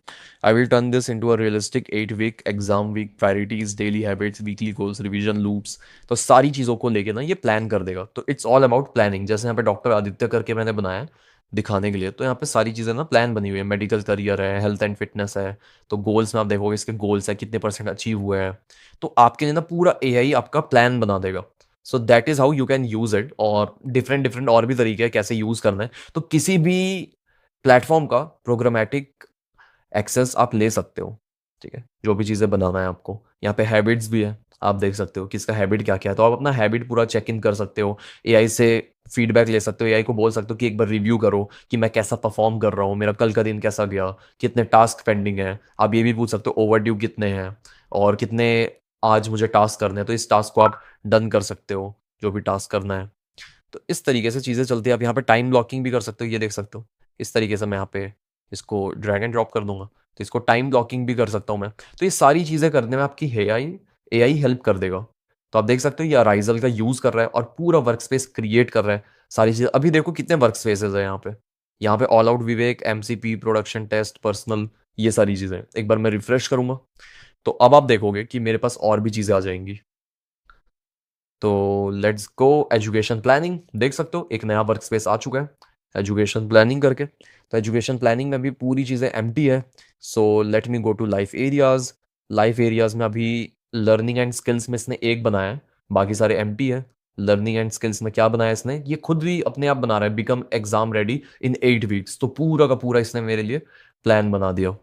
A: I will turn this into a realistic 8 week exam week, priorities, daily habits, weekly goals, revision loops. तो सारी चीज़ों को लेके ना ये प्लान कर देगा। तो इट्स ऑल अबाउट प्लानिंग। जैसे यहाँ पे डॉक्टर आदित्य करके मैंने बनाया है दिखाने के लिए, तो यहाँ पे सारी चीज़ें ना प्लान बनी हुई है। मेडिकल करियर है, हेल्थ एंड फिटनेस है। तो गोल्स में आप देखोगे इसके गोल्स है, कितने परसेंट अचीव हुए हैं। तो आपके लिए ना पूरा एआई आपका प्लान बना देगा। सो that is how you can use it. और डिफरेंट डिफरेंट और भी तरीके हैं कैसे यूज करना है। तो किसी भी प्लेटफॉर्म का प्रोग्रामेटिक एक्सेस आप ले सकते हो। ठीक है, जो भी चीज़ें बनाना है आपको। यहाँ पे हैबिट्स भी है, आप देख सकते हो किसका हैबिट क्या क्या है। तो आप अपना हैबिट पूरा चेक इन कर सकते हो। एआई से फीडबैक ले सकते हो, एआई को बोल सकते हो कि एक बार रिव्यू करो कि मैं कैसा परफॉर्म कर रहा हूँ, मेरा कल का दिन कैसा गया, कितने टास्क पेंडिंग है। आप ये भी पूछ सकते हो ओवर ड्यू कितने हैं और कितने आज मुझे टास्क करने हैं। तो इस टास्क को आप डन कर सकते हो, जो भी टास्क करना है। तो इस तरीके से चीज़ें चलती है। आप यहाँ पे टाइम ब्लॉकिंग भी कर सकते हो, ये देख सकते हो। इस तरीके से मैं यहाँ पे इसको ड्रैग एंड ड्रॉप कर दूंगा, तो इसको टाइम ब्लॉकिंग भी कर सकता हूँ मैं। तो ये सारी चीज़ें करने में आपकी एआई एआई हेल्प कर देगा। तो आप देख सकते हो ये अराइजल का यूज़ कर रहा है और पूरा वर्क स्पेस क्रिएट कर रहा है। सारी चीज़ें अभी देखो कितने वर्क स्पेसेस है यहाँ पे। यहाँ पे ऑल आउट विवेक, एमसीपी, प्रोडक्शन टेस्ट, पर्सनल, ये सारी चीज़ें। एक बार मैं रिफ्रेश करूंगा तो अब आप देखोगे कि मेरे पास और भी चीज़ें आ जाएंगी। तो लेट्स गो एजुकेशन प्लानिंग। देख सकते हो एक नया वर्क स्पेस आ चुका है एजुकेशन प्लानिंग करके। तो एजुकेशन प्लानिंग में भी पूरी चीज़ें एम्प्टी है। So let me go to life areas. Life areas में अभी लर्निंग एंड स्किल्स में इसने एक बनाया है, बाकी सारे एम्प्टी है। लर्निंग एंड स्किल्स में क्या बनाया इसने, ये खुद भी अपने आप बना रहा है, become exam ready in 8 weeks. तो पूरा का पूरा इसने मेरे लिए प्लान बना दिया।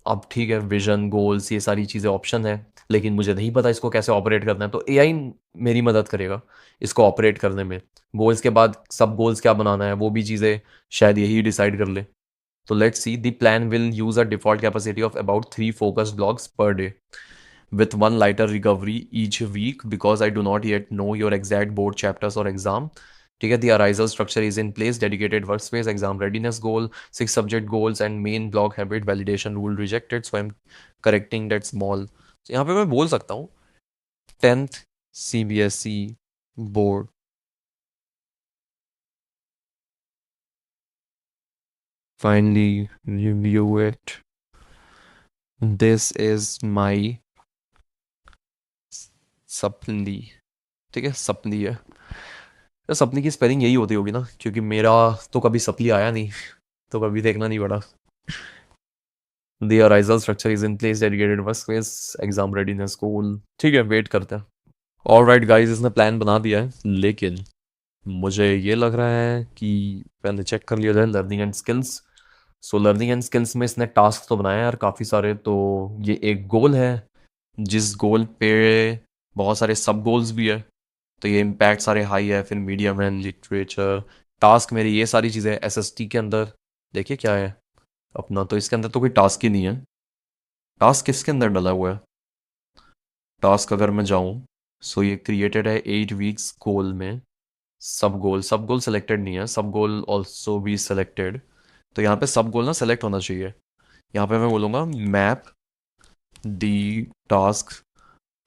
A: अब ठीक है, विजन, गोल्स, ये सारी चीज़ें ऑप्शन है, लेकिन मुझे नहीं पता इसको कैसे ऑपरेट करना है। तो एआई मेरी मदद करेगा इसको ऑपरेट करने में। गोल्स के बाद सब गोल्स क्या बनाना है वो भी चीज़ें शायद यही डिसाइड कर ले। तो let's see, the plan will use a default capacity of about 3 focused blocks per day with one lighter recovery each week because I do not yet know your exact board chapters or exam. ठीक है, the arisal structure is in place, dedicated workspace, exam readiness goal, 6 subject goals and main block habit validation rule rejected. So I'm correcting that small. So यहाँ पे मैं बोल सकता हूँ 10th CBSE board, finally review it. This is my supply. ठीक है, supply है। तो सपने की स्पेलिंग यही होती होगी ना, क्योंकि मेरा तो कभी सपली आया नहीं, तो कभी देखना नहीं पड़ा। The arisal structure is in place, dedicated workspace, exam readiness goal। ठीक है, वेट करते हैं। ऑलराइट गाइस, इसने प्लान बना दिया है, लेकिन मुझे ये लग रहा है कि पहले चेक कर लिया जाए learning and skills. So learning and skills में इसने टास्क तो बनाया यार काफ़ी सारे। तो ये एक गोल है, जिस गोल पे बहुत सारे सब गोल्स भी है। तो ये इम्पैक्ट सारे हाई है, फिर मीडियम एंड लिटरेचर। टास्क मेरी ये सारी चीज़ें एसएसटी के अंदर। देखिए क्या है अपना, तो इसके अंदर तो कोई टास्क ही नहीं है। टास्क किसके अंदर डला हुआ है? टास्क अगर मैं जाऊं, सो ये क्रिएटेड है 8 वीक्स गोल में। सब गोल सेलेक्टेड नहीं है, सब गोल ऑल्सो बी सेलेक्टेड। तो यहाँ पे सब गोल ना सेलेक्ट होना चाहिए। यहाँ पे मैं बोलूँगा map the task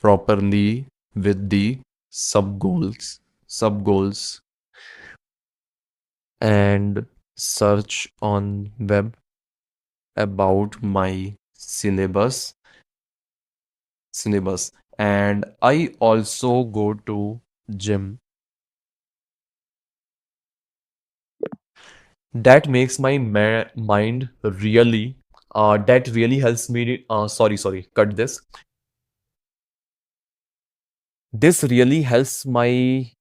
A: properly with the सब goals and search on web about my syllabus, and I also go to gym. That makes my mind really that really helps me sorry, cut this. This really helps my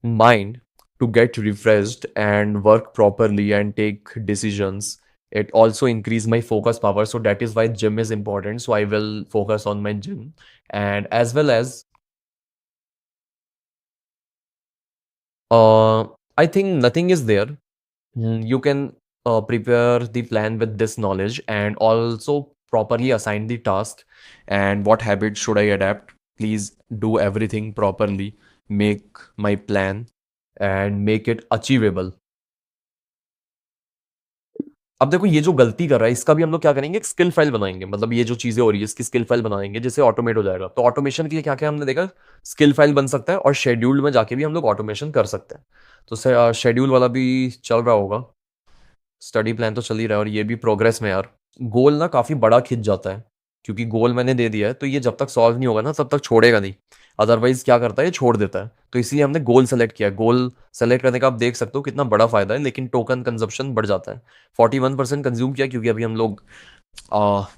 A: mind to get refreshed and work properly and take decisions. It also increase my focus power, so that is why gym is important. So I will focus on my gym, and as well as uh, I think nothing is there. You can prepare the plan with this knowledge, and also properly assign the task, and what habit should I adapt. Please do everything properly, make my plan and make it achievable. अब देखो ये जो गलती कर रहा है इसका भी हम लोग क्या करेंगे, एक स्किल फाइल बनाएंगे, मतलब ये जो चीजें हो रही है इसकी स्किल फाइल बनाएंगे जिससे ऑटोमेट हो जाएगा। तो ऑटोमेशन के लिए क्या क्या हमने देखा, स्किल फाइल बन सकता है और शेड्यूल में जाके भी हम लोग ऑटोमेशन कर सकते हैं। तो शेड्यूल वाला भी चल रहा होगा, स्टडी प्लान तो चल ही रहा है और ये भी प्रोग्रेस में यार। गोल ना काफी बड़ा खिंच जाता है, क्योंकि गोल मैंने दे दिया है तो ये जब तक सॉल्व नहीं होगा ना तब तक छोड़ेगा नहीं, अदरवाइज क्या करता है ये छोड़ देता है। तो इसलिए हमने गोल सेलेक्ट किया। गोल सेलेक्ट करने का आप देख सकते हो कितना बड़ा फायदा है, लेकिन टोकन कंजप्शन बढ़ जाता है। 41% कंज्यूम किया क्योंकि अभी हम लोग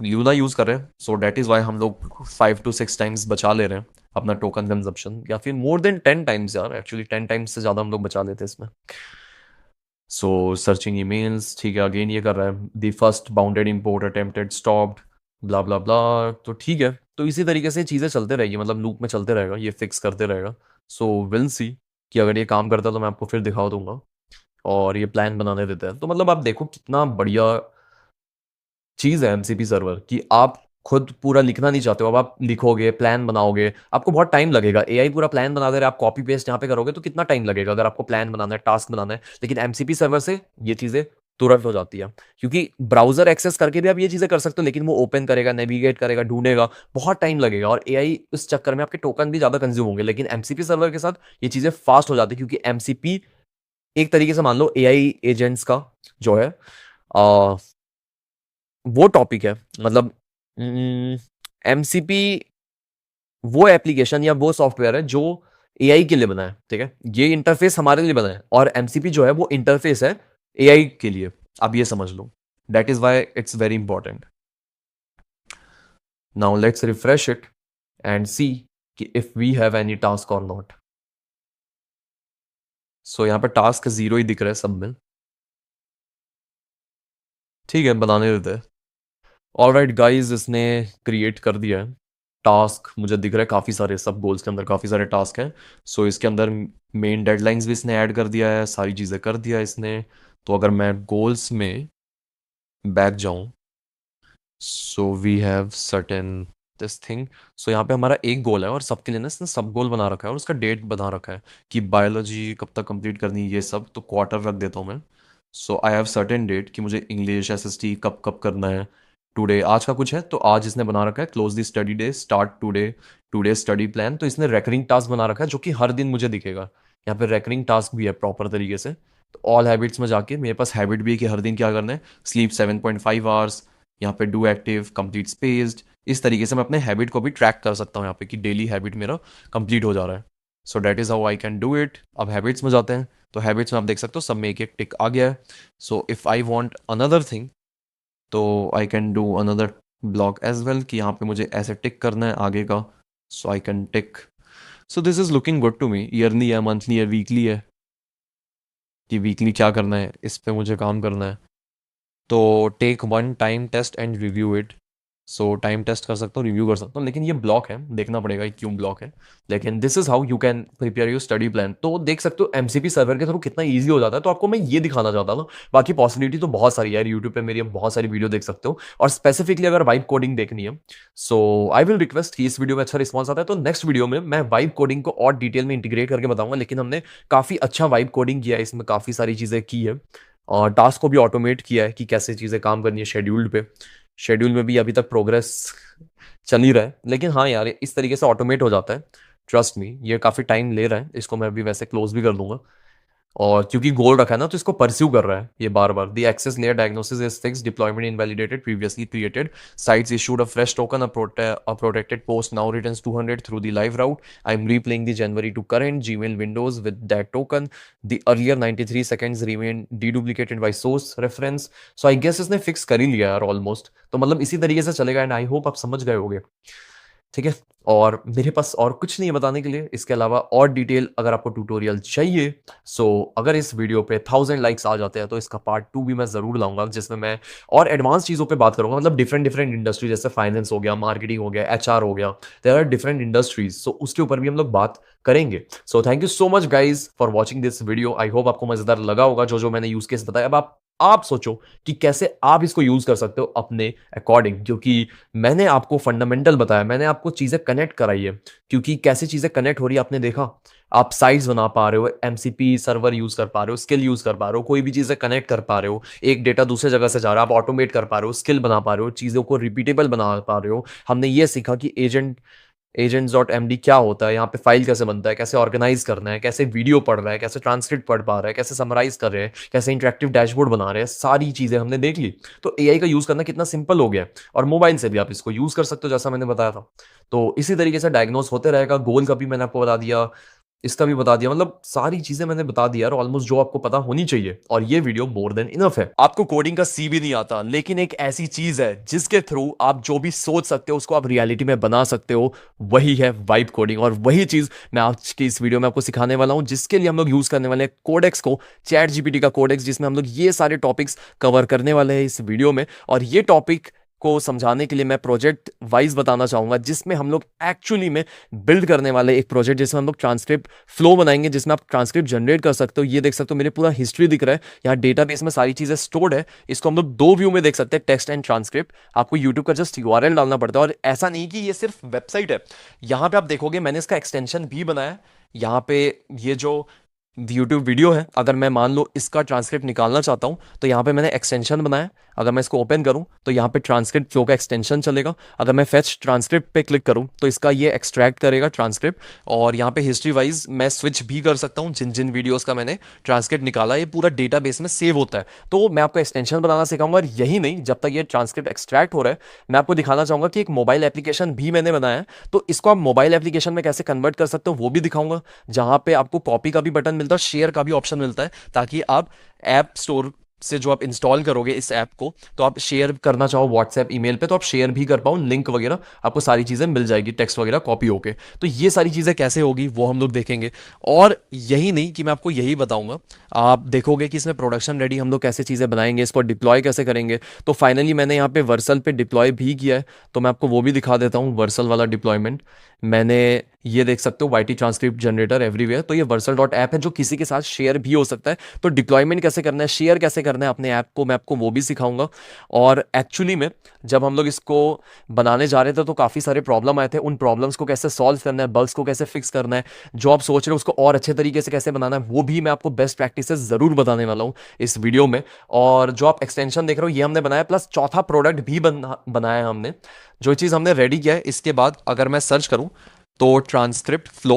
A: लूना यूज कर रहे हैं, सो डेट इज वाई हम लोग 5 to 6 टाइम्स बचा ले रहे हैं अपना टोकन कंजप्शन, या फिर मोर देन 10 टाइम्स यार, एक्चुअली 10 टाइम्स से ज्यादा हम लोग बचा लेते हैं इसमें। सो सर्चिंग ईमेल्स, ठीक है, अगेन ये कर रहा है, the first bounded import attempted stopped, blah blah blah. तो ठीक है, तो इसी तरीके से चीज़ें चलते रहेगी, मतलब लूप में चलते रहेगा, ये फिक्स करते रहेगा। सो विल सी कि अगर ये काम करता है तो मैं आपको फिर दिखा दूंगा, और ये प्लान बनाने देता है। तो मतलब आप देखो कितना बढ़िया चीज़ है एमसीपी सर्वर, कि आप खुद पूरा लिखना नहीं चाहते हो, अब आप लिखोगे, प्लान बनाओगे, आपको बहुत टाइम लगेगा। एआई पूरा प्लान बना दे रहा है, आप कॉपी पेस्ट यहाँ पे करोगे तो कितना टाइम लगेगा अगर आपको प्लान बनाना है, टास्क बनाना है। लेकिन एमसीपी सर्वर से ये चीज़ें तुरंत हो जाती है, क्योंकि ब्राउजर एक्सेस करके भी आप ये चीज़ें कर सकते हो, लेकिन वो ओपन करेगा, नेविगेट करेगा, ढूंढेगा, बहुत टाइम लगेगा, और एआई इस चक्कर में आपके टोकन भी ज़्यादा कंज्यूम होंगे। लेकिन एमसीपी सर्वर के साथ ये चीज़ें फास्ट हो जाती है, क्योंकि एमसीपी एक तरीके से मान लो एआई एजेंट्स का जो है वो टॉपिक है, मतलब एमसीपी वो एप्लीकेशन या वो सॉफ्टवेयर है जो एआई के लिए बना है, ठीक है, ये इंटरफेस हमारे लिए बना है, और एमसीपी जो है वो इंटरफेस है एआई के लिए, आप ये समझ लो। That is why it's very important. Now let's refresh it and see कि if we have any task और नॉट। सो यहाँ पे टास्क 0 ही दिख रहा है सब में, ठीक है, बनाने देते हैं। ऑलराइट गाइस, इसने क्रिएट कर दिया है टास्क, मुझे दिख रहा है काफ़ी सारे, सब गोल्स के अंदर काफ़ी सारे टास्क हैं। सो इसके अंदर मेन डेडलाइंस भी इसने ऐड कर दिया है, सारी चीज़ें कर दिया है इसने। तो अगर मैं गोल्स में बैक जाऊं, so we have certain this thing. So यहाँ पे हमारा एक गोल है और सबके लिए ना इसने सब गोल बना रखा है, और उसका डेट बना रखा है कि बायोलॉजी कब तक कंप्लीट करनी है, ये सब तो क्वार्टर रख देता हूँ मैं। सो आई हैव सर्टेन डेट कि मुझे इंग्लिश एसएसटी कब कब करना है। टुडे आज का कुछ है तो आज इसने बना रखा है close the study day, start today, today study plan. तो इसने रेकरिंग टास्क बना रखा है जो कि हर दिन मुझे दिखेगा। यहाँ पे रेकरिंग टास्क भी है प्रॉपर तरीके से। तो ऑल हैबिट्स में जाके मेरे पास हैबिट भी है कि हर दिन क्या करना है, स्लीप 7.5 आवर्स, यहाँ पे डू एक्टिव, कंप्लीट स्पेस्ड। इस तरीके से मैं अपने हैबिट को भी ट्रैक कर सकता हूँ यहाँ पे कि डेली हैबिट मेरा कंप्लीट हो जा रहा है। So that is how I can do it. अब हैबिट्स में जाते हैं, तो हैबिट्स में आप देख सकते हो सब में एक एक टिक आ गया है। So if I want another thing तो I can do another block as well, कि यहाँ पे मुझे ऐसे टिक करना है आगे का। So I can tick. So this is looking good to me. Yearly है, मंथली है, वीकली है, कि वीकली क्या करना है, इस पे मुझे काम करना है। तो take 1 time test and review it. So time test कर सकता हूँ, रिव्यू कर सकता हूँ, लेकिन ये ब्लॉक है, देखना पड़ेगा ये क्यों ब्लॉक है। लेकिन this is how you can prepare your study plan. तो देख सकते हो एमसीपी सर्वर के थ्रू कितना ईजी हो जाता है। तो आपको मैं ये दिखाना चाहता था, बाकी पॉसिबिलिटी तो बहुत सारी है, यूट्यूब पे मेरी बहुत सारी वीडियो देख सकते हो, और स्पेसिफिकली अगर वाइब कोडिंग देखनी है, सो आई विल रिक्वेस्ट कि इस वीडियो में अच्छा रिस्पॉन्स आता है तो नेक्स्ट वीडियो में मैं वाइब कोडिंग को और डिटेल में इंटीग्रेट करके बताऊंगा। लेकिन हमने काफ़ी अच्छा वाइब कोडिंग किया है, इसमें काफ़ी सारी चीज़ें की है, और टास्क को भी ऑटोमेट किया है कि कैसे चीज़ें काम करनी है शेड्यूल्ड पे। शेड्यूल में भी अभी तक प्रोग्रेस चल ही रहा है, लेकिन हाँ यार इस तरीके से ऑटोमेट हो जाता है। ट्रस्ट मी, ये काफ़ी टाइम ले रहा है, इसको मैं अभी वैसे क्लोज भी कर दूंगा, और क्योंकि गोल रखा है ना तो इसको परस्यू कर रहा है ये बार बार। The access layer diagnosis is fix, deployment invalidated, previously created sites issued a fresh token, a protected post now returns 200 through the live route. I am replaying the January to current Gmail windows with that token. The earlier 93 seconds remain deduplicated by source reference. So I guess इसने fix कर ही लिया यार almost. तो मतलब इसी तरीके से चलेगा, एंड आई होप आप समझ गए होगे, ठीक है। और मेरे पास और कुछ नहीं है बताने के लिए इसके अलावा, और डिटेल अगर आपको ट्यूटोरियल चाहिए, सो अगर इस वीडियो पे 1000 लाइक्स आ जाते हैं तो इसका पार्ट 2 भी मैं ज़रूर लाऊंगा, जिसमें मैं और एडवांस चीज़ों पे बात करूंगा, मतलब डिफरेंट डिफरेंट इंडस्ट्री, जैसे फाइनेंस हो गया, मार्केटिंग हो गया, एचआर हो गया, देयर आर डिफरेंट इंडस्ट्रीज, सो उसके ऊपर भी हम लोग बात करेंगे। So thank you so much guys for watching this video. I hope आपको मज़ेदार लगा होगा जो जो मैंने यूज़ केस बताया। अब आप आप सोचो कि कैसे आप इसको यूज कर सकते हो अपने अकॉर्डिंग, क्योंकि मैंने आपको फंडामेंटल बताया, मैंने आपको चीजें कनेक्ट कराई है, क्योंकि कैसे चीजें कनेक्ट हो रही है आपने देखा। आप साइट्स बना पा रहे हो, एमसीपी सर्वर यूज कर पा रहे हो, स्किल यूज कर पा रहे हो, कोई भी चीजें कनेक्ट कर पा रहे हो, एक डेटा दूसरे जगह से जा रहा है, आप ऑटोमेट कर पा रहे हो, स्किल बना पा रहे हो, चीजों को रिपीटेबल बना पा रहे हो। हमने ये सीखा कि agents.md क्या होता है, यहाँ पे फाइल कैसे बनता है, कैसे ऑर्गेनाइज करना है, कैसे वीडियो पढ़ रहा है, कैसे ट्रांसक्रिप्ट पढ़ पा रहा है, कैसे समराइज कर रहे हैं, कैसे इंटरेक्टिव डैशबोर्ड बना रहे हैं, सारी चीजें हमने देख ली। तो एआई का यूज करना कितना सिंपल हो गया है, और मोबाइल से भी आप इसको यूज कर सकते हो जैसा मैंने बताया था। तो इसी तरीके से डायग्नोस होते रहेगा। गोल का भी मैंने आपको बता दिया, इसका भी बता दिया, मतलब सारी चीजें मैंने बता दिया यार ऑलमोस्ट, जो आपको पता होनी चाहिए। और ये वीडियो मोर देन इनफ है। आपको कोडिंग का सी भी नहीं आता, लेकिन एक ऐसी चीज है जिसके थ्रू आप जो भी सोच सकते हो उसको आप रियलिटी में बना सकते हो, वही है वाइब कोडिंग। और वही चीज मैं आज की इस वीडियो में आपको सिखाने वाला हूं, जिसके लिए हम लोग यूज करने वाले हैं कोडेक्स को, चैट जीपीटी का कोडेक्स, जिसमें हम लोग ये सारे टॉपिक्स कवर करने वाले हैं इस वीडियो में। और ये टॉपिक को समझाने के लिए मैं प्रोजेक्ट वाइज बताना चाहूंगा, जिसमें हम लोग एक्चुअली में बिल्ड करने वाले एक प्रोजेक्ट, जिसमें हम लोग ट्रांसक्रिप्ट फ्लो बनाएंगे, जिसमें आप ट्रांसक्रिप्ट जनरेट कर सकते हो। ये देख सकते हो मेरे पूरा हिस्ट्री दिख रहा है, यहाँ डेटाबेस में सारी चीजें स्टोर्ड है। इसको हम लोग दो व्यू में देख सकते हैं, टेक्स्ट एंड ट्रांसक्रिप्ट। आपको यूट्यूब का जस्ट यूआरएल डालना पड़ता है। और ऐसा नहीं कि ये सिर्फ वेबसाइट है, यहाँ पे आप देखोगे मैंने इसका एक्सटेंशन भी बनाया है। यहाँ पे ये जो यूट्यूब वीडियो है, अगर मैं मान लो इसका ट्रांसक्रिप्ट निकालना चाहता हूं, तो यहाँ पे मैंने एक्सटेंशन बनाया। अगर मैं इसको ओपन करूं तो यहाँ पे ट्रांसक्रिप्ट फ्लो का एक्सटेंशन चलेगा। अगर मैं फेच ट्रांसक्रिप्ट पे क्लिक करूं तो इसका ये एक्सट्रैक्ट करेगा ट्रांसक्रिप्ट। और यहाँ पे हिस्ट्री वाइज मैं स्विच भी कर सकता हूँ, जिन जिन वीडियोस का मैंने ट्रांसक्रिप्ट निकाला ये पूरा डेटाबेस में सेव होता है। तो मैं आपको एक्सटेंशन बनाना सिखाऊंगा। और यही नहीं, जब तक ये ट्रांसक्रिप्ट एक्सट्रैक्ट हो रहा है, मैं आपको दिखाना चाहूंगा कि एक मोबाइल एप्लीकेशन भी मैंने बनाया है। तो इसको आप मोबाइल एप्लीकेशन में कैसे कन्वर्ट कर सकते हो वो भी दिखाऊंगा, जहां पे आपको कॉपी का भी बटन मिलता है, शेयर का भी ऑप्शन मिलता है, ताकि आप ऐप स्टोर से जो आप इंस्टॉल करोगे इस ऐप को, तो आप शेयर करना चाहो व्हाट्सएप ईमेल पे, तो आप शेयर भी कर पाओ, लिंक वगैरह आपको सारी चीजें मिल जाएगी, टेक्स्ट वगैरह कॉपी होके। तो ये सारी चीजें कैसे होगी वो हम लोग देखेंगे। और यही नहीं कि मैं आपको यही बताऊंगा, आप देखोगे कि इसमें प्रोडक्शन रेडी हम लोग कैसे चीजें बनाएंगे, इसको डिप्लॉय कैसे करेंगे। तो फाइनली मैंने यहाँ पे वर्सल पे डिप्लॉय भी किया है, तो मैं आपको वो भी दिखा देता हूँ, वर्सल वाला डिप्लॉयमेंट। मैंने ये देख सकते हो वाईटी ट्रांसक्रिप्ट जनरेटर एवरीवेयर। तो ये वर्सल डॉट ऐप है जो किसी के साथ शेयर भी हो सकता है। तो डिप्लॉयमेंट कैसे करना है, शेयर कैसे करना है अपने ऐप को, मैं आपको वो भी सिखाऊंगा। और एक्चुअली में जब हम लोग इसको बनाने जा रहे थे तो काफ़ी सारे प्रॉब्लम आए थे, उन प्रॉब्लम्स को कैसे सॉल्व करना है, बग्स को कैसे फिक्स करना है, जो आप सोच रहे हो उसको और अच्छे तरीके से कैसे बनाना है, वो भी मैं आपको बेस्ट प्रैक्टिसेस ज़रूर बताने वाला हूँ इस वीडियो में। और जो आप एक्सटेंशन देख रहे हो ये हमने बनाया, प्लस चौथा प्रोडक्ट भी बनाया है हमने। जो चीज़ हमने रेडी किया है, इसके बाद अगर मैं सर्च करूँ तो ट्रांसक्रिप्ट फ्लो,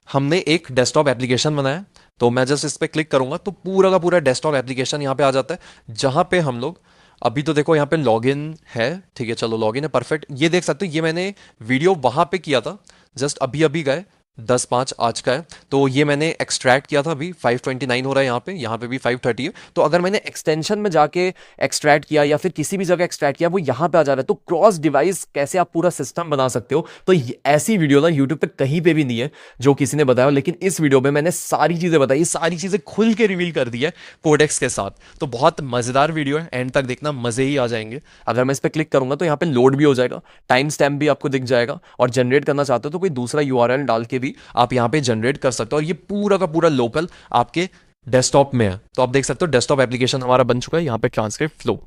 A: हमने एक डेस्कटॉप एप्लीकेशन बनाया। तो मैं जस्ट इस पर क्लिक करूंगा तो पूरा का पूरा डेस्कटॉप एप्लीकेशन यहाँ पे आ जाता है, जहाँ पे हम लोग अभी तो देखो यहाँ पे लॉगिन है, ठीक है, चलो लॉगिन है, परफेक्ट। ये देख सकते हो ये मैंने वीडियो वहाँ पे किया था, जस्ट अभी अभी गए 10:05 आज का है। तो ये मैंने एक्सट्रैक्ट किया था, अभी 529 हो रहा है यहाँ पे भी 530 है। तो अगर मैंने एक्सटेंशन में जाके एक्सट्रैक्ट किया या फिर किसी भी जगह एक्सट्रैक्ट किया, वो यहाँ पे आ जा रहा है। तो क्रॉस डिवाइस कैसे आप पूरा सिस्टम बना सकते हो, तो ऐसी वीडियो ना यूट्यूब पे कहीं पे भी नहीं है जो किसी ने बताया। लेकिन इस वीडियो में मैंने सारी चीजें बताई, सारी चीजें खुल के रिवील कर दी है कोडेक्स के साथ। तो बहुत मजेदार वीडियो है, एंड तक देखना, मजे ही आ जाएंगे। अगर मैं इस पर क्लिक करूंगा तो यहाँ पे लोड भी हो जाएगा, टाइम स्टैम्प भी आपको दिख जाएगा। और जनरेट करना चाहते हो तो कोई दूसरा यूआरएल डाल के भी आप यहां पे जनरेट कर सकते हो। और ये पूरा का पूरा लोकल आपके डेस्कटॉप में है। तो आप देख सकते हो डेस्कटॉप एप्लीकेशन हमारा बन चुका है, यहां पे ट्रांसक्रिप्ट फ्लो,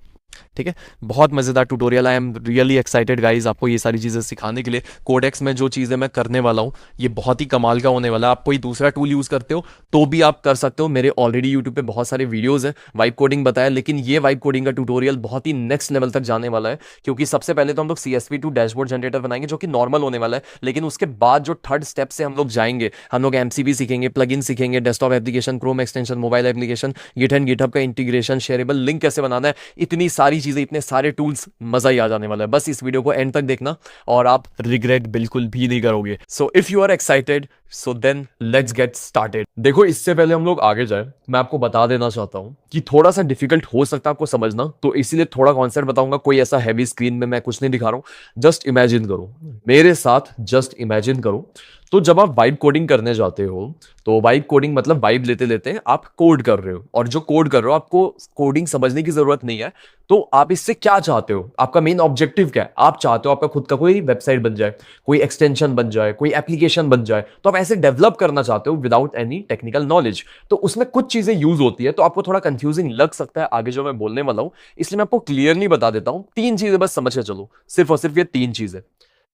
A: ठीक है। बहुत मजेदार tutorial, I am really excited guys आपको ये सारी चीजें सिखाने के लिए। कोडेक्स में जो चीजें मैं करने वाला हूं ये बहुत ही कमाल का होने वाला है। आप कोई दूसरा टूल यूज करते हो तो भी आप कर सकते हो, मेरे ऑलरेडी यूट्यूब पे बहुत सारे वीडियोस हैं वाइब कोडिंग बताया। लेकिन ये वाइब कोडिंग का ट्यूटोरियल बहुत ही नेक्स्ट लेवल तक जाने वाला है, क्योंकि सबसे पहले तो हम लोग CSV2 डैशबोर्ड जनरेटर बनाएंगे जो कि नॉर्मल होने वाला है। लेकिन उसके बाद जो थर्ड स्टेप से हम लोग जाएंगे, हम लोग MCP सीखेंगे, प्लगइन सीखेंगे, desktop application, Chrome extension, mobile application, Git and GitHub का इंटीग्रेशन, शेयरेबल लिंक कैसे बनाना है, इतनी सारी चीजें, इतने सारे टूल्स, मजा ही आ जाने वाला है। बस इस वीडियो को एंड तक देखना और आप रिग्रेट बिल्कुल भी नहीं करोगे। So if you are excited so then let's get started. देखो इससे पहले हम लोग आगे जाए, मैं आपको बता देना चाहता हूं कि थोड़ा सा डिफिकल्ट हो सकता है आपको समझना, तो इसीलिए थोड़ा कॉन्सेप्ट बताऊंगा। कोई ऐसा हैवी स्क्रीन में मैं कुछ नहीं दिखा रहा हूं, जस्ट इमेजिन करो मेरे साथ, जस्ट इमेजिन करो तो जब आप वाइब कोडिंग करने जाते हो, तो वाइब कोडिंग मतलब वाइब लेते लेते आप कोड कर रहे हो, और जो कोड कर रहे हो आपको कोडिंग समझने की जरूरत नहीं है। तो आप इससे क्या चाहते हो, आपका मेन ऑब्जेक्टिव क्या है? आप चाहते हो आपका खुद का कोई वेबसाइट बन जाए, कोई एक्सटेंशन बन जाए, कोई एप्लीकेशन बन जाए, तो आप ऐसे डेवलप करना चाहते हो विदाउट एनी टेक्निकल नॉलेज। तो उसमें कुछ चीजें यूज होती है, तो आपको थोड़ा कंफ्यूजिंग लग सकता है आगे जो मैं बोलने वाला हूं, इसलिए मैं आपको क्लियरली बता देता हूं। 3 चीजें बस समझ के चलो, सिर्फ और सिर्फ ये 3 चीजें।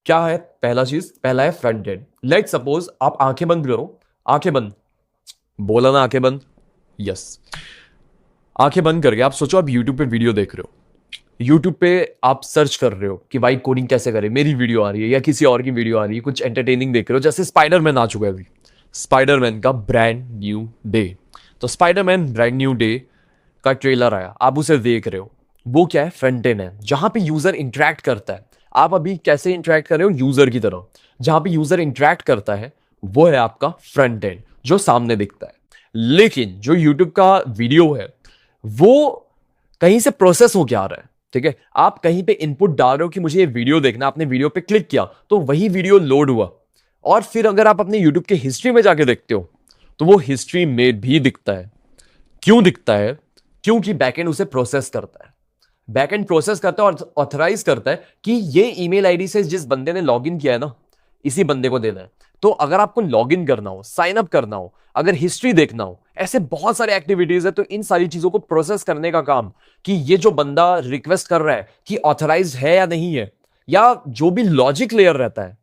A: क्या है? पहला है फ्रंट एंड। लेट सपोज आप आंखें बंद करो, आंखें बंद, बोला ना आंखें बंद, यस। आंखें बंद करके आप सोचो आप यूट्यूब पे वीडियो देख रहे हो, यूट्यूब पे आप सर्च कर रहे हो कि भाई कोडिंग कैसे करें, मेरी वीडियो आ रही है या किसी और की वीडियो आ रही है, कुछ एंटरटेनिंग देख रहे हो, जैसे स्पाइडरमैन आ चुका है अभी, स्पाइडरमैन का ब्रांड न्यू डे। तो स्पाइडरमैन ब्रांड न्यू डे का ट्रेलर आया, आप उसे देख रहे हो, वो क्या है? फ्रंट एंड है, जहां पे यूजर इंटरेक्ट करता है। आप अभी कैसे इंटरेक्ट कर रहे हो? यूजर की तरह। जहां पे यूजर इंटरेक्ट करता है वो है आपका फ्रंट एंड, जो सामने दिखता है। लेकिन जो यूट्यूब का वीडियो है वो कहीं से प्रोसेस होके आ रहा है, ठीक है? आप कहीं पे इनपुट डाल रहे हो कि मुझे ये वीडियो देखना, आपने वीडियो पे क्लिक किया तो वही वीडियो लोड हुआ, और फिर अगर आप अपने यूट्यूब के हिस्ट्री में जाके देखते हो तो वो हिस्ट्री में भी दिखता है। क्यों दिखता है? क्योंकि बैकएंड उसे प्रोसेस करता है, बैकएंड प्रोसेस करता है और ऑथराइज करता है कि ये ईमेल आईडी से जिस बंदे ने लॉगिन किया है ना, इसी बंदे को देना है। तो अगर आपको लॉगिन करना हो, साइन अप करना हो, अगर हिस्ट्री देखना हो, ऐसे बहुत सारे एक्टिविटीज है, तो इन सारी चीजों को प्रोसेस करने का काम कि ये जो बंदा रिक्वेस्ट कर रहा है कि ऑथराइज है या नहीं है, या जो भी लॉजिक लेयर रहता है,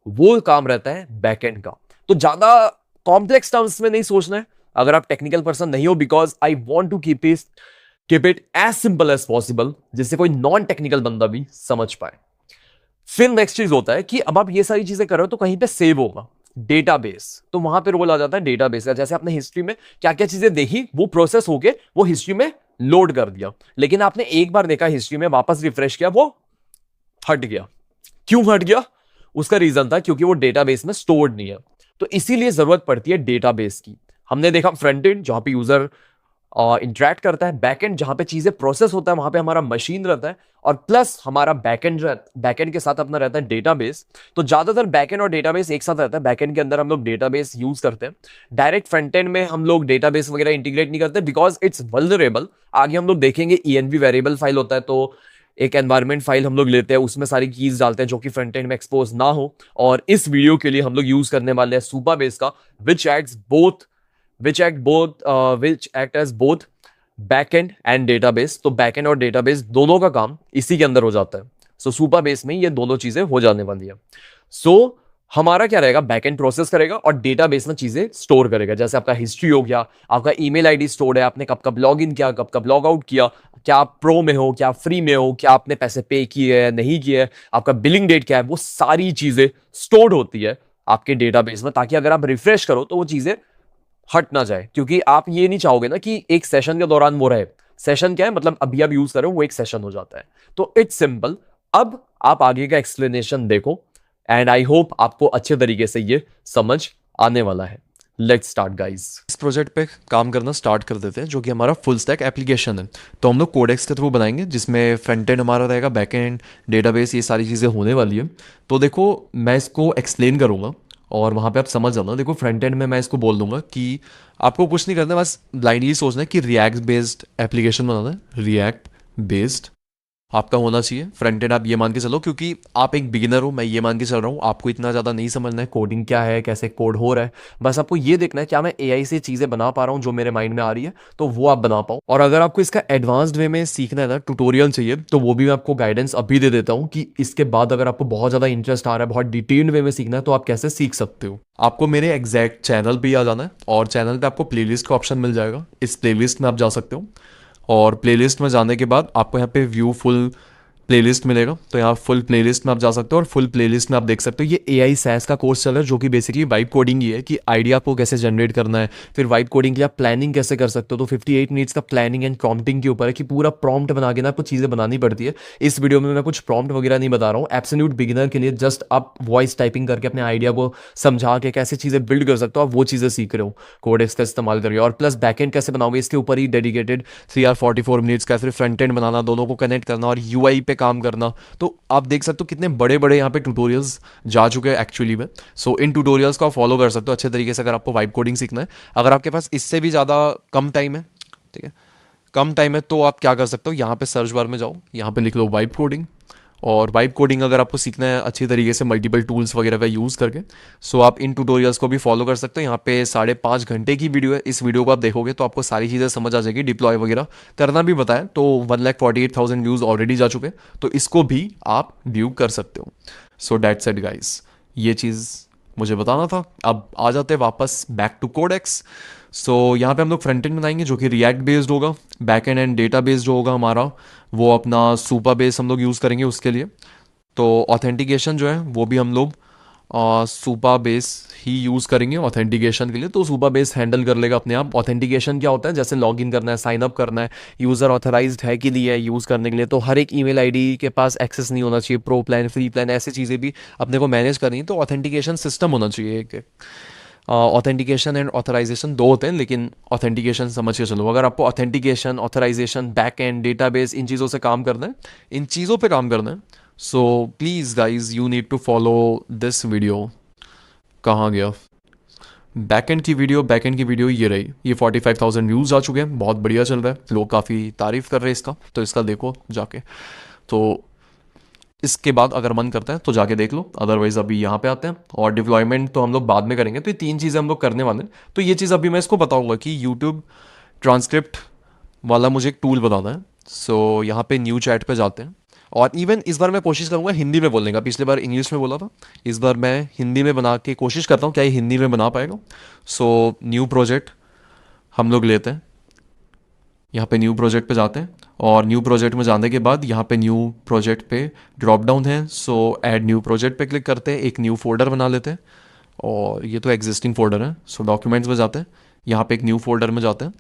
A: वो काम रहता है बैकएंड का। तो ज्यादा कॉम्प्लेक्स टर्म्स में नहीं सोचना है अगर आप टेक्निकल पर्सन नहीं हो, because I want to keep it as simple as possible, जिससे कोई नॉन टेक्निकल बंदा भी समझ पाए। फिर नेक्स्ट चीज होता है कि अब आप ये सारी चीजें कर रहे हो तो कहीं पे सेव होगा डेटाबेस, तो वहां पे रोल आ जाता है डेटाबेस का। जैसे आपने हिस्ट्री में क्या क्या चीजें देखी, वो प्रोसेस होके वो हिस्ट्री में लोड कर दिया, लेकिन आपने एक बार देखा हिस्ट्री में, वापस रिफ्रेश किया, वो हट गया। क्यों हट गया? उसका रीजन था क्योंकि वो डेटाबेस में स्टोर्ड नहीं है। तो इसीलिए जरूरत पड़ती है डेटाबेस की। हमने देखा फ्रंट एंड जहां पे यूजर इंटरेक्ट करता है, बैकएंड जहां पे चीजें प्रोसेस होता है, वहां पे हमारा मशीन रहता है, और प्लस हमारा बैकएंड के साथ अपना रहता है डेटाबेस। तो ज्यादातर बैकएंड और डेटाबेस एक साथ रहता है। बैकएंड के अंदर हम लोग डेटाबेस यूज करते हैं, डायरेक्ट फ्रंट एंड में हम लोग डेटाबेस वगैरह इंटीग्रेट नहीं करते, बिकॉज इट्स वल्नरेबल। आगे हम लोग देखेंगे env वेरिएबल फाइल होता है, तो एक एनवायरमेंट फाइल हम लोग लेते हैं, उसमें सारी कीज डालते हैं जो कि फ्रंट एंड में एक्सपोज ना हो। और इस वीडियो के लिए हम लोग यूज करने वाले हैं सुपाबेस का, which act as both backend and database. तो बैकएंड और डेटाबेस दोनों का काम इसी के अंदर हो जाता है। सो सुपाबेस में ये दोनों चीजें हो जाने वाली है। सो हमारा क्या रहेगा? बैकएंड प्रोसेस करेगा और डेटाबेस में चीजें स्टोर करेगा। जैसे आपका हिस्ट्री हो गया, आपका ईमेल आईडी स्टोर है, आपने कब कब लॉग इन किया, कब कब लॉग आउट किया, क्या आप प्रो में हो, क्या फ्री में हो, क्या आपने पैसे पे किए है, नहीं किए, आपका बिलिंग डेट क्या है, वो सारी चीजें स्टोर्ड होती है आपके डेटाबेस में, ताकि अगर आप रिफ्रेश करो तो वो चीजें हट ना जाए। क्योंकि आप ये नहीं चाहोगे ना कि एक सेशन के दौरान वो रहे। सेशन क्या है? मतलब अभी आप यूज कर रहे हो, वो एक सेशन हो जाता है। तो इट्स सिंपल। अब आप आगे का एक्सप्लेनेशन देखो, एंड आई होप आपको अच्छे तरीके से ये समझ आने वाला है। Let's start guys. इस प्रोजेक्ट पे काम करना स्टार्ट कर देते हैं, जो कि हमारा फुल स्टैक एप्लीकेशन है। तो हम लोग कोडेक्स के थ्रू बनाएंगे, जिसमें फ्रंट एंड हमारा रहेगा, बैक एंड, डेटाबेस, ये सारी चीज़ें होने वाली है। तो देखो मैं इसको एक्सप्लेन करूँगा और वहाँ पे आप समझ जाना। देखो फ्रंट एंड में मैं इसको बोल दूंगा कि आपको कुछ नहीं करना, बस ब्लाइंड ये सोचना है कि रिएक्ट बेस्ड एप्लीकेशन बनाना है, रिएक्ट बेस्ड आपका होना चाहिए फ्रंट एंड। आप ये मान के चलो, क्योंकि आप एक बिगिनर हो, मैं ये मान के चल रहा हूँ, आपको इतना ज़्यादा नहीं समझना है कोडिंग क्या है, कैसे कोड हो रहा है। बस आपको ये देखना है क्या मैं एआई से चीज़ें बना पा रहा हूँ जो मेरे माइंड में आ रही है, तो वो आप बना पाओ। और अगर आपको इसका एडवांस्ड वे में सीखना है ना, ट्यूटोरियल चाहिए, तो वो भी मैं आपको गाइडेंस अभी दे देता हूँ कि इसके बाद अगर आपको बहुत ज़्यादा इंटरेस्ट आ रहा है, बहुत डिटेल्ड वे में सीखना है, तो आप कैसे सीख सकते हो। आपको मेरे एग्जैक्ट चैनल पे आ जाना है, और चैनल पे आपको प्लेलिस्ट का ऑप्शन मिल जाएगा। इस प्लेलिस्ट में आप जा सकते हो, और प्लेलिस्ट में जाने के बाद आपको यहाँ पे व्यू फुल प्लेलिस्ट मिलेगा। तो यहाँ फुल प्लेलिस्ट में आप जा सकते हो, और फुल प्लेलिस्ट में आप देख सकते हो ये एआई सैस का कोर्स चल रहा है, जो कि बेसिकली वाइब कोडिंग ही है कि आइडिया आपको कैसे जनरेट करना है, फिर वाइब कोडिंग की आप प्लानिंग कैसे कर सकते हो। तो 58 मिनट्स का प्लानिंग एंड प्रॉम्प्टिंग के ऊपर है कि पूरा प्रॉम्प्ट बना के ना आपको चीज़ें बनानी पड़ती है। इस वीडियो में मैं कुछ प्रॉम्प्ट वगैरह नहीं बता रहा हूँ, एब्सोल्यूट बिगिनर के लिए जस्ट आप वॉइस टाइपिंग करके अपने आइडिया को समझा के कैसे चीज़ें बिल्ड कर सकते हो, आप वो चीज़ें सीख रहे हो कोडेक्स का इस्तेमाल करके। और प्लस बैकएंड कैसे बनाओगे, इसके ऊपर ही डेडिकेटेड 3 or 44 मिनट्स का, फिर फ्रंट एंड बनाना, दोनों को कनेक्ट करना, और यूआई पे
B: काम करना। तो आप देख सकते हो कितने बड़े बड़े यहाँ पे ट्यूटोरियल्स जा चुके हैं एक्चुअली में। सो इन ट्यूटोरियल्स को आप फॉलो कर सकते हो अच्छे तरीके से अगर आपको वाइब कोडिंग सीखना है। अगर आपके पास इससे भी ज़्यादा कम टाइम है, ठीक है, कम टाइम है, तो आप क्या कर सकते हो, यहाँ पे सर्च बार में जाओ, यहाँ पे लिख लो वाइब कोडिंग। और वाइब कोडिंग अगर आपको सीखना है अच्छी तरीके से मल्टीपल टूल्स वगैरह का यूज़ करके, सो आप इन ट्यूटोरियल्स को भी फॉलो कर सकते हो। यहाँ पे 5.5 घंटे की वीडियो है, इस वीडियो को आप देखोगे तो आपको सारी चीज़ें समझ आ जाएगी। डिप्लॉय वगैरह करना भी बताएं तो 1,48,000 व्यूज़ ऑलरेडी जा चुके हैं, तो इसको भी आप व्यू कर सकते हो। सो डैट्स इट गाइस, ये चीज़ मुझे बताना था। अब आ जाते हैं वापस बैक टू कोडेक्स। सो यहाँ पे हम लोग फ्रंट एंड बनाएंगे जो कि रिएक्ट बेस्ड होगा। बैक एंड डेटा बेस्ड जो होगा हमारा, वो अपना सुपर बेस हम लोग यूज़ करेंगे उसके लिए। तो ऑथेंटिकेशन जो है वो भी हम लोग सुपर बेस ही यूज़ करेंगे ऑथेंटिकेशन के लिए। तो सुपर बेस हैंडल कर लेगा अपने आप। ऑथेंटिकेशन क्या होता है, जैसे लॉगिन करना है, साइन अप करना है, यूज़र ऑथराइज्ड है कि नहीं है यूज़ करने के लिए, तो हर एक ईमेल आईडी के पास एक्सेस नहीं होना चाहिए, प्रो प्लान फ्री प्लान ऐसी चीज़ें भी अपने को मैनेज करनी है। तो ऑथेंटिकेशन सिस्टम होना चाहिए एक। ऑथेंटिकेशन एंड ऑथराइजेशन दो होते हैं, लेकिन ऑथेंटिकेशन समझ के चलो। अगर आपको authentication, authorization, back end, database, इन चीज़ों से काम करना है, इन चीज़ों पे काम करना है, so please guys you need to follow this video. कहाँ गया बैकएंड की वीडियो? बैकएंड की वीडियो ये रही। ये 45,000 व्यूज़ आ चुके हैं, बहुत बढ़िया चल रहा है, लोग काफ़ी तारीफ़ कर रहे हैं इसका, तो इसका देखो जाके। तो इसके बाद अगर मन करता है तो जाके देख लो, अदरवाइज अभी यहाँ पे आते हैं। और डिप्लॉयमेंट तो हम लोग बाद में करेंगे। तो ये 3 चीज़ें हम लोग करने वाले हैं। तो ये चीज़ अभी मैं इसको बताऊंगा कि यूट्यूब ट्रांसक्रिप्ट वाला मुझे एक टूल बताना है। सो यहाँ पे न्यू चैट पे जाते हैं। और इवन इस बार मैं कोशिश करूँगा हिंदी में बोलने का, पिछले बार इंग्लिश में बोला था, इस बार मैं हिंदी में बना के कोशिश करता हूँ, क्या ये हिंदी में बना पाएगा। सो न्यू प्रोजेक्ट हम लोग लेते हैं, यहाँ पे न्यू प्रोजेक्ट पे जाते हैं। और न्यू प्रोजेक्ट में जाने के बाद यहाँ पे न्यू प्रोजेक्ट पे ड्रॉप डाउन है, सो ऐड न्यू प्रोजेक्ट पे क्लिक करते हैं, एक न्यू फोल्डर बना लेते हैं। और ये तो एग्जिस्टिंग फोल्डर है, सो डॉक्यूमेंट्स में जाते हैं, यहाँ पे एक न्यू फोल्डर में जाते हैं,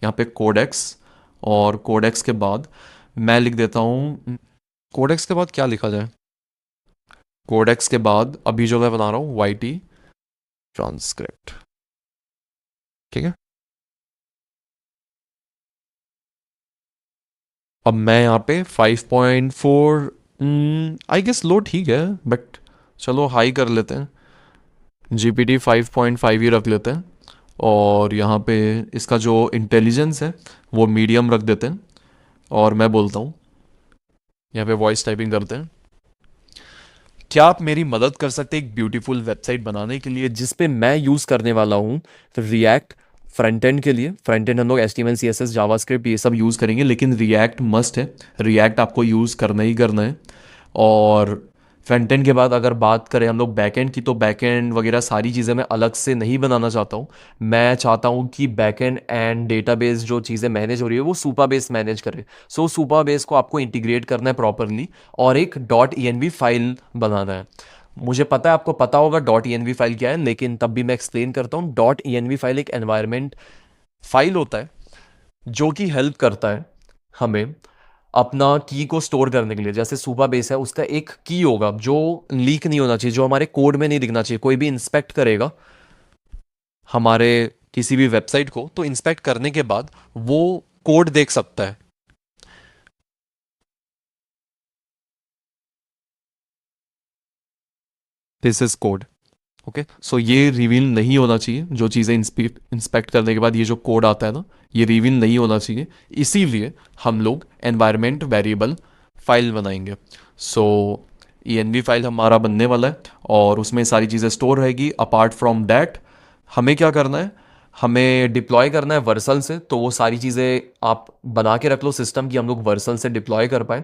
B: यहाँ पे कोडेक्स। और कोडेक्स के बाद मैं लिख देता हूँ, कोडेक्स के बाद क्या लिखा जाए, कोडेक्स के बाद अभी जो मैं बना रहा हूँ वाई टी ट्रांसक्रिप्ट, ठीक है। अब मैं यहाँ पे 5.4 आई गेस लो ठीक है, बट चलो हाई कर लेते हैं, GPT 5.5 ही रख लेते हैं। और यहाँ पे इसका जो इंटेलिजेंस है वो मीडियम रख देते हैं। और मैं बोलता हूँ, यहाँ पे वॉइस टाइपिंग करते हैं, क्या आप मेरी मदद कर सकते हैं एक ब्यूटीफुल वेबसाइट बनाने के लिए जिसपे मैं यूज़ करने वाला हूँ रिएक्ट फ्रंट एंड के लिए। फ्रंट एंड हम लोग HTML CSS जावास्क्रिप्ट ये सब यूज़ करेंगे, लेकिन रिएक्ट मस्ट है, रिएक्ट आपको यूज़ करना ही करना है। और फ्रंट एंड के बाद अगर बात करें हम लोग बैक एंड की, तो बैक एंड वगैरह सारी चीज़ें मैं अलग से नहीं बनाना चाहता हूँ। मैं चाहता हूँ कि बैक एंड डेटाबेस जो चीज़ें मैनेज हो रही है वो सुपरबेस मैनेज करे। सो सुपरबेस को आपको इंटीग्रेट करना है प्रॉपरली और एक .env फाइल बनाना है। मुझे पता है आपको पता होगा .env फाइल क्या है, लेकिन तब भी मैं एक्सप्लेन करता हूँ। .env फाइल एक एनवायरनमेंट फाइल होता है जो कि हेल्प करता है हमें अपना की को स्टोर करने के लिए। जैसे सुपर बेस है, उसका एक की होगा जो लीक नहीं होना चाहिए, जो हमारे कोड में नहीं दिखना चाहिए। कोई भी इंस्पेक्ट करेगा हमारे किसी भी वेबसाइट को, तो इंस्पेक्ट करने के बाद वो कोड देख सकता है। This is code, okay. So ये रिवील नहीं होना चाहिए, जो चीज़ें इंस्पेक्ट करने के बाद ये जो कोड आता है ना, ये रिवील नहीं होना चाहिए। इसीलिए हम लोग एनवायरमेंट वेरिएबल फाइल बनाएंगे। सो env फाइल हमारा बनने वाला है और उसमें सारी चीज़ें स्टोर रहेगी। अपार्ट फ्रॉम दैट हमें क्या करना है, हमें डिप्लॉय करना है वर्सल से। तो वो सारी चीज़ें आप बना के रख लो सिस्टम की, हम लोग वर्सल से डिप्लॉय कर पाए।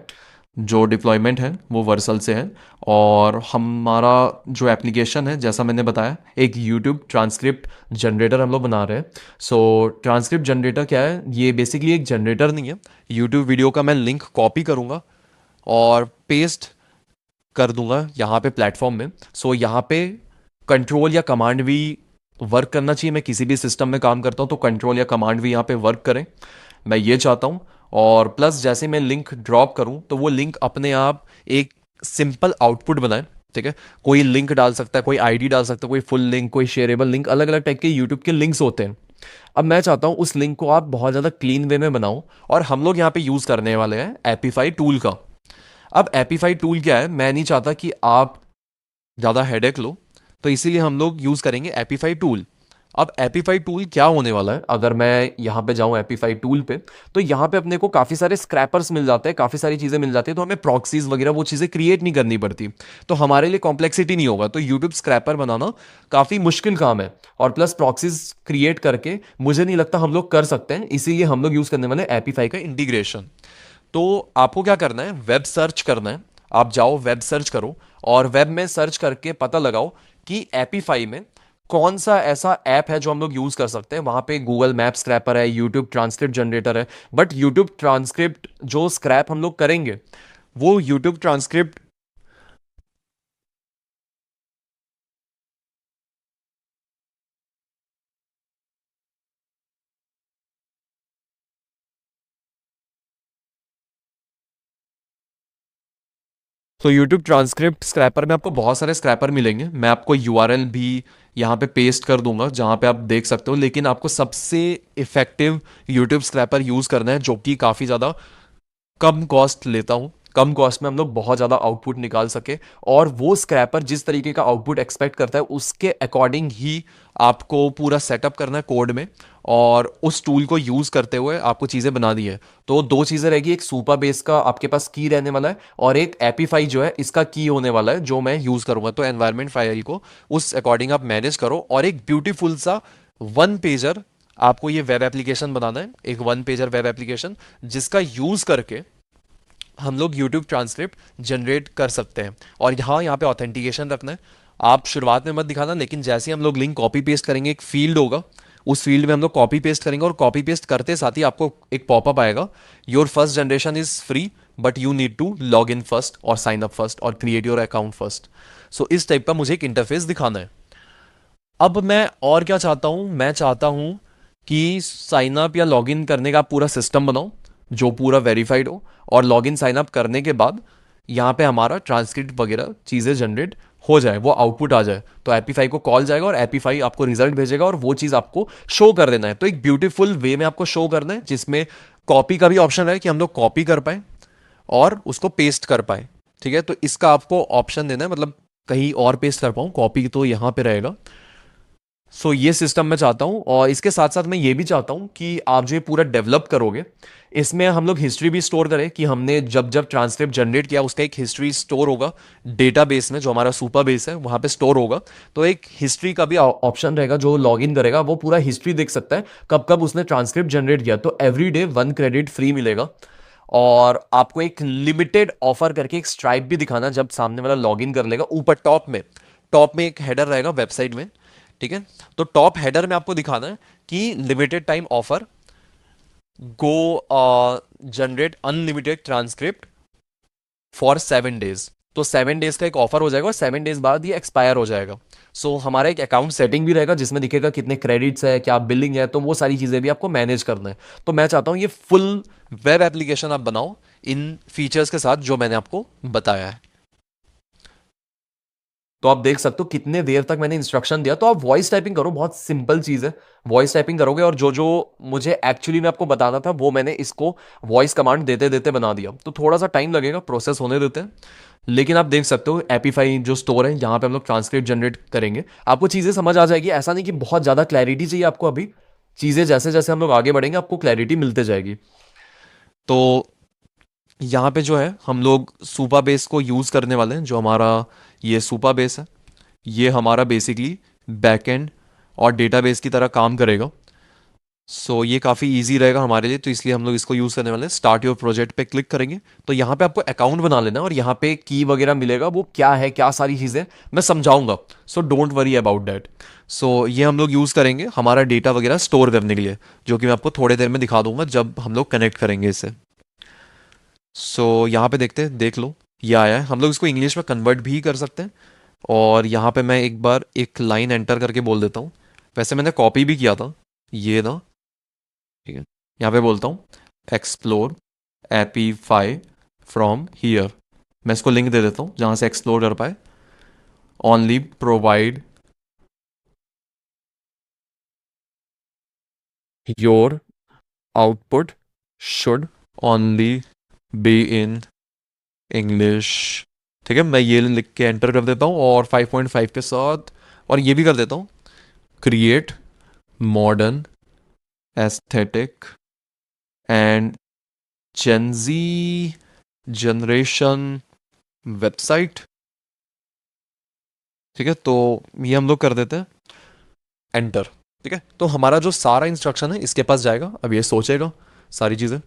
B: जो डिप्लॉयमेंट है वो वर्सल से है। और हमारा जो एप्लीकेशन है, जैसा मैंने बताया, एक यूट्यूब ट्रांसक्रिप्ट जनरेटर हम लोग बना रहे हैं। सो ट्रांसक्रिप्ट जनरेटर क्या है, ये बेसिकली एक जनरेटर नहीं है। यूट्यूब वीडियो का मैं लिंक कॉपी करूँगा और पेस्ट कर दूंगा यहाँ पे प्लेटफॉर्म में। सो यहाँ पे कंट्रोल या कमांड भी वर्क करना चाहिए। मैं किसी भी सिस्टम में काम करता हूँ तो कंट्रोल या कमांड भी यहाँ पे वर्क करें, मैं ये चाहता हूँ। और प्लस जैसे मैं लिंक ड्रॉप करूँ तो वो लिंक अपने आप एक सिंपल आउटपुट बनाए, ठीक है। कोई लिंक डाल सकता है, कोई आईडी डाल सकता है, कोई फुल लिंक, कोई शेयरेबल लिंक, अलग अलग टाइप के यूट्यूब के लिंक्स होते हैं। अब मैं चाहता हूँ उस लिंक को आप बहुत ज़्यादा क्लीन वे में बनाओ, और हम लोग यहाँ पे यूज़ करने वाले हैं एपीफाई टूल का। अब एपीफाई टूल क्या है, मैं नहीं चाहता कि आप ज़्यादा हेडेक लो, तो इसीलिए हम लोग यूज़ करेंगे एपीफाई टूल। अब एपीफाई टूल क्या होने वाला है, अगर मैं यहाँ पे जाऊँ एपीफाई टूल पे, तो यहाँ पे अपने को काफ़ी सारे स्क्रैपर्स मिल जाते हैं, काफ़ी सारी चीज़ें मिल जाती है, तो हमें प्रॉक्सीज वगैरह वो चीज़ें क्रिएट नहीं करनी पड़ती, तो हमारे लिए कॉम्प्लेक्सिटी नहीं होगा। तो यूट्यूब स्क्रैपर बनाना काफ़ी मुश्किल काम है, और प्लस प्रॉक्सीज क्रिएट करके मुझे नहीं लगता हम लोग कर सकते हैं, इसीलिए हम लोग यूज़ करने वाले एपीफाई का इंटीग्रेशन। तो आपको क्या करना है, वेब सर्च करना है। आप जाओ वेब सर्च करो, और वेब में सर्च करके पता लगाओ कि एपीफाई में कौन सा ऐसा ऐप है जो हम लोग यूज कर सकते हैं। वहां पे गूगल मैप स्क्रैपर है, यूट्यूब ट्रांसक्रिप्ट जनरेटर है, बट यूट्यूब ट्रांसक्रिप्ट जो स्क्रैप हम लोग करेंगे, वो यूट्यूब ट्रांसक्रिप्ट, तो यूट्यूब ट्रांसक्रिप्ट स्क्रैपर में आपको बहुत सारे स्क्रैपर मिलेंगे। मैं आपको यूआरएल भी यहाँ पे पेस्ट कर दूंगा जहाँ पे आप देख सकते हो, लेकिन आपको सबसे इफेक्टिव यूट्यूब स्क्रैपर यूज़ करना है जो कि काफ़ी ज़्यादा कम कॉस्ट लेता हूँ, कम कॉस्ट में हम लोग बहुत ज़्यादा आउटपुट निकाल सके। और वो स्क्रैपर जिस तरीके का आउटपुट एक्सपेक्ट करता है उसके अकॉर्डिंग ही आपको पूरा सेटअप करना है कोड में, और उस टूल को यूज़ करते हुए आपको चीज़ें बना दी है। तो दो चीज़ें रहेगी, एक सुपर बेस का आपके पास की रहने वाला है, और एक एपीफाई जो है इसका की होने वाला है जो मैं यूज़ करूँगा। तो एनवायरमेंट फाइल को उस अकॉर्डिंग आप मैनेज करो, और एक ब्यूटीफुल सा वन पेजर आपको ये वेब एप्लीकेशन बनाना है, एक वन पेजर वेब एप्लीकेशन जिसका यूज़ करके हम लोग यूट्यूब ट्रांसक्रिप्ट जनरेट कर सकते हैं। और यहाँ पे ऑथेंटिकेशन रखना है। आप शुरुआत में मत दिखाना, लेकिन जैसे ही हम लोग लिंक कॉपी पेस्ट करेंगे, एक फील्ड होगा, उस फील्ड में हम लोग कॉपी पेस्ट करेंगे, और कॉपी पेस्ट करते साथ ही आपको एक पॉपअप आएगा, your first generation is free but you need to log in first और साइन अप फर्स्ट और create your account first. So इस टाइप का मुझे एक इंटरफेस दिखाना है। अब मैं और क्या चाहता हूं, मैं चाहता हूं कि साइन अप या लॉगिन करने का पूरा सिस्टम बनाओ जो पूरा वेरीफाइड हो, और लॉगिन साइन अप करने के बाद यहाँ पे हमारा ट्रांसक्रिप्ट वगैरह चीज़ें जनरेट हो जाए, वो आउटपुट आ जाए, तो एपीफाई को कॉल जाएगा और एपीफाई आपको रिजल्ट भेजेगा, और वो चीज़ आपको शो कर देना है। तो एक ब्यूटीफुल वे में आपको शो करना है जिसमें कॉपी का भी ऑप्शन है कि हम लोग कॉपी कर पाए और उसको पेस्ट कर पाए। ठीक है, तो इसका आपको ऑप्शन देना है, मतलब कहीं और पेस्ट कर पाऊँ, कॉपी तो यहाँ पे रहेगा। सो ये सिस्टम मैं चाहता हूँ, और इसके साथ साथ मैं ये भी चाहता हूँ कि आप जो ये पूरा डेवलप करोगे, इसमें हम लोग हिस्ट्री भी स्टोर करें कि हमने जब जब ट्रांसक्रिप्ट जनरेट किया उसका एक हिस्ट्री स्टोर होगा डेटाबेस में, जो हमारा सुपर बेस है वहाँ पे स्टोर होगा। तो एक हिस्ट्री का भी ऑप्शन रहेगा, जो लॉगिन करेगा वो पूरा हिस्ट्री देख सकता है कब कब उसने ट्रांसक्रिप्ट जनरेट किया। तो एवरी डे 1 क्रेडिट फ्री मिलेगा, और आपको एक लिमिटेड ऑफर करके एक स्ट्राइप भी दिखाना जब सामने वाला लॉगिन कर लेगा। ऊपर टॉप में एक हेडर रहेगा वेबसाइट में। ठीक है, तो टॉप हेडर में आपको दिखाना है कि limited time offer, go generate unlimited transcript for 7 days. तो 7 डेज का एक ऑफर हो जाएगा, और 7 डेज बाद ये एक्सपायर हो जाएगा। सो हमारा एक अकाउंट सेटिंग भी रहेगा जिसमें दिखेगा कितने क्रेडिट्स है, क्या बिलिंग है, तो वो सारी चीज़ें भी आपको मैनेज करना है। तो मैं चाहता हूँ ये फुल वेब एप्लीकेशन आप बनाओ इन फीचर्स के साथ जो मैंने आपको बताया है। तो आप देख सकते हो कितने देर तक मैंने इंस्ट्रक्शन दिया। तो आप वॉइस टाइपिंग करो, बहुत सिंपल चीज़ है। वॉइस टाइपिंग करोगे, और जो जो मुझे एक्चुअली में आपको बताना था वो मैंने इसको वॉइस कमांड देते देते बना दिया। तो थोड़ा सा टाइम लगेगा, प्रोसेस होने देते हैं। लेकिन आप देख सकते हो एपीफाई जो स्टोर है यहाँ पे हम लोग ट्रांसक्रिप्ट जनरेट करेंगे, आपको चीज़ें समझ आ जाएगी। ऐसा नहीं कि बहुत ज़्यादा क्लैरिटी चाहिए आपको अभी, चीज़ें जैसे जैसे हम लोग आगे बढ़ेंगे आपको क्लैरिटी मिलते जाएगी। तो यहाँ पे जो है हम लोग सुपा बेस को यूज़ करने वाले हैं। जो हमारा ये सुपा बेस है, ये हमारा बेसिकली बैकएंड और डेटाबेस की तरह काम करेगा। सो ये काफ़ी इजी रहेगा हमारे लिए, तो इसलिए हम लोग इसको यूज़ करने वाले हैं। स्टार्ट योर प्रोजेक्ट पे क्लिक करेंगे, तो यहाँ पे आपको अकाउंट बना लेना है, और यहाँ पे की वगैरह मिलेगा, वो क्या है क्या सारी चीज़ें मैं समझाऊंगा। So don't worry about that. So ये हम लोग यूज़ करेंगे हमारा डेटा वगैरह स्टोर करने के लिए, जो कि मैं आपको थोड़ी देर में दिखा दूंगा जब हम लोग कनेक्ट करेंगे इसे। सो यहाँ पे देखते हैं, देख लो ये आया है। हम लोग इसको इंग्लिश में कन्वर्ट भी कर सकते हैं, और यहाँ पे मैं एक बार एक लाइन एंटर करके बोल देता हूँ। वैसे मैंने कॉपी भी किया था ये ना। ठीक है, यहाँ पे बोलता हूँ एक्सप्लोर एपीफाई फ्रॉम हियर। मैं इसको लिंक दे देता हूँ जहाँ से एक्सप्लोर कर पाए। Only provide your output should only be in English. ठीक है, मैं ये लिख के एंटर कर देता हूँ और 5.5 के साथ, और ये भी कर देता हूँ, create modern aesthetic and Gen Z generation website. ठीक है, तो ये हम लोग कर देते हैं एंटर। ठीक है, तो हमारा जो सारा इंस्ट्रक्शन है इसके पास जाएगा। अब ये सोचेगा सारी चीज़ें,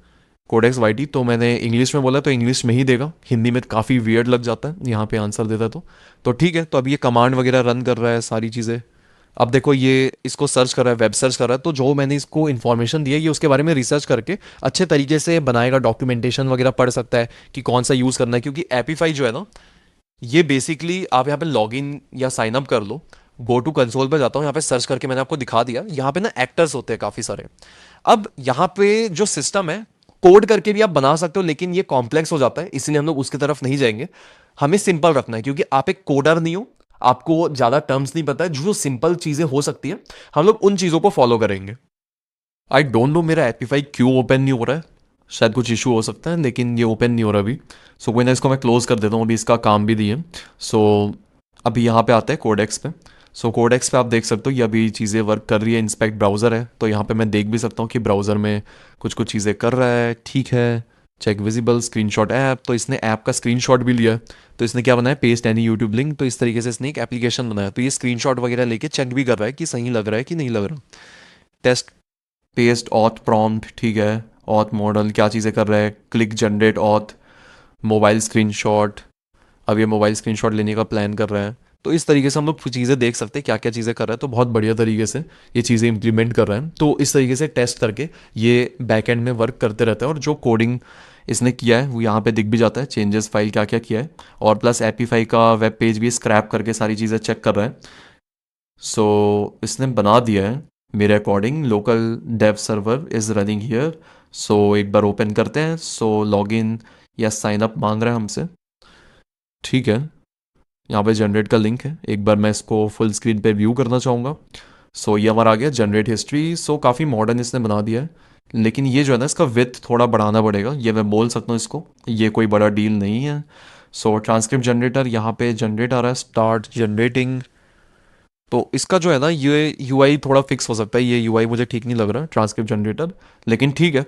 B: कोडेक्स वाईटी, तो मैंने इंग्लिश में बोला तो इंग्लिश में ही देगा, हिंदी में काफ़ी वियर्ड लग जाता है यहाँ पे आंसर देता तो ठीक है। तो अब ये कमांड वगैरह रन कर रहा है सारी चीज़ें। अब देखो ये इसको सर्च कर रहा है, वेब सर्च कर रहा है, तो जो मैंने इसको इन्फॉर्मेशन दी है ये उसके बारे में रिसर्च करके अच्छे तरीके से बनाएगा, डॉक्यूमेंटेशन वगैरह पढ़ सकता है कि कौन सा यूज़ करना है। क्योंकि एपीफाई जो है ना, ये बेसिकली आप यहाँ पे लॉग इन या साइन अप कर लो। गो टू कंसोल पे जाता हूँ, यहाँ पे सर्च करके मैंने आपको दिखा दिया, यहाँ पे ना एक्टर्स होते हैं काफ़ी सारे। अब यहाँ पे जो सिस्टम है, कोड करके भी आप बना सकते हो, लेकिन ये कॉम्प्लेक्स हो जाता है, इसलिए हम लोग उसकी तरफ नहीं जाएंगे। हमें सिंपल रखना है, क्योंकि आप एक कोडर नहीं हो, आपको ज़्यादा टर्म्स नहीं पता है। जो सिंपल चीज़ें हो सकती है हम लोग उन चीज़ों को फॉलो करेंगे। आई डोंट नो मेरा एपीफाई क्यों ओपन नहीं हो रहा है, शायद कुछ इशू हो सकता है, लेकिन ये ओपन नहीं हो रहा अभी। सो कोई ना, इसको मैं क्लोज कर देता हूँ, अभी इसका काम भी दिए। सो अभी यहाँ पे आते हैं कोडेक्स पे। सो कोडेक्स पे आप देख सकते हो ये अभी चीज़ें वर्क कर रही है। इंस्पेक्ट ब्राउज़र है, तो यहाँ पे मैं देख भी सकता हूँ कि ब्राउज़र में कुछ कुछ चीज़ें कर रहा है। ठीक है, चेक विजिबल स्क्रीनशॉट ऐप, तो इसने ऐप का स्क्रीनशॉट भी लिया है। तो इसने क्या बनाया, पेस्ट एनी यूट्यूब लिंक, तो इस तरीके से इसने एक एप्लीकेशन बनाया। तो ये स्क्रीनशॉट वगैरह लेके चेक भी कर रहा है कि सही लग रहा है कि नहीं लग रहा। टेस्ट पेस्ट ऑथ प्रॉम्प्ट, ठीक है, ऑथ मॉडल क्या चीज़ें कर रहा है, click generate auth, mobile screenshot, अब ये मोबाइल स्क्रीनशॉट लेने का प्लान कर रहा है। तो इस तरीके से हम लोग चीज़ें देख सकते हैं क्या क्या चीज़ें कर रहा है। तो बहुत बढ़िया तरीके से ये चीज़ें इंप्लीमेंट कर रहा है। तो इस तरीके से टेस्ट करके ये बैक एंड में वर्क करते रहता है, और जो कोडिंग इसने किया है वो यहाँ पे दिख भी जाता है, चेंजेस फाइल क्या क्या किया है, और प्लस एपीफाई का वेब पेज भी स्क्रैप करके सारी चीज़ें चेक कर रहा है। सो इसने बना दिया है मेरे according, local dev server is running here. So एक बार ओपन करते हैं। सो लॉगिन या साइन अप मांग रहा है हमसे। ठीक है, यहाँ पे जनरेट का लिंक है, एक बार मैं इसको फुल स्क्रीन पे व्यू करना चाहूँगा। सो ये हमारा आ गया जनरेट हिस्ट्री। सो काफ़ी मॉडर्न इसने बना दिया है, लेकिन ये जो है ना, इसका विथ थोड़ा बढ़ाना पड़ेगा, ये मैं बोल सकता हूँ इसको, ये कोई बड़ा डील नहीं है। सो ट्रांसक्रिप्ट जनरेटर यहाँ पे जनरेट आ रहा है, स्टार्ट जनरेटिंग। तो इसका जो है ना, ये यूआई थोड़ा फिक्स हो सकता है, ये यूआई मुझे ठीक नहीं लग रहा है ट्रांसक्रिप्ट जनरेटर, लेकिन ठीक है,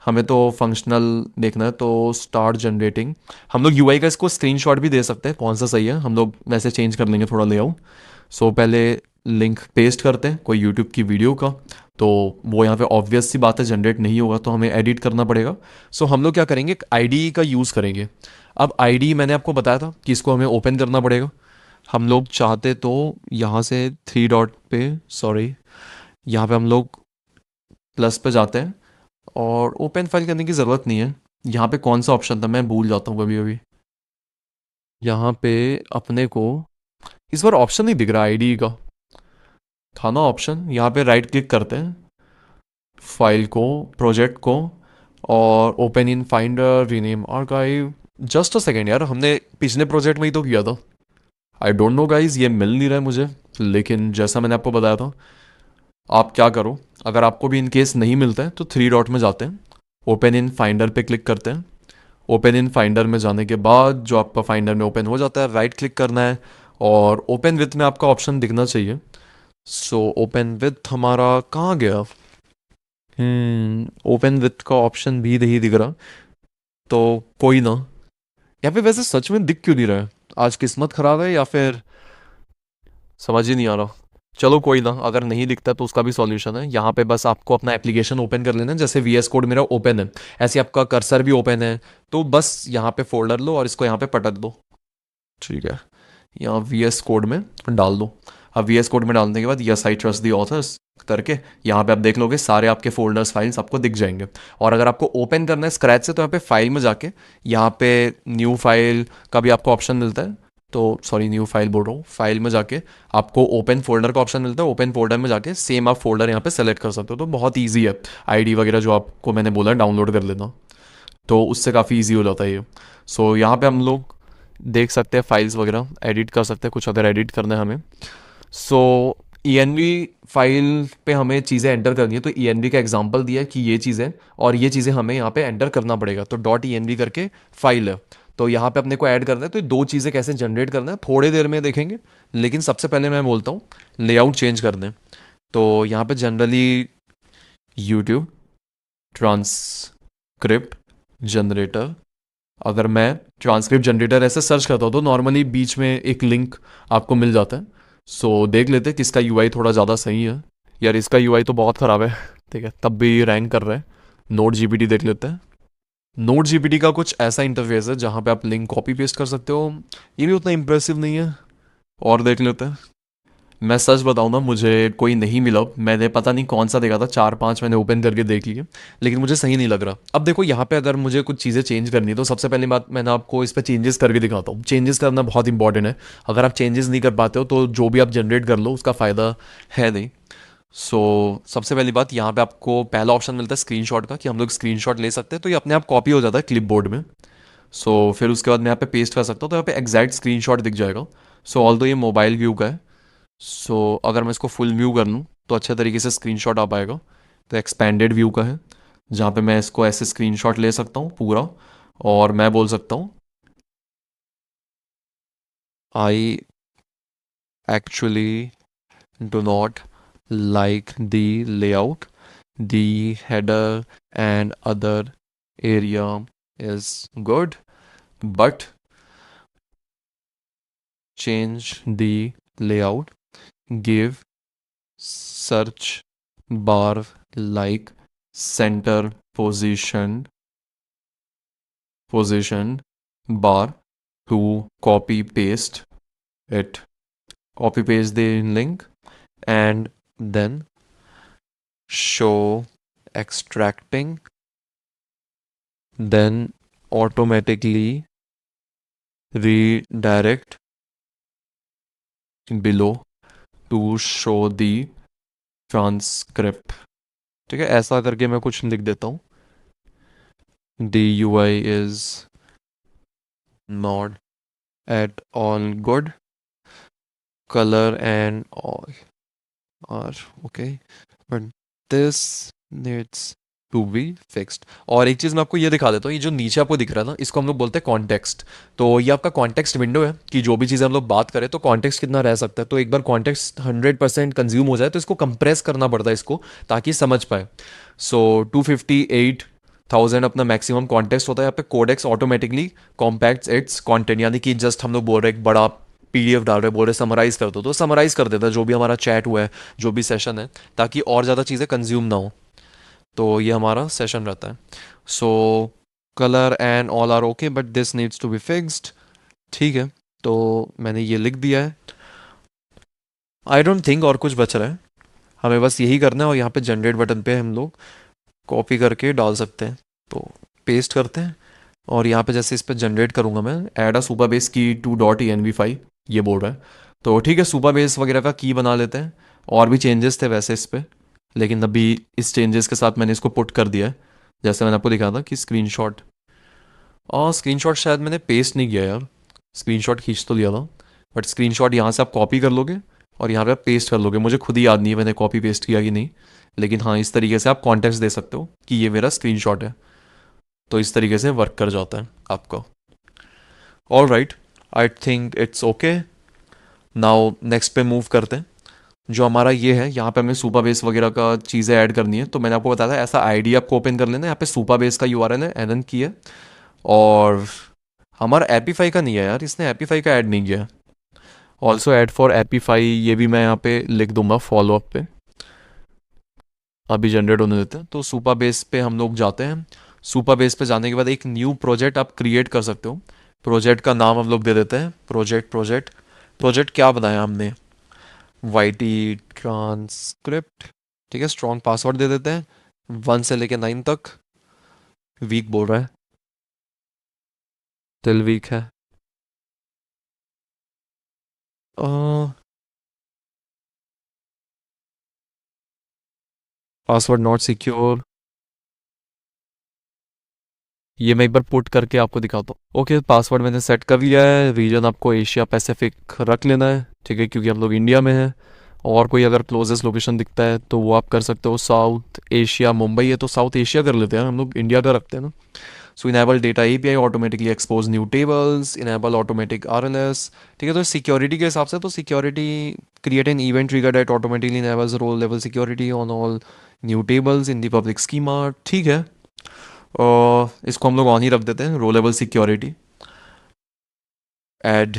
B: हमें तो फंक्शनल देखना है। तो स्टार्ट जनरेटिंग, हम लोग यूआई का इसको स्क्रीनशॉट भी दे सकते हैं, कौन सा सही है हम लोग वैसे चेंज कर लेंगे थोड़ा लेआउट। सो पहले लिंक पेस्ट करते हैं कोई यूट्यूब की वीडियो का, तो वो यहाँ पे ऑब्वियस सी बात है जनरेट नहीं होगा, तो हमें एडिट करना पड़ेगा। सो हम लोग क्या करेंगे, एक आईडी का यूज़ करेंगे। अब आईडी मैंने आपको बताया था कि इसको हमें ओपन करना पड़ेगा। हम लोग चाहते तो यहाँ से थ्री डॉट पे, सॉरी, यहाँ पे हम लोग प्लस पे जाते हैं, और ओपन फाइल करने की ज़रूरत नहीं है। यहाँ पे कौन सा ऑप्शन था, मैं भूल जाता हूँ कभी कभी। यहाँ पे अपने को इस बार ऑप्शन नहीं दिख रहा आईडी का, था ना ऑप्शन। यहाँ पे राइट क्लिक करते हैं, फाइल को, प्रोजेक्ट को, और open in finder, rename archive. Just a second यार, हमने पिछले प्रोजेक्ट में ही तो किया था। आई डोंट नो गाइज, ये मिल नहीं रहा है मुझे, लेकिन जैसा मैंने आपको बताया था, आप क्या करो, अगर आपको भी इन केस नहीं मिलता है तो थ्री डॉट में जाते हैं, ओपन इन फाइंडर पे क्लिक करते हैं। ओपन इन फाइंडर में जाने के बाद जो आपका फाइंडर में ओपन हो जाता है, राइट क्लिक करना है, और ओपन विथ में आपका ऑप्शन दिखना चाहिए। सो ओपन विथ हमारा कहाँ गया, ओपन विथ का ऑप्शन भी नहीं दिख रहा। तो कोई ना, यहाँ पे वैसे सच में दिख क्यों नहीं रहा है, आज किस्मत खराब है या फिर समझ ही नहीं आ रहा। चलो कोई ना, अगर नहीं दिखता तो उसका भी सॉल्यूशन है। यहाँ पे बस आपको अपना एप्लीकेशन ओपन कर लेना है, जैसे वी एस कोड मेरा ओपन है, ऐसे आपका कर्सर भी ओपन है। तो बस यहाँ पे फोल्डर लो और इसको यहाँ पे पटक दो। ठीक है, यहाँ वी एस कोड में डाल दो। अब वी एस कोड में डालने के बाद yes I trust the authors करके यहाँ पे आप देख लोगे सारे आपके फोल्डर्स फाइल्स आपको दिख जाएंगे। और अगर आपको ओपन करना है स्क्रैच से, तो यहाँ पे फाइल में जाके यहाँ पे न्यू फाइल का भी आपको ऑप्शन मिलता है। तो सॉरी, न्यू फाइल बोल रहा हूँ, फाइल में जाके आपको ओपन फोल्डर का ऑप्शन मिलता है, ओपन फोल्डर में जाके सेम आप फोल्डर यहाँ पे सेलेक्ट कर सकते हो। तो बहुत ईजी है, आईडी वगैरह जो आपको मैंने बोला डाउनलोड कर लेना, तो उससे काफ़ी ईजी हो जाता है ये। सो यहाँ पे हम लोग देख सकते हैं फाइल्स वगैरह एडिट कर सकते हैं, कुछ अगर एडिट करना है हमें। सो ENV फाइल पे हमें चीज़ें एंटर करनी है, तो ENV का एग्जांपल दिया है कि ये चीज़ें और ये चीज़ें हमें यहाँ पे एंटर करना पड़ेगा। तो डॉट ENV करके फाइल है, तो यहाँ पे अपने को ऐड करना है। तो ये दो चीज़ें कैसे जनरेट करना है थोड़ी देर में देखेंगे, लेकिन सबसे पहले मैं बोलता हूँ लेआउट चेंज कर दें। तो यहाँ पे जनरली यूट्यूब ट्रांसक्रिप्ट जनरेटर, अगर मैं ट्रांसक्रिप्ट जनरेटर ऐसे सर्च करता हूँ तो नॉर्मली बीच में एक लिंक आपको मिल जाता है। सो देख लेते हैं किसका यूआई थोड़ा ज़्यादा सही है। यार इसका यूआई तो बहुत ख़राब है, ठीक है, तब भी रैंक कर रहे हैं। नोट जीपीटी देख लेते हैं। नोट जीपीटी का कुछ ऐसा इंटरफेस है जहाँ पे आप लिंक कॉपी पेस्ट कर सकते हो। ये भी उतना इंप्रेसिव नहीं है। और देख लेते हैं। मैं सच बताऊँ ना, मुझे कोई नहीं मिला। मैंने पता नहीं कौन सा देखा था, 4-5 मैंने ओपन करके देख लिए, लेकिन मुझे सही नहीं लग रहा। अब देखो यहाँ पे अगर मुझे कुछ चीज़ें चेंज करनी है तो सबसे पहली बात मैंने आपको इस पर चेंजेस करके दिखाता हूँ। चेंजेस करना बहुत इंपॉर्टेंट है। अगर आप चेंजेस नहीं कर पाते हो तो जो भी आप जनरेट कर लो उसका फ़ायदा है नहीं। सबसे पहली बात, यहाँ पे आपको पहला ऑप्शन मिलता है स्क्रीनशॉट का, कि हम लोग स्क्रीनशॉट ले सकते हैं। तो ये अपने आप कॉपी हो जाता है क्लिपबोर्ड में। फिर उसके बाद मैं यहाँ पे पेस्ट कर सकता हूँ, तो यहाँ पे एग्जैक्ट स्क्रीनशॉट दिख जाएगा। ऑल तो ये मोबाइल व्यू का है। अगर मैं इसको फुल व्यू कर लूँ तो अच्छे तरीके से स्क्रीनशॉट आ पाएगा। तो एक्सपेंडेड व्यू का है, जहाँ पे मैं इसको ऐसे स्क्रीनशॉट ले सकता हूँ पूरा, और मैं बोल सकता हूँ I actually do not like the layout, the header and other area is good, but change the layout, give search bar like center position bar to copy paste it, copy paste the link, and then show extracting, then automatically redirect below to show the transcript। ठीक है, ऐसा करके मैं कुछ लिख देता हूँ। the UI is not at all good, color and all are okay, but this needs to be fixed. और एक चीज़ मैं आपको ये दिखा देता हूँ, ये जो नीचे आपको दिख रहा है ना, इसको हम लोग बोलते हैं कॉन्टेक्स्ट। तो ये आपका कॉन्टेक्स्ट विंडो है कि जो भी चीज़ें हम लोग बात करें तो कॉन्टेक्स्ट कितना रह सकता है। तो एक बार कॉन्टेक्स्ट 100% कंज्यूम हो जाए तो इसको कंप्रेस करना पड़ता है इसको, ताकि समझ पाए। 258,000 अपना मैक्सिमम कॉन्टेक्स्ट होता है। यहाँ पे Codex automatically compacts its content, यानी कि जस्ट हम लोग बोल रहे हैं एक बड़ा पीडीएफ डाल रहे बोल रहे समराइज कर दो, तो समराइज कर देता है जो भी हमारा चैट हुआ है, जो भी सेशन है, ताकि और ज़्यादा चीज़ें कंज्यूम ना हो। तो ये हमारा सेशन रहता है। Colour and all are okay but this needs to be fixed. ठीक है, तो मैंने ये लिख दिया है। आई डोंट थिंक और कुछ बच रहा है, हमें बस यही करना है। और यहाँ पे जनरेट बटन पे हम लोग कॉपी करके डाल सकते हैं। तो पेस्ट करते हैं, और यहाँ पे जैसे इस पर जनरेट करूँगा मैं, ऐड अ सुपर बेस की टू डॉट env5 ये बोल रहा है। तो ठीक है, सुपर बेस वगैरह का की बना लेते हैं। और भी चेंजेस थे वैसे इस पर, लेकिन अभी इस चेंजेस के साथ मैंने इसको पुट कर दिया है। जैसे मैंने आपको दिखा था कि स्क्रीनशॉट, और स्क्रीनशॉट शायद मैंने पेस्ट नहीं किया यार, स्क्रीनशॉट खींच तो लिया था, बट स्क्रीनशॉट यहाँ से आप कॉपी कर लोगे और यहाँ पे आप पेस्ट कर लोगे। मुझे खुद ही याद नहीं है मैंने कॉपी पेस्ट किया कि नहीं, लेकिन हाँ इस तरीके से आप कॉन्टेक्स्ट दे सकते हो कि ये मेरा स्क्रीनशॉट है। तो इस तरीके से वर्क कर जाता है आपका। All right, I think it's okay. Now next पे मूव करते हैं। जो हमारा ये है, यहाँ पे हमें सुपर बेस वगैरह का चीज़ें ऐड करनी है। तो मैंने आपको बताया था ऐसा आईडी आपको ओपन कर लेना है, यहाँ पे सुपर बेस का यूआरएल है, एनएन की है। और हमारा एपीफाई का नहीं है यार, इसने एपीफाई का ऐड नहीं किया। ऑल्सो ऐड फॉर एपीफाई, ये भी मैं यहाँ पे लिख दूंगा फॉलो अप पे। अभी जनरेट होने देते हैं। तो सुपर बेस पे हम लोग जाते हैं। सुपर बेस पे जाने के बाद एक न्यू प्रोजेक्ट आप क्रिएट कर सकते हो। प्रोजेक्ट का नाम हम लोग दे देते हैं प्रोजेक्ट क्या बनाया हमने, वाईटी ट्रांसक्रिप्ट। ठीक है, स्ट्रॉन्ग पासवर्ड दे देते हैं 1 से लेके 9 तक। वीक बोल रहा है, टिल वीक है। पासवर्ड नॉट सिक्योर, ये मैं एक बार पुट करके आपको दिखाता हूँ। ओके, पासवर्ड मैंने सेट कर लिया है। रीजन आपको एशिया पैसिफिक रख लेना है, ठीक है, क्योंकि हम लोग इंडिया में हैं। और कोई अगर क्लोजेस्ट लोकेशन दिखता है तो वो आप कर सकते हो। साउथ एशिया मुंबई है तो साउथ एशिया कर लेते हैं, हम लोग इंडिया का रखते हैं ना। So enable data API automatically expose new tables, enable automatic RLS. ठीक है, तो सिक्योरिटी के हिसाब से तो security create an event trigger that automatically enables row level security on all new tables in the public schema. ठीक है, और इसको हम लोग ऑन ही रख देते हैं, row level security. Add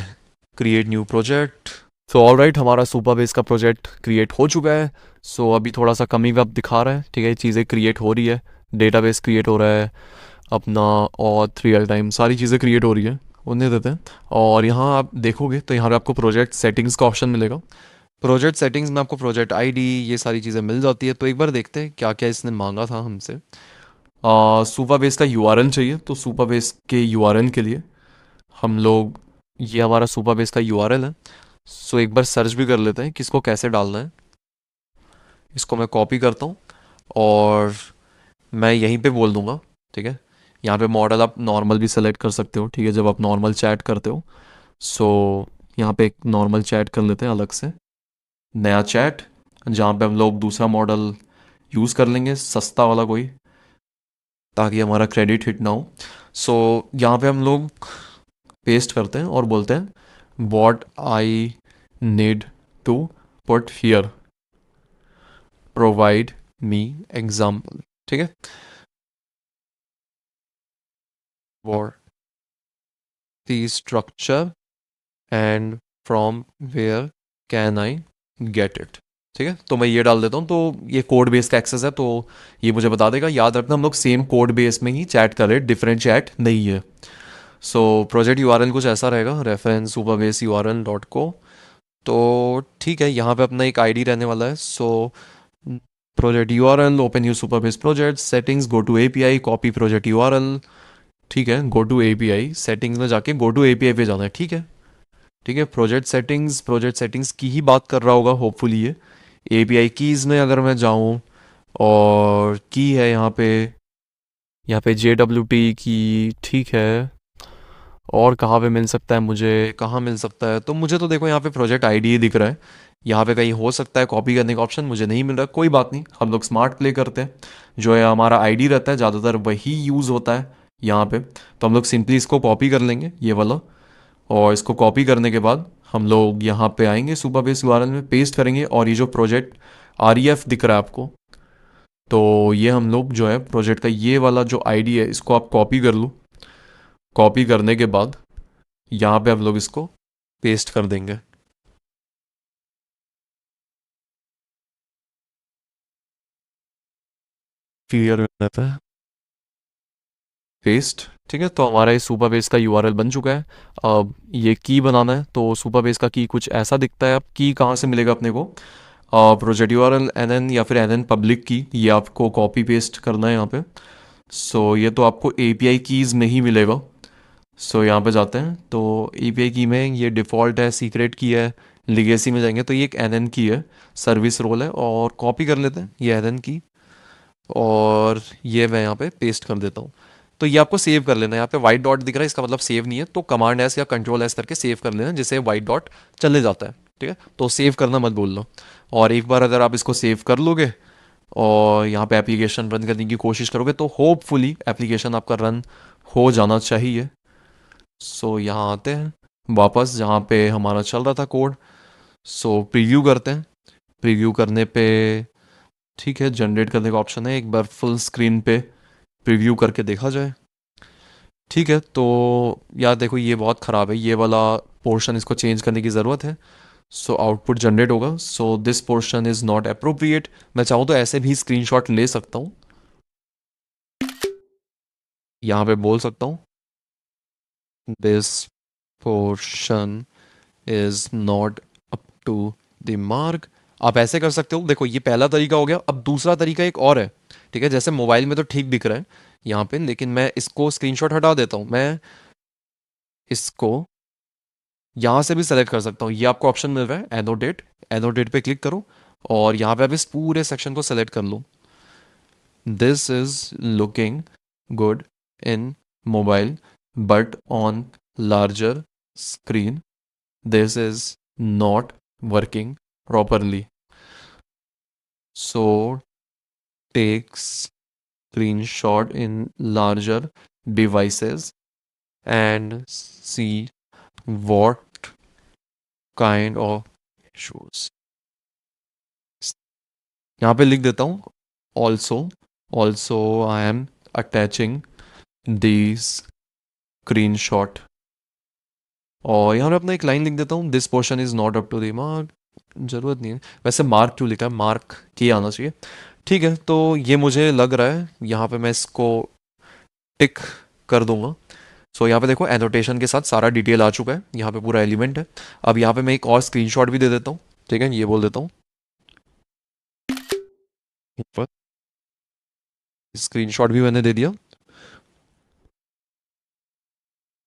B: create new project. So all right, हमारा सुपरबेस का प्रोजेक्ट क्रिएट हो चुका है। सो अभी थोड़ा सा कमी वेब दिखा रहा है। ठीक है, चीज़ें क्रिएट हो रही है, डेटाबेस क्रिएट हो रहा है अपना, और रियल टाइम सारी चीज़ें क्रिएट हो रही है, उन्हें देते हैं। और यहाँ आप देखोगे तो यहाँ पे आपको प्रोजेक्ट सेटिंग्स का ऑप्शन मिलेगा। प्रोजेक्ट सेटिंग्स में आपको प्रोजेक्ट आईडी ये सारी चीज़ें मिल जाती है। तो एक बार देखते हैं क्या क्या इसने मांगा था हमसे। सुपरबेस का यूआरएल चाहिए, तो सुपरबेस के यूआरएल के लिए हम लोग, ये हमारा सुपरबेस का यूआरएल है। सो एक बार सर्च भी कर लेते हैं किसको कैसे डालना है। इसको मैं कॉपी करता हूँ और मैं यहीं पे बोल दूंगा। ठीक है, यहाँ पे मॉडल आप नॉर्मल भी सेलेक्ट कर सकते हो। ठीक है, जब आप नॉर्मल चैट करते हो। सो यहाँ पे एक नॉर्मल चैट कर लेते हैं अलग से, नया चैट, जहाँ पे हम लोग दूसरा मॉडल यूज़ कर लेंगे, सस्ता वाला कोई, ताकि हमारा क्रेडिट हिट ना हो। सो यहाँ पे हम लोग पेस्ट करते हैं और बोलते हैं what I need to put here, provide me example. ठीक है, for the structure and from where can I get it. ठीक है, तो मैं ये डाल देता हूँ। तो ये कोड बेस का एक्सेस है, तो ये मुझे बता देगा। याद रखना हम लोग सेम कोड बेस में ही चैट कर रहे हैं, डिफरेंट चैट नहीं है। सो प्रोजेक्ट यूआरएल कुछ ऐसा रहेगा, रेफरेंस सुपरबेस यूआरएल डॉट को। तो ठीक है, यहाँ पे अपना एक आईडी रहने वाला है। So project URL, open you Supabase project settings, go to API, copy project URL. ठीक है, गो टू एपीआई सेटिंग्स में जाके गो टू एपीआई पे जाना है। ठीक है, ठीक है, प्रोजेक्ट सेटिंग्स की ही बात कर रहा होगा होपफुली ये। एपीआई कीज़ में अगर मैं जाऊँ, और की है यहाँ पे JWT की। ठीक है, और कहाँ पे मिल सकता है मुझे, कहाँ मिल सकता है, तो मुझे तो देखो यहाँ पे प्रोजेक्ट आईडी ही दिख रहा है। यहाँ पे कहीं हो सकता है कॉपी करने का ऑप्शन, मुझे नहीं मिल रहा। कोई बात नहीं, हम लोग स्मार्ट प्ले करते हैं। जो है हमारा आईडी रहता है ज़्यादातर वही यूज़ होता है यहाँ पे। तो हम लोग सिंपली इसको कॉपी कर लेंगे ये वाला, और इसको कॉपी करने के बाद हम लोग यहाँ पे आएंगे, सुपरबेस यूआरएल में पेस्ट करेंगे। और ये जो प्रोजेक्ट REF दिख रहा है आपको, तो ये हम लोग जो है प्रोजेक्ट का ये वाला जो आईडी है, इसको आप कॉपी कर लो। कॉपी करने के बाद यहाँ पे हम लोग इसको पेस्ट कर देंगे। क्लियर रहता है, पेस्ट। ठीक है, तो हमारा इस सुपरबेस का यूआरएल बन चुका है। अब ये की बनाना है, तो सुपरबेस का की कुछ ऐसा दिखता है। अब की कहाँ से मिलेगा अपने को, प्रोजेक्ट यूआरएल NN या फिर NN पब्लिक की, ये आपको कॉपी पेस्ट करना है यहाँ पे। सो ये तो आपको API कीज़ में ही मिलेगा। सो यहाँ पे जाते हैं, तो API की में ये डिफ़ॉल्ट है, सीक्रेट की है। लिगेसी में जाएंगे तो ये एक NN की है, सर्विस रोल है। और कॉपी कर लेते हैं ये NN की, और ये मैं यहाँ पे पेस्ट कर देता हूँ। तो ये आपको सेव कर लेना है। यहाँ पे वाइट डॉट दिख रहा है, इसका मतलब सेव नहीं है। तो कमांड S या कंट्रोल S करके सेव कर लेना, जिससे वाइट डॉट चले जाता है। ठीक है, तो सेव करना मत भूलना। और एक बार अगर आप इसको सेव कर लोगे और यहाँ पे एप्लीकेशन रन करने की कोशिश करोगे, तो होपफुली एप्लीकेशन आपका रन हो जाना चाहिए। सो यहाँ आते हैं वापस जहाँ पे हमारा चल रहा था कोड। सो प्रीव्यू करते हैं। प्रीव्यू करने पे ठीक है, जनरेट करने का ऑप्शन है, एक बार फुल स्क्रीन पे प्रीव्यू करके देखा जाए। ठीक है, तो यार देखो ये बहुत ख़राब है ये वाला पोर्शन, इसको चेंज करने की ज़रूरत है। सो आउटपुट जनरेट होगा, so this portion is not appropriate. मैं चाहूँ तो ऐसे भी स्क्रीनशॉट ले सकता हूँ, यहाँ पे बोल सकता हूँ this portion is not up to the mark. आप ऐसे कर सकते हो। देखो ये पहला तरीका हो गया। अब दूसरा तरीका एक और है। ठीक है, जैसे मोबाइल में तो ठीक दिख रहा है यहाँ पे, लेकिन मैं इसको स्क्रीनशॉट हटा देता हूँ। मैं इसको यहाँ से भी सेलेक्ट कर सकता हूँ। ये आपको ऑप्शन मिल रहा है एनोटेट। एनोटेट पे क्लिक करो और यहाँ पे आप इस पूरे सेक्शन को सेलेक्ट कर लो। This is looking good in mobile but on larger screen this is not working properly. So take screenshot in larger devices and see what kind of issues. यहाँ पे लिख देता हूँ also I am attaching these screenshot, और यहाँ पे अपना एक लाइन लिख देता हूँ, this portion is not up to the mark. जरूरत नहीं है वैसे, मार्क क्यों लिखा है, मार्क किया आना चाहिए। ठीक है, तो ये मुझे लग रहा है, यहाँ पे मैं इसको टिक कर दूंगा। सो यहाँ पे देखो एनोटेशन के साथ सारा डिटेल आ चुका है, यहाँ पे पूरा एलिमेंट है। अब यहाँ पे मैं एक और स्क्रीनशॉट भी दे देता हूँ। ठीक है, ये बोल देता हूँ, स्क्रीनशॉट भी मैंने दे दिया।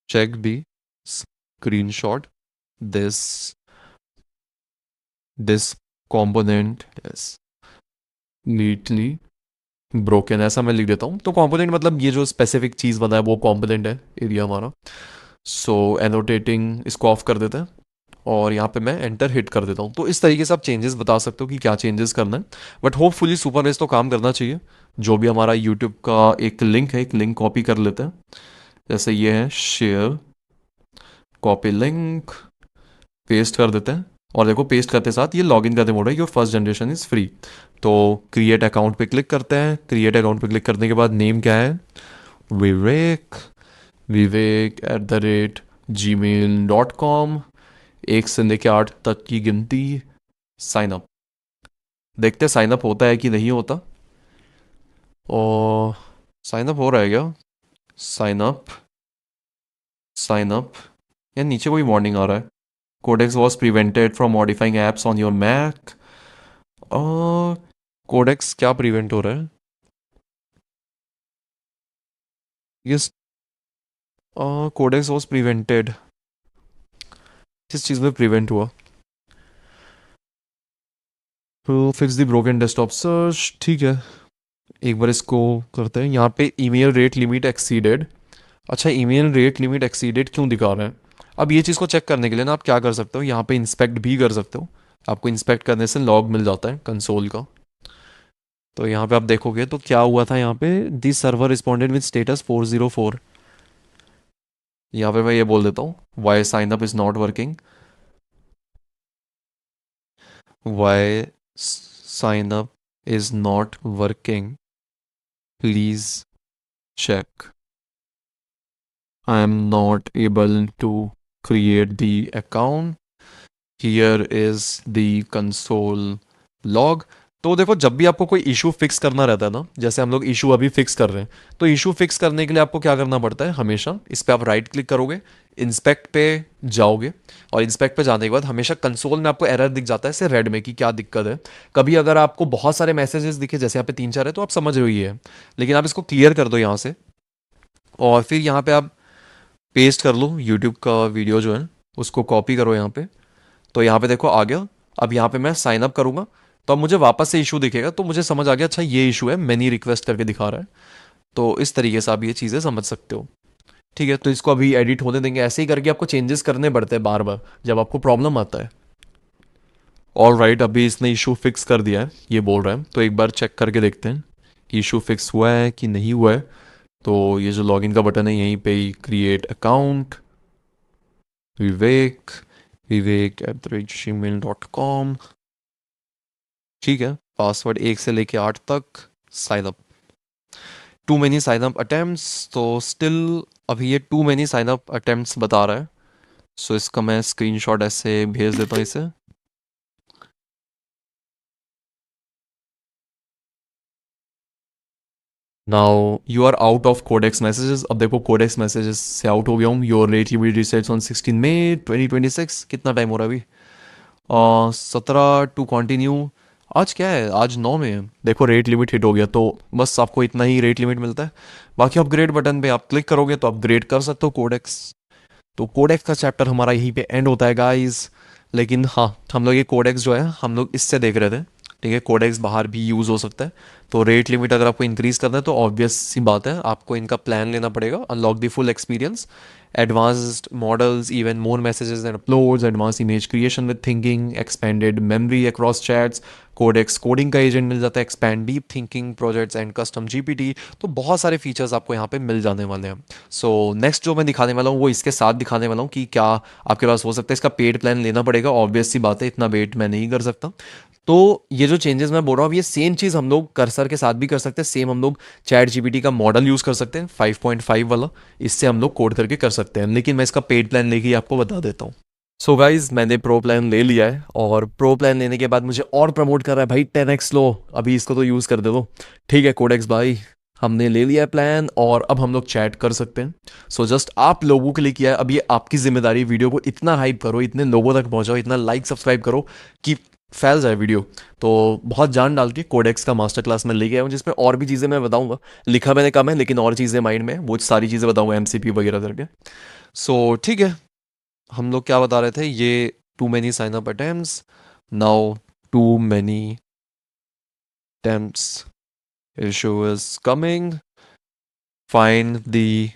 B: Check be screenshot this component is neatly broken, ऐसा मैं लिख देता हूँ। तो component मतलब ये जो स्पेसिफिक चीज़ बना है वो component है एरिया हमारा। सो एनोटेटिंग इसको ऑफ कर देते हैं और यहाँ पे मैं एंटर हिट कर देता हूँ। तो इस तरीके से आप चेंजेस बता सकते हो कि क्या चेंजेस करना है, बट होपफुली सुपरवेज तो काम करना चाहिए। जो भी हमारा यूट्यूब का एक लिंक है, एक लिंक कॉपी कर लेते हैं, जैसे ये है शेयर, कॉपी लिंक, पेस्ट कर देते हैं। और देखो पेस्ट करते साथ ये लॉगिन करते मोड है, your first generation is free. तो क्रिएट अकाउंट पे क्लिक करते हैं। क्रिएट अकाउंट पे क्लिक करने के बाद नेम क्या है, विवेक@gmail.com, 1 से लेकर 8 तक की गिनती, साइन अप। देखते साइन अप होता है कि नहीं होता। और साइन अप हो रहा है क्या, साइन अप, साइन अप, या नीचे कोई वार्निंग आ रहा है, Codex was prevented from modifying apps on your Mac. Codex क्या प्रिवेंट हो रहा है, यस, Codex was prevented, किस चीज़ में प्रिवेंट हुआ, तो fix the broken desktop search. ठीक है, एक बार इसको करते हैं। यहाँ पे ईमेल रेट लिमिट एक्सीडेड। अच्छा, ईमेल रेट लिमिट एक्सीडेड क्यों दिखा रहे हैं। अब ये चीज़ को चेक करने के लिए ना आप क्या कर सकते हो, यहाँ पे इंस्पेक्ट भी कर सकते हो। आपको इंस्पेक्ट करने से लॉग मिल जाता है कंसोल का। तो यहाँ पे आप देखोगे तो क्या हुआ था, यहाँ पे this server responded with status 404। यहाँ पे मैं ये बोल देता हूँ, why sign up is not working, why sign up is not working, please check. I am not able to create the account. Here is the console log. तो देखो, जब भी आपको कोई इशू फिक्स करना रहता है ना, जैसे हम लोग इशू अभी फिक्स कर रहे हैं, तो इशू फिक्स करने के लिए आपको क्या करना पड़ता है, हमेशा इस पे आप राइट क्लिक करोगे, इंस्पेक्ट पे जाओगे, और इंस्पेक्ट पे जाने के बाद हमेशा कंसोल में आपको एरर दिख जाता है ऐसे रेड में कि क्या दिक्कत है। कभी अगर आपको बहुत सारे मैसेजेस दिखे, जैसे यहाँ पे 3-4 है, तो आप समझ रही है, लेकिन आप इसको क्लियर कर दो यहाँ से, और फिर यहाँ पे आप पेस्ट कर लो यूट्यूब का वीडियो जो है, उसको कॉपी करो यहाँ पे। तो यहाँ पे देखो आ गया। अब यहाँ पे मैं साइन अप करूँगा तो अब मुझे वापस से इशू दिखेगा, तो मुझे समझ आ गया, अच्छा ये इशू है, मैनी रिक्वेस्ट करके दिखा रहा है। तो इस तरीके से आप ये चीज़ें समझ सकते हो। ठीक है, तो इसको अभी एडिट होने देंगे। ऐसे ही करके आपको चेंजेस करने पड़ते हैं बार बार जब आपको प्रॉब्लम आता है। ऑल राइट, अभी इसने इशू फिक्स कर दिया है, ये बोल रहा है, तो एक बार चेक करके देखते हैं कि इशू फिक्स हुआ है कि नहीं हुआ है। तो ये जो लॉगिन का बटन है यहीं पे ही, क्रिएट अकाउंट, विवेक@gmail.com। ठीक है, पासवर्ड 1 से लेके 8 तक, sign up, too many sign up attempts. तो स्टिल अभी ये too many sign up attempts बता रहा है। सो इसका मैं स्क्रीनशॉट ऐसे भेज देता हूँ इसे। Now you are out of Codex messages. अब देखो कोडेक्स मैसेजेस से आउट हो गया हूँ। Your rate you resets on 16 May 2026। कितना टाइम हो रहा है अभी, 17 टू कंटिन्यू। आज क्या है, आज 9 में है। देखो रेट लिमिट हिट हो गया, तो बस आपको इतना ही रेट लिमिट मिलता है। बाकी अपग्रेड बटन पे आप क्लिक करोगे तो अपग्रेड कर सकते हो कोडेक्स। तो कोडेक्स का चैप्टर हमारा यहीं पे एंड होता है गाइस। लेकिन हाँ, हम लोग ये कोडेक्स जो है हम लोग इससे देख रहे थे, ठीक है, कोडेक्स बाहर भी यूज़ हो सकता है। तो रेट लिमिट अगर आपको इंक्रीज़ करना है तो ऑब्वियस सी बात है, आपको इनका प्लान लेना पड़ेगा। Unlock the full experience, advanced models, even more messages and uploads, advance image creation with thinking, expanded memory across chats, Codex coding का एजेंट मिल जाता है, expand deep thinking projects and custom GPT. तो बहुत सारे features आपको यहाँ पे मिल जाने वाले हैं। सो नेक्स्ट जो मैं दिखाने वाला हूँ वो इसके साथ दिखाने वाला हूँ कि क्या आपके पास हो सकता है। इसका पेड प्लान लेना पड़ेगा, ऑब्वियस सी बात है, इतना वेट मैं नहीं कर सकता। तो ये जो चेंजेस मैं बोल रहा हूँ ये सेम चीज़ हम लोग कर्सर के साथ भी कर सकते हैं। सेम हम लोग चैट जीपीटी का मॉडल यूज़ कर सकते हैं 5.5 वाला, इससे हम लोग कोड करके कर सकते हैं। लेकिन मैं इसका पेड प्लान लेके ही आपको बता देता हूँ। सो गाइज मैंने प्रो प्लान ले लिया है, और प्रो प्लान लेने के बाद मुझे और प्रमोट कर रहा है, भाई 10x लो, अभी इसको तो यूज़ कर दे दो। ठीक है कोडेक्स भाई, हमने ले लिया है प्लान और अब हम लोग चैट कर सकते हैं। सो जस्ट आप लोगों के लिए किया है, अब ये आपकी जिम्मेदारी, वीडियो को इतना हाइप करो, इतने लोगों तक पहुंचाओ, इतना लाइक सब्सक्राइब करो कि फैल जाए वीडियो। तो बहुत जान डाल के कोडेक्स का मास्टर क्लास में लेके आया हूँ, जिसमें और भी चीज़ें मैं बताऊंगा। लिखा मैंने कम है लेकिन और चीज़ें माइंड में, वो सारी चीज़ें बताऊंगा एमसीपी वगैरह करके। सो ठीक है, हम लोग क्या बता रहे थे, ये too many sign up attempts, now too many attempts, issue is coming, find the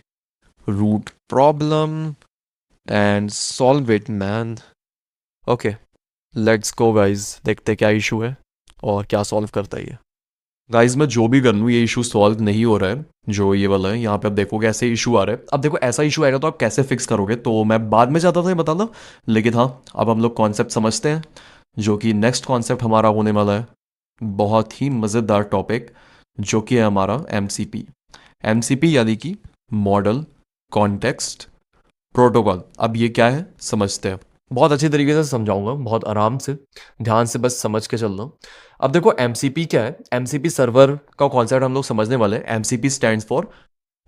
B: root problem and solve it man. Okay let's go guys, देखते क्या इशू है और क्या सॉल्व करता है ये। गाइज मैं जो भी कर लूँ ये इशू सॉल्व नहीं हो रहा है, जो ये वाला है यहाँ पे आप देखोगे ऐसे इशू आ रहा है। अब देखो ऐसा इशू आएगा तो आप कैसे फिक्स करोगे, तो मैं बाद में चाहता था ये बताना, लेकिन हाँ अब हम लोग कॉन्सेप्ट समझते हैं, जो कि नेक्स्ट कॉन्सेप्ट हमारा होने वाला है। बहुत ही मज़ेदार टॉपिक जो कि है हमारा एमसीपी। एमसीपी यानी कि मॉडल कॉन्टेक्स्ट प्रोटोकॉल। अब ये क्या है समझते हैं, बहुत अच्छी तरीके से समझाऊंगा, बहुत आराम से, ध्यान से बस समझ के चलना। अब देखो एमसीपी क्या है, एमसीपी सर्वर का कॉन्सेप्ट हम लोग समझने वाले हैं। MCP stands for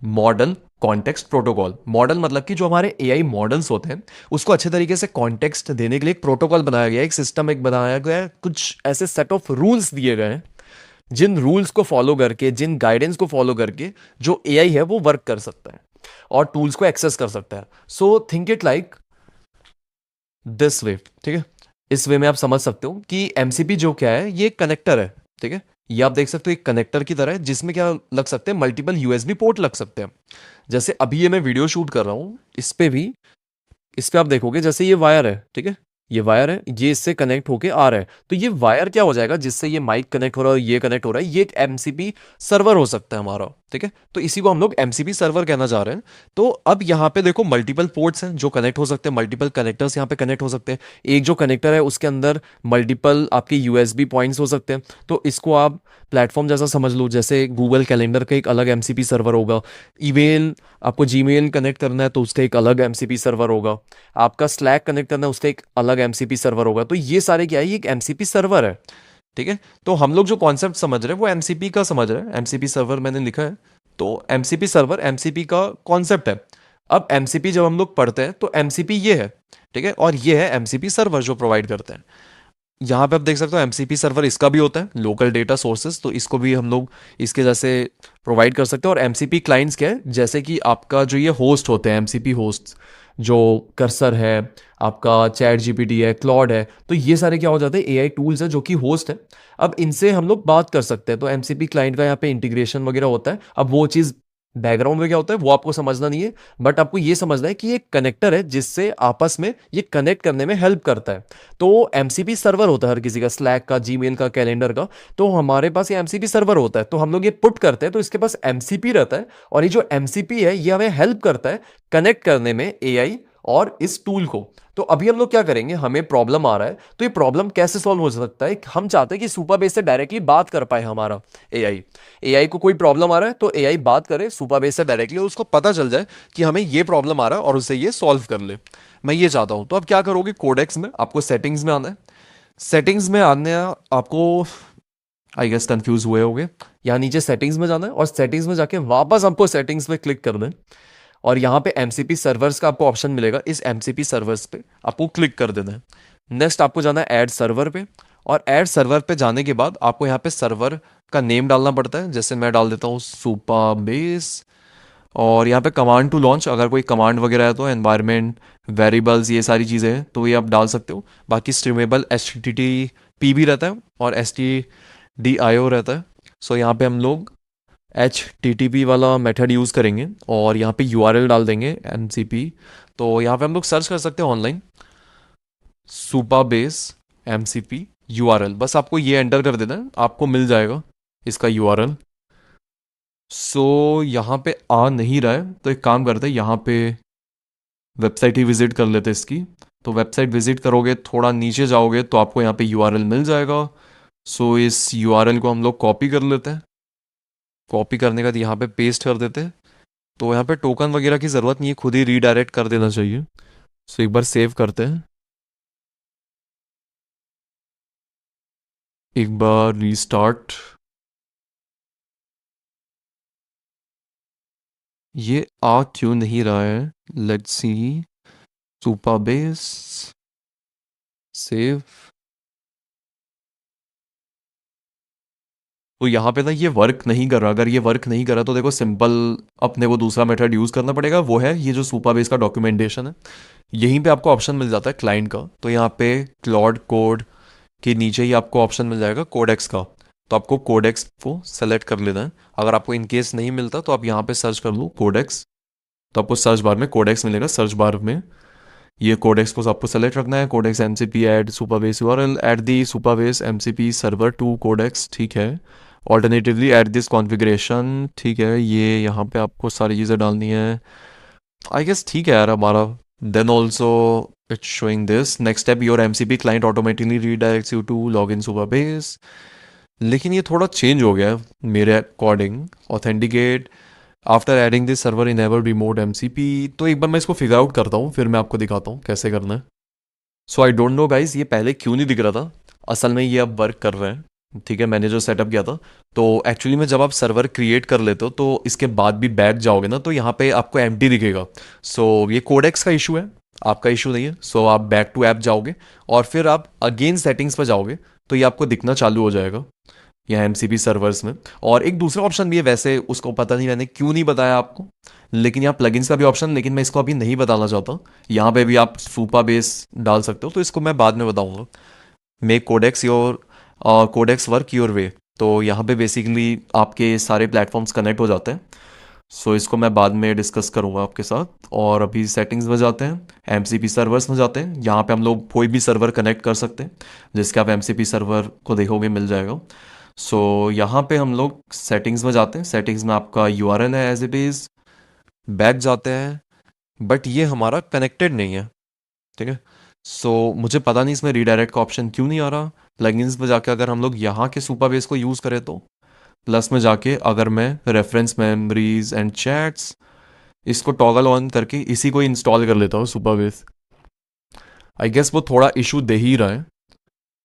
B: model context protocol. Model मतलब कि जो हमारे एआई मॉडल्स होते हैं उसको अच्छे तरीके से कॉन्टेक्स्ट देने के लिए एक प्रोटोकॉल बनाया गया है, एक सिस्टम एक बनाया गया है, कुछ ऐसे सेट ऑफ रूल्स दिए गए हैं जिन रूल्स को फॉलो करके, जिन गाइडेंस को फॉलो करके जो एआई है वो वर्क कर सकता है और टूल्स को एक्सेस कर सकता है। So think it like this way, ठीक है, इस वे में आप समझ सकते हो कि एमसीपी जो क्या है, ये कनेक्टर है। ठीक है, ये आप देख सकते हो एक कनेक्टर की तरह है जिसमें क्या लग सकते हैं, मल्टीपल यूएसबी पोर्ट लग सकते हैं। जैसे अभी ये मैं वीडियो शूट कर रहा हूं, इस पे भी, इस पे आप देखोगे जैसे ये वायर है, ठीक है, ये वायर है, ये इससे कनेक्ट होके आ रहा है, तो ये वायर क्या हो जाएगा जिससे ये माइक कनेक्ट हो रहा है, ये कनेक्ट हो रहा है, ये एक एमसीपी सर्वर हो सकता है हमारा। ठीक है, तो इसी को हम लोग एमसीपी सर्वर कहना चाह रहे हैं। तो अब यहाँ पे देखो मल्टीपल पोर्ट्स हैं जो कनेक्ट हो सकते हैं, मल्टीपल कनेक्टर्स यहाँ पे कनेक्ट हो सकते हैं। एक जो कनेक्टर है उसके अंदर मल्टीपल आपके यूएसबी पॉइंट्स हो सकते हैं। तो इसको आप प्लेटफॉर्म जैसा समझ लो, जैसे गूगल कैलेंडर का एक अलग एमसीपी सर्वर होगा, ईमेल, आपको जीमेल कनेक्ट करना है तो उसका एक अलग एमसीपी सर्वर होगा, आपका स्लैक कनेक्ट करना है उसका एक अलग एमसीपी सर्वर होगा। तो ये सारे क्या है, ये एक एमसीपी सर्वर है। ठीक है, तो हम लोग जो कॉन्सेप्ट समझ रहे हैं वो एमसीपी का समझ रहे हैं, एमसीपी सर्वर मैंने लिखा है। तो एमसीपी सर्वर एमसीपी का कॉन्सेप्ट है। अब एमसीपी जब हम लोग पढ़ते हैं तो एमसीपी ये है, ठीक है, और ये है एमसीपी सर्वर जो प्रोवाइड करते हैं। यहाँ पे आप देख सकते हो एमसीपी सर्वर इसका भी होता है, लोकल डेटा सोर्सेज, तो इसको भी हम लोग इसके जैसे प्रोवाइड कर सकते हैं। और एमसीपी क्लाइंट्स क्या है, जैसे कि आपका जो ये होस्ट होते हैं, एमसीपी होस्ट, जो कर्सर है, आपका चैट जीपीटी है, क्लॉड है, तो ये सारे क्या हो जाते हैं, एआई टूल्स है जो कि होस्ट है। अब इनसे हम लोग बात कर सकते हैं, तो एमसीपी क्लाइंट का यहाँ पे इंटीग्रेशन वगैरह होता है। अब वो चीज़ बैकग्राउंड में क्या होता है वो आपको समझना नहीं है, बट आपको ये समझना है कि ये कनेक्टर है जिससे आपस में ये कनेक्ट करने में हेल्प करता है। तो एमसीपी सर्वर होता है हर किसी का, स्लैक का, जीमेल का, कैलेंडर का। तो हमारे पास ये एमसीपी सर्वर होता है, तो हम लोग ये पुट करते हैं तो इसके पास एमसीपी रहता है, और ये जो एमसीपी है ये हमें हेल्प करता है कनेक्ट करने में एआई और इस टूल को। तो अभी हम लोग क्या करेंगे, हमें प्रॉब्लम आ रहा है तो ये प्रॉब्लम कैसे सॉल्व हो सकता है, हम चाहते हैं कि सुपरबेस से डायरेक्टली बात कर पाए हमारा एआई। एआई को कोई प्रॉब्लम आ रहा है तो एआई बात करे सुपरबेस से डायरेक्टली, और उसको पता चल जाए कि हमें ये प्रॉब्लम आ रहा है और उसे ये सॉल्व कर ले। मैं ये चाहता हूं, तो अब क्या करोगे, कोडेक्स में आपको सेटिंग्स में आना है। सेटिंग्स में आने आपको, आई गेस कंफ्यूज हुए होगे, यहाँ नीचे सेटिंग्स में जाना है और सेटिंग्स में जाके वापस हमको सेटिंग्स पे क्लिक करना है, और यहाँ पे एमसीपी सर्वर्स का आपको ऑप्शन मिलेगा, इस एमसीपी सर्वर्स पे आपको क्लिक कर देना है। नेक्स्ट आपको जाना है ऐड सर्वर पे, और ऐड सर्वर पे जाने के बाद आपको यहाँ पे सर्वर का नेम डालना पड़ता है। जैसे मैं डाल देता हूँ सुपरबेस और यहाँ पे कमांड टू लॉन्च, अगर कोई कमांड वगैरह है तो एनवायरनमेंट वेरिएबल्स ये सारी चीज़ें हैं तो ये आप डाल सकते हो। बाकी स्ट्रीमेबल एच टी टी पी भी रहता है और एस टी डी आई ओ रहता है। सो यहाँ पे हम लोग एच टी टी पी वाला मेथड यूज़ करेंगे और यहाँ पे यू आर एल डाल देंगे एम सी पी। तो यहाँ पे हम लोग सर्च कर सकते हैं online Supabase M C P U R L, बस आपको ये एंटर कर देना है, आपको मिल जाएगा इसका यू आर एल। सो यहाँ पे आ नहीं रहा है तो एक काम करते हैं, यहाँ पे वेबसाइट ही विजिट कर लेते हैं इसकी। तो वेबसाइट विजिट करोगे, थोड़ा नीचे जाओगे तो आपको यहाँ पे यूआरएल मिल जाएगा। सो इस यूआरएल को हम लोग कॉपी कर लेते हैं। कॉपी करने के बाद यहाँ पे पेस्ट कर देते हैं। तो यहाँ पे टोकन वगैरह की ज़रूरत नहीं है, खुद ही रीडायरेक्ट कर देना चाहिए। सो एक बार सेव करते हैं, एक बार रीस्टार्ट। ये आ क्यों नहीं रहा है, let's see. Super base save. तो यहाँ पे ना ये वर्क नहीं कर रहा। अगर ये वर्क नहीं कर रहा तो देखो सिंपल अपने को दूसरा मेथड यूज़ करना पड़ेगा, वो है ये जो सुपरबेस का डॉक्यूमेंटेशन है। यहीं पे आपको ऑप्शन मिल जाता है क्लाइंट का। तो यहाँ पे क्लॉड कोड के नीचे ही आपको ऑप्शन मिल जाएगा कोडेक्स का। तो आपको कोडेक्स को सेलेक्ट कर लेना है। अगर आपको इन केस नहीं मिलता तो आप यहाँ पे सर्च कर लो कोडेक्स। तो आपको सर्च बार में कोडेक्स मिलेगा, सर्च बार में ये कोडेक्स को आपको सेलेक्ट रखना है। Codex M C P add Supabase URL at the Supabase M C P server to Codex, ठीक है। ऑल्टरनेटिवली एट दिस कॉन्फ़िगरेशन, ठीक है। ये यहाँ पे आपको सारी चीज़ें डालनी है, आई गेस ठीक है यार हमारा। Then also it's showing this next step your M C P client automatically redirects you to log in Supabase. लेकिन ये थोड़ा चेंज हो गया है मेरे according. Authenticate after adding this server enable remote M C P. तो एक बार मैं इसको फिगर आउट करता हूँ, फिर मैं आपको दिखाता हूँ कैसे करना है। So I don't know guys, ये पहले क्यों नहीं दिख रहा था। असल में ये अब वर्क कर रहे हैं, ठीक है। मैंने जो सेटअप किया था, तो एक्चुअली में जब आप सर्वर क्रिएट कर लेते हो तो इसके बाद भी बैक जाओगे ना तो यहाँ पे आपको एम्प्टी दिखेगा। सो ये कोडेक्स का इशू है, आपका इशू नहीं है। सो आप बैक टू ऐप जाओगे और फिर आप अगेन सेटिंग्स पर जाओगे तो ये आपको दिखना चालू हो जाएगा यहाँ एम सी पी सर्वर्स में। और एक दूसरा ऑप्शन भी है, वैसे उसको पता नहीं मैंने क्यों नहीं बताया आपको, लेकिन यहाँ प्लगइन्स का भी ऑप्शन, लेकिन मैं इसको अभी नहीं बताना चाहता। यहाँ पे भी आप सुपा बेस डाल सकते हो, तो इसको मैं बाद में बताऊंगा। Make Codex your Codex work your way. तो यहाँ पे बेसिकली आपके सारे प्लेटफॉर्म्स कनेक्ट हो जाते हैं। सो इसको मैं बाद में डिस्कस करूँगा आपके साथ। और अभी सेटिंग्स में जाते हैं, एम सी पी सर्वर्स में जाते हैं। यहाँ पे हम लोग कोई भी सर्वर कनेक्ट कर सकते हैं, जिसके आप एम सी पी सर्वर को देखोगे मिल जाएगा। सो यहाँ पे हम लोग सेटिंग्स में जाते हैं। सेटिंग्स में आपका यू आर एल है एज इट इज़। बैक जाते हैं, बट ये हमारा कनेक्टेड नहीं है, ठीक है। सो मुझे पता नहीं इसमें रीडायरेक्ट का ऑप्शन क्यों नहीं आ रहा। प्लगइन्स में जाके अगर हम लोग यहाँ के सुपरबेस को यूज़ करें तो प्लस में जाके अगर मैं रेफरेंस मेमोरीज एंड चैट्स इसको टॉगल ऑन करके इसी को इंस्टॉल कर लेता हूँ सुपरबेस, आई गेस वो थोड़ा इशू दे ही रहा है।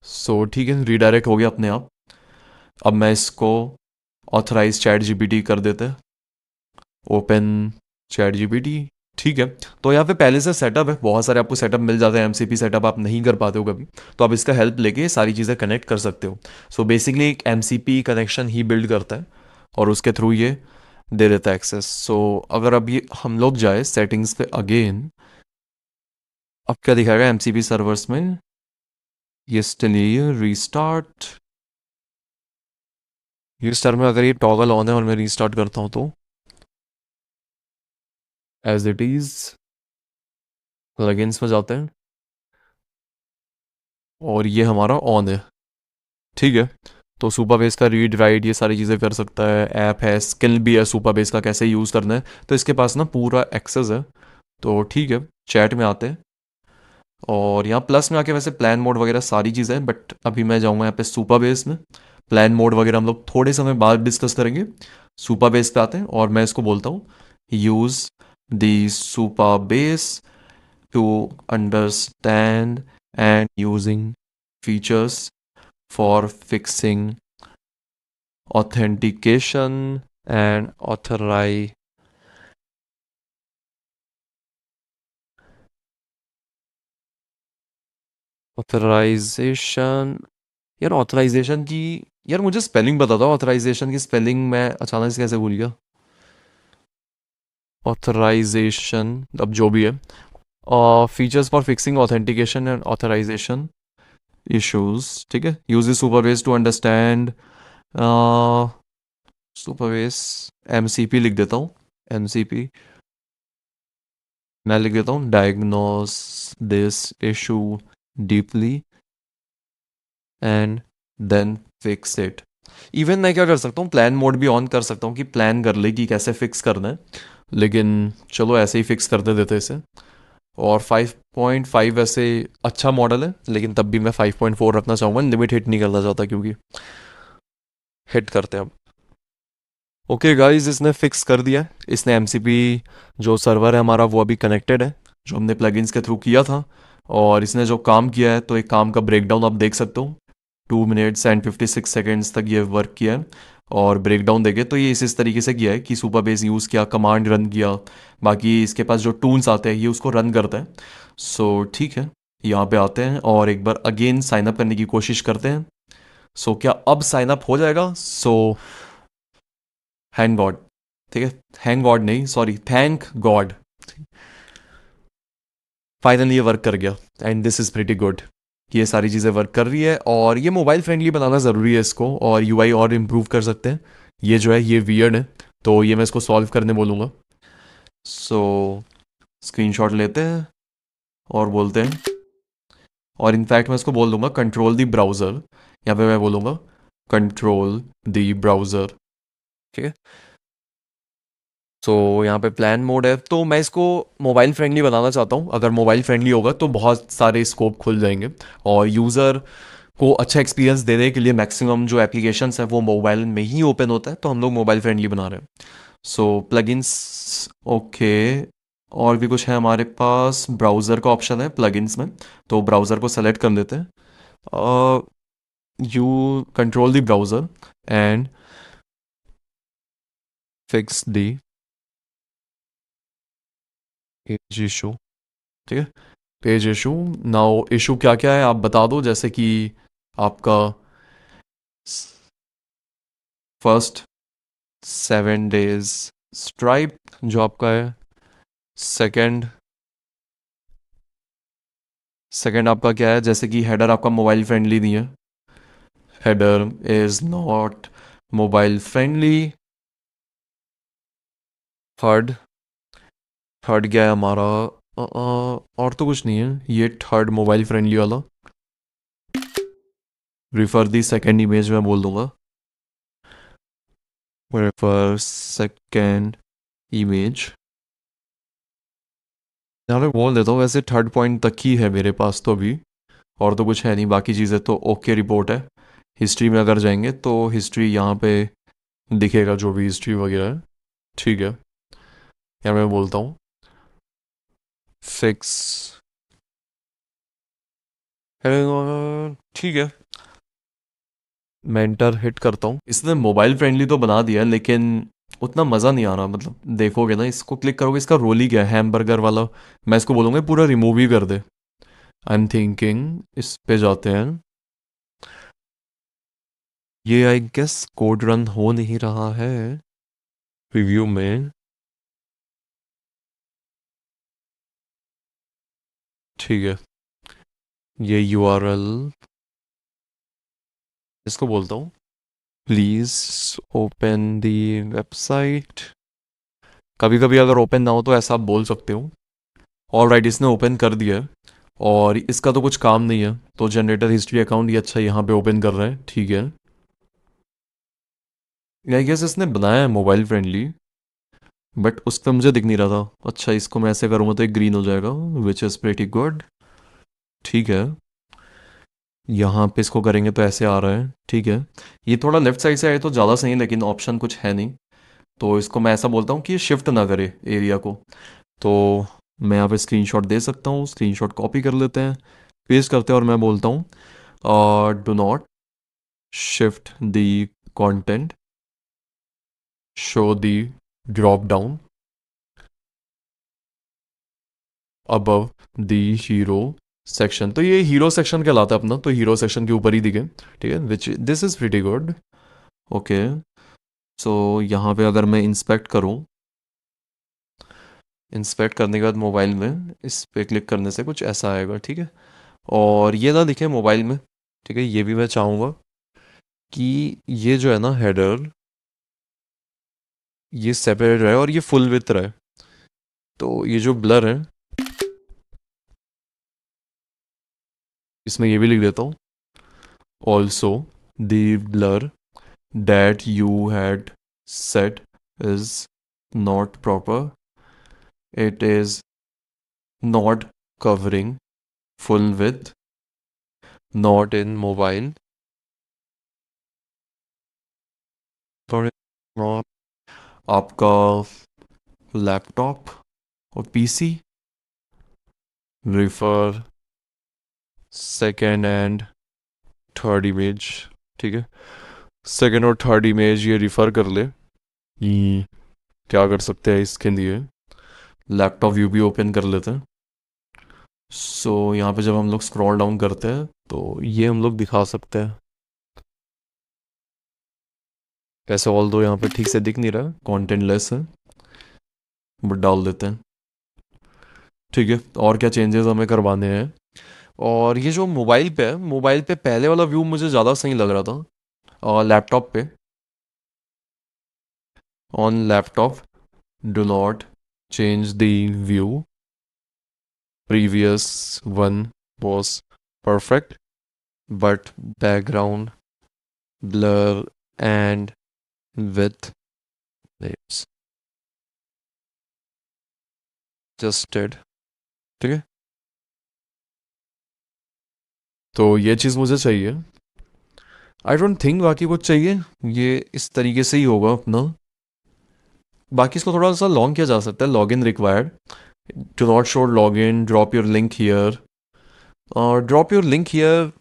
B: सो ठीक है, रीडायरेक्ट हो गया अपने आप। अब मैं इसको ऑथराइज चैट जीपीटी कर देते हैं, ओपन चैट जीपीटी, ठीक है। तो यहाँ पे पहले से सेटअप है, बहुत सारे आपको सेटअप मिल जाते हैं। एमसीपी सेटअप आप नहीं कर पाते हो कभी, तो आप इसका हेल्प लेके सारी चीज़ें कनेक्ट कर सकते हो। सो बेसिकली एक एमसीपी कनेक्शन ही बिल्ड करता है और उसके थ्रू ये दे देता है एक्सेस। सो अगर अभी हम लोग जाए सेटिंग्स पे अगेन, अब क्या दिखाएगा एमसीपी सर्वर्स में, ये स्टिल ये रीस्टार्ट। रीस्टार्ट में अगर ये टॉगल ऑन है और मैं रीस्टार्ट करता हूँ तो एज इट इज़ प्लगइन्स में जाते हैं और ये हमारा ऑन है, ठीक है। तो सुपरबेस का रीड राइट ये सारी चीज़ें कर सकता है। ऐप है, स्किल भी है सुपरबेस का कैसे यूज़ करना है, तो इसके पास ना पूरा एक्सेस है। तो ठीक है, चैट में आते हैं और यहाँ प्लस में आके वैसे प्लान मोड वगैरह सारी चीज़ें हैं, बट अभी मैं जाऊँगा यहाँ पे सुपरबेस में। प्लान मोड वगैरह हम लोग थोड़े समय बाद डिस्कस करेंगे। सुपरबेस पे आते हैं और मैं इसको बोलता हूँ use the Supabase to understand and using features for fixing authentication and authorization। यार ऑथराइजेशन की, यार मुझे स्पेलिंग बता दो, ऑथराइजेशन की स्पेलिंग मैं अचानक से कैसे भूल गया। ऑथराइजेशन, अब जो भी है, features for fixing authentication and authorization issues, ठीक है, use Supabase to understand, Supabase MCP लिख देता हूँ, एमसीपी मैं लिख देता हूँ, diagnose this issue deeply and then fix it. Even मैं क्या कर सकता हूँ, प्लान मोड भी ऑन कर सकता हूँ कि प्लान कर ले कि कैसे फिक्स करना है, लेकिन चलो ऐसे ही फिक्स करते देते इसे। और 5.5 वैसे अच्छा मॉडल है, लेकिन तब भी मैं 5.4 रखना चाहूँगा, लिमिट हिट नहीं करना चाहता क्योंकि हिट करते हैं अब। ओके गाइस, इसने फिक्स कर दिया है। इसने एमसीपी जो सर्वर है हमारा वो अभी कनेक्टेड है, जो हमने प्लगइन्स के थ्रू किया था, और इसने जो काम किया है तो एक काम का ब्रेकडाउन आप देख सकते हो। 2 मिनट्स एंड 56 सेकेंड्स तक ये वर्क किया है। और ब्रेकडाउन देखे तो ये इस तरीके से किया है कि सुपर बेस यूज़ किया, कमांड रन किया, बाकी इसके पास जो टूल्स आते हैं ये उसको रन करता है। सो ठीक है, यहाँ पे आते हैं और एक बार अगेन साइन अप करने की कोशिश करते हैं। सो क्या अब साइन अप हो जाएगा? सो हैंग गॉड, ठीक है, हैंग गॉड नहीं, सॉरी, थैंक गॉड, फाइनली ये वर्क कर गया। And this is pretty good कि ये सारी चीज़ें वर्क कर रही है, और ये मोबाइल फ्रेंडली बनाना ज़रूरी है इसको, और यूआई और इम्प्रूव कर सकते हैं। ये जो है ये वियर्ड है, तो ये मैं इसको सॉल्व करने बोलूँगा। सो स्क्रीनशॉट लेते हैं और बोलते हैं, और इनफैक्ट मैं इसको बोल दूंगा कंट्रोल दी ब्राउज़र, यहाँ पे मैं बोलूँगा कंट्रोल दी ब्राउज़र, ठीक है। सो यहाँ पे प्लान मोड है, तो मैं इसको मोबाइल फ्रेंडली बनाना चाहता हूँ। अगर मोबाइल फ्रेंडली होगा तो बहुत सारे स्कोप खुल जाएंगे, और यूज़र को अच्छा एक्सपीरियंस देने के लिए मैक्सिमम जो एप्लीकेशंस है वो मोबाइल में ही ओपन होता है, तो हम लोग मोबाइल फ्रेंडली बना रहे हैं। सो प्लगइन्स, ओके, और भी कुछ है हमारे पास, ब्राउज़र का ऑप्शन है प्लगइन्स में, तो ब्राउज़र को सेलेक्ट कर देते हैं। You control the browser and fix the page issue, ठीक है, पेज इशू। नाउ इशू क्या क्या है आप बता दो, जैसे कि आपका फर्स्ट 7 days स्ट्राइप जो आपका है, सेकंड सेकंड आपका क्या है, जैसे कि हेडर आपका मोबाइल फ्रेंडली नहीं है, header is not mobile friendly. Third third क्या है हमारा, और तो कुछ नहीं है, ये थर्ड मोबाइल फ्रेंडली वाला। रिफर दी सेकेंड इमेज में बोल दूंगा, रेफर सेकेंड इमेज, यहाँ पे बोल देता हूँ। वैसे थर्ड पॉइंट तक ही है मेरे पास तो अभी, और तो कुछ है नहीं, बाकी चीज़ें तो ओके रिपोर्ट है। हिस्ट्री में अगर जाएंगे तो हिस्ट्री यहाँ पे दिखेगा, जो भी हिस्ट्री वगैरह है, ठीक है। यहाँ मैं बोलता हूँ फिक्स, ठीक है, मैं एंटर हिट करता हूँ। इसने मोबाइल फ्रेंडली तो बना दिया लेकिन उतना मज़ा नहीं आ रहा, मतलब देखोगे ना, इसको क्लिक करोगे, इसका रोल ही क्या है, हैमबर्गर वाला। मैं इसको बोलूँगा पूरा रिमूव ही कर दे। आई एम थिंकिंग इस पे जाते हैं, ये आई गेस कोड रन हो नहीं रहा है रिव्यू में, ठीक है। ये यूआरएल इसको बोलता हूँ, प्लीज़ ओपन दी वेबसाइट। कभी कभी अगर ओपन ना हो तो ऐसा आप बोल सकते हो। ऑल राइट, इसने ओपन कर दिया है, और इसका तो कुछ काम नहीं है, तो जनरेटर हिस्ट्री अकाउंट ये अच्छा यहाँ पे ओपन कर रहा है, ठीक है। आई गेस इसने बनाया है मोबाइल फ्रेंडली, बट उस पर मुझे दिख नहीं रहा था। अच्छा, इसको मैं ऐसे करूँगा तो एक ग्रीन हो जाएगा, विच इज़ प्रेटी गुड, ठीक है। यहाँ पे इसको करेंगे तो ऐसे आ रहा है, ठीक है। ये थोड़ा लेफ्ट साइड से आए तो ज़्यादा सही, लेकिन ऑप्शन कुछ है नहीं, तो इसको मैं ऐसा बोलता हूँ कि ये शिफ्ट ना करे एरिया को। तो मैं यहाँ पे स्क्रीनशॉट दे सकता हूँ, स्क्रीनशॉट कॉपी कर लेते हैं, पेस्ट करते हैं, और मैं बोलता हूँ do not shift the content, show the drop down above the hero section. तो ये हीरो सेक्शन कहलाता है अपना, तो हीरो सेक्शन के ऊपर ही दिखे, ठीक है, which this is pretty good, okay. So यहाँ पे अगर मैं इंस्पेक्ट करूँ इंस्पेक्ट करने के बाद मोबाइल में इस पे क्लिक करने से कुछ ऐसा आएगा, ठीक है। और ये ना दिखे मोबाइल में, ठीक है। ये भी मैं चाहूँगा कि ये जो है ना हेडर, ये सेपरेट रहे और ये फुल विथ रहे। तो ये जो ब्लर है इसमें ये भी लिख देता हूँ, also the blur that you had set is not proper. It is not covering full width, not in mobile. For not आपका लैपटॉप और PC, refer second and third image, ठीक है। सेकेंड और थर्ड इमेज ये refer कर ले। क्या कर सकते हैं इसके लिए, लैपटॉप व्यू भी ओपन कर लेते हैं। सो यहाँ पे जब हम लोग स्क्रॉल डाउन करते हैं तो ये हम लोग दिखा सकते हैं। कैसे, ऑल दो यहाँ पे ठीक से दिख नहीं रहा, कंटेंट लेस है, बट डाल देते हैं, ठीक है। और क्या चेंजेस हमें करवाने हैं। और ये जो मोबाइल पे है, मोबाइल पे पहले वाला व्यू मुझे ज़्यादा सही लग रहा था। और लैपटॉप पे, on laptop do not change the view, previous one was perfect but background blur and with adjusted, ठीक है। तो ये चीज़ मुझे चाहिए। आई डोंट थिंक बाकी कुछ चाहिए, ये इस तरीके से ही होगा अपना। बाकी इसको थोड़ा सा लॉन्ग किया जा सकता है, log in required, do not show log in, drop your link here. और ड्रॉप योर लिंक हियर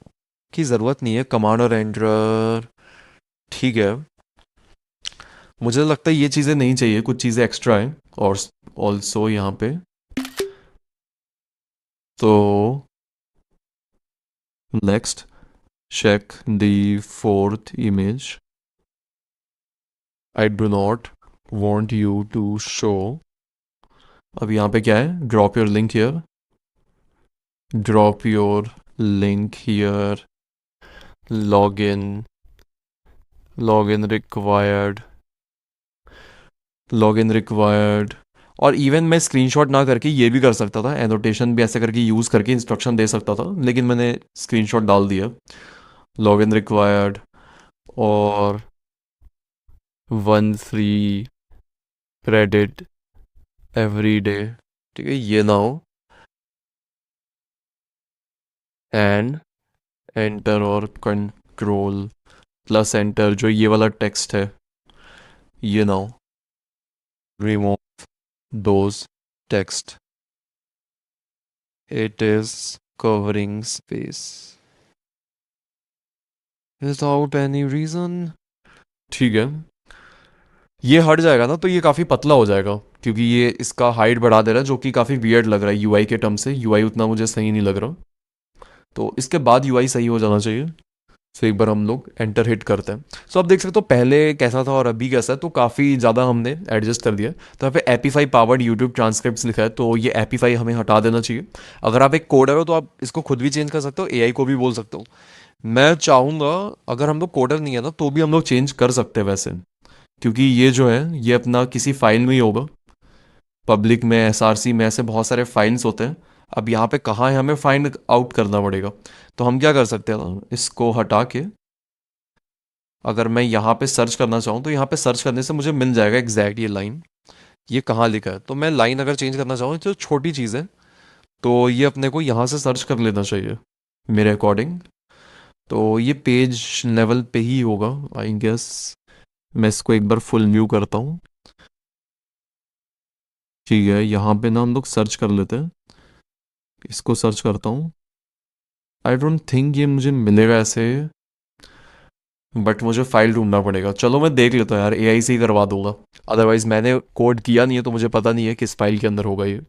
B: की ज़रूरत नहीं है, कमांड और एंटर, ठीक है। मुझे लगता है ये चीज़ें नहीं चाहिए, कुछ चीज़ें एक्स्ट्रा हैं। और ऑल्सो यहाँ पे तो next check the fourth image. I do not want you to show. अब यहाँ पे क्या है, drop your link here, drop your link here, login, login required, login required। और इवन मैं स्क्रीनशॉट ना करके ये भी कर सकता था, एनोटेशन भी ऐसे करके यूज़ करके इंस्ट्रक्शन दे सकता था, लेकिन मैंने स्क्रीनशॉट डाल दिया, लॉगिन रिक्वायर्ड। और 1 free credit every day, ठीक है, ये ना हो। एंड एंटर और कंट्रोल प्लस एंटर, जो ये वाला टेक्स्ट है ये ना हो, remove those text, it is covering space without any reason, ठीक है। ये हट जाएगा ना तो ये काफ़ी पतला हो जाएगा, क्योंकि ये इसका हाइट बढ़ा दे रहा है, जो कि काफ़ी वियर्ड लग रहा है यूआई के टर्म से। यूआई उतना मुझे सही नहीं लग रहा, तो इसके बाद यूआई सही हो जाना चाहिए। सो एक बार हम लोग एंटर हिट करते हैं। सो आप देख सकते हो पहले कैसा था और अभी कैसा है, तो काफ़ी ज़्यादा हमने एडजस्ट कर दिया। तो यहाँ पे एपीफाई पावर्ड यूट्यूब ट्रांसक्रिप्ट्स लिखा है, तो ये एपीफाई हमें हटा देना चाहिए। अगर आप एक कोडर हो तो आप इसको खुद भी चेंज कर सकते हो, एआई को भी बोल सकते हो। मैं चाहूँगा अगर हम लोग कोडर नहीं है ना तो भी हम लोग चेंज कर सकते हैं वैसे, क्योंकि ये जो है ये अपना किसी फाइल में ही होगा, पब्लिक में, एसआरसी में, ऐसे बहुत सारे फाइल्स होते हैं। अब यहाँ पे कहाँ है हमें फाइंड आउट करना पड़ेगा। तो हम क्या कर सकते हैं ना, इसको हटा के अगर मैं यहाँ पे सर्च करना चाहूँ तो यहाँ पे सर्च करने से मुझे मिल जाएगा एग्जैक्ट ये लाइन, ये कहाँ लिखा है। तो मैं लाइन अगर चेंज करना चाहूँ तो छोटी चीज़ है, तो ये अपने को यहाँ से सर्च कर लेना चाहिए मेरे अकॉर्डिंग। तो ये पेज लेवल पे ही होगा आई गेस। मैं इसको एक बार फुल व्यू करता हूँ, ठीक है। यहाँ पे ना हम लोग सर्च कर लेते हैं, इसको सर्च करता हूँ। आई डोंट थिंक ये मुझे मिलेगा ऐसे, बट मुझे फाइल ढूंढना पड़ेगा। चलो मैं देख लेता हूँ यार, एआई से ही करवा दूंगा, अदरवाइज मैंने कोड किया नहीं है तो मुझे पता नहीं है किस फाइल के अंदर होगा ये।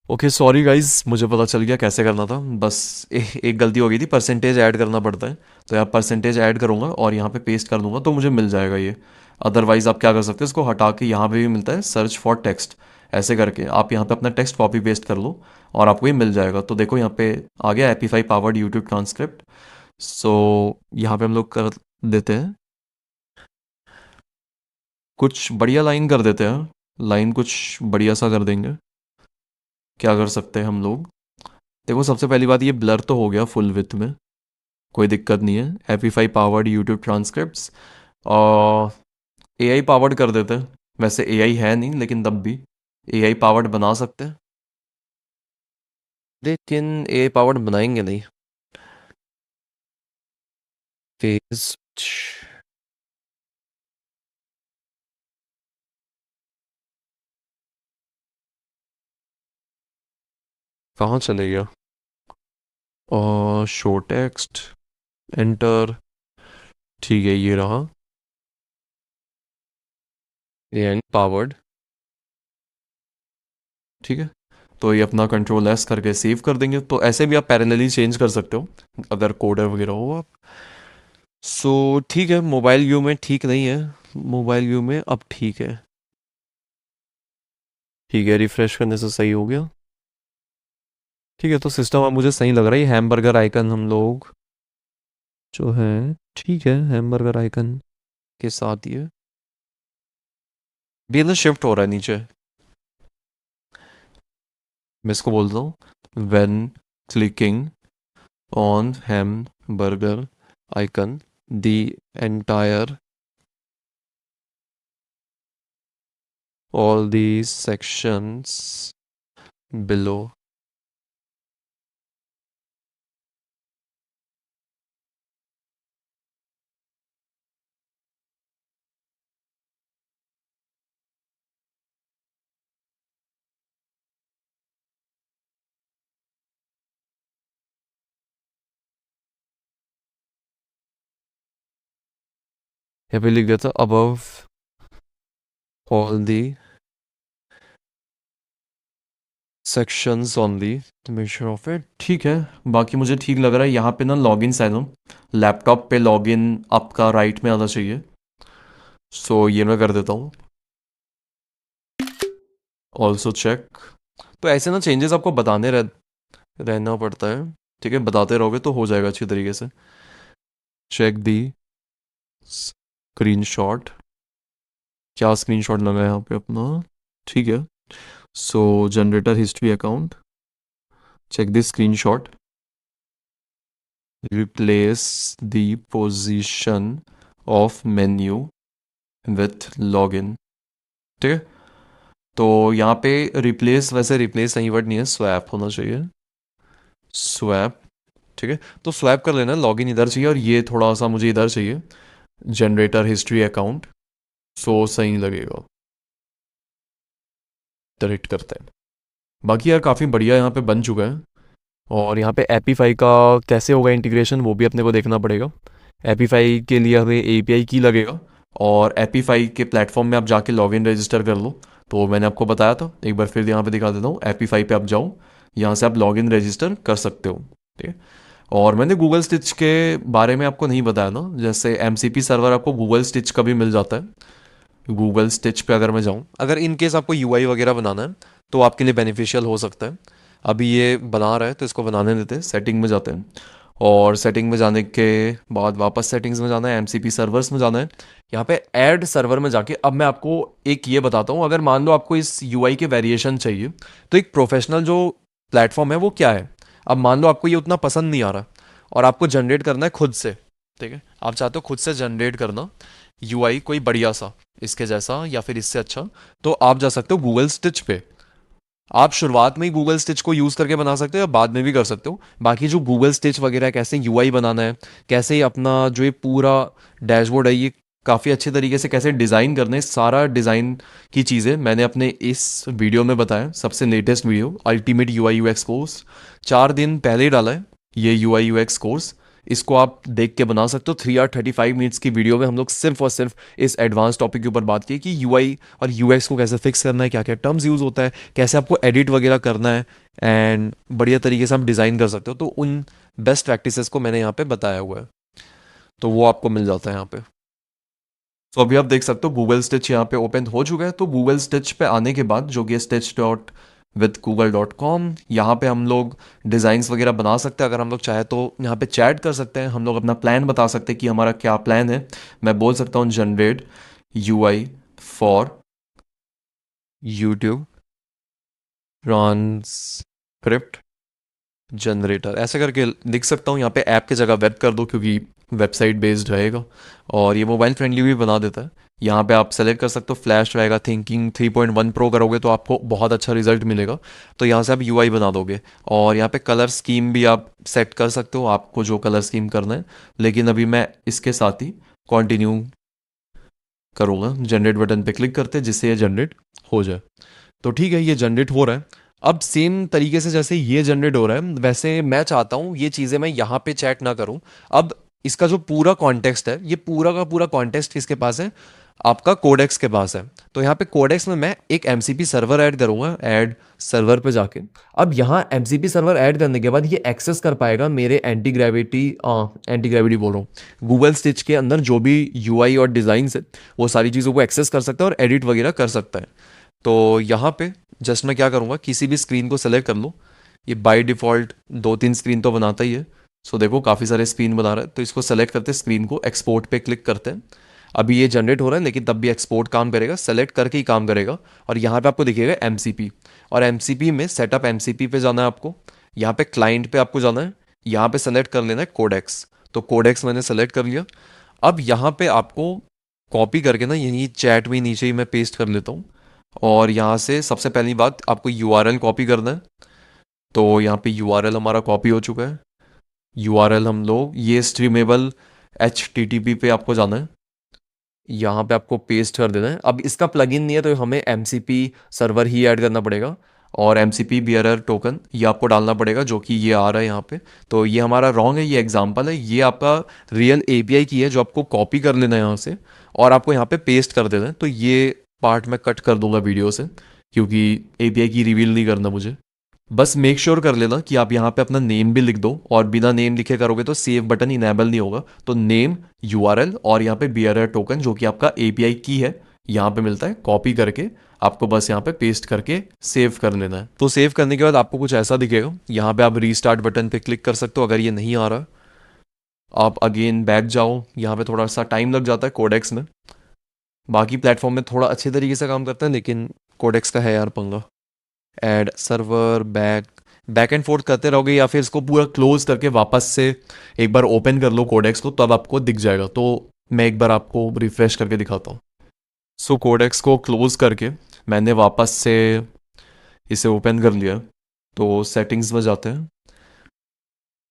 B: ओके सॉरी गाइज, मुझे पता चल गया कैसे करना था। बस एक गलती हो गई थी, परसेंटेज ऐड करना पड़ता है, तो यहाँ परसेंटेज ऐड करूँगा और यहाँ पे पेस्ट कर दूंगा तो मुझे मिल जाएगा ये। अदरवाइज आप क्या कर सकते हैं, इसको हटा के यहाँ पे भी मिलता है सर्च फॉर टेक्स्ट, ऐसे करके आप यहाँ पे अपना टेक्स्ट कॉपी पेस्ट कर लो और आपको ये मिल जाएगा। तो देखो यहाँ पे आ गया एपीफाई पावर्ड यूट्यूब ट्रांसक्रिप्ट। सो यहाँ पे हम लोग कर देते हैं, कुछ बढ़िया लाइन कर देते हैं, लाइन कुछ बढ़िया सा कर देंगे। क्या कर सकते हैं हम लोग, देखो सबसे पहली बात ये ब्लर तो हो गया फुल विथ में, कोई दिक्कत नहीं है। एपीफाई पावर्ड यूट्यूब ट्रांसक्रिप्ट्स और एआई पावर्ड कर देते हैं। वैसे एआई है नहीं लेकिन तब भी एआई पावर्ड बना सकते हैं, लेकिन एआई पावर्ड बनाएंगे नहीं। फेज कहाँ चले गया, और शो टेक्स्ट एंटर, ठीक है ये रहा एआई पावर्ड, ठीक है। तो ये अपना कंट्रोल एस करके सेव कर देंगे। तो ऐसे भी आप पैरेलली चेंज कर सकते हो अगर कोडर वगैरह हो आप। सो ठीक है, मोबाइल व्यू में ठीक नहीं है, मोबाइल व्यू में अब ठीक है, ठीक है रिफ्रेश करने से सही हो गया। ठीक है, तो सिस्टम अब मुझे सही लग रहा है। हैमबर्गर आइकन हम लोग जो है, ठीक है हैमबर्गर आइकन के साथ ये भी ना शिफ्ट हो रहा है नीचे। मैं इसको बोलता हूँ when clicking on hamburger icon the entire all these sections below यहाँ पे लिख दिया था above all the sections only to make sure of it, ठीक है। बाकी मुझे ठीक लग रहा है। यहाँ पे ना लॉगिन साइन हो, लैपटॉप पे लॉगिन आपका राइट में आना चाहिए। सो ये मैं कर देता हूँ, ऑल्सो चेक। तो ऐसे ना चेंजेस आपको रहना पड़ता है, ठीक है, बताते रहोगे तो हो जाएगा अच्छी तरीके से। चेक दी स्क्रीनशॉट, क्या स्क्रीनशॉट लगा है यहाँ पे अपना, ठीक है। So generator history account, check this screenshot, replace the position of menu with login, ठीक है। तो यहाँ पे रिप्लेस, वैसे रिप्लेस सही वर्ड नहीं है, स्वैप होना चाहिए, स्वैप, ठीक है। तो स्वैप कर लेना, लॉगिन इधर चाहिए और ये थोड़ा सा मुझे इधर चाहिए, जनरेटर हिस्ट्री अकाउंट। सो सही लगेगा, डायरेक्ट करते हैं। बाकी यार काफ़ी बढ़िया यहाँ पे बन चुका है। और यहाँ पे एपीफाई का कैसे होगा इंटीग्रेशन वो भी अपने को देखना पड़ेगा। एपीफाई के लिए हमें एपीआई की लगेगा, और एपीफाई के प्लेटफॉर्म में आप जाके लॉगिन रजिस्टर कर लो। तो मैंने आपको बताया था, एक बार फिर यहाँ पे दिखा देता हूँ। एपीफाई पे आप जाओ, यहाँ से आप लॉगिन रजिस्टर कर सकते हो, ठीक है। और मैंने गूगल स्टिच के बारे में आपको नहीं बताया ना, जैसे एमसीपी सर्वर आपको गूगल स्टिच का भी मिल जाता है। गूगल स्टिच पे अगर मैं जाऊँ, अगर इन केस आपको यूआई वगैरह बनाना है तो आपके लिए बेनिफिशियल हो सकता है। अभी ये बना रहा है तो इसको बनाने देते हैं। सेटिंग में जाते हैं, और सेटिंग में जाने के बाद वापस सेटिंग्स में जाना है, एमसीपी सर्वर्स में जाना है। यहाँ पे ऐड सर्वर में जाके अब मैं आपको एक ये बताता हूँ। अगर मान लो आपको इस यूआई के वेरिएशन चाहिए, तो एक प्रोफेशनल जो प्लेटफॉर्म है वो क्या है। अब मान लो आपको ये उतना पसंद नहीं आ रहा और आपको जनरेट करना है खुद से, ठीक है, आप चाहते हो खुद से जनरेट करना यूआई कोई बढ़िया सा इसके जैसा या फिर इससे अच्छा, तो आप जा सकते हो गूगल स्टिच पे। आप शुरुआत में ही गूगल स्टिच को यूज़ करके बना सकते हो या बाद में भी कर सकते हो। बाकी जो गूगल स्टिच वगैरह कैसे यूआई बनाना है, कैसे ही अपना जो ये पूरा डैशबोर्ड है ये काफ़ी अच्छे तरीके से कैसे डिज़ाइन करना है, सारा डिज़ाइन की चीज़ें मैंने अपने इस वीडियो में बताया। सबसे latest video ultimate UI UX course 4 दिन पहले ही डाला है ये यूआई यूएक्स कोर्स। इसको आप देख के बना सकते हो। 3 hour 35 minutes की वीडियो में हम लोग सिर्फ और सिर्फ इस एडवांस टॉपिक के ऊपर बात की कि यूआई और यूएक्स को कैसे फिक्स करना है, क्या क्या टर्म्स यूज़ होता है, कैसे आपको एडिट वगैरह करना है, एंड बढ़िया तरीके से आप डिज़ाइन कर सकते हो। तो उन बेस्ट प्रैक्टिसेस को मैंने यहाँ पे बताया हुआ है, तो वो आपको मिल जाता है यहाँ पे। तो अभी आप देख सकते हो गूगल स्टिच यहाँ पे ओपन हो चुका है। तो गूगल स्टिच पे आने के बाद जो कि stitch dot with Google dot com, यहाँ पे हम लोग डिज़ाइंस वगैरह बना सकते हैं। अगर हम लोग चाहे तो यहाँ पे चैट कर सकते हैं, हम लोग अपना प्लान बता सकते हैं कि हमारा क्या प्लान है। मैं बोल सकता हूँ generate UI for YouTube transcript generator, ऐसे करके लिख सकता हूँ। यहाँ पे ऐप की जगह वेब कर दो क्योंकि वेबसाइट बेस्ड रहेगा, और ये मोबाइल फ्रेंडली भी बना देता है। यहाँ पे आप सेलेक्ट कर सकते हो फ्लैश रहेगा, थिंकिंग 3.1 प्रो करोगे तो आपको बहुत अच्छा रिजल्ट मिलेगा। तो यहाँ से आप यूआई बना दोगे, और यहाँ पे कलर स्कीम भी आप सेट कर सकते हो, आपको जो कलर स्कीम करना है। लेकिन अभी मैं इसके साथ ही कंटिन्यू करूँगा, जनरेट बटन पे क्लिक करते जिससे ये जनरेट हो जाए। तो ठीक है, ये जनरेट हो रहा है। अब सेम तरीके से जैसे ये जनरेट हो रहा है, वैसे मैं चाहता हूँ ये चीज़ें मैं यहाँ पे चैट ना करूँ। अब इसका जो पूरा कॉन्टेक्स्ट है, ये पूरा का पूरा कॉन्टेक्स्ट किसके पास है? आपका कोडेक्स के पास है। तो यहाँ पे कोडेक्स में मैं एक एमसीपी सर्वर ऐड करूँगा, ऐड सर्वर पे जाके। अब यहाँ एमसीपी सर्वर ऐड करने के बाद ये एक्सेस कर पाएगा मेरे एंटी ग्रेविटी बोल रहा हूँ, गूगल स्टिच के अंदर जो भी यूआई और डिज़ाइन है, वो सारी चीज़ों को एक्सेस कर सकता है और एडिट वगैरह कर सकता है। तो यहाँ पे जस्ट मैं क्या करूँगा, किसी भी स्क्रीन को सेलेक्ट कर लो। ये बाय डिफ़ॉल्ट 2-3 स्क्रीन तो बनाता ही है। सो देखो काफ़ी सारे स्क्रीन बना रहा है, तो इसको सेलेक्ट करते हैं, स्क्रीन को एक्सपोर्ट पे क्लिक करते हैं। अभी ये जनरेट हो रहा है लेकिन तब भी एक्सपोर्ट काम करेगा, सेलेक्ट करके ही काम करेगा। और यहाँ पे आपको दिखेगा एमसीपी, और एमसीपी में सेटअप एमसीपी पे जाना है आपको। यहाँ पे क्लाइंट पे आपको जाना है, यहाँ पे सेलेक्ट कर लेना है कोडेक्स। तो कोडेक्स मैंने सेलेक्ट कर लिया। अब यहाँ पे आपको कॉपी करके ना यही चैट में नीचे ही मैं पेस्ट कर लेता हूँ। और यहाँ से सबसे पहली बात आपको यूआरएल कॉपी करना है। तो यहाँ पे यूआरएल हमारा कॉपी हो चुका है। यूआरएल हम लोग ये स्ट्रीमेबल एचटीटीपी पे आपको जाना है, यहाँ पे आपको पेस्ट कर देना है। अब इसका प्लगइन नहीं है तो हमें एमसीपी सर्वर ही ऐड करना पड़ेगा, और एमसीपी बियरर टोकन ये आपको डालना पड़ेगा, जो कि ये आ रहा है यहाँ पे। तो ये हमारा रॉन्ग है, ये एग्जांपल है, ये आपका रियल एपीआई की है जो आपको कॉपी कर लेना है यहाँ से और आपको यहाँ पे पेस्ट कर देना है। तो ये पार्ट मैं कट कर दूंगा वीडियो से क्योंकि एपीआई की रिवील नहीं करना मुझे। बस मेक श्योर कर लेना कि आप यहाँ पे अपना नेम भी लिख दो, और बिना नेम लिखे करोगे तो सेव बटन इनेबल नहीं होगा। तो नेम, यूआरएल और यहाँ पे बियरर टोकन जो कि आपका एपीआई की है यहाँ पे मिलता है, कॉपी करके आपको बस यहाँ पे पेस्ट करके सेव कर लेना है। तो सेव करने के बाद आपको कुछ ऐसा दिखेगा। यहाँ पे आप रीस्टार्ट बटन पे क्लिक कर सकते हो अगर ये नहीं आ रहा। आप अगेन बैक जाओ, यहाँ पे थोड़ा सा टाइम लग जाता है कोडेक्स में। बाकी प्लेटफॉर्म में थोड़ा अच्छे तरीके से काम करता है, लेकिन कोडेक्स का है यार पंगा। Add server back, back and fourth करते रहोगे या फिर इसको पूरा क्लोज करके वापस से एक बार ओपन कर लो कोडेक्स को, तब आपको दिख जाएगा। तो मैं एक बार आपको रिफ्रेश करके दिखाता हूँ। सो कोडेक्स को क्लोज करके मैंने वापस से इसे ओपन कर लिया। तो सेटिंग्स में जाते हैं,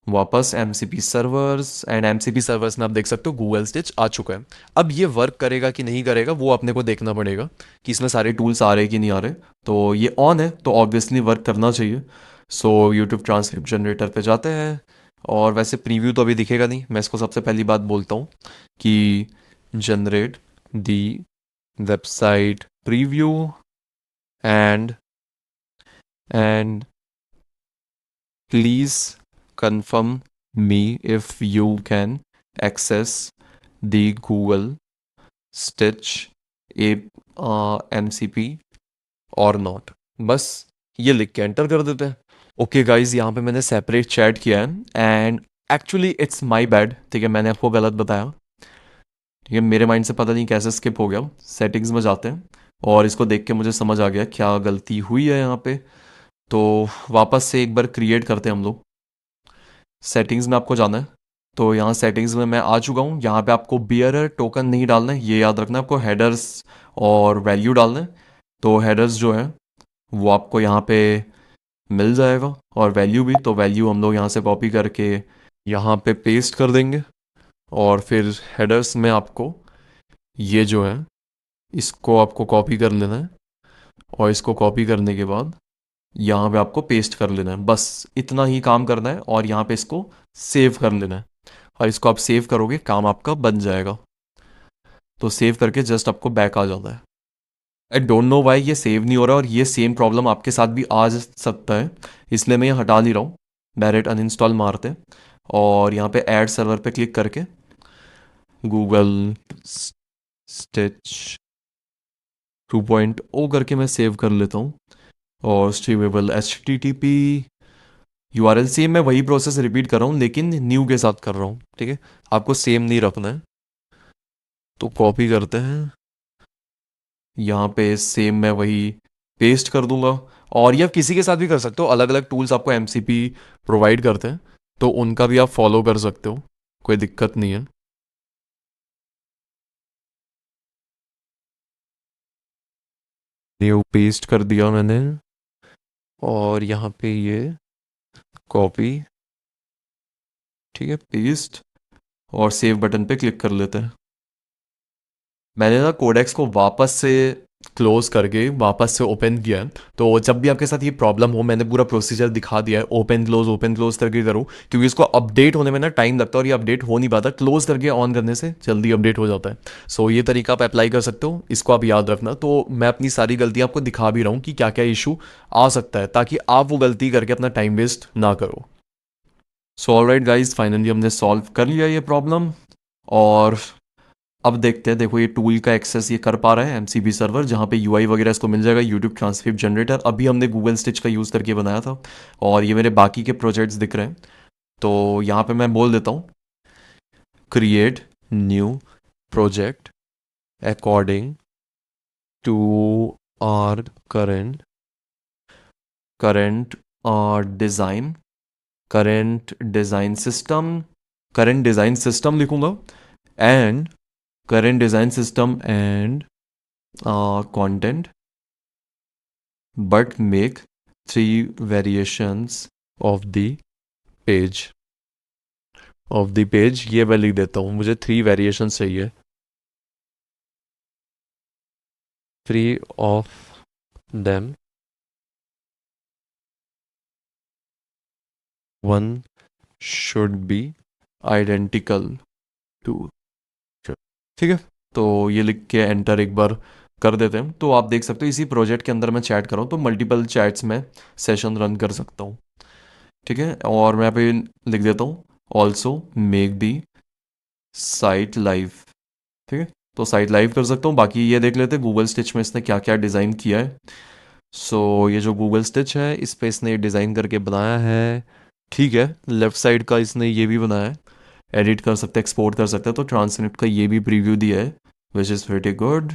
B: वापस M C P servers, and M C P servers में आप देख सकते हो गूगल स्टिच आ चुका है। अब ये वर्क करेगा कि नहीं करेगा वो अपने को देखना पड़ेगा कि इसमें सारे टूल्स आ रहे हैं कि नहीं आ रहे। तो ये ऑन है तो ऑब्वियसली वर्क करना चाहिए। सो यूट्यूब ट्रांसक्रिप्ट जनरेटर पे जाते हैं, और वैसे प्रीव्यू तो अभी दिखेगा नहीं। मैं इसको सबसे पहली बात बोलता हूँ कि generate the website preview and and please confirm me if you can access the Google Stitch MCP or not। बस ये लिख के एंटर कर देते हैं। ओके गाइज, यहाँ पे मैंने सेपरेट चैट किया है, and actually it's my bad. ठीक है, मैंने आपको गलत बताया। ठीक है, मेरे माइंड से पता नहीं कैसे स्किप हो गया। सेटिंग्स में जाते हैं, और इसको देख के मुझे समझ आ गया क्या गलती हुई है यहाँ पे। तो वापस से एक बार क्रिएट करते हैं हम लोग। सेटिंग्स में आपको जाना है। तो यहाँ सेटिंग्स में मैं आ चुका हूँ। यहाँ पे आपको बियरर टोकन नहीं डालना है, ये याद रखना है। आपको हेडर्स और वैल्यू डालना है। तो हेडर्स जो है वो आपको यहाँ पे मिल जाएगा, और वैल्यू भी। तो वैल्यू हम लोग यहाँ से कॉपी करके यहाँ पे पेस्ट कर देंगे, और फिर हेडर्स में आपको ये जो है इसको आपको कॉपी कर लेना है, और इसको कॉपी करने के बाद यहाँ पे आपको पेस्ट कर लेना है। बस इतना ही काम करना है, और यहाँ पे इसको सेव कर लेना है, और इसको आप सेव करोगे काम आपका बन जाएगा। तो सेव करके जस्ट आपको बैक आ जाता है। आई डोंट नो वाई ये सेव नहीं हो रहा, और ये सेम प्रॉब्लम आपके साथ भी आ सकता है, इसलिए मैं ये हटा नहीं रहा हूँ। डायरेक्ट अनइंस्टॉल मारते हैं, और यहाँ पे ऐड सर्वर पे क्लिक करके गूगल स्टिच 2.0 करके मैं सेव कर लेता हूँ। और स्ट्रीमेबल HTTP URL सेम, मैं वही प्रोसेस रिपीट कर रहा हूँ लेकिन न्यू के साथ कर रहा हूँ, ठीक है। आपको सेम नहीं रखना है, तो कॉपी करते हैं, यहाँ पे सेम मैं वही पेस्ट कर दूंगा। और ये आप किसी के साथ भी कर सकते हो, अलग अलग टूल्स आपको MCP प्रोवाइड करते हैं, तो उनका भी आप फॉलो कर सकते हो, कोई दिक्कत नहीं है। न्यू पेस्ट कर दिया मैंने, और यहाँ पे ये कॉपी, ठीक है, पेस्ट, और सेव बटन पे क्लिक कर लेते हैं। मैंने ना कोडेक्स को वापस से क्लोज करके वापस से ओपन किया है, तो जब भी आपके साथ ये प्रॉब्लम हो, मैंने पूरा प्रोसीजर दिखा दिया है, ओपन क्लोज करके करो, क्योंकि इसको अपडेट होने में ना टाइम लगता है और ये अपडेट हो नहीं पाता, क्लोज करके ऑन करने से जल्दी अपडेट हो जाता है। सो ये तरीका आप अप्लाई कर सकते हो, इसको आप याद रखना। तो मैं अपनी सारी गलतियां आपको दिखा भी रहा हूँ कि क्या क्या इशू आ सकता है, ताकि आप वो गलती करके अपना टाइम वेस्ट ना करो। सो ऑलराइट गाइज, फाइनली हमने सॉल्व कर लिया ये प्रॉब्लम। और अब देखते हैं, देखो ये टूल का एक्सेस ये कर पा रहा है MCP सर्वर, जहाँ पे UI वगैरह इसको मिल जाएगा, यूट्यूब ट्रांसक्रिप्ट जनरेटर अभी हमने गूगल स्टिच का यूज़ करके बनाया था। और ये मेरे बाकी के प्रोजेक्ट्स दिख रहे हैं, तो यहाँ पे मैं बोल देता हूँ create new project according to our current design current design system लिखूंगा, and current design system and content, but make 3 variations of the page ये मैं लिख देता हूँ, मुझे 3 variations चाहिए। 3 of them, one should be identical to, ठीक है। तो ये लिख के एंटर एक बार कर देते हैं, तो आप देख सकते हो इसी प्रोजेक्ट के अंदर मैं चैट कर रहा हूँ, तो मल्टीपल चैट्स में सेशन रन कर सकता हूँ, ठीक है। और मैं यहाँ पे लिख देता हूँ also make the site live, ठीक है। तो साइट लाइव कर सकता हूँ। बाकी ये देख लेते हैं गूगल स्टिच में इसने क्या क्या डिज़ाइन किया है। सो ये जो गूगल स्टिच है, इस पे इसने डिज़ाइन करके बनाया है, ठीक है। लेफ्ट साइड का इसने ये भी बनाया है, एडिट कर सकते हैं, एक्सपोर्ट कर सकते हैं, तो ट्रांसलेट का ये भी प्रीव्यू दिया है, विच इज़ वेरी गुड,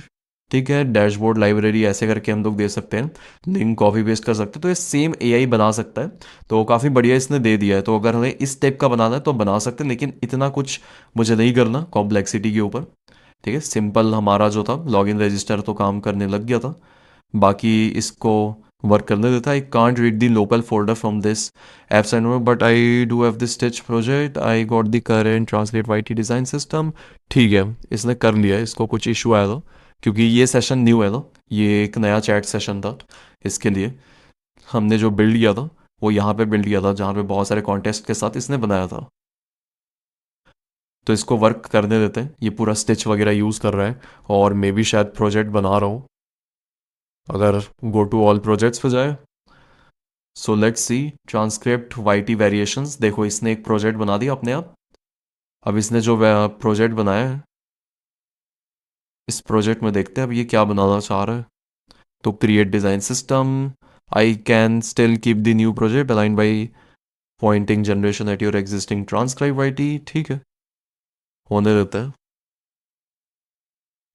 B: ठीक है। डैशबोर्ड लाइब्रेरी ऐसे करके हम लोग दे सकते हैं, लिंक कॉपी पेस्ट कर सकते हैं, तो ये सेम AI बना सकता है, तो काफ़ी बढ़िया इसने दे दिया है। तो अगर हमें इस टाइप का बनाना है तो बना सकते हैं, लेकिन इतना कुछ मुझे नहीं करना कॉम्प्लेक्सिटी के ऊपर, ठीक है। सिंपल हमारा जो था लॉगिन रजिस्टर तो काम करने लग गया था, बाकी इसको वर्क करने देता। I can't read the local folder from this apps and but I do have this stitch project, I got the current translate YT design system, ठीक है। इसने कर लिया, इसको कुछ इशू आया था क्योंकि ये सेशन न्यू है ना, ये एक नया चैट सेशन था, इसके लिए हमने जो बिल्ड किया था वो यहाँ पे बिल्ड किया था, जहाँ पे बहुत सारे कॉन्टेस्ट के साथ इसने बनाया था। तो इसको वर्क करने देते हैं, ये पूरा स्टिच वगैरह यूज़ कर रहा है, और मैं भी शायद प्रोजेक्ट बना रहा हूँ। अगर गो टू ऑल प्रोजेक्ट्स पे जाए, so let's see transcript YT variations, देखो इसने एक प्रोजेक्ट बना दिया अपने आप। अब इसने जो प्रोजेक्ट बनाया है, इस प्रोजेक्ट में देखते हैं अब ये क्या बनाना चाह रहा है। तो create design system, I can still keep the new project align by pointing generation at your existing transcribe YT, ठीक है, होने देते हैं।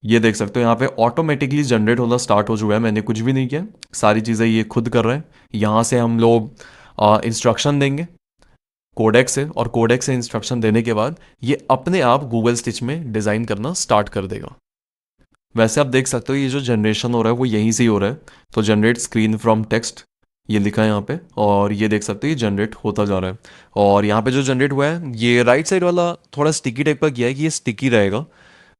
B: ये देख सकते हो यहाँ पे ऑटोमेटिकली जनरेट होना स्टार्ट हो चुका है, मैंने कुछ भी नहीं किया, सारी चीज़ें ये खुद कर रहे हैं। यहाँ से हम लोग इंस्ट्रक्शन देंगे कोडेक से, और कोडेक से इंस्ट्रक्शन देने के बाद ये अपने आप गूगल स्टिच में डिज़ाइन करना स्टार्ट कर देगा। वैसे आप देख सकते हो ये जो जनरेशन हो रहा है वो यहीं से ही हो रहा है, तो जनरेट स्क्रीन फ्रॉम टेक्स्ट ये लिखा है यहाँ पे, और ये देख सकते हो ये जनरेट होता जा रहा है। और यहाँ पे जो जनरेट हुआ है, ये राइट साइड वाला थोड़ा स्टिकी टाइप का किया है कि ये स्टिकी रहेगा,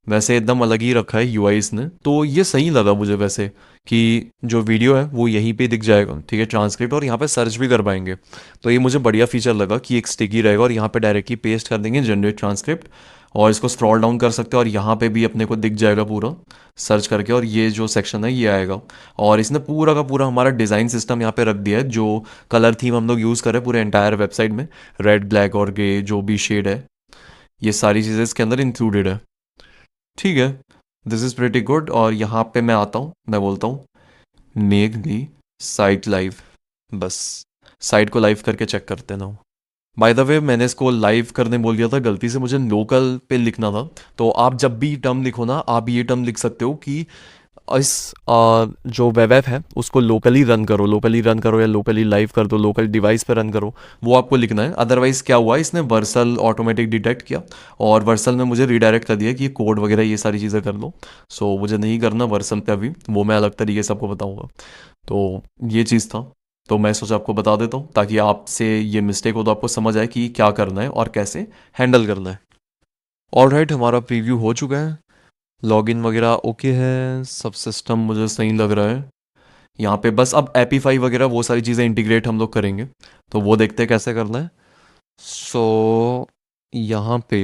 B: वैसे एकदम अलग ही रखा है UI इसने, तो ये सही लगा मुझे वैसे, कि जो वीडियो है वो यहीं पे दिख जाएगा, ठीक है, ट्रांसक्रिप्ट, और यहाँ पे सर्च भी कर पाएंगे। तो ये मुझे बढ़िया फीचर लगा कि एक स्टिकी रहेगा, और यहाँ पे डायरेक्टली पेस्ट कर देंगे जनरेट ट्रांसक्रिप्ट, और इसको स्क्रॉल डाउन कर सकते हैं, और यहाँ पे भी अपने को दिख जाएगा पूरा सर्च करके, और ये जो सेक्शन है ये आएगा। और इसने पूरा का पूरा हमारा डिज़ाइन सिस्टम यहाँ पे रख दिया है, जो कलर थीम हम लोग यूज़ कर रहे हैं पूरे एंटायर वेबसाइट में, रेड ब्लैक और ग्रे जो भी शेड है, ये सारी चीज़ें इसके अंदर इंक्लूडेड है, ठीक है। This is pretty good. और यहाँ पे मैं आता हूँ, मैं बोलता हूँ मेक दी साइट लाइव। बस साइट को लाइव करके चेक करते ना। बाय द वे मैंने इसको लाइव करने बोल दिया था, गलती से मुझे लोकल पे लिखना था। तो आप जब भी टर्म लिखो ना, आप ये टर्म लिख सकते हो कि इस जो वेब ऐप है उसको लोकली रन करो या लोकली लाइव कर दो, लोकल डिवाइस पे रन करो, वो आपको लिखना है। अदरवाइज क्या हुआ, इसने वर्सल ऑटोमेटिक डिटेक्ट किया और वर्सल ने मुझे रिडायरेक्ट कर दिया कि कोड वगैरह ये सारी चीज़ें कर लो। सो मुझे नहीं करना वर्सल पे अभी, वो मैं अलग तरीके से आपको बताऊंगा। तो ये चीज़ था, तो मैं सोचा आपको बता देता हूँ ताकि आपसे ये मिस्टेक हो तो आपको समझ आए कि क्या करना है और कैसे हैंडल करना है। ऑलराइट, हमारा प्रीव्यू हो चुका है, लॉगिन वगैरह ओके है, सब सिस्टम मुझे सही लग रहा है। यहाँ पे बस अब एपीफाई वगैरह वो सारी चीज़ें इंटीग्रेट हम लोग करेंगे, तो वो देखते हैं कैसे करना है। सो यहाँ पे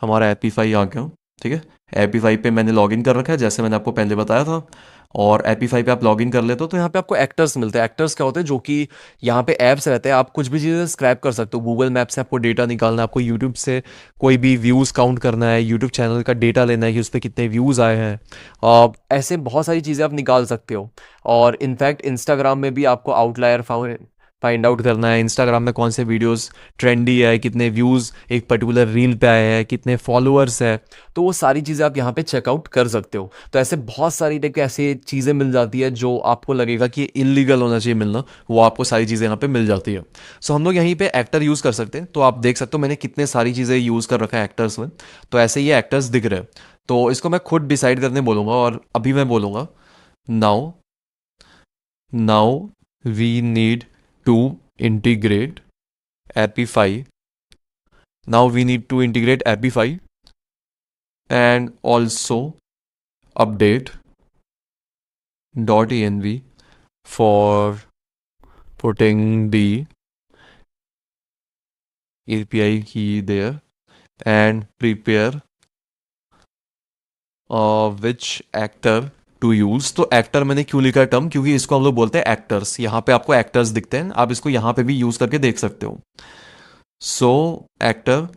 B: हमारा एपीफाई आ गया। ठीक है, एपीफाई पे मैंने लॉगिन कर रखा है जैसे मैंने आपको पहले बताया था। और एपीफाई पे आप लॉगिन कर लेते हो तो यहाँ पे आपको एक्टर्स मिलते हैं। एक्टर्स क्या होते हैं, जो कि यहाँ पे ऐप्स रहते हैं, आप कुछ भी चीज़ें स्क्रैप कर सकते हो। गूगल मैप से आपको डेटा निकालना है, आपको यूट्यूब से कोई भी व्यूज़ काउंट करना है, यूट्यूब चैनल का डेटा लेना है कि उस पर कितने व्यूज़ आए हैं। ऐसे बहुत सारी चीज़ें आप निकाल सकते हो। और इनफैक्ट इंस्टाग्राम में भी आपको आउटलायर फाइंड आउट करना है, इंस्टाग्राम में कौन से वीडियोस ट्रेंडी है, कितने व्यूज़ एक पर्टिकुलर रील पे आए हैं, कितने फॉलोअर्स है। तो वो सारी चीज़ें आप यहाँ पे चेकआउट कर सकते हो। तो ऐसे बहुत सारी देखो ऐसे चीज़ें मिल जाती है जो आपको लगेगा कि इलीगल होना चाहिए मिलना, वो आपको सारी चीज़ें यहाँ पे मिल जाती है। सो हम लोग यहीं पे एक्टर यूज़ कर सकते हैं। तो आप देख सकते हो मैंने कितने सारी चीज़ें यूज़ कर रखा है एक्टर्स में। तो ऐसे ये एक्टर्स दिख रहे हैं, तो इसको मैं खुद डिसाइड करने बोलूँगा और अभी मैं बोलूँगा now now we need to integrate Apify. Now we need to integrate Apify and also update .env for putting the API key there and prepare which actor to use. तो एक्टर मैंने क्यों लिखा है टर्म, क्योंकि इसको हम लोग बोलते हैं एक्टर्स। यहाँ पे आपको एक्टर्स दिखते हैं, आप इसको यहाँ पे भी यूज करके देख सकते हो। So actor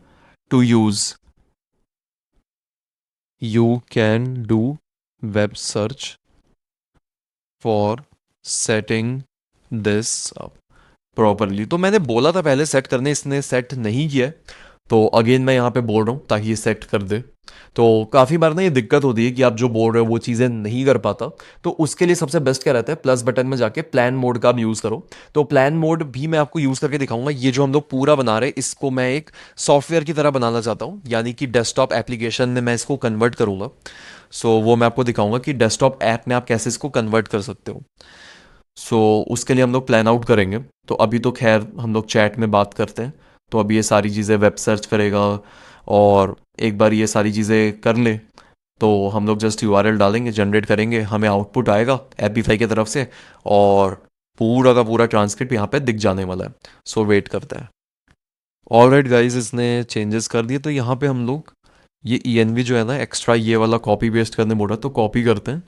B: to use, you can do web search for setting this up properly। तो मैंने बोला था पहले सेट करने, इसने सेट नहीं किया है, तो अगेन मैं यहाँ पे बोल रहा हूँ ताकि ये सेट कर दे। तो काफ़ी बार ना ये दिक्कत होती है कि आप जो बोल रहे हो वो चीज़ें नहीं कर पाता। तो उसके लिए सबसे बेस्ट क्या रहता है, प्लस बटन में जाके प्लान मोड का आप यूज़ करो। तो प्लान मोड भी मैं आपको यूज़ करके दिखाऊंगा। ये जो हम लोग पूरा बना रहे हैं इसको मैं एक सॉफ्टवेयर की तरह बनाना चाहता हूँ, यानी कि डेस्कटॉप एप्लीकेशन में मैं इसको कन्वर्ट करूँगा। सो वो मैं आपको दिखाऊंगा कि डेस्कटॉप ऐप में आप कैसे इसको कन्वर्ट कर सकते हो। सो उसके लिए हम लोग प्लान आउट करेंगे। तो अभी तो खैर हम लोग चैट में बात करते हैं। तो अभी ये सारी चीज़ें वेब सर्च करेगा और एक बार ये सारी चीज़ें कर ले तो हम लोग जस्ट यूआरएल डालेंगे, जनरेट करेंगे, हमें आउटपुट आएगा एपीफाई की तरफ से और पूरा का पूरा ट्रांसक्रिप्ट यहाँ पे दिख जाने वाला है। सो वेट करते हैं। ऑलराइट गाइस, इसने चेंजेस कर दिए। तो यहाँ पे हम लोग ये ई जो है ना एक्स्ट्रा, ये वाला कॉपी पेस्ट करने बोल रहा है, तो कॉपी करते हैं।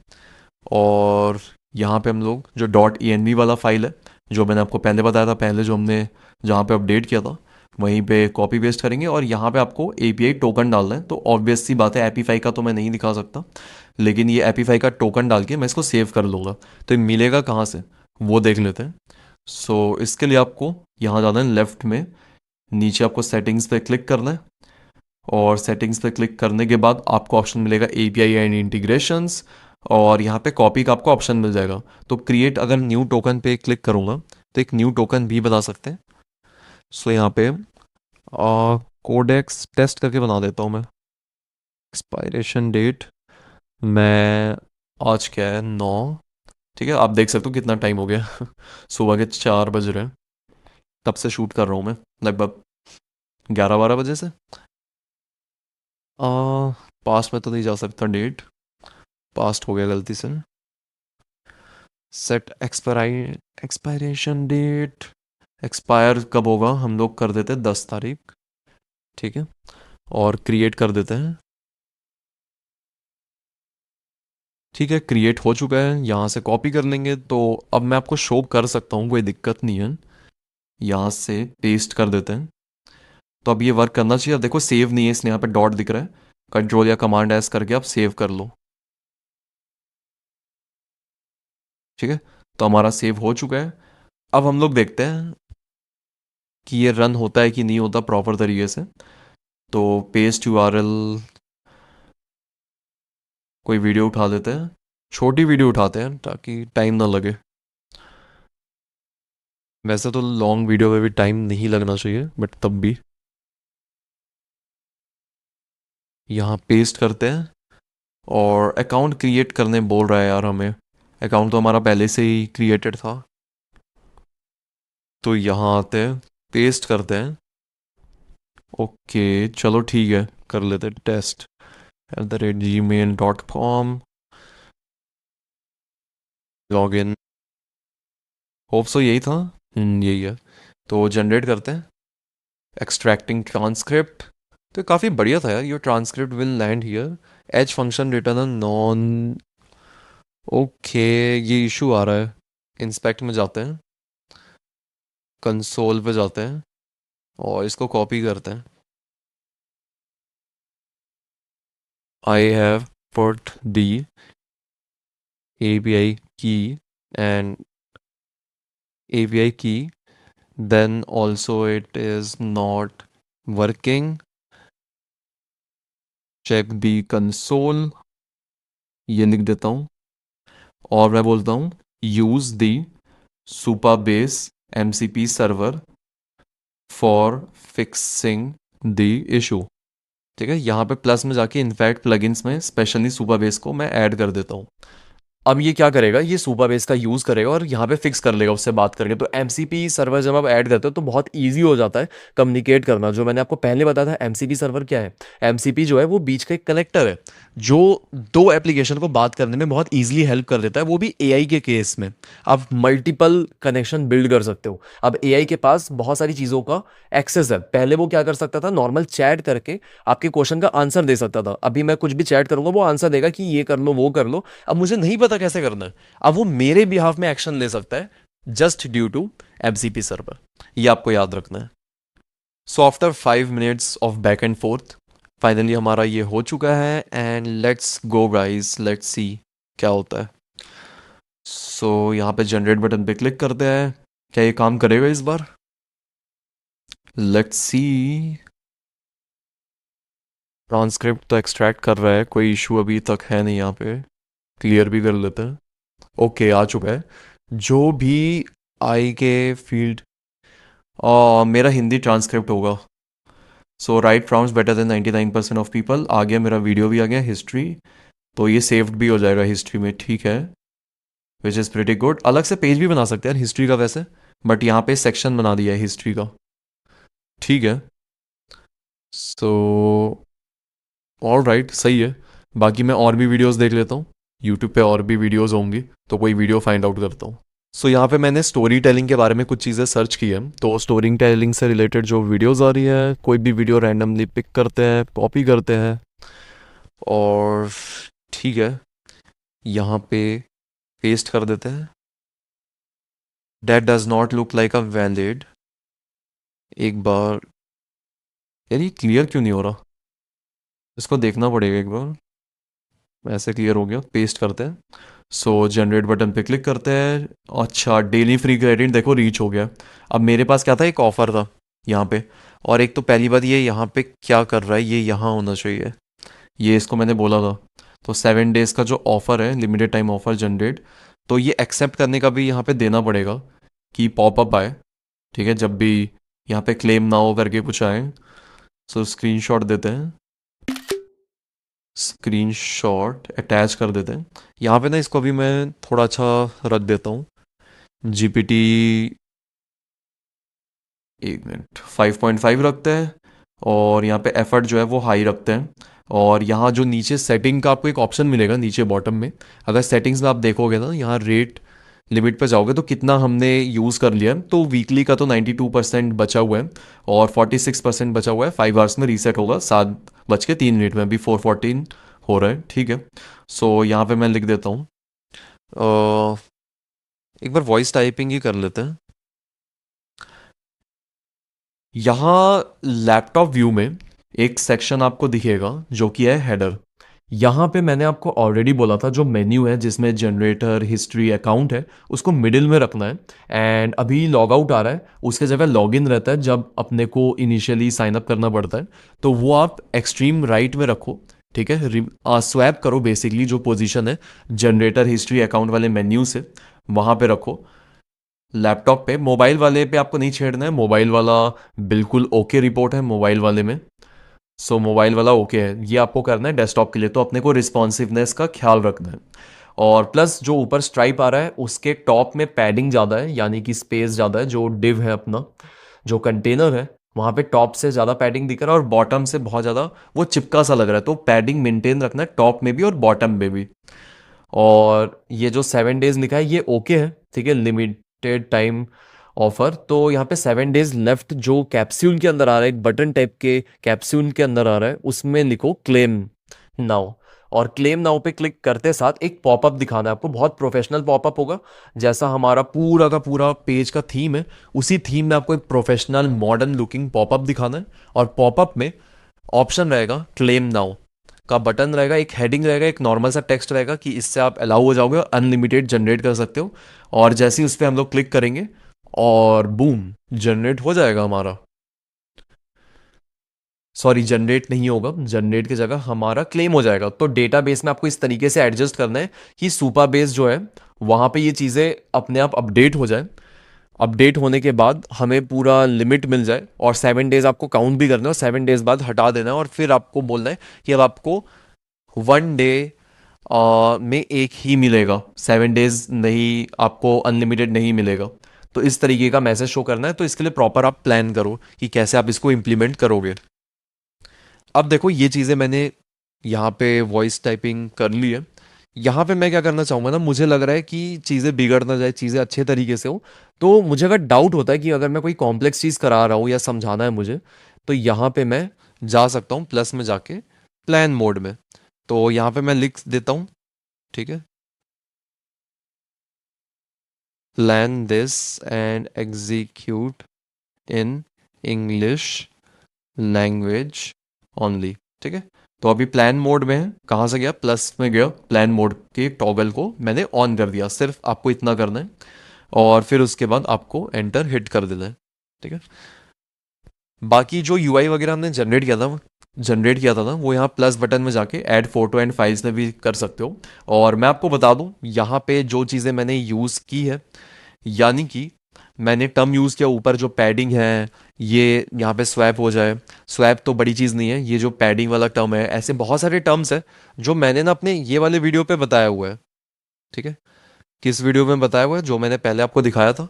B: और यहाँ पे हम लोग जो .env वाला फाइल है जो मैंने आपको पहले बताया था, पहले जो हमने जहाँ पे अपडेट किया था वहीं पे कॉपी पेस्ट करेंगे और यहाँ पे आपको एपीआई टोकन डालना है। तो ऑब्वियस सी बात है एपीफाई का तो मैं नहीं दिखा सकता, लेकिन ये एपीफाई का टोकन डाल के मैं इसको सेव कर लूँगा। तो ये मिलेगा कहाँ से वो देख लेते हैं। सो इसके लिए आपको यहाँ जाना है लेफ्ट में, नीचे आपको सेटिंग्स पे क्लिक करना है और सेटिंग्स पे क्लिक करने के बाद आपको ऑप्शन मिलेगा एपीआई एंड इंटीग्रेशंस और यहाँ पे कॉपी का आपको ऑप्शन मिल जाएगा। तो क्रिएट, अगर न्यू टोकन पे क्लिक करूँगा तो एक न्यू टोकन भी बना सकते हैं। सो यहाँ पे कोडेक्स टेस्ट करके बना देता हूँ मैं। एक्सपायरेशन डेट मैं आज क्या है 9, ठीक है, आप देख सकते हो कितना टाइम हो गया सुबह के 4 बज रहे हैं, तब से शूट कर रहा हूँ मैं लगभग 11-12 बजे से। पास्ट में तो नहीं जा सकता, डेट पास्ट हो गया गलती से। सेट एक्सपायरेशन डेट, एक्सपायर कब होगा हम लोग कर देते हैं 10 तारीख, ठीक है, और क्रिएट कर देते हैं। ठीक है, क्रिएट हो चुका है, यहाँ से कॉपी कर लेंगे। तो अब मैं आपको शो कर सकता हूँ, कोई दिक्कत नहीं है। यहाँ से पेस्ट कर देते हैं। तो अब ये वर्क करना चाहिए। अब देखो सेव नहीं है इसलिए यहाँ पे डॉट दिख रहा है, कंट्रोल या कमांड एस करके आप सेव कर लो। ठीक है, तो हमारा सेव हो चुका है। अब हम लोग देखते हैं कि ये रन होता है कि नहीं होता प्रॉपर तरीके से। तो पेस्ट यूआरएल, कोई वीडियो उठा लेते हैं, छोटी वीडियो उठाते हैं ताकि टाइम ना लगे। वैसे तो लॉन्ग वीडियो में भी टाइम नहीं लगना चाहिए, बट तब भी यहाँ पेस्ट करते हैं। और अकाउंट क्रिएट करने बोल रहा है यार हमें। अकाउंट तो हमारा पहले से ही क्रिएटेड था। तो यहाँ आते हैं, पेस्ट करते हैं। ओके, चलो ठीक है, कर लेते हैं test @gmail.com, log in. Hope so यही था। यही है। तो जनरेट करते हैं, एक्सट्रैक्टिंग ट्रांसक्रिप्ट। तो काफ़ी बढ़िया था यार। Your transcript will land here, H function return a non. Okay, ये इशू आ रहा है। इंस्पेक्ट में जाते हैं, कंसोल पे जाते हैं और इसको कॉपी करते हैं। I have put the API key and API key, then also it is not working. Check the console, ये लिख देता हूँ और मैं बोलता हूँ use the Supabase MCP server for fixing the issue। ठीक है, यहाँ पे प्लस में जाके इनफैक्ट प्लगइन्स में स्पेशली सुपरबेस को मैं ऐड कर देता हूँ। अब ये क्या करेगा, ये सुपरबेस का यूज़ करेगा और यहाँ पे फिक्स कर लेगा उससे बात करके। तो MCP सर्वर जब आप ऐड करते हो तो बहुत ईजी हो जाता है कम्युनिकेट करना। जो मैंने आपको पहले बताया था MCP सर्वर क्या है, MCP जो है वो बीच का एक कलेक्टर है जो दो एप्लीकेशन को बात करने में बहुत ईजिली हेल्प कर देता है, वो भी AI के केस में। आप मल्टीपल कनेक्शन बिल्ड कर सकते हो। अब AI के पास बहुत सारी चीज़ों का एक्सेस है। पहले वो क्या कर सकता था, नॉर्मल चैट करके आपके क्वेश्चन का आंसर दे सकता था। अभी मैं कुछ भी चैट करूंगा वो आंसर देगा कि ये कर लो वो कर लो। अब मुझे नहीं पता कैसे करना है, अब वो मेरे बिहाफ में एक्शन ले सकता है just due to MCP server. ये आपको याद रखना है। So after 5 minutes of back and forth finally हमारा ये हो चुका है। And let's go guys, let's see क्या होता है। सो यहाँ पे जनरेट बटन पे क्लिक करते हैं। क्या ये काम करेगा इस बार? Let's see. ट्रांसक्रिप्ट तो एक्सट्रैक्ट कर रहा है, कोई इशू अभी तक है नहीं। यहाँ पे क्लियर भी कर लेते हैं। ओके, आ चुका है। जो भी आई के फील्ड, मेरा हिंदी ट्रांसक्रिप्ट होगा। So right forms better than 99% of people. आ गया, मेरा वीडियो भी आ गया, हिस्ट्री। तो ये सेव्ड भी हो जाएगा हिस्ट्री में, ठीक है, विच इज़ प्रिटी गुड। अलग से पेज भी बना सकते हैं हिस्ट्री का वैसे, बट यहाँ पे सेक्शन बना दिया है हिस्ट्री का, ठीक है। सो ऑल राइट, सही है। बाकी मैं और भी वीडियोस देख लेता हूँ, यूट्यूब पे और भी वीडियोस होंगी तो कोई वीडियो फाइंड आउट करता हूँ। सो यहाँ पे मैंने स्टोरी टेलिंग के बारे में कुछ चीज़ें सर्च की है। तो स्टोरी टेलिंग से रिलेटेड जो वीडियोस आ रही है, कोई भी वीडियो रैंडमली पिक करते हैं, कॉपी करते हैं और ठीक है यहाँ पे पेस्ट कर देते हैं। That does not look like a valid. एक बार, यार ये क्लियर क्यों नहीं हो रहा, इसको देखना पड़ेगा एक बार। ऐसे क्लियर हो गया, पेस्ट करते हैं। सो जनरेट बटन पे क्लिक करते हैं। अच्छा, डेली फ्री क्रेडिट देखो रीच हो गया। अब मेरे पास क्या था, एक ऑफर था यहाँ पे। और एक तो पहली बात ये यहाँ पे क्या कर रहा है, ये यहाँ होना चाहिए, ये इसको मैंने बोला था। तो 7 डेज़ का जो ऑफ़र है, लिमिटेड टाइम ऑफर जनरेट, तो ये एक्सेप्ट करने का भी यहाँ पे देना पड़ेगा कि पॉपअप आए। ठीक है, जब भी यहाँ पे क्लेम ना हो करके कुछ आए। सो स्क्रीनशॉट देते हैं, स्क्रीनशॉट अटैच कर देते हैं। यहाँ पे ना इसको अभी मैं थोड़ा अच्छा रख देता हूँ। GPT, 1 मिनट, 5.5 रखते हैं। और यहाँ पे एफर्ट जो है वो हाई रखते हैं। और यहाँ जो नीचे सेटिंग का आपको एक ऑप्शन मिलेगा नीचे बॉटम में, अगर सेटिंग्स में आप देखोगे ना, यहाँ रेट लिमिट पर जाओगे तो कितना हमने यूज़ कर लिया है। तो वीकली का तो 92% बचा हुआ है और 46% बचा हुआ है। 5 आवर्स में रीसेट होगा, 7:03 में, अभी 4:14 हो रहा है, ठीक है। सो यहाँ पे मैं लिख देता हूँ, एक बार वॉइस टाइपिंग ही कर लेते हैं। यहाँ लैपटॉप व्यू में एक सेक्शन आपको दिखेगा जो कि है हेडर।
A: यहाँ पे मैंने आपको ऑलरेडी बोला था जो मेन्यू है जिसमें जनरेटर हिस्ट्री अकाउंट है उसको मिडिल में रखना है। एंड अभी लॉग आउट आ रहा है, उसके जगह लॉग इन रहता है जब अपने को इनिशियली साइन अप करना पड़ता है, तो वो आप एक्सट्रीम राइट में रखो। ठीक है, स्वैप करो बेसिकली जो पोजीशन है जनरेटर हिस्ट्री अकाउंट वाले मेन्यू से, वहाँ पे रखो। लैपटॉप पे, मोबाइल वाले पे आपको नहीं छेड़ना है, मोबाइल वाला बिल्कुल ओके रिपोर्ट है मोबाइल वाले में। सो मोबाइल वाला ओके है, ये आपको करना है डेस्कटॉप के लिए, तो अपने को रिस्पॉन्सिवनेस का ख्याल रखना है। और प्लस जो ऊपर स्ट्राइप आ रहा है उसके टॉप में पैडिंग ज़्यादा है, यानी कि स्पेस ज़्यादा है। जो डिव है अपना, जो कंटेनर है, वहाँ पे टॉप से ज़्यादा पैडिंग दिख रहा है और बॉटम से बहुत ज़्यादा वो चिपका सा लग रहा है, तो पैडिंग मेंटेन रखना है टॉप में भी और बॉटम में भी। और ये जो 7 डेज लिखा है ये ओके है, ठीक है, लिमिटेड टाइम ऑफर। तो यहाँ पे 7 डेज लेफ्ट जो कैप्सूल के अंदर आ रहा है, एक बटन टाइप के कैप्सूल के अंदर आ रहा है, उसमें लिखो क्लेम नाउ। और क्लेम नाउ पे क्लिक करते साथ एक पॉपअप दिखाना है आपको, बहुत प्रोफेशनल पॉपअप होगा, जैसा हमारा पूरा का पूरा पेज का थीम है उसी थीम में आपको एक प्रोफेशनल मॉडर्न लुकिंग पॉपअप दिखाना है। और पॉपअप में ऑप्शन रहेगा क्लेम नाउ का बटन रहेगा, एक हेडिंग रहेगा, एक नॉर्मल सा टेक्स्ट रहेगा कि इससे आप अलाउ हो जाओगे और अनलिमिटेड जनरेट कर सकते हो। और जैसे ही उस पर हम लोग क्लिक करेंगे और बूम, जनरेट हो जाएगा हमारा। सॉरी, जनरेट नहीं होगा, जनरेट की जगह हमारा क्लेम हो जाएगा। तो डेटाबेस में आपको इस तरीके से एडजस्ट करना है कि सुपरबेस जो है वहाँ पे ये चीज़ें अपने आप अपडेट हो जाए। अपडेट होने के बाद हमें पूरा लिमिट मिल जाए और 7 डेज आपको काउंट भी करना है और 7 डेज बाद हटा देना है। और फिर आपको बोलना है कि अब आपको 1 डे में एक ही मिलेगा, 7 डेज नहीं, आपको अनलिमिटेड नहीं मिलेगा। तो इस तरीके का मैसेज शो करना है। तो इसके लिए प्रॉपर आप प्लान करो कि कैसे आप इसको इम्प्लीमेंट करोगे। अब देखो ये चीज़ें मैंने यहाँ पे वॉइस टाइपिंग कर ली है। यहाँ पे मैं क्या करना चाहूँगा ना, मुझे लग रहा है कि चीज़ें बिगड़ ना जाए, चीज़ें अच्छे तरीके से हो। तो मुझे अगर डाउट होता है कि अगर मैं कोई कॉम्प्लेक्स चीज़ करा रहा हूँ या समझाना है मुझे, तो यहाँ पे मैं जा सकता हूँ प्लस में जाके प्लान मोड में। तो यहाँ पे मैं लिख देता हूँ, ठीक है, plan this and execute in English language only. ठीक है, तो अभी प्लान मोड में है, कहाँ से गया, प्लस में गया, प्लान मोड के टॉगल को मैंने ऑन कर दिया। सिर्फ आपको इतना करना है और फिर उसके बाद आपको एंटर हिट कर देना है। ठीक है, बाकी जो यूआई वगैरह हमने जनरेट किया था ना, वो यहाँ प्लस बटन में जाके ऐड फोटो एंड फाइल्स में भी कर सकते हो। और मैं आपको बता दूँ यहाँ पे जो चीज़ें मैंने यूज़ की है, यानी कि मैंने टर्म यूज़ किया, ऊपर जो पैडिंग है ये यहाँ पे स्वैप हो जाए। स्वैप तो बड़ी चीज़ नहीं है, ये जो पैडिंग वाला टर्म है, ऐसे बहुत सारे टर्म्स है जो मैंने ना अपने ये वाले वीडियो पे बताया हुआ है। ठीक है, किस वीडियो में बताया हुआ है, जो मैंने पहले आपको दिखाया था।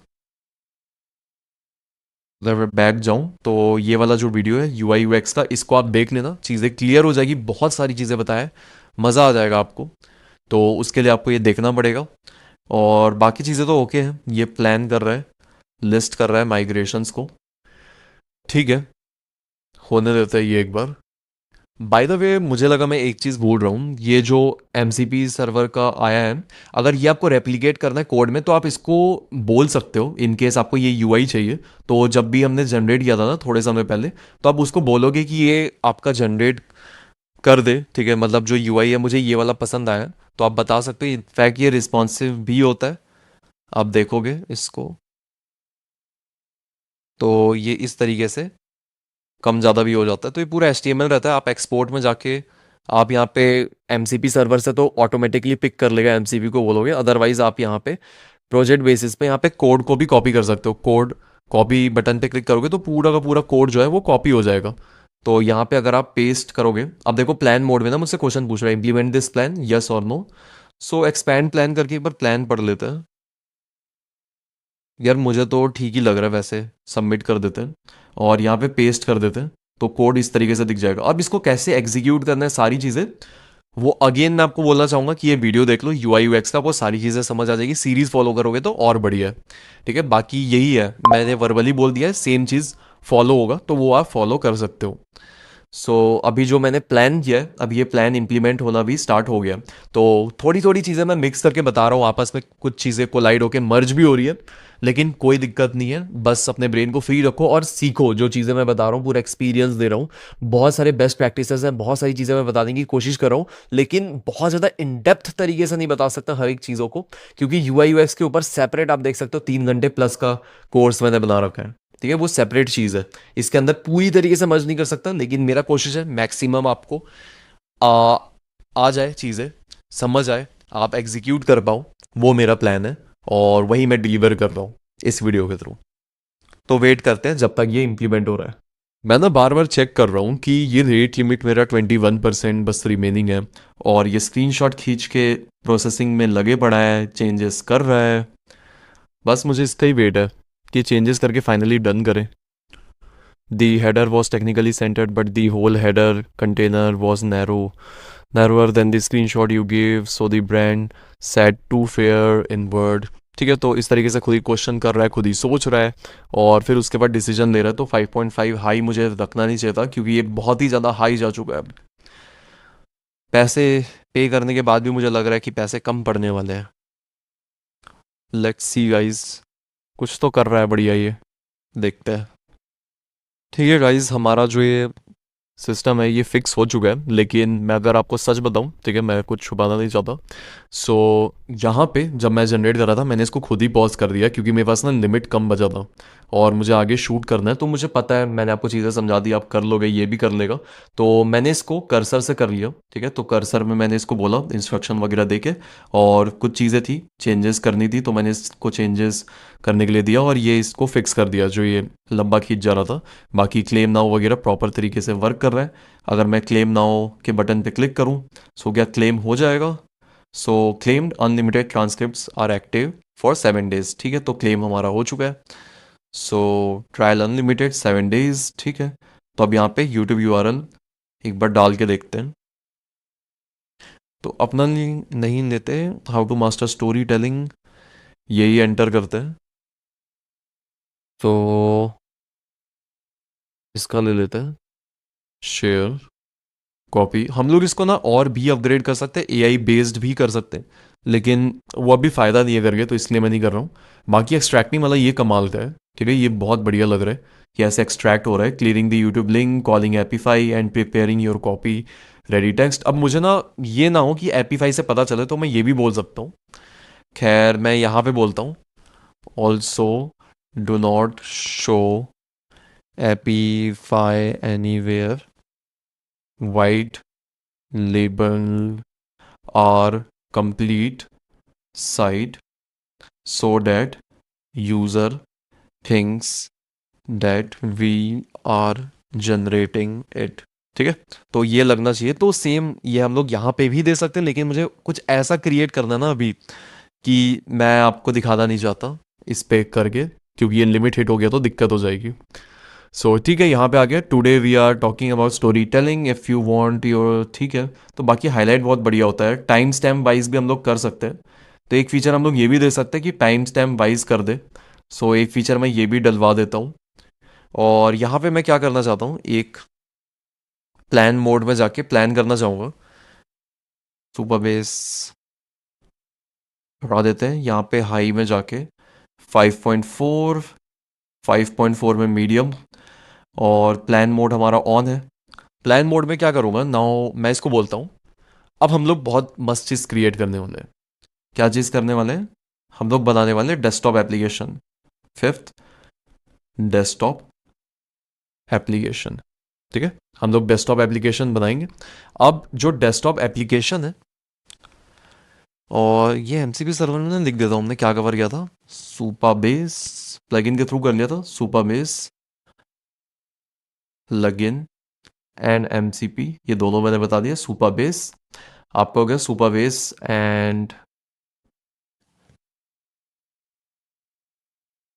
A: अगर मैं बैक जाऊं तो ये वाला जो वीडियो है यूआई यूएक्स का, इसको आप देख लेना, चीज़ें क्लियर हो जाएगी, बहुत सारी चीज़ें बताया है, मज़ा आ जाएगा आपको। तो उसके लिए आपको ये देखना पड़ेगा। और बाकी चीज़ें तो ओके हैं, ये प्लान कर रहा है, लिस्ट कर रहा है माइग्रेशंस को। ठीक है, होने देता है ये एक बार। बाय द वे मुझे लगा मैं एक चीज़ भूल रहा हूँ, ये जो MCP सर्वर का आया है, अगर ये आपको रेप्लिकेट करना है कोड में तो आप इसको बोल सकते हो, इन केस आपको ये यूआई चाहिए। तो जब भी हमने जनरेट किया था ना थोड़े समय पहले, तो आप उसको बोलोगे कि ये आपका जनरेट कर दे। ठीक है, मतलब जो यूआई है मुझे ये वाला पसंद आया, तो आप बता सकते हो। इनफैक्ट ये रिस्पॉन्सिव भी होता है, आप देखोगे इसको, तो ये इस तरीके से कम ज़्यादा भी हो जाता है। तो ये पूरा HTML रहता है। आप एक्सपोर्ट में जाके आप यहाँ पे MCP सर्वर से तो ऑटोमेटिकली पिक कर लेगा, MCP को बोलोगे। अदरवाइज आप यहाँ पे प्रोजेक्ट बेसिस पे यहाँ पे कोड को भी कॉपी कर सकते हो। कोड कॉपी बटन पे क्लिक करोगे तो पूरा का पूरा कोड जो है वो कॉपी हो जाएगा। तो यहाँ पे अगर आप पेस्ट करोगे, अब देखो प्लान मोड में ना मुझसे क्वेश्चन पूछ रहा है, इम्प्लीमेंट दिस प्लान यस और नो। सो एक्सपैंड प्लान करके एक बार प्लान पढ़ लेते हैं। यार मुझे तो ठीक ही लग रहा है, वैसे सबमिट कर देते हैं और यहाँ पे पेस्ट कर देते हैं, तो कोड इस तरीके से दिख जाएगा। अब इसको कैसे एग्जीक्यूट करना है सारी चीज़ें, वो अगेन मैं आपको बोलना चाहूँगा कि ये वीडियो देख लो यूआई यूएक्स का, वो सारी चीज़ें समझ आ जाएगी। सीरीज फॉलो करोगे तो और बढ़िया है। ठीक है, बाकी यही है, मैंने वर्बली बोल दिया है, सेम चीज़ फॉलो होगा तो वो आप फॉलो कर सकते हो। सो अभी जो मैंने प्लान किया है, अब ये प्लान इंप्लीमेंट होना भी स्टार्ट हो गया। तो थोड़ी थोड़ी चीज़ें मैं मिक्स करके बता रहा हूँ आपस में, कुछ चीज़ें कोलाइड होकर मर्ज भी हो रही है।
B: लेकिन कोई दिक्कत नहीं है, बस अपने ब्रेन को फ्री रखो और सीखो जो चीज़ें मैं बता रहा हूँ, पूरा एक्सपीरियंस दे रहा हूँ। बहुत सारे बेस्ट प्रैक्टिसेस हैं, बहुत सारी चीज़ें मैं बताने की कोशिश कर रहा हूँ, लेकिन बहुत ज़्यादा इन डेप्थ तरीके से नहीं बता सकता हर एक चीज़ों को, क्योंकि यूआई यूएक्स के ऊपर सेपरेट आप देख सकते हो 3 घंटे प्लस का कोर्स मैंने बना रखा है। ठीक है, वो सेपरेट चीज़ है, इसके अंदर पूरी तरीके से मर्ज नहीं कर सकता, लेकिन मेरा कोशिश है मैक्सिमम आपको आ आ जाए चीज़ें, समझ आए, आप एग्जीक्यूट कर पाओ, वो मेरा प्लान है और वही मैं डिलीवर कर रहा हूँ इस वीडियो के थ्रू। तो वेट करते हैं जब तक ये इम्प्लीमेंट हो रहा है। मैं ना बार बार चेक कर रहा हूँ कि ये रेट लिमिट मेरा 21% बस रिमेनिंग है, और ये स्क्रीनशॉट खींच के प्रोसेसिंग में लगे पड़ा है, चेंजेस कर रहा है। बस मुझे इसका ही वेट है कि चेंजेस करके फाइनली डन करें। The header was technically centered, but the whole header container was narrower than the screenshot you gave, so the brand said too fair in word. ठीक है, तो इस तरीके से खुद ही क्वेश्चन कर रहा है, खुद ही सोच रहा है, और फिर उसके बाद डिसीजन ले रहा है। तो 5.5 हाई मुझे रखना नहीं चाहिए था, क्योंकि ये बहुत ही ज़्यादा हाई जा चुका है अब। पैसे पे करने के बाद भी मुझे लग रहा है कि पैसे कम पड़ने वाले हैं। लेट्स सी गाइस, कुछ तो कर रहा है बढ़िया ये, देखते हैं। ठीक है गाइज, हमारा जो ये सिस्टम है ये फिक्स हो चुका है, लेकिन मैं अगर आपको सच बताऊं, ठीक है, मैं कुछ छुपाना नहीं चाहता। सो यहाँ पे जब मैं जनरेट कर रहा था, मैंने इसको खुद ही पॉज कर दिया, क्योंकि मेरे पास ना लिमिट कम बचा था और मुझे आगे शूट करना है। तो मुझे पता है, मैंने आपको चीज़ें समझा दी, आप कर लोगे, ये भी कर लेगा। तो मैंने इसको कर्सर से कर लिया। ठीक है, तो कर्सर में मैंने इसको बोला इंस्ट्रक्शन वगैरह दे के, और कुछ चीज़ें थी चेंजेस करनी थी, तो मैंने इसको चेंजेस करने के लिए दिया और ये इसको फिक्स कर दिया जो ये लंबा खींच जा रहा था। बाकी क्लेम नाउ वगैरह प्रॉपर तरीके से वर्क कर रहा है। अगर मैं क्लेम नाउ के बटन पे क्लिक करूं, सो क्या क्लेम हो जाएगा। So claimed unlimited transcripts are active for 7 days। ठीक है, तो क्लेम हमारा हो चुका है। सो ट्रायल अनलिमिटेड 7 days। ठीक है, तो अब यहाँ पे यूट्यूब यूआरएल एक बार डाल के देखते हैं। तो अपना नहीं लेते, how to master story telling, यही एंटर करते हैं। तो इसका ले लेते हैं, शेयर, कॉपी। हम लोग इसको ना और भी अपग्रेड कर सकते हैं, एआई बेस्ड भी कर सकते हैं, लेकिन वो अभी फ़ायदा नहीं है करके, तो इसलिए मैं नहीं कर रहा हूँ। बाकी एक्सट्रैक्टिंग वाला ये कमाल का है। ठीक है, ये बहुत बढ़िया लग रहा है कि ऐसे एक्सट्रैक्ट हो रहा है। Clearing the YouTube link, calling Apify and preparing your copy ready text. अब मुझे ना ये ना हो कि एपीफाई से पता चले, तो मैं ये भी बोल सकता हूँ। खैर, मैं यहाँ पे बोलता हूँ, also do not show Apify anywhere, white label our complete site so that user thinks that we are generating it। ठीक है, तो ये लगना चाहिए। तो सेम ये हम लोग यहाँ पे भी दे सकते हैं, लेकिन मुझे कुछ ऐसा क्रिएट करना ना अभी कि मैं आपको दिखाना नहीं चाहता इस पे करके, क्योंकि ये लिमिट हिट हो गया तो दिक्कत हो जाएगी। सो ठीक है, यहाँ पे आ गया, today we are talking about story telling if you want your. ठीक है, तो बाकी हाईलाइट बहुत बढ़िया होता है, टाइम स्टैम्प वाइज भी हम लोग कर सकते हैं। तो एक फीचर हम लोग ये भी दे सकते हैं कि टाइम स्टैम्प वाइज कर दे। सो एक फीचर मैं ये भी डलवा देता हूँ। और यहाँ पे मैं क्या करना चाहता हूँ, एक प्लान मोड में जाके प्लान करना चाहूँगा। सुपर बेस बढ़ा देते हैं, यहाँ पे हाई में जाके 5.4, 5.4 में मीडियम, और प्लान मोड हमारा ऑन है। प्लान मोड में क्या करूँगा नाउ, मैं इसको बोलता हूँ, अब हम लोग बहुत मस्त चीज़ क्रिएट करने वाले हैं। क्या चीज़ करने वाले हैं, हम लोग बनाने वाले हैं desktop application. Fifth, desktop application. ठीक है, हम लोग डेस्कटॉप एप्लीकेशन बनाएंगे। अब जो डेस्कटॉप एप्लीकेशन है, और ये एमसीपी सर्वर में लिख देता हूँ, हमने क्या कवर किया था, सुपरबेस प्लगइन के थ्रू कर लिया था, सुपरबेस प्लगइन एंड एमसीपी, ये दोनों मैंने बता दिया। सुपरबेस आपका हो गया, सुपरबेस एंड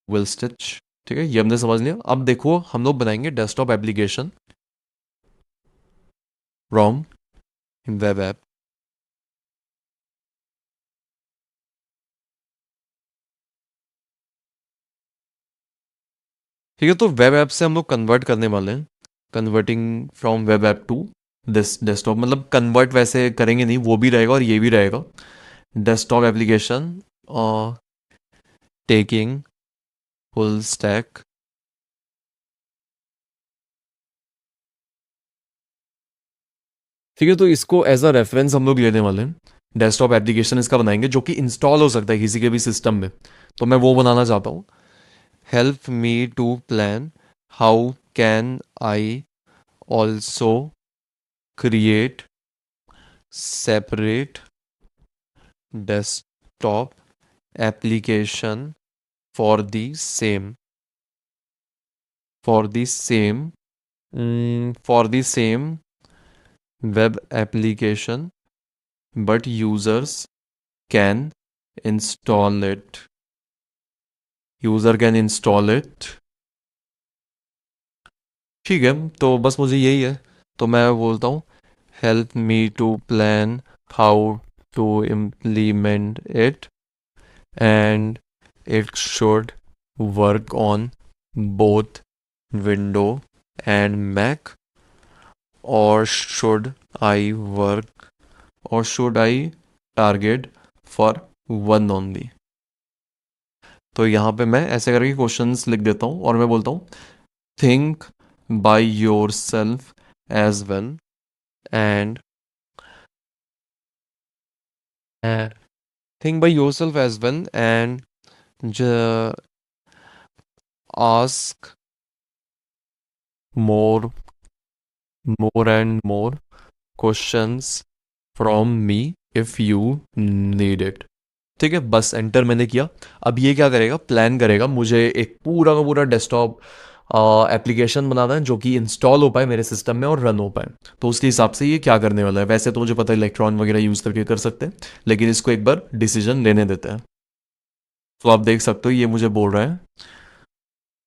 B: विल स्टिच। ठीक है, ये हमने समझ लिया। अब देखो, हम लोग बनाएंगे डेस्कटॉप एप्लीकेशन, रोम वेब ऐप। ठीक है, तो वेब ऐप से हम लोग कन्वर्ट करने वाले हैं, converting from web app to this desktop. मतलब कन्वर्ट वैसे करेंगे नहीं, वो भी रहेगा और ये भी रहेगा। Desktop application taking full stack ठीक है। तो इसको एज अ रेफरेंस हम लोग लेने वाले हैं, डेस्कटॉप एप्लीकेशन इसका बनाएंगे जो कि इंस्टॉल हो सकता है किसी के भी सिस्टम में। तो मैं वो बनाना चाहता हूँ। Help me to plan how can I also create separate desktop application for the same for the same for the same web application but users can install it user can install it ठीक है। तो बस मुझे यही है। तो मैं बोलता हूँ help me to plan how to implement it and it should work on both window and Mac or should I work or should I target for one only. तो यहाँ पे मैं ऐसे करके क्वेश्चंस लिख देता हूँ और मैं बोलता हूँ think by yourself as well and uh, think by yourself as well and ju- ask more and more questions from me if you need it। ठीक है, बस एंटर मैंने किया। अब ये क्या करेगा, प्लान करेगा मुझे एक पूरा का पूरा डेस्कटॉप एप्लीकेशन बनाना है जो कि इंस्टॉल हो पाए मेरे सिस्टम में और रन हो पाए। तो उसके हिसाब से ये क्या करने वाला है। वैसे तो मुझे पता है इलेक्ट्रॉन वगैरह यूज़ करके कर सकते हैं, लेकिन इसको एक बार डिसीजन लेने देते हैं। तो आप देख सकते हो ये मुझे बोल रहा है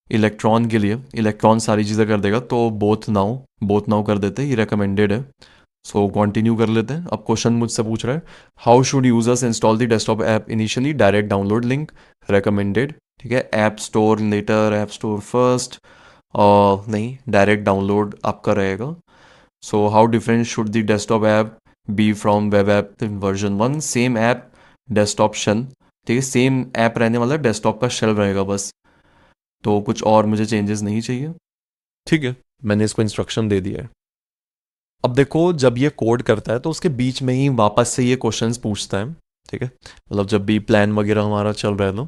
B: इलेक्ट्रॉन के लिए, इलेक्ट्रॉन सारी चीज़ें कर देगा। तो बोथ नाउ कर देते हैं, ये रिकमेंडेड है। सो कंटिन्यू कर लेते हैं। अब क्वेश्चन मुझसे पूछ रहा है how should users install the desktop app initially, direct download link, recommended. ठीक है, app store later, app store first, और नहीं, डायरेक्ट डाउनलोड आपका रहेगा। So how different should the desktop app be from web app version 1, same app desktop shell. ठीक है, same app रहने वाला, डेस्कटॉप का शेल रहेगा बस। तो कुछ और मुझे चेंजेस नहीं चाहिए। ठीक है, मैंने इसको इंस्ट्रक्शन दे दिया है। अब देखो जब ये कोड करता है तो उसके बीच में ही वापस से ये क्वेश्चंस पूछता है। ठीक है, मतलब जब भी प्लान वगैरह हमारा चल रहा है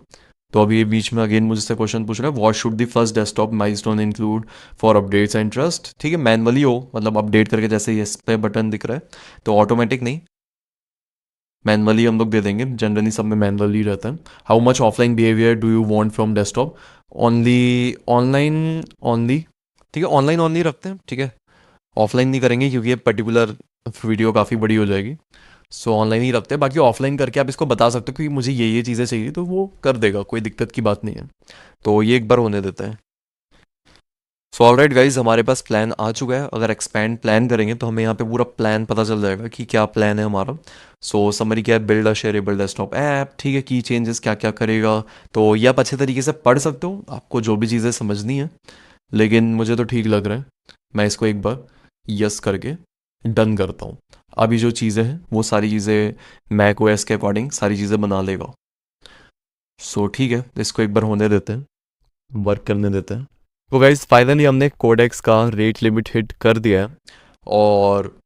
B: तो अभी ये बीच में अगेन मुझसे क्वेश्चन पूछ रहा है what should the first desktop milestone include for updates and trust. ठीक है, मैनुअली हो, मतलब अपडेट करके जैसे ये इस पे बटन दिख रहा है, तो ऑटोमेटिक नहीं, मैनुअली हम लोग दे देंगे। जनरली सब में मैनुअली रहता है। How much offline behaviour do you want from desktop, only online only. ठीक है, ऑनलाइन ओनली रखते हैं। ठीक है, ऑफलाइन नहीं करेंगे क्योंकि ये पर्टिकुलर वीडियो काफ़ी बड़ी हो जाएगी। सो ऑनलाइन ही रखते हैं। बाकी ऑफलाइन करके आप इसको बता सकते हो कि मुझे ये चीज़ें चाहिए, तो वो कर देगा, कोई दिक्कत की बात नहीं है। तो ये एक बार होने देते हैं। सो ऑलराइट गाइज, हमारे पास प्लान आ चुका है। अगर एक्सपैंड प्लान करेंगे तो हमें यहाँ पे पूरा प्लान पता चल जाएगा कि क्या प्लान है हमारा। सो समरी क्या है, build a shareable desktop app. ठीक है, की चेंजेस क्या क्या करेगा, तो ये आप अच्छे तरीके से पढ़ सकते हो, आपको जो भी चीज़ें समझनी है। लेकिन मुझे तो ठीक लग रहा है, मैं इसको एक बार यस करके डन करता हूँ। अभी जो चीज़ें हैं वो सारी चीज़ें मैक ओएस के अकॉर्डिंग सारी चीज़ें बना लेगा। सो ठीक है, इसको एक बार होने देते हैं, वर्क करने देते हैं। तो गाइज फाइनली हमने कोडेक्स का रेट लिमिट हिट कर दिया है। और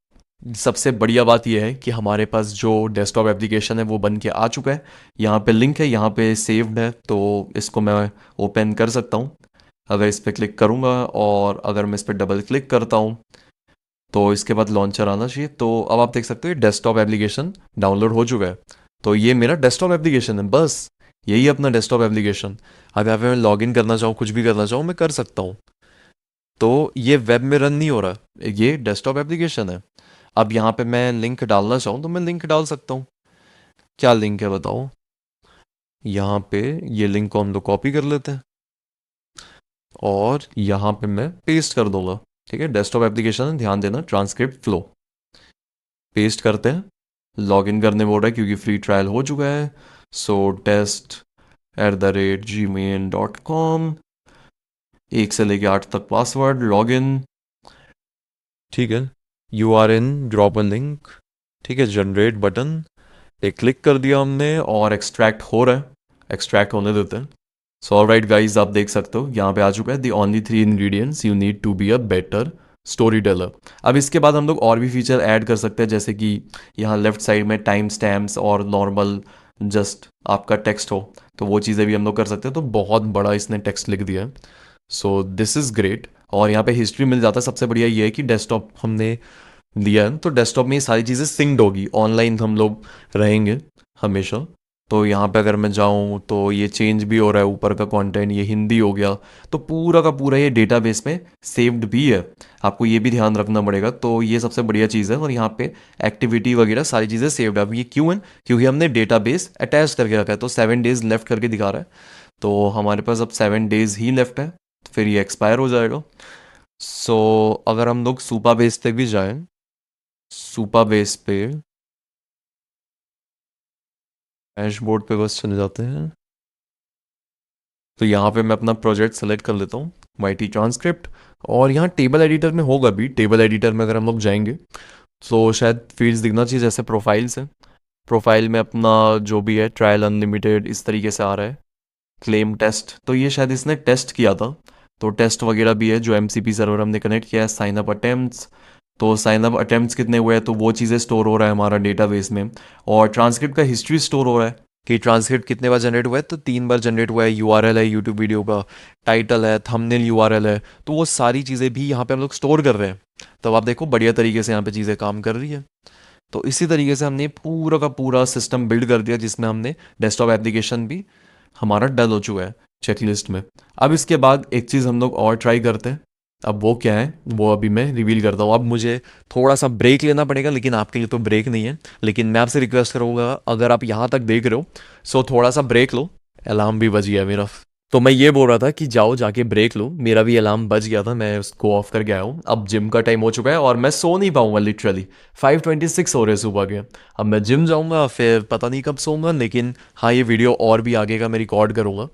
B: सबसे बढ़िया बात यह है कि हमारे पास जो डेस्कटॉप एप्लीकेशन है वो बन के आ चुका है। यहाँ पे लिंक है, यहाँ पे सेव्ड है, तो इसको मैं ओपन कर सकता हूँ। अगर इस पर क्लिक करूँगा और अगर मैं इस पर डबल क्लिक करता हूँ तो इसके बाद लॉन्चर आना चाहिए। तो अब आप देख सकते हो डेस्कटॉप एप्लीकेशन डाउनलोड हो चुका है। तो ये मेरा डेस्कटॉप एप्लीकेशन है, बस यही अपना डेस्कटॉप एप्लीकेशन। अब यहाँ पे मैं लॉग इन करना चाहूँ, कुछ भी करना चाहूँ, मैं कर सकता हूँ। तो ये वेब में रन नहीं हो रहा, ये डेस्कटॉप एप्लीकेशन है। अब यहाँ पे मैं लिंक डालना चाहूँ तो मैं लिंक डाल सकता हूँ। क्या लिंक है बताओ। यहाँ पे ये लिंक को हम लोग कॉपी कर लेते हैं और यहाँ पे मैं पेस्ट कर दूंगा। ठीक है, डेस्कटॉप एप्लीकेशन है, ध्यान देना, ट्रांसक्रिप्ट फ्लो पेस्ट करते हैं। लॉग इन करने बोल रहा है क्योंकि फ्री ट्रायल हो चुका है। सो test@gmail.com, 1 से लेके 8 तक पासवर्ड, लॉग इन। ठीक है, you are in, drop a link. ठीक है, जनरेट बटन पे क्लिक कर दिया हमने और एक्सट्रैक्ट हो रहा है, एक्सट्रैक्ट होने देते हैं। सो ऑलराइट गाइस, आप देख सकते हो यहाँ पे आ चुका है the only 3 ingredients you need to be a better story teller. अब इसके बाद हम लोग और भी फीचर ऐड कर सकते हैं, जैसे कि यहाँ लेफ्ट साइड में टाइम स्टैम्प्स और नॉर्मल जस्ट आपका टेक्स्ट हो, तो वो चीज़ें भी हम लोग कर सकते हैं। तो बहुत बड़ा इसने टेक्स्ट लिख दिया है, सो दिस इज़ ग्रेट। और यहाँ पे हिस्ट्री मिल जाता है। सबसे बढ़िया ये है कि डेस्कटॉप हमने लिया है, तो डेस्कटॉप में ये सारी चीज़ें सिंक्ड होगी, ऑनलाइन हम लोग रहेंगे हमेशा। तो यहाँ पे अगर मैं जाऊँ तो ये चेंज भी हो रहा है, ऊपर का कंटेंट ये हिंदी हो गया, तो पूरा का पूरा ये डेटाबेस में सेव्ड भी है। आपको ये भी ध्यान रखना पड़ेगा, तो ये सबसे बढ़िया चीज़ है। और यहाँ पे एक्टिविटी वगैरह सारी चीज़ें सेव्ड है। अब ये क्यों है? क्योंकि हमने डेटाबेस अटैच करके रखा है, तो 7 डेज लेफ्ट करके दिखा रहा है, तो हमारे पास अब 7 डेज ही लेफ्ट है, फिर ये एक्सपायर हो जाएगा। सो अगर हम लोग सुपा बेस तक भी जाएं, सुपा बेस पे डैशबोर्ड पे बस चले जाते हैं, तो यहाँ पे मैं अपना प्रोजेक्ट सेलेक्ट कर लेता हूँ, वाई ट्रांसक्रिप्ट। और यहाँ टेबल एडिटर में होगा भी, टेबल एडिटर में अगर हम लोग जाएंगे तो शायद फील्ड्स दिखना चाहिए, जैसे प्रोफाइल्स है। प्रोफाइल में अपना जो भी है ट्रायल अनलिमिटेड इस तरीके से आ रहा है। क्लेम टेस्ट, तो ये शायद इसने टेस्ट किया था, तो टेस्ट वगैरह भी है जो एमसीपी सर्वर हमने कनेक्ट किया है। साइन अप अटेम्प्ट्स, तो साइन अप अटेम्प्ट्स कितने हुए हैं, तो वो चीज़ें स्टोर हो रहा है हमारा डेटाबेस में। और ट्रांसक्रिप्ट का हिस्ट्री स्टोर हो रहा है कि ट्रांसक्रिप्ट कितने बार जनरेट हुआ है, तो 3 बार जनरेट हुआ है। यूआरएल है यूट्यूब वीडियो का, टाइटल है, थंबनेल यूआरएल है, तो वो सारी चीज़ें भी यहाँ पे हम लोग स्टोर कर रहे हैं। तो आप देखो बढ़िया तरीके से यहाँ पे चीज़ें काम कर रही है। तो इसी तरीके से हमने पूरा का पूरा सिस्टम बिल्ड कर दिया, जिसमें हमने डेस्कटॉप एप्लीकेशन भी हमारा डल हो चुका है चेकलिस्ट में। अब इसके बाद एक चीज़ हम लोग और ट्राई करते हैं। अब वो क्या है वो अभी मैं रिवील करता हूँ। अब मुझे थोड़ा सा ब्रेक लेना पड़ेगा, लेकिन आपके लिए तो ब्रेक नहीं है। लेकिन मैं आपसे रिक्वेस्ट करूँगा, अगर आप यहाँ तक देख रहे हो सो थोड़ा सा ब्रेक लो। अलार्म भी बज गया है मेरा, तो मैं ये बोल रहा था कि जाओ जाके ब्रेक लो। मेरा भी अलार्म बज गया था, मैं उसको ऑफ करके आया हूँ। अब जिम का टाइम हो चुका है और मैं सो नहीं पाऊंगा, लिटरली 5:26 हो रहे सुबह के। अब मैं जिम जाऊंगा, फिर पता नहीं कब सोऊंगा। लेकिन हाँ, ये वीडियो और भी आगे का मैं रिकॉर्ड करूंगा।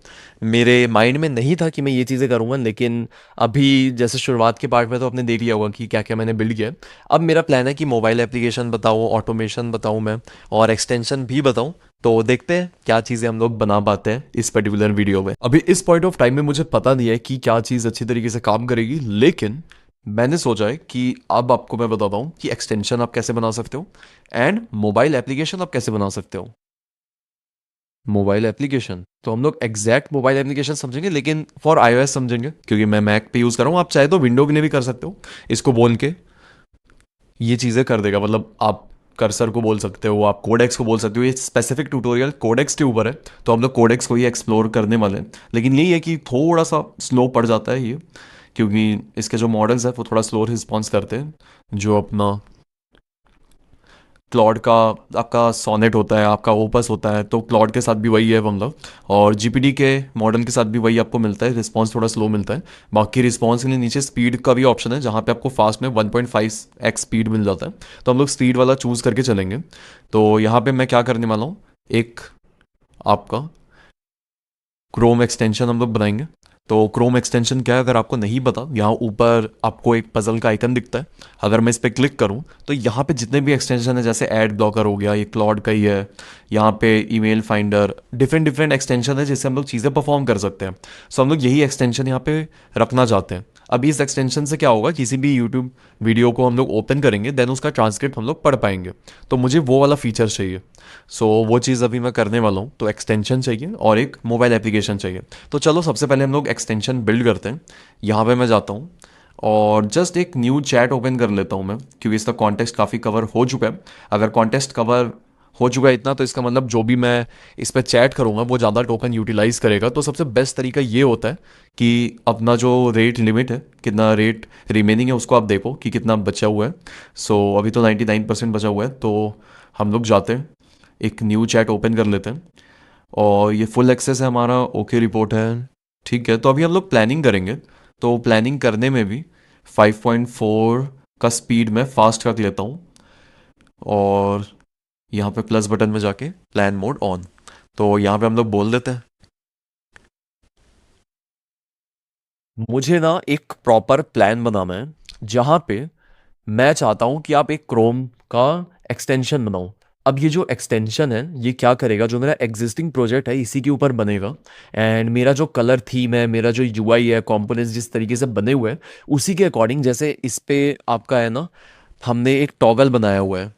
B: मेरे माइंड में नहीं था कि मैं ये चीज़ें करूंगा, लेकिन अभी जैसे शुरुआत के पार्ट में तो आपने देख लिया होगा कि क्या क्या मैंने बिल्ड किया है। अब मेरा प्लान है कि मोबाइल एप्लीकेशन बताऊँ, ऑटोमेशन बताऊँ मैं, और एक्सटेंशन भी बताऊँ। तो देखते हैं क्या चीज़ें हम लोग बना पाते हैं इस पर्टिकुलर वीडियो में। अभी इस पॉइंट ऑफ टाइम में मुझे पता नहीं है कि क्या चीज़ अच्छी तरीके से काम करेगी, लेकिन मैंने सोचा है कि अब आपको मैं बताता हूँ कि एक्सटेंशन आप कैसे बना सकते हो एंड मोबाइल एप्लीकेशन आप कैसे बना सकते हो। मोबाइल एप्लीकेशन तो हम लोग एग्जैक्ट मोबाइल एप्लीकेशन समझेंगे, लेकिन फॉर iOS समझेंगे, क्योंकि मैं मैक पे यूज़ कर रहा हूँ। आप चाहे तो विंडो के लिए भी कर सकते हो, इसको बोल के ये चीज़ें कर देगा। मतलब आप कर्सर को बोल सकते हो, आप कोडेक्स को बोल सकते हो। ये स्पेसिफिक ट्यूटोरियल कोडेक्स के ऊपर है, तो हम लोग कोडेक्स को ही एक्सप्लोर करने वाले हैं। लेकिन यही है कि थोड़ा सा स्लो पड़ जाता है ये, क्योंकि इसके जो मॉडल्स हैं वो थोड़ा स्लो रिस्पॉन्स करते हैं। जो अपना क्लॉड का आपका सोनेट होता है, आपका ओपस होता है, तो क्लॉड के साथ भी वही है मतलब। और जीपीडी के मॉडल के साथ भी वही आपको मिलता है, रिस्पॉन्स थोड़ा स्लो मिलता है। बाकी रिस्पॉन्स के लिए नीचे स्पीड का भी ऑप्शन है, जहाँ पे आपको फास्ट में 1.5x स्पीड मिल जाता है, तो हम लोग स्पीड वाला चूज़ करके चलेंगे। तो यहाँ पे मैं क्या करने वाला हूँ, एक आपका क्रोम एक्सटेंशन हम लोग बनाएंगे। तो क्रोम एक्सटेंशन क्या है, अगर आपको नहीं पता, यहाँ ऊपर आपको एक पजल का आइकन दिखता है। अगर मैं इस पर क्लिक करूँ तो यहाँ पे जितने भी एक्सटेंशन है, जैसे एड ब्लॉकर हो गया, ये क्लॉड का ही है, यहाँ पे email finder, different different extension है जिससे हम लोग चीज़ें परफॉर्म कर सकते हैं। सो हम लोग यही एक्सटेंशन यहाँ पे रखना चाहते हैं। अभी इस एक्सटेंशन से क्या होगा, किसी भी यूट्यूब वीडियो को हम लोग ओपन करेंगे, देन उसका ट्रांसक्रिप्ट हम लोग पढ़ पाएंगे। तो मुझे वो वाला फीचर चाहिए। सो वो चीज़ अभी मैं करने वाला हूँ। तो एक्सटेंशन चाहिए और एक मोबाइल एप्लीकेशन चाहिए। तो चलो सबसे पहले हम लोग एक्सटेंशन बिल्ड करते हैं। यहाँ पे मैं जाता हूँ और जस्ट एक न्यू चैट ओपन कर लेता हूँ मैं, क्योंकि इसका कॉन्टेक्स्ट काफ़ी कवर हो चुका है। अगर कॉन्टेक्स्ट कवर हो चुका है इतना, तो इसका मतलब जो भी मैं इस पर चैट करूँगा वो ज़्यादा टोकन यूटिलाइज करेगा। तो सबसे बेस्ट तरीका ये होता है कि अपना जो रेट लिमिट है, कितना रेट रिमेनिंग है, उसको आप देखो कि कितना बचा हुआ है। सो अभी तो 99% बचा हुआ है, तो हम लोग जाते हैं, एक न्यू चैट ओपन कर लेते हैं। और ये फुल एक्सेस है हमारा, ओके रिपोर्ट है, ठीक है। तो अभी हम लोग प्लानिंग करेंगे, तो प्लानिंग करने में भी 5.4 का स्पीड में फास्ट रख लेता हूँ। और यहाँ पे प्लस बटन में जाके प्लान मोड ऑन, तो यहाँ पे हम लोग बोल देते हैं मुझे ना एक प्रॉपर प्लान बनाना है, जहाँ पे मैं चाहता हूँ कि आप एक क्रोम का एक्सटेंशन बनाओ।
A: अब ये जो एक्सटेंशन है ये क्या करेगा, जो मेरा एग्जिस्टिंग प्रोजेक्ट है इसी के ऊपर बनेगा, एंड मेरा जो कलर थीम है, मेरा जो यूआई है, कंपोनेंट्स जिस तरीके से बने हुए हैं उसी के अकॉर्डिंग, जैसे इस पे आपका है ना, हमने एक टॉगल बनाया हुआ है।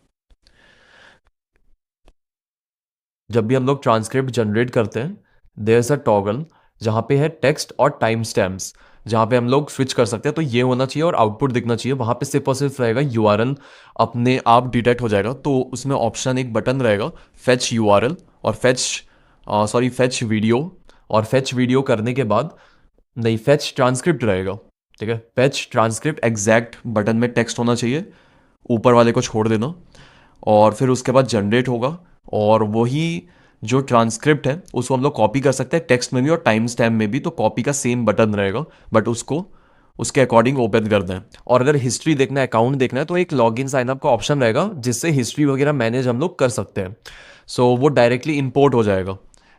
A: जब भी हम लोग ट्रांसक्रिप्ट जनरेट करते हैं देयर इज अ टॉगल जहाँ पे है टेक्स्ट और टाइम स्टैम्प्स, जहाँ पे हम लोग स्विच कर सकते हैं। तो ये होना चाहिए और आउटपुट दिखना चाहिए, वहाँ पे सिर्फ और सिर्फ रहेगा यूआरएल अपने आप डिटेक्ट हो जाएगा। तो उसमें ऑप्शन एक बटन रहेगा फेच यूआरएल और फेच वीडियो, और फेच वीडियो करने के बाद नहीं, फेच ट्रांसक्रिप्ट रहेगा। ठीक है, फेच ट्रांसक्रिप्ट एग्जैक्ट बटन में टेक्स्ट होना चाहिए, ऊपर वाले को छोड़ देना, और फिर उसके बाद जनरेट होगा, और वही जो ट्रांसक्रिप्ट है उसको हम लोग कॉपी कर सकते हैं टेक्स्ट में भी और टाइम स्टैम्प में भी। तो कॉपी का सेम बटन रहेगा, बट उसको उसके अकॉर्डिंग ओपन करना है। और अगर हिस्ट्री देखना है, अकाउंट देखना है, तो एक लॉगिन साइन अप का ऑप्शन रहेगा जिससे हिस्ट्री वगैरह मैनेज हम लोग कर सकते हैं। सो वो डायरेक्टली इंपोर्ट हो जाएगा,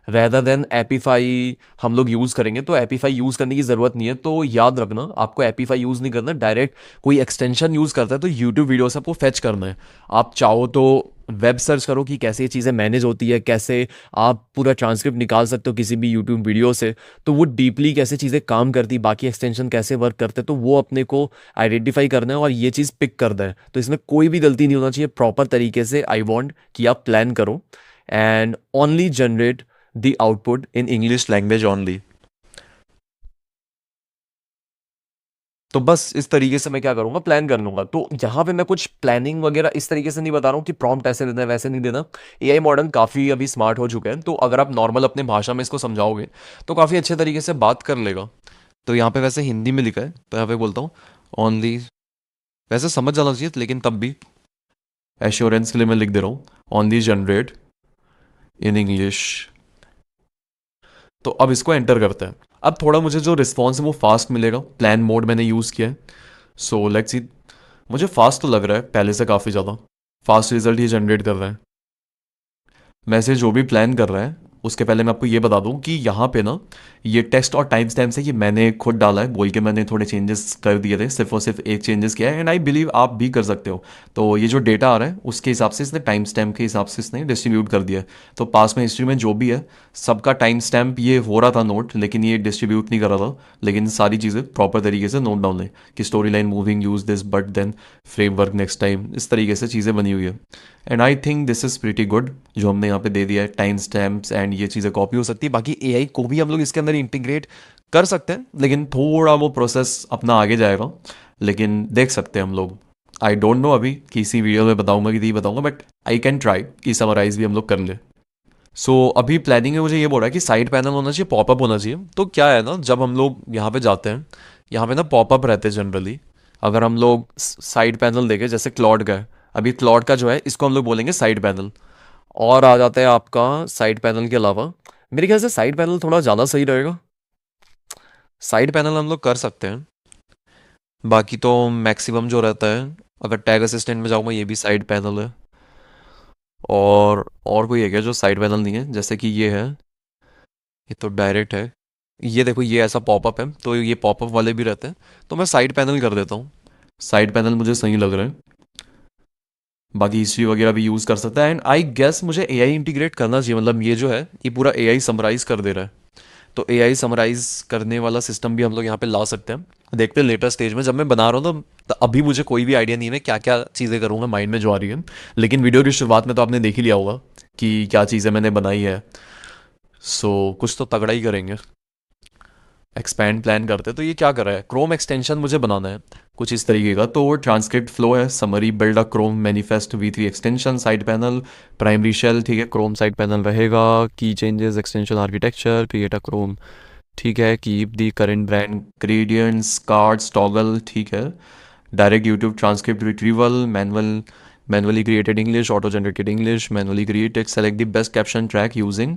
A: रेदर देन एपीफाई हम लोग यूज़ करेंगे। तो एपीफाई यूज़ करने की ज़रूरत नहीं है। तो याद रखना, आपको एपीफाई यूज़ नहीं करना, डायरेक्ट कोई एक्सटेंशन यूज़ करता है तो यूट्यूब वीडियो से आपको फेच करना है। आप चाहो तो वेब सर्च करो कि कैसे ये चीज़ें मैनेज होती है, कैसे आप पूरा ट्रांसक्रिप्ट निकाल सकते हो किसी भी यूट्यूब वीडियो से, तो वो डीपली कैसे चीज़ें काम करती, बाकी एक्सटेंशन कैसे वर्क करते, तो वो अपने को आइडेंटिफाई करना है और ये चीज़ पिक करना है। तो इसमें कोई भी गलती नहीं होना चाहिए, प्रॉपर तरीके से आई वॉन्ट कि आप प्लान करो and only generate the output in English language only। तो बस इस तरीके से मैं क्या करूंगा, प्लान कर लूंगा। तो यहाँ पे मैं कुछ प्लानिंग वगैरह इस तरीके से नहीं बता रहा हूँ कि प्रॉम्प्ट ऐसे देना है वैसे नहीं देना। एआई मॉडर्न काफ़ी अभी स्मार्ट हो चुके हैं, तो अगर आप नॉर्मल अपने भाषा में इसको समझाओगे तो काफ़ी अच्छे तरीके से बात कर लेगा। तो यहाँ पे वैसे हिंदी में लिखा है तो यहाँ पे बोलता हूँ ओनली, वैसे समझ जाना चाहिए लेकिन तब भी एश्योरेंस के लिए मैं लिख दे रहा हूँ ओनली जनरेट इन इंग्लिश। तो अब इसको एंटर करते हैं। अब थोड़ा मुझे जो रिस्पॉन्स है वो फास्ट मिलेगा, प्लान मोड मैंने यूज़ किया है। सो लेट्स सी, मुझे फास्ट तो लग रहा है पहले से काफ़ी ज़्यादा फास्ट रिजल्ट ही जनरेट कर रहा है। वैसे जो भी प्लान कर रहा है उसके पहले मैं आपको ये बता दूं कि यहाँ पे ना ये टेक्स्ट और टाइम स्टैम्प से ये मैंने खुद डाला है, बोल के मैंने थोड़े चेंजेस कर दिए थे, सिर्फ और सिर्फ एक चेंजेस किया है, एंड आई बिलीव आप भी कर सकते हो। तो ये जो डेटा आ रहा है उसके हिसाब से इसने टाइम स्टैम्प के हिसाब से इसने डिस्ट्रीब्यूट कर दिया है। तो पास में हिस्ट्री में जो भी है सबका टाइम स्टैम्प ये हो रहा था नोट, लेकिन ये डिस्ट्रीब्यूट नहीं कर रहा था, लेकिन सारी चीज़ें प्रॉपर तरीके से नोट डाउन है कि story line moving use this but then framework next time, इस तरीके से चीज़ें बनी हुई है। And I think this is pretty good जो हमने यहाँ पे दे दिया है, टाइम स्टैम्प्स एंड ये चीज़ें कॉपी हो सकती है। बाकी एआई को भी हम लोग इसके अंदर इंटीग्रेट कर सकते हैं, लेकिन थोड़ा वो प्रोसेस अपना आगे जाएगा, लेकिन देख सकते हैं हम लोग। आई डोंट नो अभी किसी वीडियो में बताऊंगा कि नहीं बताऊंगा, बट आई कैन ट्राई कि समराइज भी हम लोग कर ले। सो अभी प्लानिंग में मुझे ये बोल रहा है कि साइड पैनल होना चाहिए, पॉपअप होना चाहिए। तो क्या है ना, जब हम लोग यहाँ पे जाते हैं, यहाँ पे ना पॉपअप रहते हैं जनरली। अगर हम लोग साइड पैनल देखें, जैसे क्लॉड का है, अभी क्लॉड का जो है इसको हम लोग बोलेंगे साइड पैनल। और आ जाता है आपका साइड पैनल के अलावा, मेरे ख्याल से साइड पैनल थोड़ा ज़्यादा सही रहेगा। साइड पैनल हम लोग कर सकते हैं। बाकी तो मैक्सिमम जो रहता है, अगर टैग असिस्टेंट में जाऊँगा ये भी साइड पैनल है। और कोई है क्या जो साइड पैनल नहीं है, जैसे कि ये है, ये तो डायरेक्ट है। ये देखो ये ऐसा पॉपअप है, तो ये पॉपअप वाले भी रहते हैं, तो मैं साइड पैनल कर देता हूँ। साइड पैनल मुझे सही लग रहा है। बाकी हिस्ट्री वगैरह भी यूज़ कर सकता है, एंड आई गेस मुझे एआई इंटीग्रेट करना चाहिए। मतलब ये जो है ये पूरा एआई समराइज कर दे रहा है, तो एआई समराइज करने वाला सिस्टम भी हम लोग यहाँ पे ला सकते हैं। देखते हैं लेटर स्टेज में, जब मैं बना रहा हूँ तो अभी मुझे कोई भी आइडिया नहीं है क्या क्या चीज़ें करूँगा माइंड में जो आ रही है, लेकिन वीडियो की शुरुआत में तो आपने देख ही लिया होगा कि क्या चीज़ें मैंने बनाई है। सो कुछ तो तगड़ा ही करेंगे। एक्सपैंड प्लान करते हैं, तो ये क्या कर रहा है, क्रोम एक्सटेंशन मुझे बनाना है कुछ इस तरीके का। तो ट्रांसक्रिप्ट फ्लो है, summary, build a Chrome manifest v3 extension, side panel, primary shell, ठीक है, क्रोम साइड पैनल रहेगा, key changes, extension architecture, create a Chrome, ठीक है, keep the current brand, gradients, cards, toggle, ठीक है, direct YouTube transcript retrieval, manually created English, auto generated English, manually created, select the best caption track using.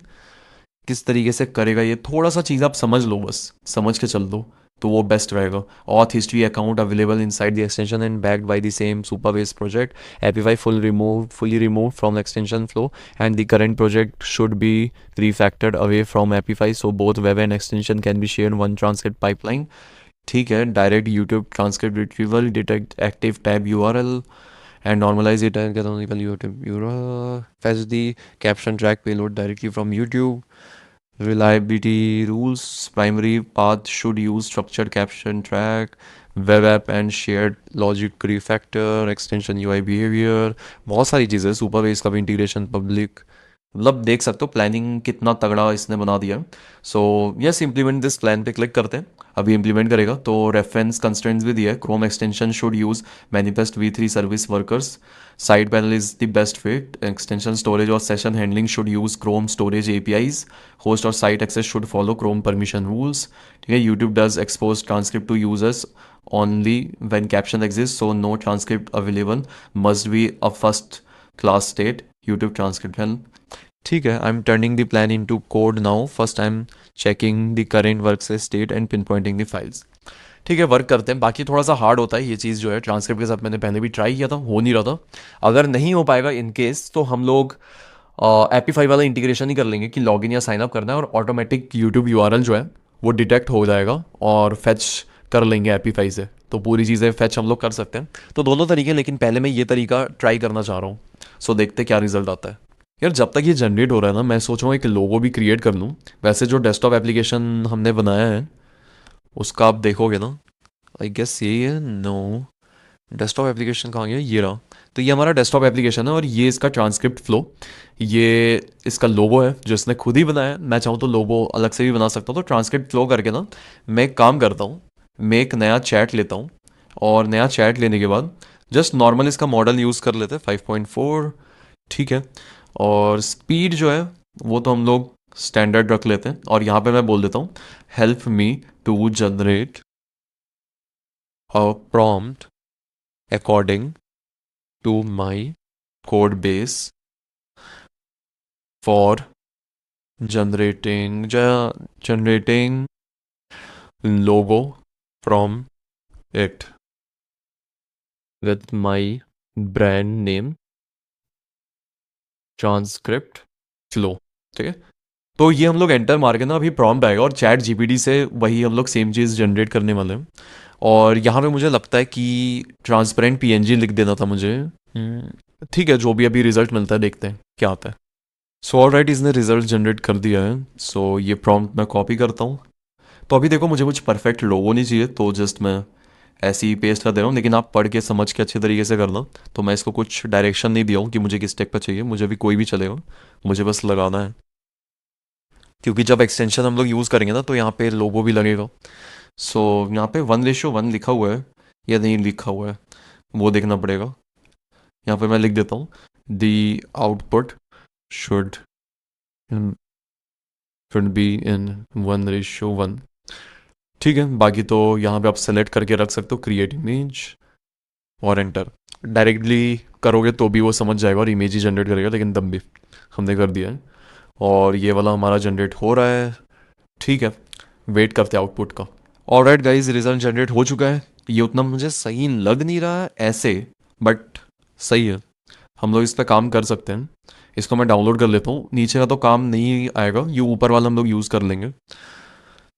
A: किस तरीके से करेगा ये, थोड़ा सा चीज़ आप समझ लो, बस समझ के चल दो तो वो बेस्ट रहेगा। Auth history account available inside the extension and backed by the same Supabase project, Apify fully removed from the extension flow, and the current project should be refactored away from Epify so both web and extension can be shared one transcript pipeline। ठीक है, direct YouTube transcript retrieval, detect active tab URL,
B: and normalize it and get on the YouTube. Fetch the caption track payload directly from YouTube. Reliability rules. Primary path should use structured caption track, web app and shared logic refactor, extension UI behavior. बहुत सारी चीज़ें, super base का भी integration public, मतलब देख सकते हो planning कितना तगड़ा इसने बना दिया। So yes, implement this plan पे क्लिक करते हैं। अभी इम्प्लीमेंट करेगा तो रेफरेंस कंस्ट्रेंट्स भी दिया है। Chrome extension should use manifest v3 service workers. Side panel is the best fit. Extension storage और session handling should use Chrome storage APIs. Host और site access should follow Chrome permission rules. ठीक है, YouTube does expose transcript to users only when caption exists, so no transcript available, must be a first class state YouTube transcript help। ठीक है, I am turning the plan into code now. First I am checking the current workspace state and pinpointing the files. ठीक है, work करते हैं। बाकी थोड़ा सा hard होता है ये चीज़ जो है, ट्रांसक्रिप्ट के साथ मैंने पहले भी ट्राई किया था, हो नहीं रहा था। अगर नहीं हो पाएगा इन केस, तो हम लोग एपीफाई वाला इंटीग्रेशन ही कर लेंगे कि लॉगिन या साइन अप करना है और ऑटोमेटिक यूट्यूब यूआरएल जो है वो डिटेक्ट हो जाएगा और फेच कर लेंगे एपीफाई से, तो पूरी चीज़ें फेच हम लोग कर सकते हैं। तो दोनों तरीके, लेकिन पहले मैं ये तरीका ट्राई करना चाह रहा हूँ। सो देखते क्या रिजल्ट आता है। यार जब तक ये जनरेट हो रहा है ना, मैं सोच रहा हूँ एक लोगो भी क्रिएट कर लूँ। वैसे जो डेस्कटॉप एप्लीकेशन हमने बनाया है उसका आप देखोगे ना, आई गेस यही है। नो, डेस्कटॉप एप्लीकेशन कहाँ गया, ये रहा। तो ये हमारा डेस्कटॉप एप्लीकेशन है और ये इसका ट्रांसक्रिप्ट फ्लो, ये इसका लोगो है जो इसने खुद ही बनाया है। मैं चाहूँ तो लोगो अलग से भी बना सकता हूँ। तो ट्रांसक्रिप्ट फ्लो करके ना मैं एक काम करता हूँ, मैं एक नया चैट लेता हूँ और नया चैट लेने के बाद जस्ट नॉर्मल इसका मॉडल यूज़ कर लेते हैं 5.4। ठीक है, और स्पीड जो है वो तो हम लोग स्टैंडर्ड रख लेते हैं। और यहाँ पे मैं बोल देता हूँ help me to generate a prompt according to my code base for generating logo from it with my brand name transcript flow. ठीक है, तो ये हम लोग एंटर मार के ना अभी प्रॉम्प्ट आएगा और चैट जीपीटी से वही हम लोग सेम चीज़ जनरेट करने वाले हैं। और यहाँ पे मुझे लगता है कि ट्रांसपेरेंट पीएनजी लिख देना था मुझे। ठीक है, जो भी अभी रिजल्ट मिलता है देखते हैं क्या आता है। सो ऑलराइट, इसने रिजल्ट जनरेट कर दिया है। सो ये प्रॉम्प्ट मैं कॉपी करता हूँ। तो अभी देखो मुझे कुछ परफेक्ट लोगो नहीं चाहिए, तो जस्ट मैं ऐसे ही पेस्ट कर दे रहा हूँ, लेकिन आप पढ़ के समझ के अच्छे तरीके से करना। तो मैं इसको कुछ डायरेक्शन नहीं दिया हूँ कि मुझे किस टेक पर चाहिए, मुझे भी कोई भी चलेगा, मुझे बस लगाना है। क्योंकि जब एक्सटेंशन हम लोग यूज़ करेंगे ना तो यहाँ पे लोगो भी लगेगा। सो यहाँ पे 1:1 लिखा हुआ है या नहीं लिखा हुआ है वो देखना पड़ेगा। यहाँ पे मैं लिख देता हूँ दी output should should be in 1:1। ठीक है, बाकी तो यहाँ पे आप सेलेक्ट करके रख सकते हो क्रिएट इमेज और एंटर। डायरेक्टली करोगे तो भी वो समझ जाएगा और इमेज ही जनरेट करेगा, लेकिन तब भी हमने कर दिया है और ये वाला हमारा जनरेट हो रहा है। ठीक है, वेट करते हैं आउटपुट का। ऑलराइट गाइस, रिजल्ट जनरेट हो चुका है। ये उतना मुझे सही लग नहीं रहा है ऐसे, बट सही है, हम लोग इस पर काम कर सकते हैं। इसको मैं डाउनलोड कर लेता हूँ। नीचे का तो काम नहीं आएगा, ये ऊपर वाला हम लोग यूज़ कर लेंगे।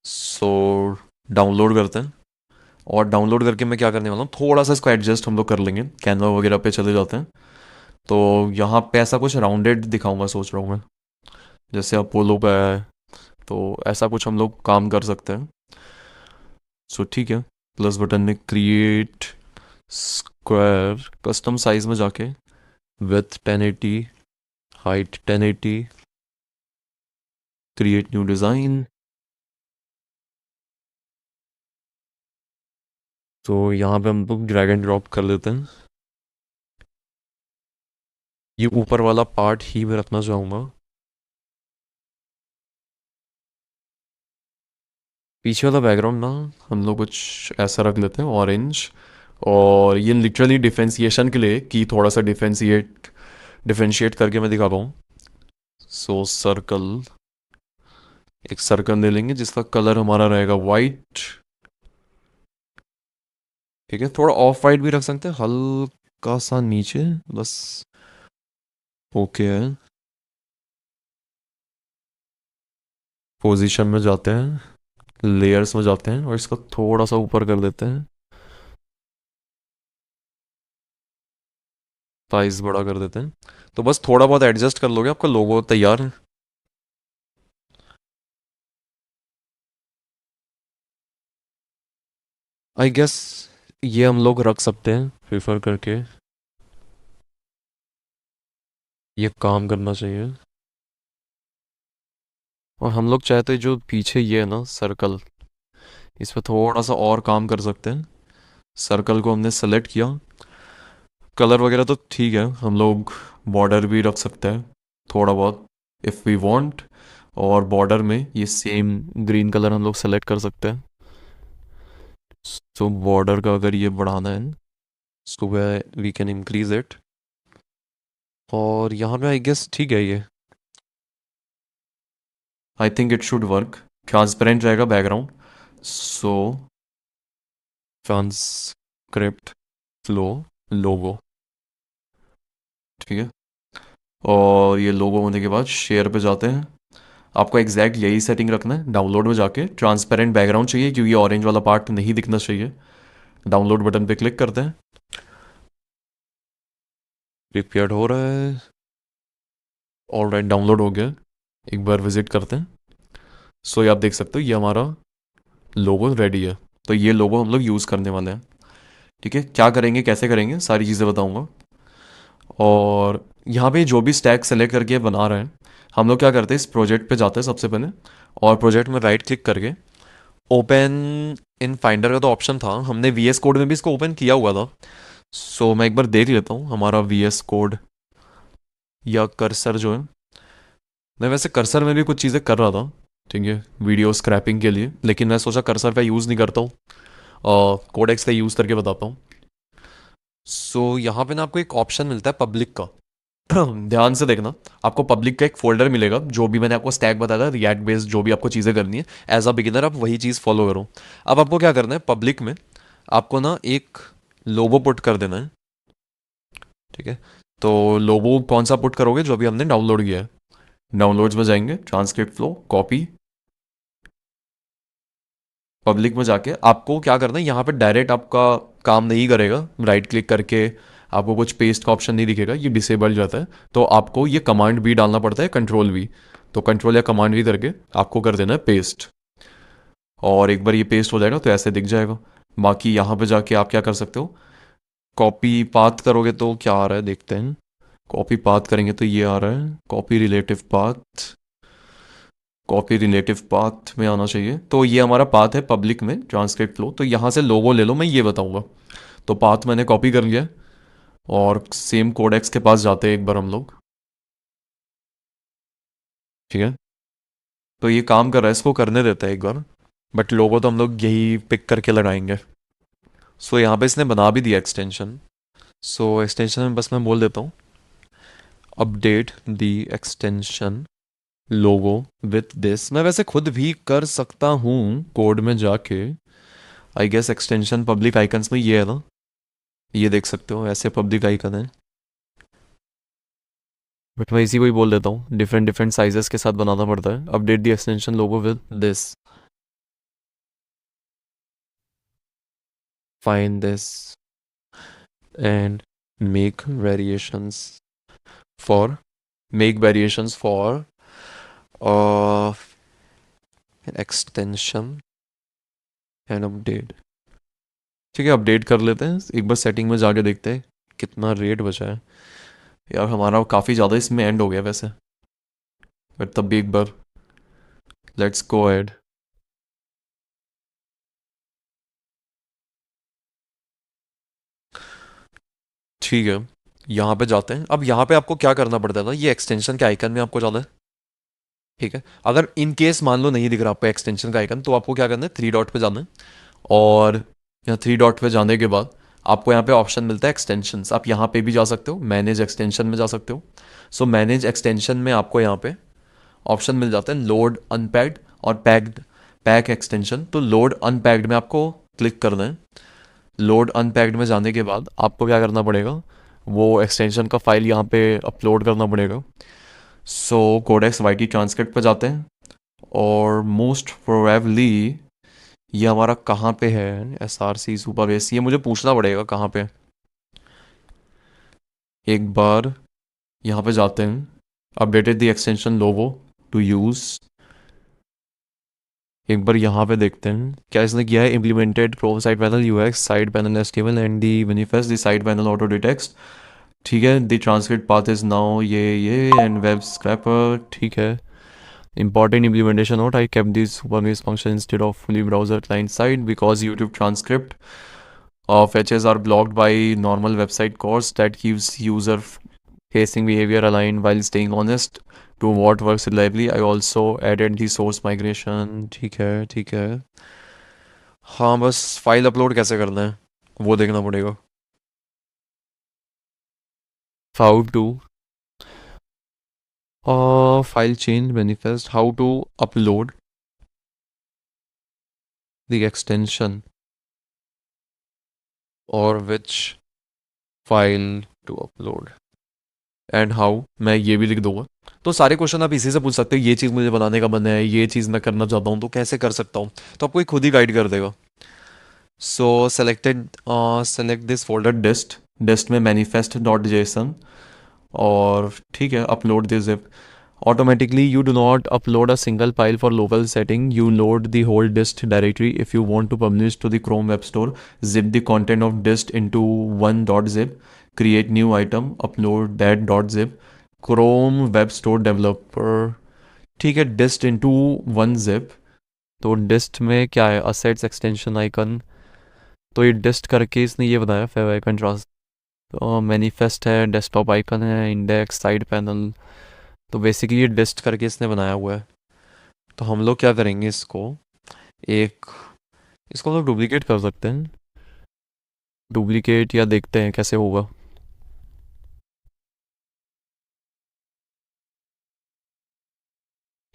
B: सो डाउनलोड करते हैं और डाउनलोड करके मैं क्या करने वाला हूँ, थोड़ा सा इसको एडजस्ट हम लोग कर लेंगे। कैनवा वगैरह पे चले जाते हैं। तो यहाँ पे ऐसा कुछ राउंडेड दिखाऊंगा सोच रहा हूँ मैं, जैसे अपोलो पे है, तो ऐसा कुछ हम लोग काम कर सकते हैं। सो ठीक है, प्लस बटन में क्रिएट स्क्वायर, कस्टम साइज में जाके with 1080, height 1080, create new design. तो यहाँ पे हम लोग ड्रैग एंड ड्रॉप कर लेते हैं। ये ऊपर वाला पार्ट ही मैं रखना चाहूँगा। पीछे वाला बैकग्राउंड ना हम लोग कुछ ऐसा रख लेते हैं ऑरेंज। और ये लिटरली डिफरेंशिएशन के लिए कि थोड़ा सा डिफरेंशिएट करके मैं दिखा पाऊँ। सो सर्कल, एक सर्कल ले लेंगे जिसका कलर हमारा रहेगा वाइट। ठीक है, थोड़ा ऑफ वाइट भी रख सकते हैं, हल्का सा नीचे बस। ओके है, पोजीशन में जाते हैं, लेयर्स में जाते हैं और इसको थोड़ा सा ऊपर कर देते हैं। साइज बड़ा कर देते हैं, तो बस थोड़ा बहुत एडजस्ट कर लोगे, आपका लोगो तैयार है। आई गेस ये हम लोग रख सकते हैं प्रिफर करके, ये काम करना चाहिए। और हम लोग चाहते हैं जो पीछे ये है ना सर्कल, इस पर थोड़ा सा और काम कर सकते हैं। सर्कल को हमने सेलेक्ट किया, कलर वगैरह तो ठीक है, हम लोग बॉर्डर भी रख सकते हैं थोड़ा बहुत इफ़ वी वांट। और बॉर्डर में ये सेम ग्रीन कलर हम लोग सेलेक्ट कर सकते हैं। तो बॉर्डर का अगर ये बढ़ाना है, so we can increase it. और यहाँ पे आई गेस ठीक है ये, I think it should work. Transparent रहेगा background, so transcript flow logo, ठीक है। और ये लोगो होने के बाद शेयर पे जाते हैं। आपको एग्जैक्ट यही सेटिंग रखना है, डाउनलोड में जाके ट्रांसपेरेंट बैकग्राउंड चाहिए क्योंकि ऑरेंज वाला पार्ट नहीं दिखना चाहिए। डाउनलोड बटन पे क्लिक करते हैं, प्रिपेयर्ड हो रहा है, ऑलराइट डाउनलोड हो गया। एक बार विजिट करते हैं। सो ये आप देख सकते हो ये हमारा लोगो रेडी है। तो ये लोगो हम लोग यूज़ करने वाले हैं, ठीक है। क्या करेंगे कैसे करेंगे सारी चीज़ें बताऊंगा। और यहाँ पे जो भी स्टैक सेलेक्ट करके बना रहे हैं, हम लोग क्या करते हैं, इस प्रोजेक्ट पे जाते हैं सबसे पहले, और प्रोजेक्ट में राइट क्लिक करके ओपन इन फाइंडर का तो ऑप्शन था, हमने वी एस कोड में भी इसको ओपन किया हुआ था। सो मैं एक बार देख लेता हूँ हमारा वी एस कोड या कर्सर जो है। मैं वैसे कर्सर में भी कुछ चीज़ें कर रहा था, ठीक है, वीडियो स्क्रैपिंग के लिए, लेकिन मैं सोचा कर्सर का यूज़ नहीं करता हूँ, कोडेक्स का यूज़ करके बताता हूँ। सो यहाँ पे ना आपको एक ऑप्शन मिलता है पब्लिक का। ध्यान से देखना, आपको पब्लिक का एक फोल्डर मिलेगा, जो भी मैंने आपको स्टैक बताया था रिएक्ट बेस्ड जो भी आपको चीज़ें करनी है एज अ बिगिनर, आप वही चीज़ फॉलो करो। अब आपको क्या करना है, पब्लिक में आपको ना एक लोगो पुट कर देना है, ठीक है। तो लोगो कौन सा पुट करोगे, जो अभी हमने डाउनलोड किया है। डाउनलोड्स में जाएंगे, ट्रांसक्रिप्ट फ्लो कॉपी, पब्लिक में जाके आपको क्या करना है, यहाँ पे डायरेक्ट आपका काम नहीं करेगा, राइट क्लिक करके आपको कुछ पेस्ट का ऑप्शन नहीं दिखेगा, ये डिसेबल जाता है। तो आपको ये कमांड भी डालना पड़ता है, कंट्रोल भी। तो कंट्रोल या कमांड भी करके आपको कर देना है पेस्ट। और एक बार ये पेस्ट हो जाएगा तो ऐसे दिख जाएगा। बाकी यहाँ पे जाके आप क्या कर सकते हो, कॉपी पाथ करोगे तो क्या आ रहा है देखते हैं। कॉपी पाथ करेंगे तो ये आ रहा है, copy relative path, copy relative path में आना चाहिए। तो ये हमारा पाथ है पब्लिक में ट्रांसक्रिप्ट फ्लो, तो यहाँ से लोगो ले लो, मैं ये बताऊंगा। तो पाथ मैंने कॉपी कर लिया, और सेम कोडेक्स के पास जाते हैं एक बार हम लोग, ठीक है। तो ये काम कर रहा है, इसको करने देता है एक बार, बट लोगो तो हम लोग यही पिक करके लगाएंगे। सो यहाँ पे इसने बना भी दिया एक्सटेंशन। सो एक्सटेंशन में बस मैं बोल देता हूँ, update the extension logo with this. मैं वैसे खुद भी कर सकता हूँ कोड में जाके, I guess extension public icons में ये है ना, ये देख सकते हो ऐसे पब्लिक आइकन है। बट मैं इसी को ही बोल देता हूँ, डिफरेंट डिफरेंट साइजेस के साथ बनाना पड़ता है। Update the extension logo with this, find this and make variations for, make variations for extension and update. ठीक है, अपडेट कर लेते हैं, एक बार सेटिंग में जाके देखते हैं कितना रेट बचा है। यार हमारा काफ़ी ज़्यादा इसमें एंड हो गया वैसे, बट तब भी एक बार लेट्स गो अहेड। ठीक है, यहाँ पे जाते हैं। अब यहाँ पे आपको क्या करना पड़ता था, ये एक्सटेंशन के आइकन में आपको जाना है, ठीक है। अगर इन केस मान लो नहीं दिख रहा आपको एक्सटेंशन का आइकन, तो आपको क्या करना है, थ्री डॉट पे जाना है। और यहाँ थ्री डॉट पे जाने के बाद आपको यहाँ पे ऑप्शन मिलता है एक्सटेंशंस, आप यहाँ पे भी जा सकते हो, मैनेज एक्सटेंशन में जा सकते हो। सो मैनेज एक्सटेंशन में आपको यहाँ पे ऑप्शन मिल जाता है लोड अनपैक्ड और पैक्ड, पैक एक्सटेंशन। तो लोड अनपैक्ड में आपको क्लिक करना है। लोड अनपैक्ड में जाने के बाद आपको क्या करना पड़ेगा, वो एक्सटेंशन का फाइल यहाँ पे अपलोड करना पड़ेगा। सो कोडेक्स वाई टी ट्रांसक्रिप्ट पे जाते हैं, और मोस्ट प्रोबेबली ये हमारा कहाँ पे है, S R C Supabase, ये मुझे पूछना पड़ेगा कहाँ पे। एक बार यहाँ पे जाते हैं, updated the extension logo to use. एक बार यहाँ पे देखते हैं क्या इसने किया है। Implemented pro side panel UX side panel stable and the manifest the side panel auto detect. ठीक है, the transcript path is now ये एंड वेब स्क्रैपर। ठीक है, important implementation note, I kept this one-ways function instead of fully browser client side because YouTube transcript fetches are blocked by normal website calls that keeps user facing behavior aligned while staying honest to what works reliably. I also added the source migration। ठीक है ठीक है। हाँ, बस file upload कैसे करना है वो देखना पड़ेगा। How to file change manifest, how to upload the extension or which file to upload and how, मैं ये भी लिख दूंगा। तो सारे क्वेश्चन आप इसी से पूछ सकते हो, ये चीज़ मुझे बनाने का मन है, ये चीज़ मैं करना चाहता हूँ, तो कैसे कर सकता हूँ, तो आपको ये खुद ही गाइड कर देगा। सो सेलेक्ट दिस फोल्डर डिस्ट में मैनिफेस्ट डॉट जेसन, और ठीक है, upload this zip. Automatically, you do not upload a single file for local setting. You load the whole dist directory. If you want to publish to the Chrome Web Store, zip the content of dist into one .zip. Create new item. Upload that .zip. Chrome Web Store Developer. ठीक है, dist into one zip. तो dist में क्या है, assets extension icon। तो ये dist करके इसने ये बनाया फेव आइकन ट्रांस। मैनिफेस्ट है, डेस्कटॉप आइकन है, इंडेक्स, साइड पैनल। तो बेसिकली ये डिस्ट करके इसने बनाया हुआ है। तो हम लोग क्या करेंगे, इसको हम लोग डुप्लीकेट कर सकते हैं, डुप्लीकेट, या देखते हैं कैसे होगा।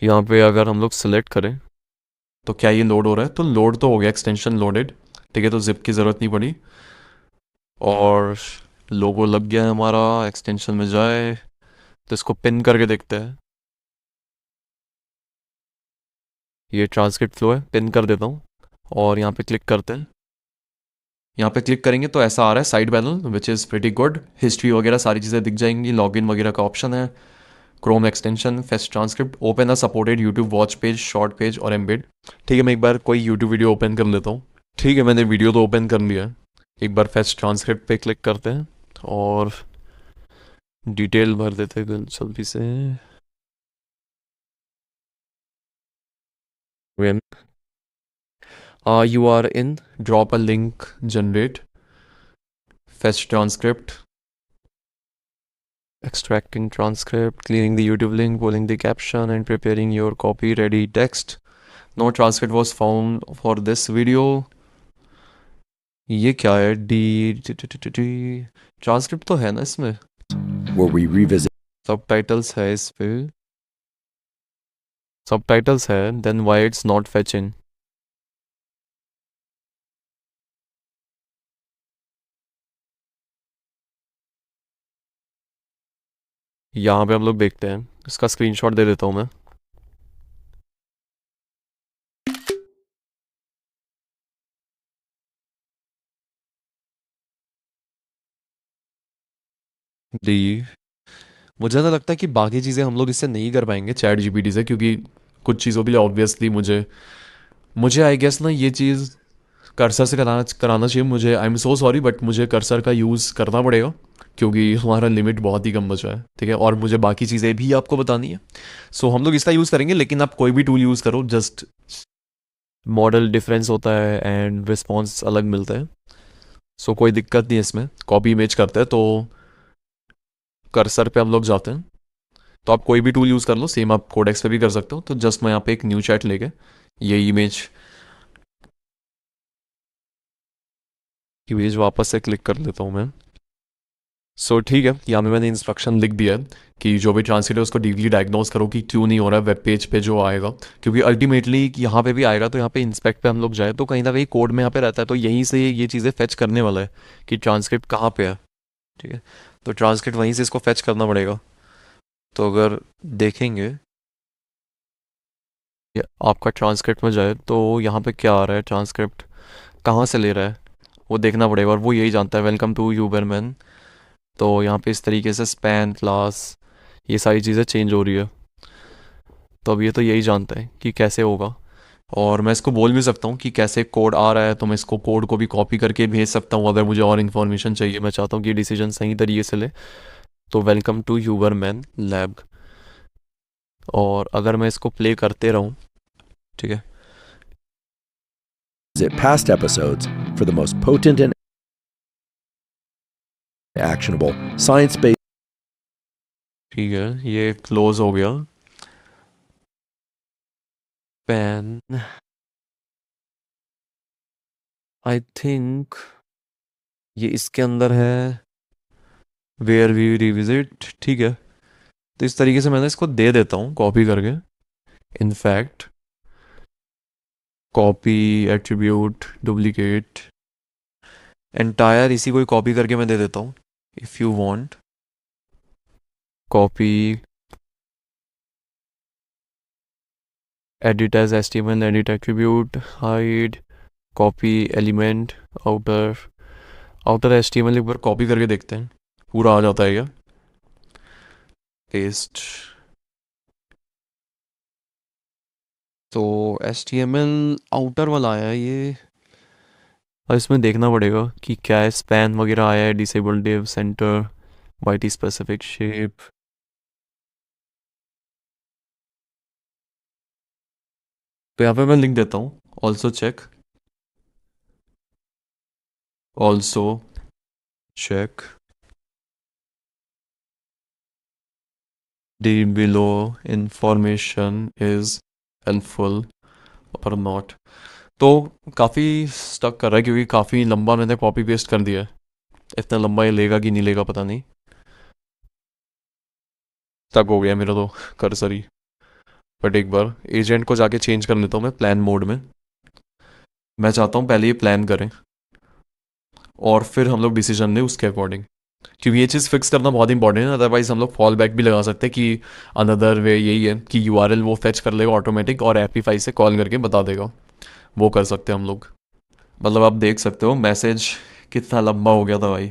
B: यहाँ पे अगर हम लोग सिलेक्ट करें तो क्या ये लोड हो रहा है, तो लोड तो हो गया, एक्सटेंशन लोडेड। ठीक है, तो जिप की ज़रूरत नहीं पड़ी और लोगो लग गया है हमारा। एक्सटेंशन में जाए तो इसको पिन करके देखते हैं। ये ट्रांसक्रिप्ट फ्लो है, पिन कर देता हूँ और यहाँ पे क्लिक करते हैं। यहाँ पे क्लिक करेंगे तो ऐसा आ रहा है side panel which is pretty good. History वगैरह सारी चीज़ें दिख जाएंगी, लॉगिन वगैरह का ऑप्शन है, Chrome extension, fest transcript, open a supported YouTube watch page, short page और एम्बेड। ठीक है, मैं एक बार कोई यूट्यूब वीडियो ओपन कर लेता हूँ। ठीक है, मैंने वीडियो तो ओपन कर लिया है। एक बार फेस्ट ट्रांसक्रिप्ट पे क्लिक करते हैं और डिटेल भर देते हैं जल्दी से। When you are in, drop a link, generate, fetch transcript, extracting transcript, cleaning the YouTube link, pulling the caption, and preparing your copy ready text. No transcript was found for this video. ये क्या है, D transcript तो है ना इसमें,
C: where we revisit
B: subtitles है इस पे, सबटाइटल्स है, then why it's not fetching? यहाँ पे हम लोग देखते हैं, इसका स्क्रीनशॉट दे देता हूँ मैं। डी मुझे ना लगता है कि बाकी चीज़ें हम लोग इससे नहीं कर पाएंगे चैट जीपीटी से, क्योंकि कुछ चीज़ों के लिए ऑब्वियसली मुझे मुझे आई गेस ना ये चीज़ कर्सर से कराना चाहिए मुझे। I am so sorry, but मुझे कर्सर का यूज़ करना पड़ेगा क्योंकि हमारा लिमिट बहुत ही कम बचा है। ठीक है, और मुझे बाकी चीज़ें भी आपको बतानी है। सो हम लोग इसका यूज़ करेंगे, लेकिन आप कोई भी टूल यूज़ करो, जस्ट मॉडल डिफरेंस होता है एंड रिस्पॉन्स अलग मिलता है। सो कोई दिक्कत नहीं है इसमें। कॉपी इमेज करते हैं तो कर्सर पे हम लोग जाते हैं, तो आप कोई भी टूल यूज़ कर लो, सेम आप कोडेक्स पे भी कर सकते हो। तो जस्ट मैं यहाँ पे एक न्यू चैट लेके ये इमेज वापस से क्लिक कर लेता हूँ मैं। सो ठीक है, यहाँ पे मैंने इंस्ट्रक्शन लिख दिया है कि जो भी ट्रांसलेट है उसको डीपली डायग्नोज करो कि क्यों नहीं हो रहा है वेब पेज पे जो आएगा, क्योंकि अल्टीमेटली यहाँ पे भी आएगा। तो यहाँ पे इंस्पेक्ट पे हम लोग जाए तो कहीं ना कहीं कोड में यहाँ पे रहता है, तो यहीं से ये चीज़ें फेच करने वाला है कि ट्रांसक्रिप्ट कहाँ पे है। ठीक है, तो ट्रांसक्रिप्ट वहीं से इसको फेच करना पड़ेगा। तो अगर देखेंगे आपका ट्रांसक्रिप्ट में जाए तो यहाँ पे क्या आ रहा है, ट्रांसक्रिप्ट कहाँ से ले रहा है वो देखना पड़ेगा, और वो यही जानता है। वेलकम टू यूबरमैन,
D: तो यहाँ पे इस तरीके से स्पैन क्लास ये सारी चीज़ें चेंज हो रही है। तो अब ये तो यही जानता है कि कैसे होगा।
B: और मैं इसको बोल भी सकता हूँ कि कैसे कोड आ रहा है, तो मैं इसको कोड को भी कॉपी करके भेज सकता हूँ अगर मुझे और इन्फॉर्मेशन चाहिए।
D: मैं चाहता हूँ कि डिसीजन सही तरीके से ले। तो वेलकम टू ह्यूबरमैन लैब। और अगर मैं इसको प्ले करते रहूँ, ठीक है,
C: Visit past episodes for the most potent and actionable science-based
B: ठीक है, ये क्लोज हो गया।
D: पेन, आई थिंक ये इसके अंदर है,
B: वेयर वी रिविजिट, ठीक है। तो इस तरीके से मैंने इसको दे देता हूँ कॉपी करके। In fact copy, attribute, duplicate, entire इसी को कॉपी करके मैं दे देता हूँ। If you want,
D: copy, edit as HTML, edit attribute, hide, copy element, outer,
B: outer HTML एक बार कॉपी करके देखते हैं पूरा आ जाता है क्या। पेस्ट। तो एचटीएमएल आउटर वाला आया है ये।
D: और इसमें देखना पड़ेगा कि क्या है, स्पैन वगैरह आया है, disable div, centre, white specific shape.
B: तो यहाँ पे मैं लिख देता हूँ also check, also check the below information is helpful or not. तो काफ़ी स्टक कर रहा है क्योंकि काफ़ी लंबा मैंने कॉपी पेस्ट कर दिया है। इतना लंबा ये लेगा कि नहीं लेगा पता नहीं। स्टक हो गया मेरा तो कर्सर ही। बट एक बार एजेंट को जाके चेंज कर लेता हूँ मैं प्लान मोड में। मैं चाहता हूँ पहले ये प्लान करें और फिर हम लोग डिसीजन लें उसके अकॉर्डिंग, क्योंकि ये चीज़ फिक्स करना बहुत इंपॉर्टेंट है। अदरवाइज हम लोग फॉल बैक भी लगा सकते हैं कि अनदर वे यही है कि यूआरएल वो फेच कर लेगा ऑटोमेटिक और एपीफाई से कॉल करके बता देगा। वो कर सकते हैं हम लोग। मतलब आप देख सकते हो मैसेज कितना लंबा हो गया था भाई।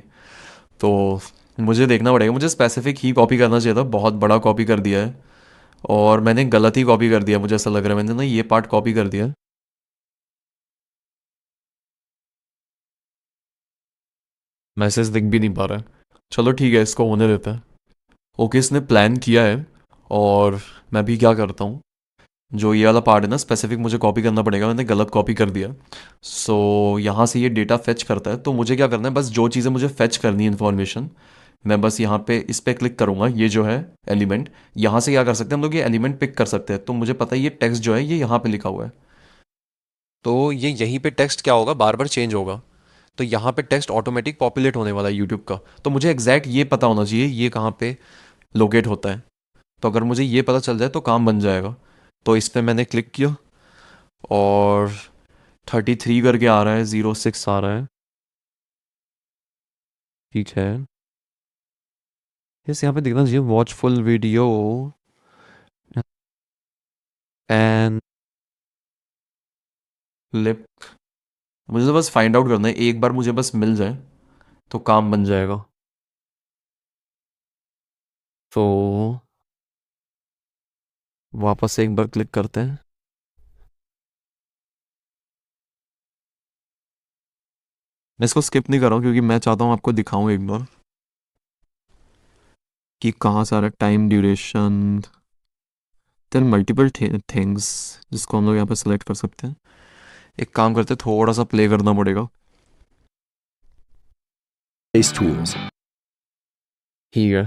B: तो मुझे देखना पड़ेगा, मुझे स्पेसिफिक ही कॉपी करना चाहिए था, बहुत बड़ा कॉपी कर दिया है और मैंने गलत ही कॉपी कर दिया। मुझे ऐसा लग रहा है मैंने ना ये पार्ट कॉपी कर दिया है। मैसेज दिख भी नहीं पा रहा है। चलो ठीक है, इसको होने देते हैं। ओके, इसने प्लान किया है और मैं भी क्या करता हूँ, जो ये वाला पार्ट है ना स्पेसिफिक मुझे कॉपी करना पड़ेगा, मैंने गलत कॉपी कर दिया। सो यहाँ से ये डेटा फेच करता है, तो मुझे क्या करना है, बस जो चीज़ें मुझे फेच करनी है इन्फॉर्मेशन, मैं बस यहाँ पे इस पे क्लिक करूँगा। ये जो है एलिमेंट, यहाँ से क्या कर सकते हैं हम लोग, ये एलिमेंट पिक कर सकते हैं। तो मुझे पता है ये टेक्स्ट जो है ये यहाँ पे लिखा हुआ है, तो ये यहीं पे टेक्स्ट क्या होगा, बार बार चेंज होगा। तो यहाँ पे टेक्स्ट ऑटोमेटिक पॉपुलेट होने वाला है यूट्यूब का। तो मुझे एग्जैक्ट ये पता होना चाहिए ये कहाँ पे लोकेट होता है। तो अगर मुझे ये पता चल जाए तो काम बन जाएगा। तो इस पर मैंने क्लिक किया और 33 करके आ रहा है, 06 आ रहा है। ठीक है, यस यहाँ पे देखना चाहिए watch full video and lip. मुझे तो बस फाइंड आउट करना है, एक बार मुझे बस मिल जाए तो काम बन जाएगा। तो वापस से एक बार क्लिक करते हैं। मैं इसको स्किप नहीं कर रहा हूँ क्योंकि मैं चाहता हूँ आपको दिखाऊं एक बार कि कहाँ सारा time duration, then multiple things जिसको हम लोग यहाँ पे सेलेक्ट कर सकते हैं। एक काम करते हैं, थोड़ा सा प्ले करना पड़ेगा।
C: tools.
D: ठीक है,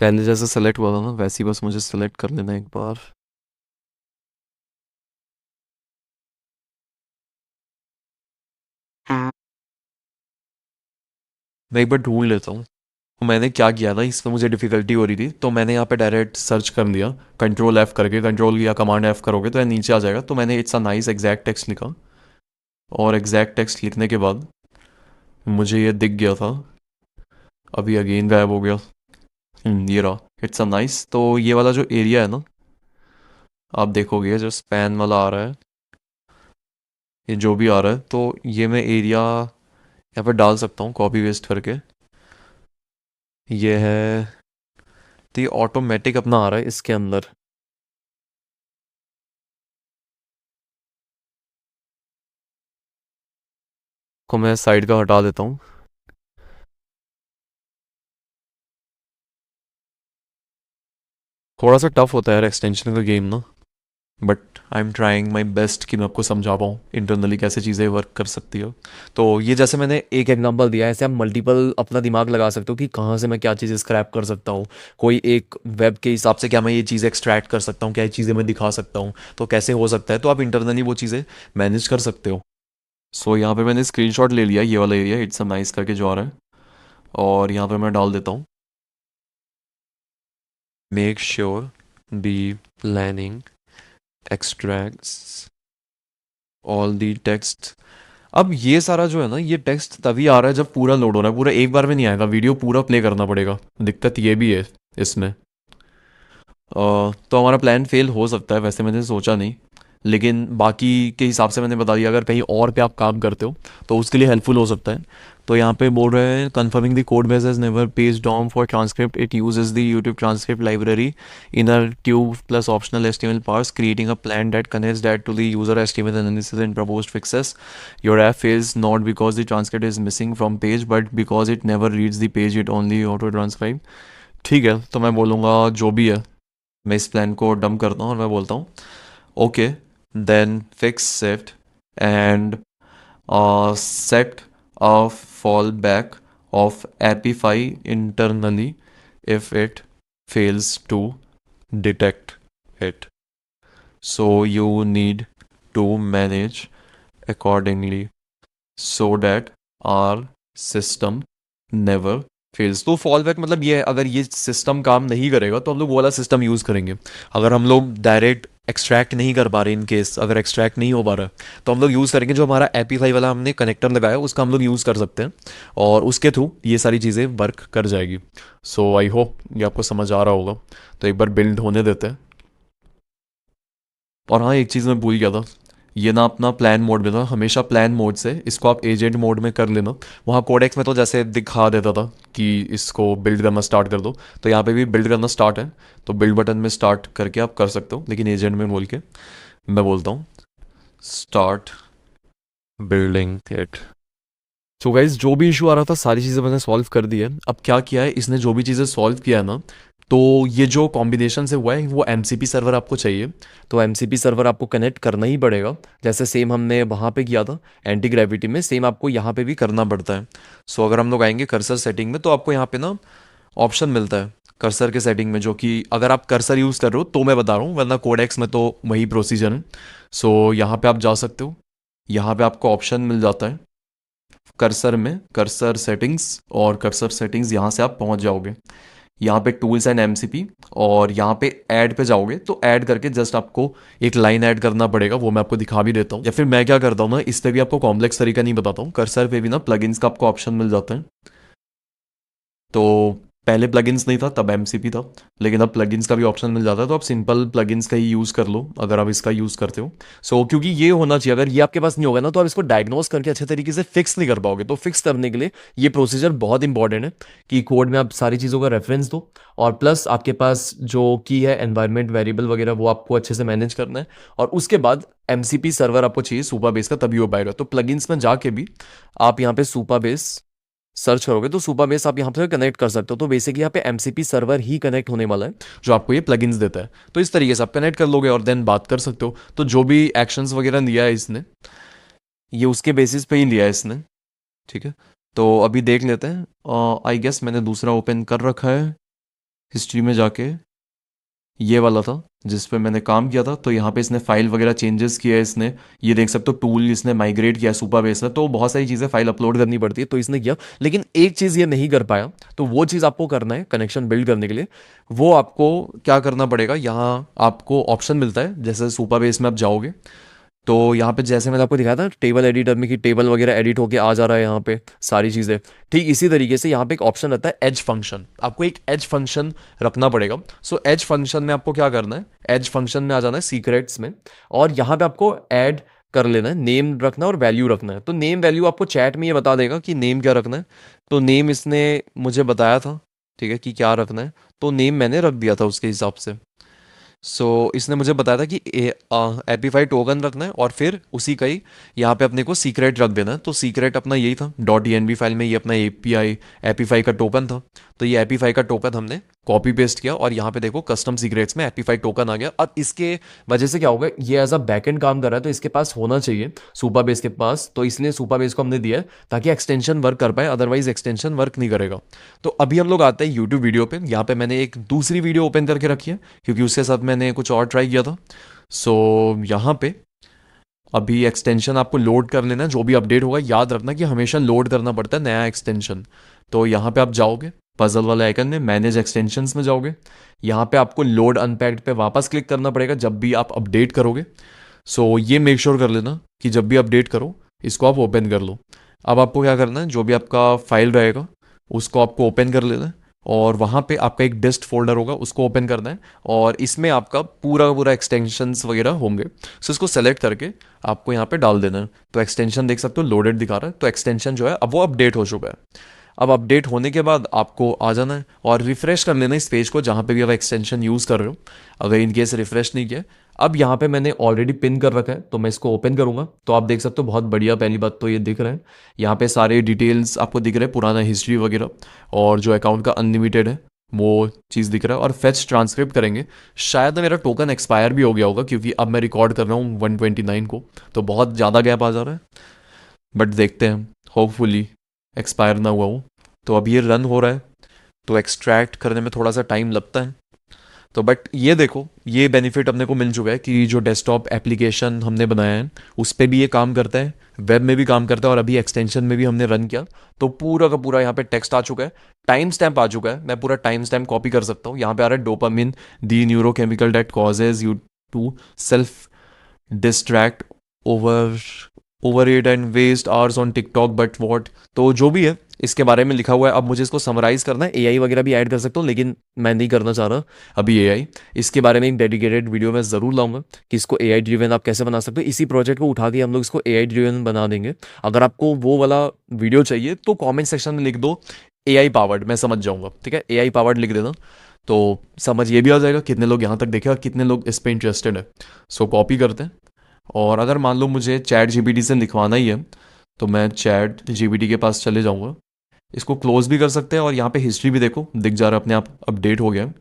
D: पहले जैसे सेलेक्ट हुआ था ना वैसे ही बस मुझे सेलेक्ट कर लेना एक बार।
B: मैं एक बार ढूंढ लेता हूँ। तो मैंने क्या किया था, इसमें मुझे डिफ़िकल्टी हो रही थी तो मैंने यहाँ पे डायरेक्ट सर्च कर लिया, कंट्रोल F करके। कंट्रोल या कमांड F करोगे तो ये नीचे आ जाएगा। तो मैंने it's a nice exact text लिखा और एग्जैक्ट टेक्स्ट लिखने के बाद मुझे ये दिख गया था, अभी अगेन गायब हो गया। ये रहा, इट्स अ नाइस। तो ये वाला जो एरिया है ना, आप देखोगे जो स्पैन वाला आ रहा है, ये जो भी आ रहा है, तो ये मैं एरिया यहाँ पे डाल सकता हूँ कॉपी वेस्ट करके। ये है, तो ये ऑटोमेटिक अपना आ रहा है इसके अंदर। को मैं साइड का हटा देता हूँ। थोड़ा सा टफ होता है यार एक्सटेंशन का गेम ना, but I am trying my best कि मैं आपको समझा पाऊँ इंटरनली कैसे चीज़ें वर्क कर सकती हो। तो ये जैसे मैंने एक एग्जांपल दिया है, ऐसे आप मल्टीपल अपना दिमाग लगा सकते हो कि कहाँ से मैं क्या चीज़ स्क्रैप कर सकता हूँ। कोई एक वेब के हिसाब से क्या मैं ये चीज़ एक्सट्रैक्ट कर सकता हूँ, क्या ये चीज़ें मैं दिखा सकता हूँ, तो कैसे हो सकता है, तो आप इंटरनली वो चीज़ें मैनेज कर सकते हो। सो यहाँ पे मैंने स्क्रीनशॉट ले लिया ये वाला एरिया, इट्स अ नाइस करके जो आ रहा है, और यहाँ पे मैं डाल देता हूँ make sure be planning extracts all the text. अब ये सारा जो है ना, ये टेक्स्ट तभी आ रहा है जब पूरा लोड हो रहा है, पूरा एक बार में नहीं आएगा, वीडियो पूरा प्ले करना पड़ेगा। दिक्कत ये भी है इसमें। तो हमारा प्लान फेल हो सकता है, वैसे मैंने सोचा नहीं, लेकिन बाकी के हिसाब से मैंने बता दिया, अगर कहीं और पे आप काम करते हो तो उसके लिए हेल्पफुल हो सकता है। तो यहाँ पे बोल रहे हैं confirming the code base has never page DOM for transcript, it uses the YouTube transcript library inner tube plus optional HTML parse, creating a plan that connects that to the user HTML analysis and proposed fixes. Your app fails not because the transcript is missing from page but because it never reads the page, it only auto transcribe. ठीक है, तो मैं बोलूँगा जो भी है, मैं इस प्लान को डंप करता हूँ और मैं बोलता हूँ okay then fix it and set a fallback of Apify internally if it fails to detect it. So you need to manage accordingly so that our system never fails. तो fall back मतलब ये है, अगर ये system काम नहीं करेगा तो हम लोग वो वाला सिस्टम यूज़ करेंगे। अगर हम लोग डायरेक्ट एक्सट्रैक्ट नहीं कर पा रहे, इन केस अगर एक्सट्रैक्ट नहीं हो पा रहा तो हम लोग यूज़ करेंगे जो हमारा एपीफाई वाला हमने कनेक्टर लगाया उसका हम लोग यूज़ कर सकते हैं, और उसके थ्रू ये सारी चीज़ें वर्क कर जाएगी। सो आई होप ये आपको समझ आ रहा होगा। तो एक बार बिल्ड होने देते हैं। और हाँ, एक चीज़ मैं भूल गया था, ये ना अपना प्लान मोड में था, हमेशा प्लान मोड से इसको आप एजेंट मोड में कर लेना। वहाँ कोडेक्स में तो जैसे दिखा देता था कि इसको बिल्ड करना स्टार्ट कर दो, तो यहाँ पे भी बिल्ड करना स्टार्ट है, तो बिल्ड बटन में स्टार्ट करके आप कर सकते हो, लेकिन एजेंट में बोल के मैं बोलता हूँ start building it. So guys, जो भी इशू आ रहा था सारी चीज़ें मैंने सॉल्व कर दी है। अब क्या किया है इसने, जो भी चीज़ें सॉल्व किया है ना, तो ये जो कॉम्बिनेशन से हुआ है वो MCP सर्वर आपको चाहिए, तो MCP सर्वर आपको कनेक्ट करना ही पड़ेगा। जैसे सेम हमने वहाँ पे किया था एंटी ग्रेविटी में, सेम आपको यहाँ पे भी करना पड़ता है। सो अगर हम लोग आएंगे कर्सर सेटिंग में, तो आपको यहाँ पे ना ऑप्शन मिलता है कर्सर के सेटिंग में, जो कि अगर आप कर्सर यूज़ कर रहे हो तो मैं बता रहा हूँ, वरना कोडेक्स में तो वही प्रोसीजर है। सो यहाँ पे आप जा सकते हो, यहाँ पे आपको ऑप्शन मिल जाता है कर्सर में कर्सर सेटिंग्स, और कर्सर सेटिंग्स यहाँ से आप पहुँच जाओगे, यहाँ पे टूल्स एंड MCP, और यहाँ पे ऐड पे जाओगे तो ऐड करके जस्ट आपको एक लाइन ऐड करना पड़ेगा, वो मैं आपको दिखा भी देता हूँ। या फिर मैं क्या करता हूँ ना, इस पे भी आपको कॉम्प्लेक्स तरीका नहीं बताता हूँ, कर्सर पे भी ना प्लगइन्स का आपको ऑप्शन मिल जाता है। तो पहले प्लगइन्स नहीं था तब MCP था, लेकिन अब प्लगइन्स का भी ऑप्शन मिल जाता है, तो आप सिंपल प्लगइन्स का ही यूज़ कर लो अगर आप इसका यूज़ करते हो। सो क्योंकि ये होना चाहिए, अगर ये आपके पास नहीं होगा ना तो आप इसको डायग्नोस करके अच्छे तरीके से फिक्स नहीं कर पाओगे। तो फिक्स करने के लिए ये प्रोसीजर बहुत इंपॉर्टेंट है कि कोड में आप सारी चीज़ों का रेफरेंस दो, और प्लस आपके पास जो की है एनवायरनमेंट वेरिएबल वगैरह वो आपको अच्छे से मैनेज करना है, और उसके बाद MCP सर्वर आपको चाहिए सुपरबेस का, तभी हो पाएगा। तो प्लगइन्स में जाके भी आप यहाँ पे सुपरबेस सर्च करोगे तो सुपरबेस आप यहाँ पे कनेक्ट कर सकते हो। तो बेसिकली यहाँ पे MCP सर्वर ही कनेक्ट होने वाला है जो आपको ये प्लगइन्स देता है। तो इस तरीके से आप कनेक्ट कर लोगे और देन बात कर सकते हो। तो जो भी एक्शंस वगैरह लिया है इसने, ये उसके बेसिस पे ही लिया है इसने, ठीक है। तो अभी देख लेते हैं। आई गेस मैंने दूसरा ओपन कर रखा है, हिस्ट्री में जाके ये वाला था जिस पे मैंने काम किया था। तो यहाँ पे इसने फाइल वगैरह चेंजेस किया है इसने, ये देख सकते हो टूल इसने माइग्रेट किया सुपरबेस में, तो बहुत सारी चीज़ें फाइल अपलोड करनी पड़ती है, तो इसने किया। लेकिन एक चीज़ ये नहीं कर पाया, तो वो चीज़ आपको करना है कनेक्शन बिल्ड करने के लिए। वो आपको क्या करना पड़ेगा, यहाँ आपको ऑप्शन मिलता है, जैसे सुपरबेस में आप जाओगे तो यहाँ पे जैसे मैंने आपको दिखाया था टेबल एडिटर में कि टेबल वगैरह एडिट होके आ जा रहा है यहाँ पे सारी चीज़ें, ठीक इसी तरीके से यहाँ पे एक ऑप्शन रहता है एज फंक्शन। आपको एक एज फंक्शन रखना पड़ेगा। सो एज फंक्शन में आपको क्या करना है, एज फंक्शन में आ जाना है सीक्रेट्स में, और यहाँ पे आपको ऐड कर लेना है, नेम रखना है और वैल्यू रखना है। तो नेम वैल्यू आपको चैट में ये बता देगा कि नेम क्या रखना है। तो नेम इसने मुझे बताया था, ठीक है, कि क्या रखना है, तो नेम मैंने रख दिया था उसके हिसाब से। सो इसने मुझे बताया था कि एपीफाई टोकन रखना है और फिर उसी का ही यहाँ पे अपने को सीक्रेट रख देना है। तो सीक्रेट अपना यही था, .env फाइल में ये अपना एपीआई एपीफाई का टोकन था। तो ये एपीफाई का टोकन हमने कॉपी पेस्ट किया और यहाँ पे देखो कस्टम सीक्रेट्स में एपीफाई टोकन आ गया। अब इसके वजह से क्या होगा, ये एज अ बैकएंड काम कर रहा है, तो इसके पास होना चाहिए सुपाबेस के पास, तो इसलिए सुपाबेस को हमने दिया है ताकि एक्सटेंशन वर्क कर पाए, अदरवाइज एक्सटेंशन वर्क नहीं करेगा। तो अभी हम लोग आते हैं यूट्यूब वीडियो पे। यहाँ पे मैंने एक दूसरी वीडियो ओपन करके रखी है क्योंकि उसके साथ मैंने कुछ और ट्राई किया था। सो यहाँ पे अभी एक्सटेंशन आपको लोड कर लेना है, जो भी अपडेट होगा याद रखना कि हमेशा लोड करना पड़ता है नया एक्सटेंशन। तो यहाँ पे आप जाओगे पजल वाले आइकन में, मैनेज एक्सटेंशंस में जाओगे, यहाँ पे आपको लोड अनपैक्ड पे वापस क्लिक करना पड़ेगा जब भी आप अपडेट करोगे। सो ये मेक श्योर कर लेना कि जब भी अपडेट करो इसको आप ओपन कर लो। अब आपको क्या करना है, जो भी आपका फाइल रहेगा उसको आपको ओपन कर लेना है और वहाँ पे आपका एक डिस्ट फोल्डर होगा उसको ओपन करना है और इसमें आपका पूरा का पूरा एक्सटेंशंस वगैरह होंगे। सो इसको सेलेक्ट करके आपको यहाँ पे डाल देना है। तो एक्सटेंशन देख सकते हो लोडेड दिखा रहा है, तो एक्सटेंशन जो है अब वो अपडेट हो चुका है। अब अपडेट होने के बाद आपको आ जाना है और रिफ्रेश कर लेना इस पेज को जहाँ पे भी आप एक्सटेंशन यूज़ कर रहे हो, अगर इन केस रिफ्रेश नहीं किया। अब यहाँ पे मैंने ऑलरेडी पिन कर रखा है तो मैं इसको ओपन करूंगा, तो आप देख सकते हो बहुत बढ़िया। पहली बात तो ये दिख रहा है, यहाँ पे सारे डिटेल्स आपको दिख रहे हैं, पुराना हिस्ट्री वगैरह, और जो अकाउंट का अनलिमिटेड है वो चीज़ दिख रहा है। और फेच ट्रांसक्रिप्ट करेंगे, शायद मेरा टोकन एक्सपायर भी हो गया होगा क्योंकि अब मैं रिकॉर्ड कर रहा हूँ 129 को, तो बहुत ज़्यादा गैप आ जा रहा है, बट देखते हैं होपफुली एक्सपायर ना हुआ हो। तो अब ये रन हो रहा है, तो एक्सट्रैक्ट करने में थोड़ा सा टाइम लगता है। तो बट ये देखो ये बेनिफिट अपने को मिल चुका है कि जो डेस्कटॉप एप्लीकेशन हमने बनाया है उस पर भी ये काम करता है, वेब में भी काम करता है, और अभी एक्सटेंशन में भी हमने रन किया तो पूरा का पूरा यहाँ पे टेक्स्ट आ चुका है, टाइम स्टैम्प आ चुका है। मैं पूरा टाइम स्टैम्प कॉपी कर सकता हूँ, यहाँ पे आ रहा है dopamine the neurochemical that causes you to self distract over over it and waste hours on TikTok but what, तो जो भी है इसके बारे में लिखा हुआ है। अब मुझे इसको समराइज करना है, एआई वगैरह भी ऐड कर सकता हूँ लेकिन मैं नहीं करना चाह रहा अभी एआई। इसके बारे में एक डेडिकेटेड वीडियो मैं ज़रूर लाऊंगा कि इसको एआई ड्रिवन आप कैसे बना सकते हो। इसी प्रोजेक्ट को उठा के हम लोग इसको एआई ड्रिवन बना देंगे। अगर आपको वो वाला वीडियो चाहिए तो कॉमेंट सेक्शन में लिख दो एआई पावर्ड, मैं समझ जाऊंगा, ठीक है, एआई पावर्ड लिख देना तो समझ ये भी आ जाएगा कितने लोग यहाँ तक देखे और कितने लोग इस पर इंटरेस्टेड है। सो कॉपी करते हैं, और अगर मान लो मुझे चैट जीपीटी से लिखवाना ही है तो मैं चैट जीपीटी के पास चले जाऊँगा। इसको क्लोज भी कर सकते हैं और यहाँ पे हिस्ट्री भी देखो दिख जा रहा है, अपने आप अपडेट हो गया।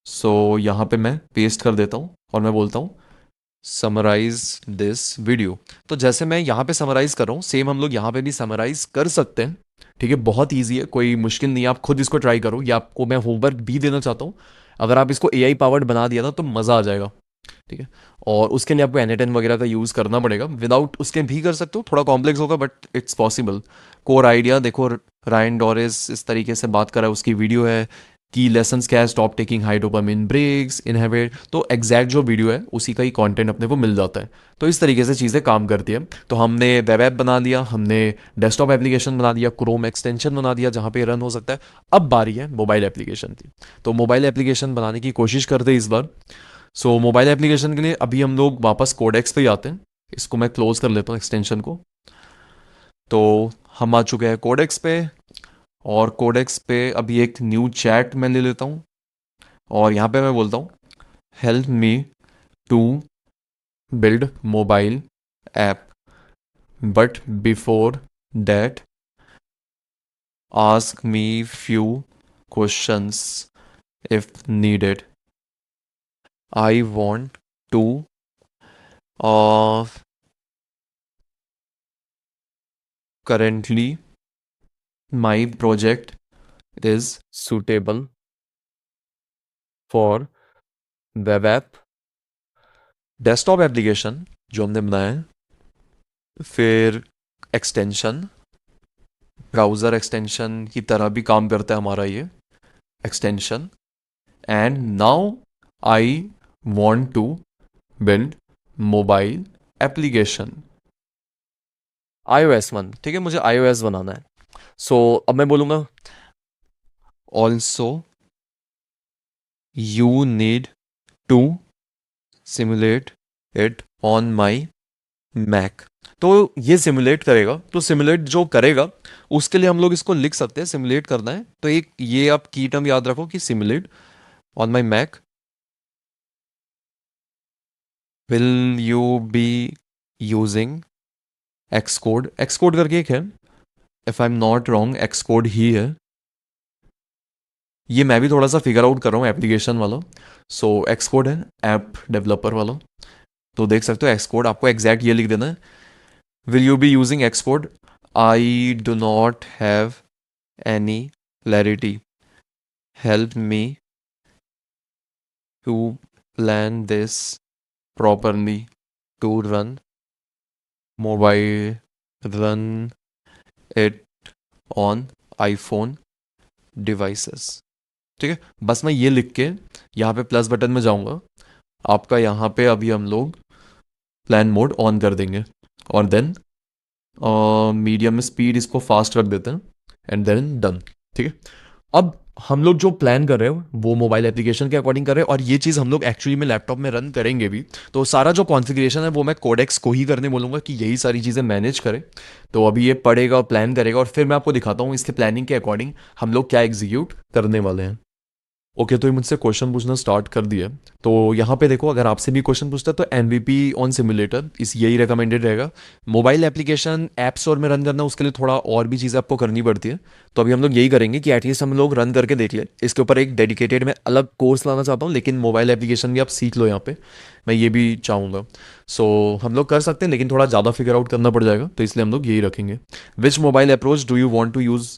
B: सो यहाँ पे मैं पेस्ट कर देता हूँ और मैं बोलता हूँ समराइज दिस वीडियो। तो जैसे मैं यहाँ पे समराइज कर रहा हूँ सेम हम लोग यहाँ पे भी समराइज कर सकते हैं, ठीक है, बहुत ईजी है, कोई मुश्किल नहीं है, आप खुद इसको ट्राई करो। या आपको मैं होमवर्क भी देना चाहता हूँ, अगर आप इसको एआई पावर्ड बना दिया ना तो मज़ा आ जाएगा, ठीक है। और उसके लिए आपको एन वगैरह का यूज़ करना पड़ेगा, विदाउट उसके भी कर सकते हो, थोड़ा कॉम्प्लेक्स होगा but it's possible. Core idea देखो, रायन डोरिस इस तरीके से बात कर रहा है, उसकी वीडियो है कि लेसन्स क्या है, stop taking high dopamine breaks inhibit, तो एग्जैक्ट जो वीडियो है उसी का ही कंटेंट अपने को मिल जाता है। तो इस तरीके से चीज़ें काम करती है। तो हमने वेब ऐप बना दिया, हमने डेस्कटॉप एप्लीकेशन बना दिया, क्रोम एक्सटेंशन बना दिया जहाँ पे रन हो सकता है। अब बारी है मोबाइल एप्लीकेशन की, तो मोबाइल एप्लीकेशन बनाने की कोशिश करते हैं इस बार। सो मोबाइल एप्लीकेशन के लिए अभी हम लोग वापस कोडेक्स पे ही आते हैं, इसको मैं क्लोज कर लेता हूँ एक्सटेंशन को। तो हम आ चुके हैं कोडेक्स पे, और कोडेक्स पे अभी एक न्यू चैट मैं ले लेता हूँ और यहाँ पे मैं बोलता हूँ help me to build mobile app, but before that ask me few questions if needed. I want to uh, currently my project is
A: suitable for web app,
B: desktop application जो हमने बनाया है, फिर एक्सटेंशन ब्राउज़र एक्सटेंशन की तरह भी काम करता है हमारा ये extension, and now I want to build mobile application
A: iOS 1, ठीक है, मुझे iOS बनाना है। सो अब मैं बोलूँगा
B: also you need to simulate it on my Mac. तो ये सिमुलेट करेगा, तो सिमुलेट जो करेगा उसके लिए हम लोग इसको लिख सकते हैं, सिमुलेट करना है तो एक ये आप की टर्म याद रखो कि simulate on my Mac will you be using Xcode. Xcode करके एक है, if I am not wrong Xcode ही है। ये मैं भी थोड़ा सा फिगर आउट कर रहा हूँ एप्लीकेशन वाला। सो एक्स कोड है ऐप डेवलपर वाला। तो देख सकते हो एक्स कोड, आपको एग्जैक्ट ये लिख देना है, will you be using Xcode, I do not have any clarity, help me to plan this properly to run it on iPhone devices। ठीक है, बस मैं ये लिख के यहाँ पे प्लस बटन में जाऊँगा, आपका यहाँ पे अभी हम लोग प्लान मोड ऑन कर देंगे और देन मीडियम में स्पीड इसको फास्ट कर देते हैं एंड देन डन। ठीक है, अब हम लोग जो प्लान कर रहे हो वो मोबाइल एप्लीकेशन के अकॉर्डिंग कर रहे हैं और ये चीज़ हम लोग एक्चुअली में लैपटॉप में रन करेंगे भी। तो सारा जो कॉन्फ़िगरेशन है वो मैं कोडेक्स को ही करने बोलूँगा कि यही सारी चीज़ें मैनेज करे। तो अभी ये पढ़ेगा और प्लान करेगा और फिर मैं आपको दिखाता हूँ इसके प्लानिंग के अकॉर्डिंग हम लोग क्या एग्जीक्यूट करने वाले हैं। ओके, तो ये मुझसे क्वेश्चन पूछना स्टार्ट कर दिया। तो यहाँ पे देखो, अगर आपसे भी क्वेश्चन पूछता है तो MVP ऑन सिमुलेटर इस यही रिकमेंडेड रहेगा। मोबाइल एप्लीकेशन ऐप स्टोर में रन करना उसके लिए थोड़ा और भी चीज़ें आपको करनी पड़ती है। तो अभी हम लोग यही करेंगे कि एटलीस्ट हम लोग रन करके देख ले। इसके ऊपर एक डेडिकेटेड मैं अलग कोर्स लाना चाहता हूँ, लेकिन मोबाइल एप्लीकेशन भी आप सीख लो यहाँ पे, मैं ये भी चाहूँगा। सो हम लोग कर सकते हैं लेकिन थोड़ा ज़्यादा फिगर आउट करना पड़ जाएगा, तो इसलिए हम लोग यही रखेंगे। Which mobile approach do you want to use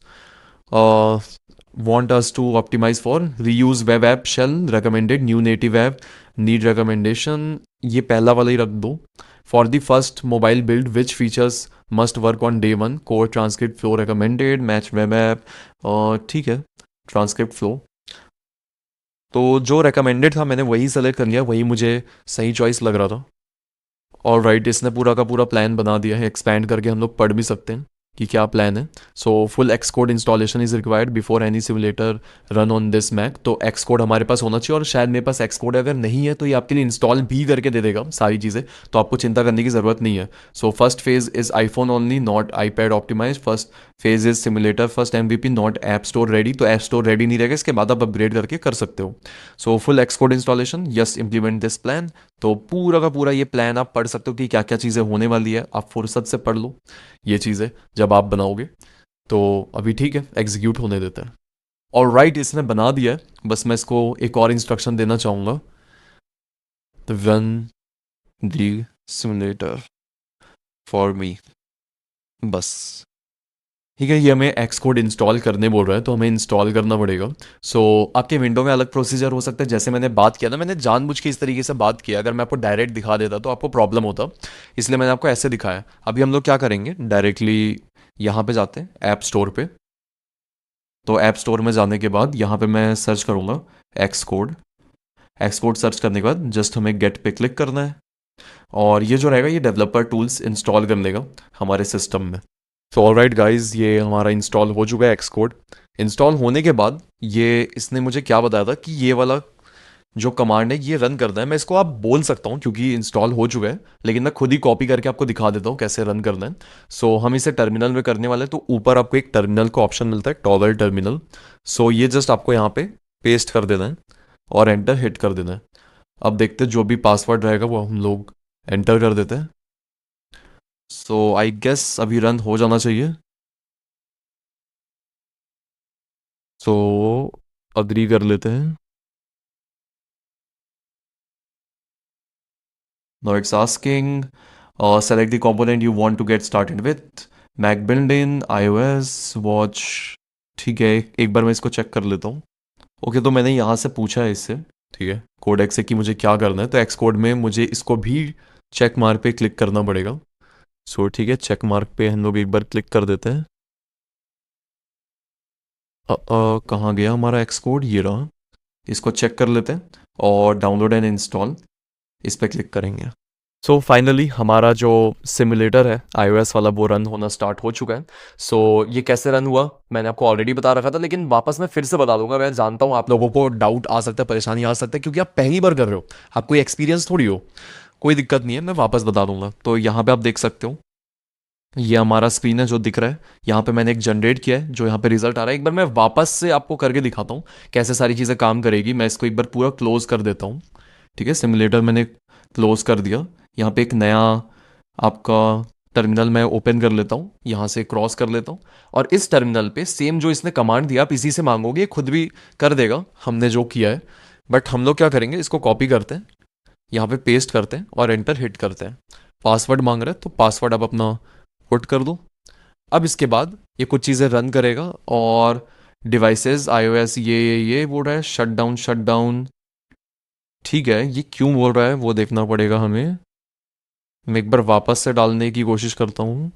B: want us to optimize for? Reuse web app shell recommended, new native app need recommendation, ये पहला वाला ही रख दो। For the first mobile build which features must work on day one? Core transcript flow recommended, match web app, ठीक है transcript flow। तो जो recommended था मैंने वही सेलेक्ट कर लिया, वही मुझे सही चॉइस लग रहा था। और राइट, इसने पूरा का पूरा प्लान बना दिया है, एक्सपैंड करके हम लोग पढ़ भी सकते हैं कि क्या प्लान है। So full Xcode installation is required before any simulator run on this Mac. तो एक्स कोड हमारे पास होना चाहिए और शायद मेरे पास एक्स कोड अगर नहीं है तो ये आपके लिए इंस्टॉल भी करके दे देगा सारी चीज़ें, तो आपको चिंता करने की ज़रूरत नहीं है। So first phase is iPhone only, not iPad optimize. First phase is simulator first MVP, not app store ready. तो ऐप स्टोर रेडी नहीं रहेगा, इसके बाद आप अपग्रेड करके कर सकते हो। सो full Xcode installation, yes implement this plan. तो पूरा का पूरा ये प्लान आप पढ़ सकते हो कि क्या क्या चीज़ें होने वाली है, आप फुर्सत से पढ़ लो ये चीज़ें जब आप बनाओगे। तो अभी ठीक है, एग्जीक्यूट होने देते हैं। और राइट, इसने बना दिया है, बस मैं इसको एक और इंस्ट्रक्शन देना चाहूँगा, तो run the simulator for me, बस ठीक है। ये हमें एक्स कोड इंस्टॉल करने बोल रहा है तो हमें इंस्टॉल करना पड़ेगा। सो आपके विंडो में अलग प्रोसीजर हो सकता है, जैसे मैंने बात किया ना, मैंने जानबूझ के इस तरीके से बात किया, अगर मैं आपको डायरेक्ट दिखा देता तो आपको प्रॉब्लम होता, इसलिए मैंने आपको ऐसे दिखाया। अभी हम लोग क्या करेंगे, डायरेक्टली यहाँ पे जाते हैं ऐप स्टोर पे। तो ऐप स्टोर में जाने के बाद यहाँ पे मैं सर्च करूँगा x code. X code search करने के बाद जस्ट हमें गेट पे क्लिक करना है और ये जो रहेगा ये डेवलपर टूल्स इंस्टॉल कर लेगा हमारे सिस्टम में। तो ऑलराइट गाइज, ये हमारा इंस्टॉल हो चुका है एक्स कोड। इंस्टॉल होने के बाद ये इसने मुझे क्या बताया था कि ये वाला जो कमांड है ये रन करना है। मैं इसको आप बोल सकता हूँ क्योंकि इंस्टॉल हो चुका है, लेकिन मैं खुद ही कॉपी करके आपको दिखा देता हूँ कैसे रन करना है। सो हम इसे टर्मिनल में करने वाले हैं, तो ऊपर आपको एक टर्मिनल का ऑप्शन मिलता है, टॉगल टर्मिनल। सो ये जस्ट आपको यहाँ पे पेस्ट कर देना है और एंटर हिट कर देना है। अब देखते हैं जो भी पासवर्ड रहेगा वो हम लोग एंटर कर देते हैं। सो आई गेस अभी रन हो जाना चाहिए। सो अग्री कर लेते हैं। Now it's asking, select the component you want to get started with, Mac built-in, iOS, watch। ठीक है, एक बार मैं इसको चेक कर लेता हूँ। ओके, तो मैंने यहाँ से पूछा है इससे, ठीक है, कोड एक्स से कि मुझे क्या करना है। तो एक्स कोड में मुझे इसको भी चेक मार्क पे क्लिक करना पड़ेगा। सो ठीक है, चेक मार्क पे हम लोग एक बार क्लिक कर देते हैं। कहाँ गया हमारा एक्स कोड, ये रहा। इसको चेक कर लेते हैं और डाउनलोड एंड इंस्टॉल इस पर क्लिक करेंगे। सो फाइनली हमारा जो सिमुलेटर है iOS वाला वो रन होना स्टार्ट हो चुका है। सो ये कैसे रन हुआ मैंने आपको ऑलरेडी बता रखा था, लेकिन वापस मैं फिर से बता दूंगा। मैं जानता हूँ आप लोगों को डाउट आ सकता है, परेशानी आ सकता है, क्योंकि आप पहली बार कर रहे हो, आपको एक्सपीरियंस थोड़ी हो। कोई दिक्कत नहीं है, मैं वापस बता दूंगा। तो यहाँ पे आप देख सकते हो, ये हमारा स्क्रीन है जो दिख रहा है। यहाँ पे मैंने एक जनरेट किया है जो यहाँ पे रिजल्ट आ रहा है। एक बार मैं वापस से आपको करके दिखाता हूँ कैसे सारी चीज़ें काम करेगी। मैं इसको एक बार पूरा क्लोज कर देता हूँ। ठीक है, सिमुलेटर मैंने क्लोज कर दिया। यहाँ पे एक नया आपका टर्मिनल मैं ओपन कर लेता हूँ, यहाँ से क्रॉस कर लेता हूँ। और इस टर्मिनल पे सेम जो इसने कमांड दिया आप इसी से मांगोगे, ये खुद भी कर देगा हमने जो किया है। बट हम लोग क्या करेंगे, इसको कॉपी करते हैं, यहाँ पे पेस्ट करते हैं और एंटर हिट करते हैं। पासवर्ड मांग रहा है तो पासवर्ड आप अपना पुट कर दो। अब इसके बाद ये कुछ चीज़ें रन करेगा और डिवाइसेस iOS ये बोल रहा है शट डाउन। ठीक है, ये क्यों बोल रहा है वो देखना पड़ेगा हमें। मैं एक बार वापस से डालने की कोशिश करता हूँ।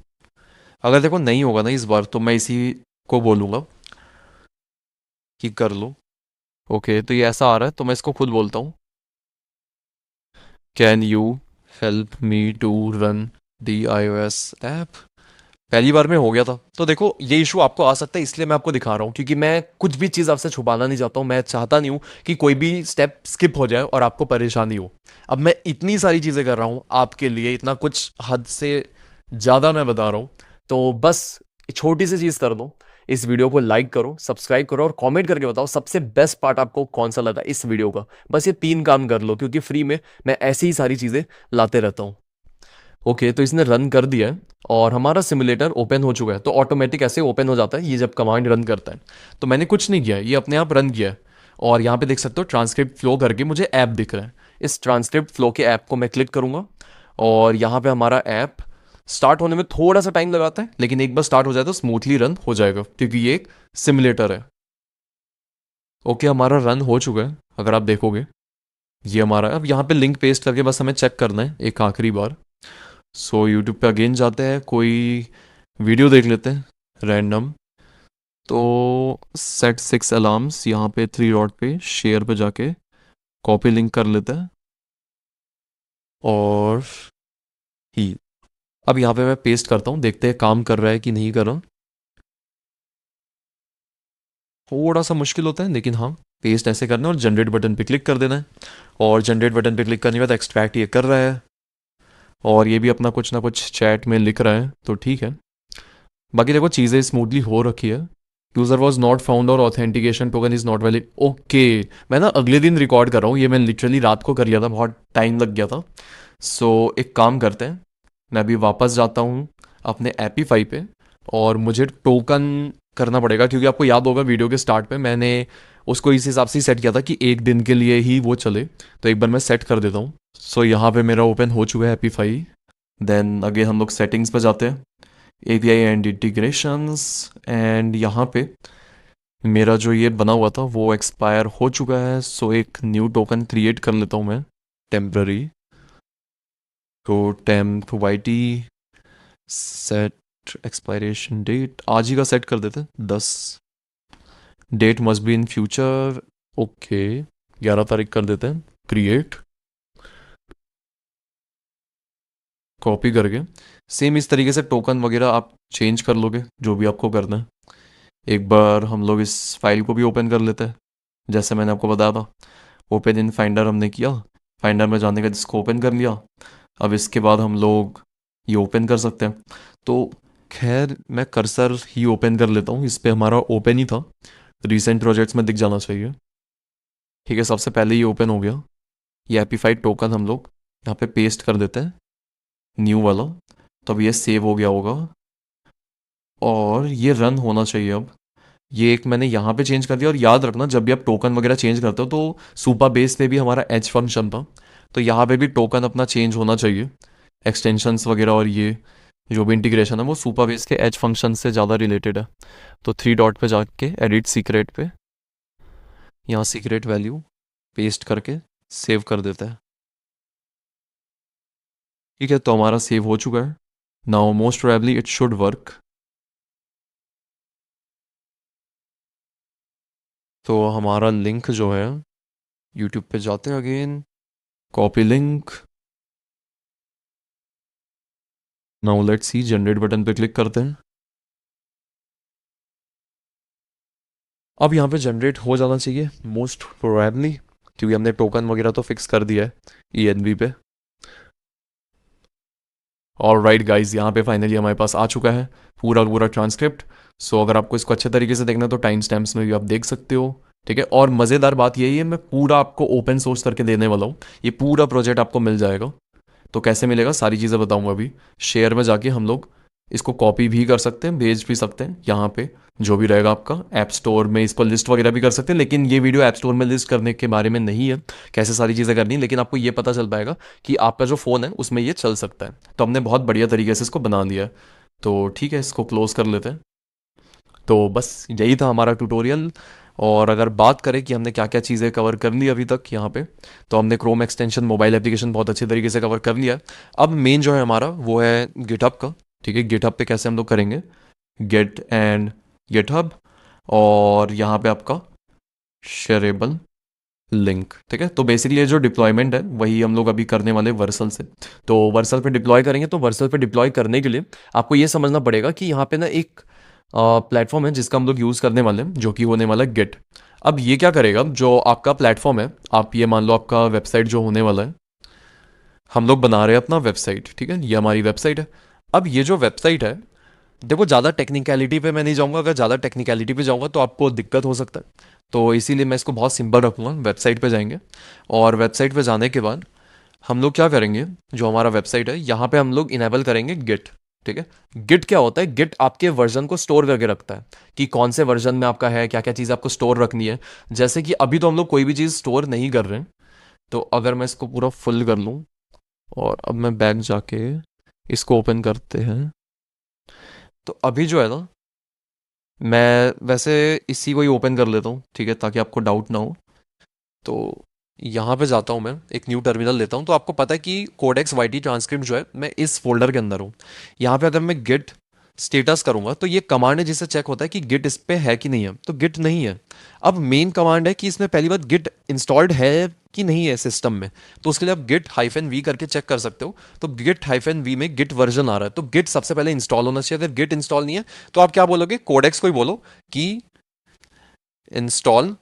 B: अगर देखो नहीं होगा ना इस बार तो मैं इसी को बोलूँगा कि कर लो। ओके, तो ये ऐसा आ रहा है तो मैं इसको खुद बोलता हूँ, can you help me to run the iOS app. पहली बार में हो गया था। तो देखो ये इशू आपको आ सकता है, इसलिए मैं आपको दिखा रहा हूँ क्योंकि मैं कुछ भी चीज़ आपसे छुपाना नहीं चाहता हूँ। मैं चाहता नहीं हूँ कि कोई भी स्टेप स्किप हो जाए और आपको परेशानी हो। अब मैं इतनी सारी चीज़ें कर रहा हूँ आपके लिए, इतना कुछ हद से ज़्यादा मैं बता रहा हूँ। तो बस छोटी सी चीज़ कर दो, इस वीडियो को लाइक करो, सब्सक्राइब करो और कमेंट करके बताओ सबसे बेस्ट पार्ट आपको कौन सा लगा इस वीडियो का। बस ये 3 काम कर लो क्योंकि फ्री में मैं ऐसी ही सारी चीज़ें लाते रहता हूँ। ओके, तो इसने रन कर दिया है और हमारा सिमुलेटर ओपन हो चुका है। तो ऑटोमेटिक ऐसे ओपन हो जाता है ये जब कमांड रन करता है। तो मैंने कुछ नहीं किया है, ये अपने आप रन किया है। और यहाँ पे देख सकते हो ट्रांसक्रिप्ट फ्लो करके मुझे ऐप दिख रहा है। इस ट्रांसक्रिप्ट फ्लो के ऐप को मैं क्लिक करूंगा और यहाँ पे हमारा ऐप स्टार्ट होने में थोड़ा सा टाइम लगाता है, लेकिन एक बार स्टार्ट हो जाए तो स्मूथली रन हो जाएगा क्योंकि ये एक सिमुलेटर है। ओके, हमारा रन हो चुका है अगर आप देखोगे ये हमारा। अब यहाँ पे लिंक पेस्ट करके बस हमें चेक करना है एक आखिरी बार। सो यूट्यूब पे अगेन जाते हैं, कोई वीडियो देख लेते हैं रैंडम। तो सेट 6 अलार्म्स, यहाँ पे 3 डॉट पे शेयर पे जाके कॉपी लिंक कर लेते हैं और ही अब यहाँ पे मैं पेस्ट करता हूँ, देखते हैं काम कर रहा है कि नहीं कर रहा। थोड़ा सा मुश्किल होता है लेकिन हाँ, पेस्ट ऐसे करना है और जनरेट बटन पे क्लिक कर देना है। और जनरेट बटन पे क्लिक करने के बाद एक्सट्रैक्ट ये कर रहा है और ये भी अपना कुछ ना कुछ चैट में लिख रहा है, तो ठीक है। बाकी देखो चीज़ें स्मूथली हो रखी है। यूज़र वॉज नॉट फाउंड और authentication token is not valid. Okay, मैं ना अगले दिन रिकॉर्ड कर रहा हूँ, ये मैं लिटरली रात को कर लिया था, बहुत टाइम लग गया था। सो एक काम करते हैं, मैं अभी वापस जाता हूँ अपने एपीफाई पे और मुझे टोकन करना पड़ेगा क्योंकि आपको याद होगा वीडियो के स्टार्ट पे मैंने उसको इस हिसाब से सेट किया था कि 1 दिन के लिए ही वो चले। तो एक बार मैं सेट कर देता हूँ। सो यहाँ पे मेरा ओपन हो चुका है एपीफाई। देन अगेन हम लोग सेटिंग्स पे जाते हैं, API एंड इंटीग्रेशंस, एंड यहाँ पे मेरा जो ये बना हुआ था वो एक्सपायर हो चुका है। सो एक न्यू टोकन क्रिएट कर लेता हूँ मैं टेम्पररी। तो temp YT set expiration date आज ही का सेट कर देते हैं 10। Date must be in future. Okay, 11 तारीख कर देते हैं। क्रिएट, कॉपी करके सेम इस तरीके से टोकन वगैरह आप चेंज कर लोगे जो भी आपको करना है। एक बार हम लोग इस फाइल को भी ओपन कर लेते हैं जैसे मैंने आपको बताया था। ओपन इन फाइंडर हमने किया, फाइंडर में जाने का जिसको ओपन कर लिया। अब इसके बाद हम लोग ये ओपन कर सकते हैं। तो खैर मैं कर्सर ही ओपन कर लेता हूँ, इस पर हमारा ओपन ही था, रिसेंट प्रोजेक्ट्स में दिख जाना चाहिए। ठीक है, सबसे पहले ये ओपन हो गया। ये एपीफाइड टोकन हम लोग यहाँ पे पेस्ट कर देते हैं, न्यू वाला। तो अब ये सेव हो गया होगा और ये रन होना चाहिए। अब ये एक मैंने यहाँ पे चेंज कर दिया। और याद रखना जब भी आप टोकन वगैरह चेंज करते हो तो सुपा बेस पे भी हमारा एच फंक्शन था, तो यहाँ पे भी टोकन अपना चेंज होना चाहिए। एक्सटेंशंस वगैरह और ये जो भी इंटीग्रेशन है वो सुपा बेस
D: इसके एज फंक्शन से ज़्यादा रिलेटेड है। तो 3 डॉट पे जाके एडिट सीक्रेट पे
B: यहाँ सीक्रेट वैल्यू पेस्ट करके सेव कर देता है। ठीक है, तो हमारा सेव हो चुका है। Now most probably it should work. तो हमारा लिंक जो है यूट्यूब पे जाते हैं again, copy link. Now let's see, generate button पे क्लिक करते हैं। अब यहाँ पे जनरेट हो जाना चाहिए मोस्ट प्रोबेबली क्योंकि हमने टोकन वगैरह तो फिक्स कर दिया है ENB पे। ऑलराइट गाइज, यहाँ पे फाइनली हमारे पास आ चुका है पूरा पूरा ट्रांसक्रिप्ट। सो अगर आपको इसको अच्छे तरीके से देखना है तो टाइम स्टैम्प्स में भी आप देख सकते हो, ठीक है। और मज़ेदार बात यही है, मैं पूरा आपको ओपन सोर्स करके देने वाला हूँ, ये पूरा प्रोजेक्ट आपको मिल जाएगा। तो कैसे मिलेगा सारी चीज़ें बताऊंगा अभी। शेयर में जाके हम लोग इसको कॉपी भी कर सकते हैं, भेज भी सकते हैं यहाँ पे, जो भी रहेगा आपका ऐप स्टोर में इसको लिस्ट वगैरह भी कर सकते हैं। लेकिन ये वीडियो ऐप स्टोर में लिस्ट करने के बारे में नहीं है, कैसे सारी चीज़ें करनी है, लेकिन आपको ये पता चल पाएगा कि आपका जो फ़ोन है उसमें ये चल सकता है। तो हमने बहुत बढ़िया तरीके से इसको बना दिया है। तो ठीक है, इसको क्लोज कर लेते हैं। तो बस यही था हमारा ट्यूटोरियल। और अगर बात करें कि हमने क्या क्या चीज़ें कवर कर ली अभी तक यहाँ पे, तो हमने क्रोम एक्सटेंशन, मोबाइल एप्लीकेशन बहुत अच्छे तरीके से कवर कर लिया है। अब मेन जो है हमारा वो है गिटहब का, ठीक है। गिटहब पे कैसे हम लोग करेंगे, गेट एंड गिटहब, और यहाँ पे आपका शेयरेबल लिंक, ठीक है। तो बेसिकली ये जो डिप्लॉयमेंट है वही हम लोग अभी करने वाले वर्सल से। तो वर्सल पे डिप्लॉय करेंगे। तो वर्सल पे डिप्लॉय करने के लिए आपको ये समझना पड़ेगा कि यहाँ पे ना एक प्लेटफॉर्म है जिसका हम लोग यूज़ करने वाले हैं, जो कि होने वाला है गिट। अब ये क्या करेगा, जो आपका प्लेटफॉर्म है, आप ये मान लो आपका वेबसाइट जो होने वाला है, हम लोग बना रहे हैं अपना वेबसाइट, ठीक है। ये हमारी वेबसाइट है। अब ये जो वेबसाइट है, देखो ज़्यादा टेक्निकलिटी पे मैं नहीं जाऊँगा, अगर ज़्यादा टेक्निकलिटी पे जाऊँगा तो आपको दिक्कत हो सकता है। तो इसीलिए मैं इसको बहुत सिंपल रखूँगा। वेबसाइट पे जाएंगे, और वेबसाइट पे जाने के बाद हम लोग क्या करेंगे, जो हमारा वेबसाइट है यहाँ पे हम लोग इनेबल करेंगे गिट, ठीक है। गिट क्या होता है, गिट आपके वर्जन को स्टोर करके रखता है कि कौन से वर्जन में आपका है, क्या क्या चीज़ आपको स्टोर रखनी है। जैसे कि अभी तो हम लोग कोई भी चीज़ स्टोर नहीं कर रहे हैं। तो अगर मैं इसको पूरा फुल कर लूँ, और अब मैं बैक जाके इसको ओपन करते हैं, तो अभी जो है ना, मैं वैसे इसी को ही ओपन कर लेता हूँ, ठीक है, ताकि आपको डाउट ना हो। तो यहाँ पे जाता हूँ, मैं एक न्यू टर्मिनल लेता हूँ। तो आपको पता है कि कोडेक्स वाईटी ट्रांसक्रिप्ट जो है, मैं इस फोल्डर के अंदर हूँ। यहाँ पे अगर मैं गिट स्टेटस करूँगा तो ये कमांड है जिससे चेक होता है कि गिट इस पे है कि नहीं है। तो गिट नहीं है। अब मेन कमांड है कि इसमें पहली बात गिट इंस्टॉल्ड है कि नहीं है सिस्टम में। तो उसके लिए आप गिट -v करके चेक कर सकते हो। तो गिट -v में गिट वर्जन आ रहा है, तो गिट सबसे पहले इंस्टॉल होना चाहिए। अगर गिट इंस्टॉल नहीं है तो आप क्या बोलोगे, कोडेक्स को ही बोलो कि install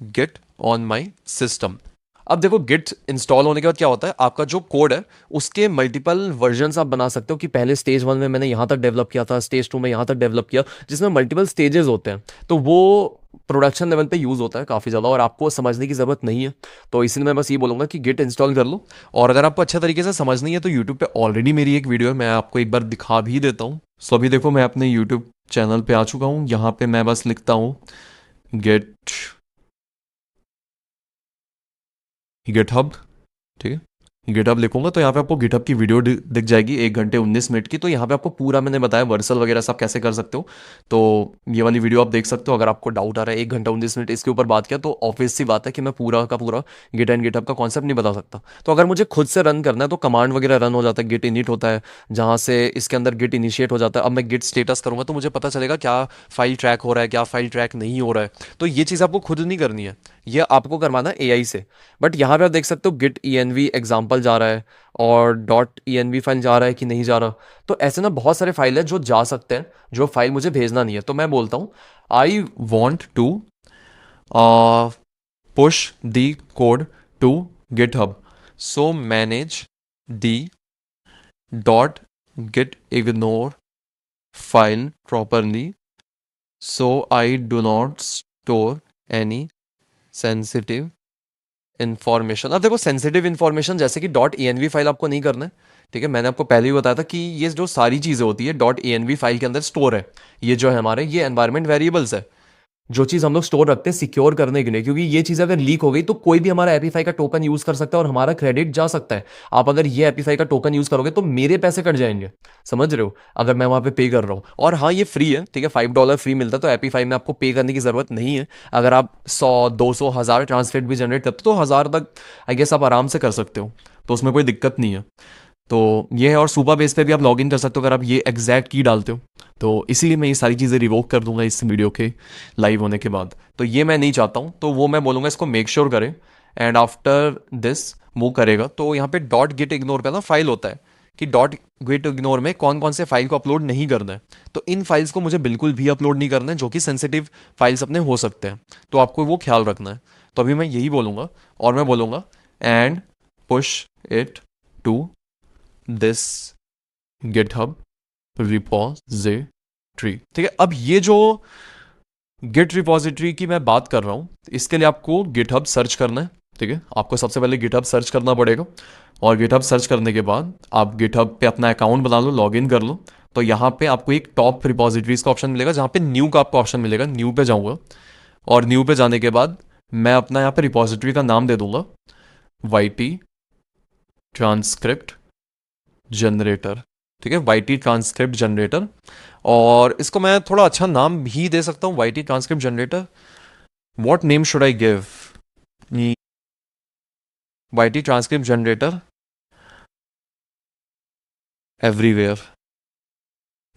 B: Git on my system. अब देखो, गिट इंस्टॉल होने के बाद क्या होता है, आपका जो कोड है उसके मल्टीपल वर्जन्स आप बना सकते हो। कि पहले स्टेज 1 में मैंने यहाँ तक डेवलप किया था, स्टेज 2 में यहाँ तक डेवलप किया, जिसमें मल्टीपल स्टेजेस होते हैं। तो वो प्रोडक्शन लेवल पे यूज़ होता है काफ़ी ज़्यादा, और आपको समझने की ज़रूरत नहीं है। तो इसीलिए मैं बस ये बोलूँगा कि गिट इंस्टॉल कर लो। और अगर आपको अच्छे तरीके से समझनी है तो यूट्यूब पे ऑलरेडी मेरी एक वीडियो है, मैं आपको एक बार दिखा भी देता हूँ। सो अभी देखो, मैं अपने यूट्यूब चैनल पे आ चुका हूँ। यहाँ पे मैं बस लिखता हूँ गिटहब, ठीक है। गिटहब लिखूंगा तो यहाँ पे आपको गिटहब की वीडियो दिख जाएगी 1 घंटे 19 मिनट की। तो यहाँ पे आपको पूरा मैंने बताया वर्सल वगैरह सब कैसे कर सकते हो। तो ये वाली वीडियो आप देख सकते हो। अगर आपको डाउट आ रहा है 1 घंटा 19 मिनट इसके ऊपर बात किया, तो ऑब्वियस सी बात है कि मैं पूरा का पूरा गिट एंड गिटहब का कॉन्सेप्ट नहीं बता सकता। तो अगर मुझे खुद से रन करना है तो कमांड वगैरह रन हो जाता है, गिट इनिट होता है, जहाँ से इसके अंदर गिट इनिशिएट हो जाता है। अब मैं गिट स्टेटस करूँगा तो मुझे पता चलेगा क्या फाइल ट्रैक हो रहा है, क्या फाइल ट्रैक नहीं हो रहा है। तो ये चीज़ आपको खुद नहीं करनी है, ये आपको करवाना है एआई से। बट यहाँ पे आप देख सकते हो गिट env एग्जाम्पल जा रहा है, और .env फाइल जा रहा है कि नहीं जा रहा। तो ऐसे ना बहुत सारे फाइल है जो जा सकते हैं, जो फाइल मुझे भेजना नहीं है। तो मैं बोलता हूँ I want to push the code to GitHub, so manage the dot git ignore file properly, so I do not store any sensitive information. अब देखो, सेंसिटिव इन्फॉर्मेशन जैसे कि .env फाइल आपको नहीं करना है, ठीक है। मैंने आपको पहले ही बताया था कि ये जो सारी चीज़ें होती है .env फाइल के अंदर स्टोर है। ये जो है हमारे, ये एनवायरमेंट वेरिएबल्स है, जो चीज़ हम लोग स्टोर रखते हैं सिक्योर करने के लिए। क्योंकि ये चीज़ अगर लीक हो गई तो कोई भी हमारा एपीफाई का टोकन यूज़ कर सकता है और हमारा क्रेडिट जा सकता है। आप अगर ये एपीफाई का टोकन यूज़ करोगे तो मेरे पैसे कट जाएंगे, समझ रहे हो, अगर मैं वहाँ पे पे कर रहा हूँ। और हाँ, ये फ्री है, ठीक है, $5 फ्री मिलता है। तो एपीफाई में आपको पे करने की ज़रूरत नहीं है। अगर आप 100 200 1000 ट्रांसलेट भी जनरेट करते हो तो 1000 तक आई गेस आप आराम से कर सकते हो। तो उसमें कोई दिक्कत नहीं है। तो ये है। और सुपर बेस पे भी आप लॉग इन कर सकते हो अगर आप ये एग्जैक्ट की डालते हो। तो इसीलिए मैं ये सारी चीज़ें रिवोक कर दूंगा इस वीडियो के लाइव होने के बाद। तो ये मैं नहीं चाहता हूँ, तो वो मैं बोलूँगा इसको मेक श्योर करें। एंड आफ्टर दिस वो करेगा तो यहाँ पे डॉट गिट इग्नोर पे ना फाइल होता है कि डॉट गिट इग्नोर में कौन कौन से फाइल को अपलोड नहीं करना है। तो इन फाइल्स को मुझे बिल्कुल भी अपलोड नहीं करना है, जो कि सेंसिटिव फाइल्स अपने हो सकते हैं। तो आपको वो ख्याल रखना है। तो अभी मैं यही बोलूँगा, और मैं बोलूँगा and push it to this GitHub repository. ठीक है, अब ये जो गिट रिपोजिटरी की मैं बात कर रहा हूँ, इसके लिए आपको गिटहब सर्च करना है। ठीक है, आपको सबसे पहले गिटहब सर्च करना पड़ेगा, और गिटहब सर्च करने के बाद आप गिटहब पे अपना अकाउंट बना लो, लॉगिन कर लो। तो यहाँ पे आपको एक टॉप रिपोजिटरीज का ऑप्शन मिलेगा, जहाँ पे न्यू का आपको ऑप्शन मिलेगा। न्यू पे जाऊँगा, और न्यू पे जाने के बाद मैं अपना यहाँ पे रिपोजिटरी का नाम दे दूंगा YT ट्रांसक्रिप्ट जनरेटर। ठीक है, YT ट्रांसक्रिप्ट जनरेटर, और इसको मैं थोड़ा अच्छा नाम भी दे सकता हूँ, YT transcript generator. What name should I give? YT transcript generator everywhere.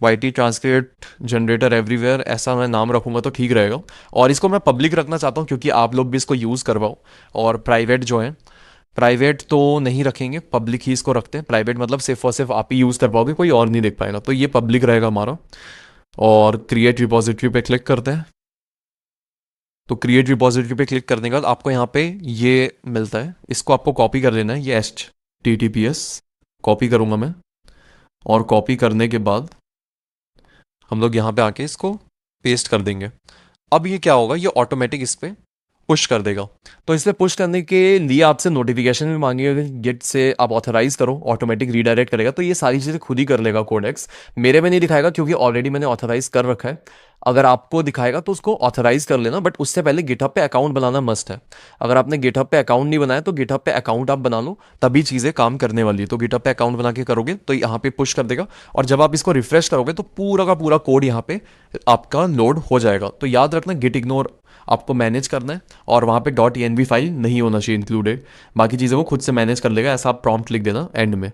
B: YT transcript generator everywhere, ऐसा मैं नाम रखूंगा तो ठीक रहेगा। और इसको मैं पब्लिक रखना चाहता हूँ क्योंकि आप लोग भी इसको यूज़ करवाओ, और प्राइवेट जो है, प्राइवेट तो नहीं रखेंगे, पब्लिक ही इसको रखते हैं। प्राइवेट मतलब सिर्फ और सिर्फ आप ही यूज़ कर पाओगे, कोई और नहीं देख पाएगा, तो ये पब्लिक रहेगा हमारा। और क्रिएट रिपोजिटरी पे क्लिक करते हैं। तो क्रिएट रिपोजिटरी पे क्लिक करने के बाद आपको यहाँ पे ये मिलता है, इसको आपको कॉपी कर लेना है। ये HTTPS कॉपी करूँगा मैं, और कॉपी करने के बाद हम लोग यहाँ पे आके इसको पेस्ट कर देंगे। अब ये क्या होगा, ये ऑटोमेटिक इस पे पुश कर देगा। तो इस पे पुश करने के लिए आपसे नोटिफिकेशन भी मांगेगा, गिट से आप ऑथराइज करो, ऑटोमेटिक रीडायरेक्ट करेगा। तो ये सारी चीज़ें खुद ही कर लेगा कोडेक्स, मेरे में नहीं दिखाएगा क्योंकि ऑलरेडी मैंने ऑथराइज कर रखा है। अगर आपको दिखाएगा तो उसको ऑथराइज कर लेना, बट उससे पहले गिटहब पे अकाउंट बनाना मस्ट है। अगर आपने गिटहब पे अकाउंट नहीं बनाया तो गिटहब पे अकाउंट आप बना लो, तभी चीज़ें काम करने वाली है। तो गिटहब पे अकाउंट बना के करोगे तो यहाँ पे पुश कर देगा, और जब आप इसको रिफ्रेश करोगे तो पूरा का पूरा कोड यहाँ पे आपका लोड हो जाएगा। तो याद रखना, गिट इग्नोर आपको मैनेज करना है, और वहाँ पे .env फाइल नहीं होना चाहिए इंक्लूडेड, बाकी चीज़ें वो खुद से मैनेज कर लेगा, ऐसा आप प्रॉम्प्ट लिख देना एंड में।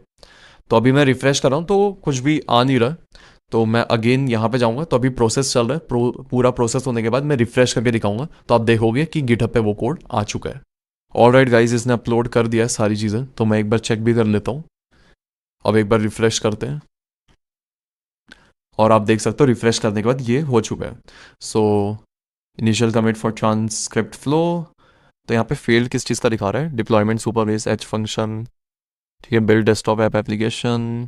B: तो अभी मैं रिफ्रेश कर रहा हूँ तो कुछ भी आ नहीं रहा है, तो मैं अगेन यहाँ पे जाऊँगा। तो अभी प्रोसेस चल रहा है, पूरा प्रोसेस होने के बाद मैं रिफ्रेश करके दिखाऊंगा, तो आप देखोगे कि गिटहब पे वो कोड आ चुका है। ऑलराइट गाइज, इसने अपलोड कर दिया है सारी चीज़ें, तो मैं एक बार चेक भी कर लेता हूँ। अब एक बार रिफ्रेश करते हैं, और आप देख सकते हो रिफ्रेश करने के बाद ये हो चुका है। So initial commit for transcript flow, तो यहाँ पे फेल्ड किस चीज़ का दिखा रहा है, डिप्लॉयमेंट सुपरबेस H फंक्शन। ठीक है, बिल्ड डेस्कटॉप ऐप एप्लीकेशन।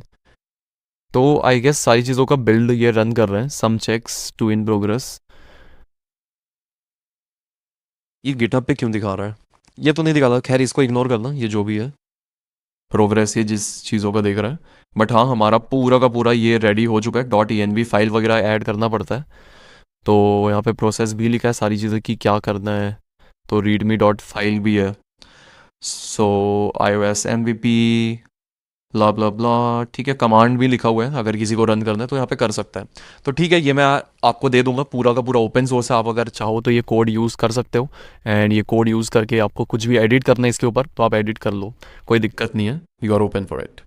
B: तो आई गेस सारी चीज़ों का बिल्ड ये रन कर रहे हैं। सम चेक्स टू इन प्रोग्रेस। ये गिटहब पे क्यों दिखा रहा है, ये तो नहीं दिखा रहा, खैर इसको इग्नोर करना, ये जो भी है प्रोग्रेस ये जिस चीज़ों का देख रहा है। बट हाँ, हमारा पूरा का पूरा ये रेडी हो चुका है। .env फाइल वगैरह ऐड करना पड़ता है, तो यहाँ पे प्रोसेस भी लिखा है सारी चीज़ें कि क्या करना है। तो रीडमी डॉट फाइल भी है। सो iOS MVP ब्ला ब्ला ब्ला। ठीक है, कमांड भी लिखा हुआ है, अगर किसी को रन करना है तो यहाँ पे कर सकता है। तो ठीक है, ये मैं आपको दे दूंगा, पूरा का पूरा ओपन सोर्स है, आप अगर चाहो तो ये कोड यूज़ कर सकते हो। एंड ये कोड यूज़ करके आपको कुछ भी एडिट करना है इसके ऊपर तो आप एडिट कर लो, कोई दिक्कत नहीं है, you are open for it.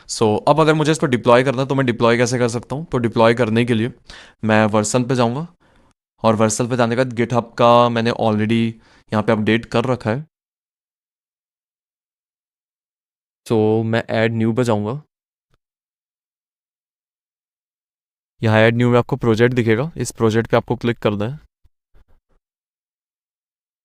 B: So अब अगर मुझे इसको डिप्लॉय करना है तो मैं डिप्लॉय कैसे कर सकता हूँ? तो डिप्लॉय करने के लिए मैं वर्सन पे जाऊँगा, और वर्सल पे जाने के बाद गिटहब का मैंने ऑलरेडी यहाँ पे अपडेट कर रखा है। तो मैं ऐड न्यू पे जाऊँगा, यहाँ ऐड न्यू में आपको प्रोजेक्ट दिखेगा, इस प्रोजेक्ट पे आपको क्लिक करना है।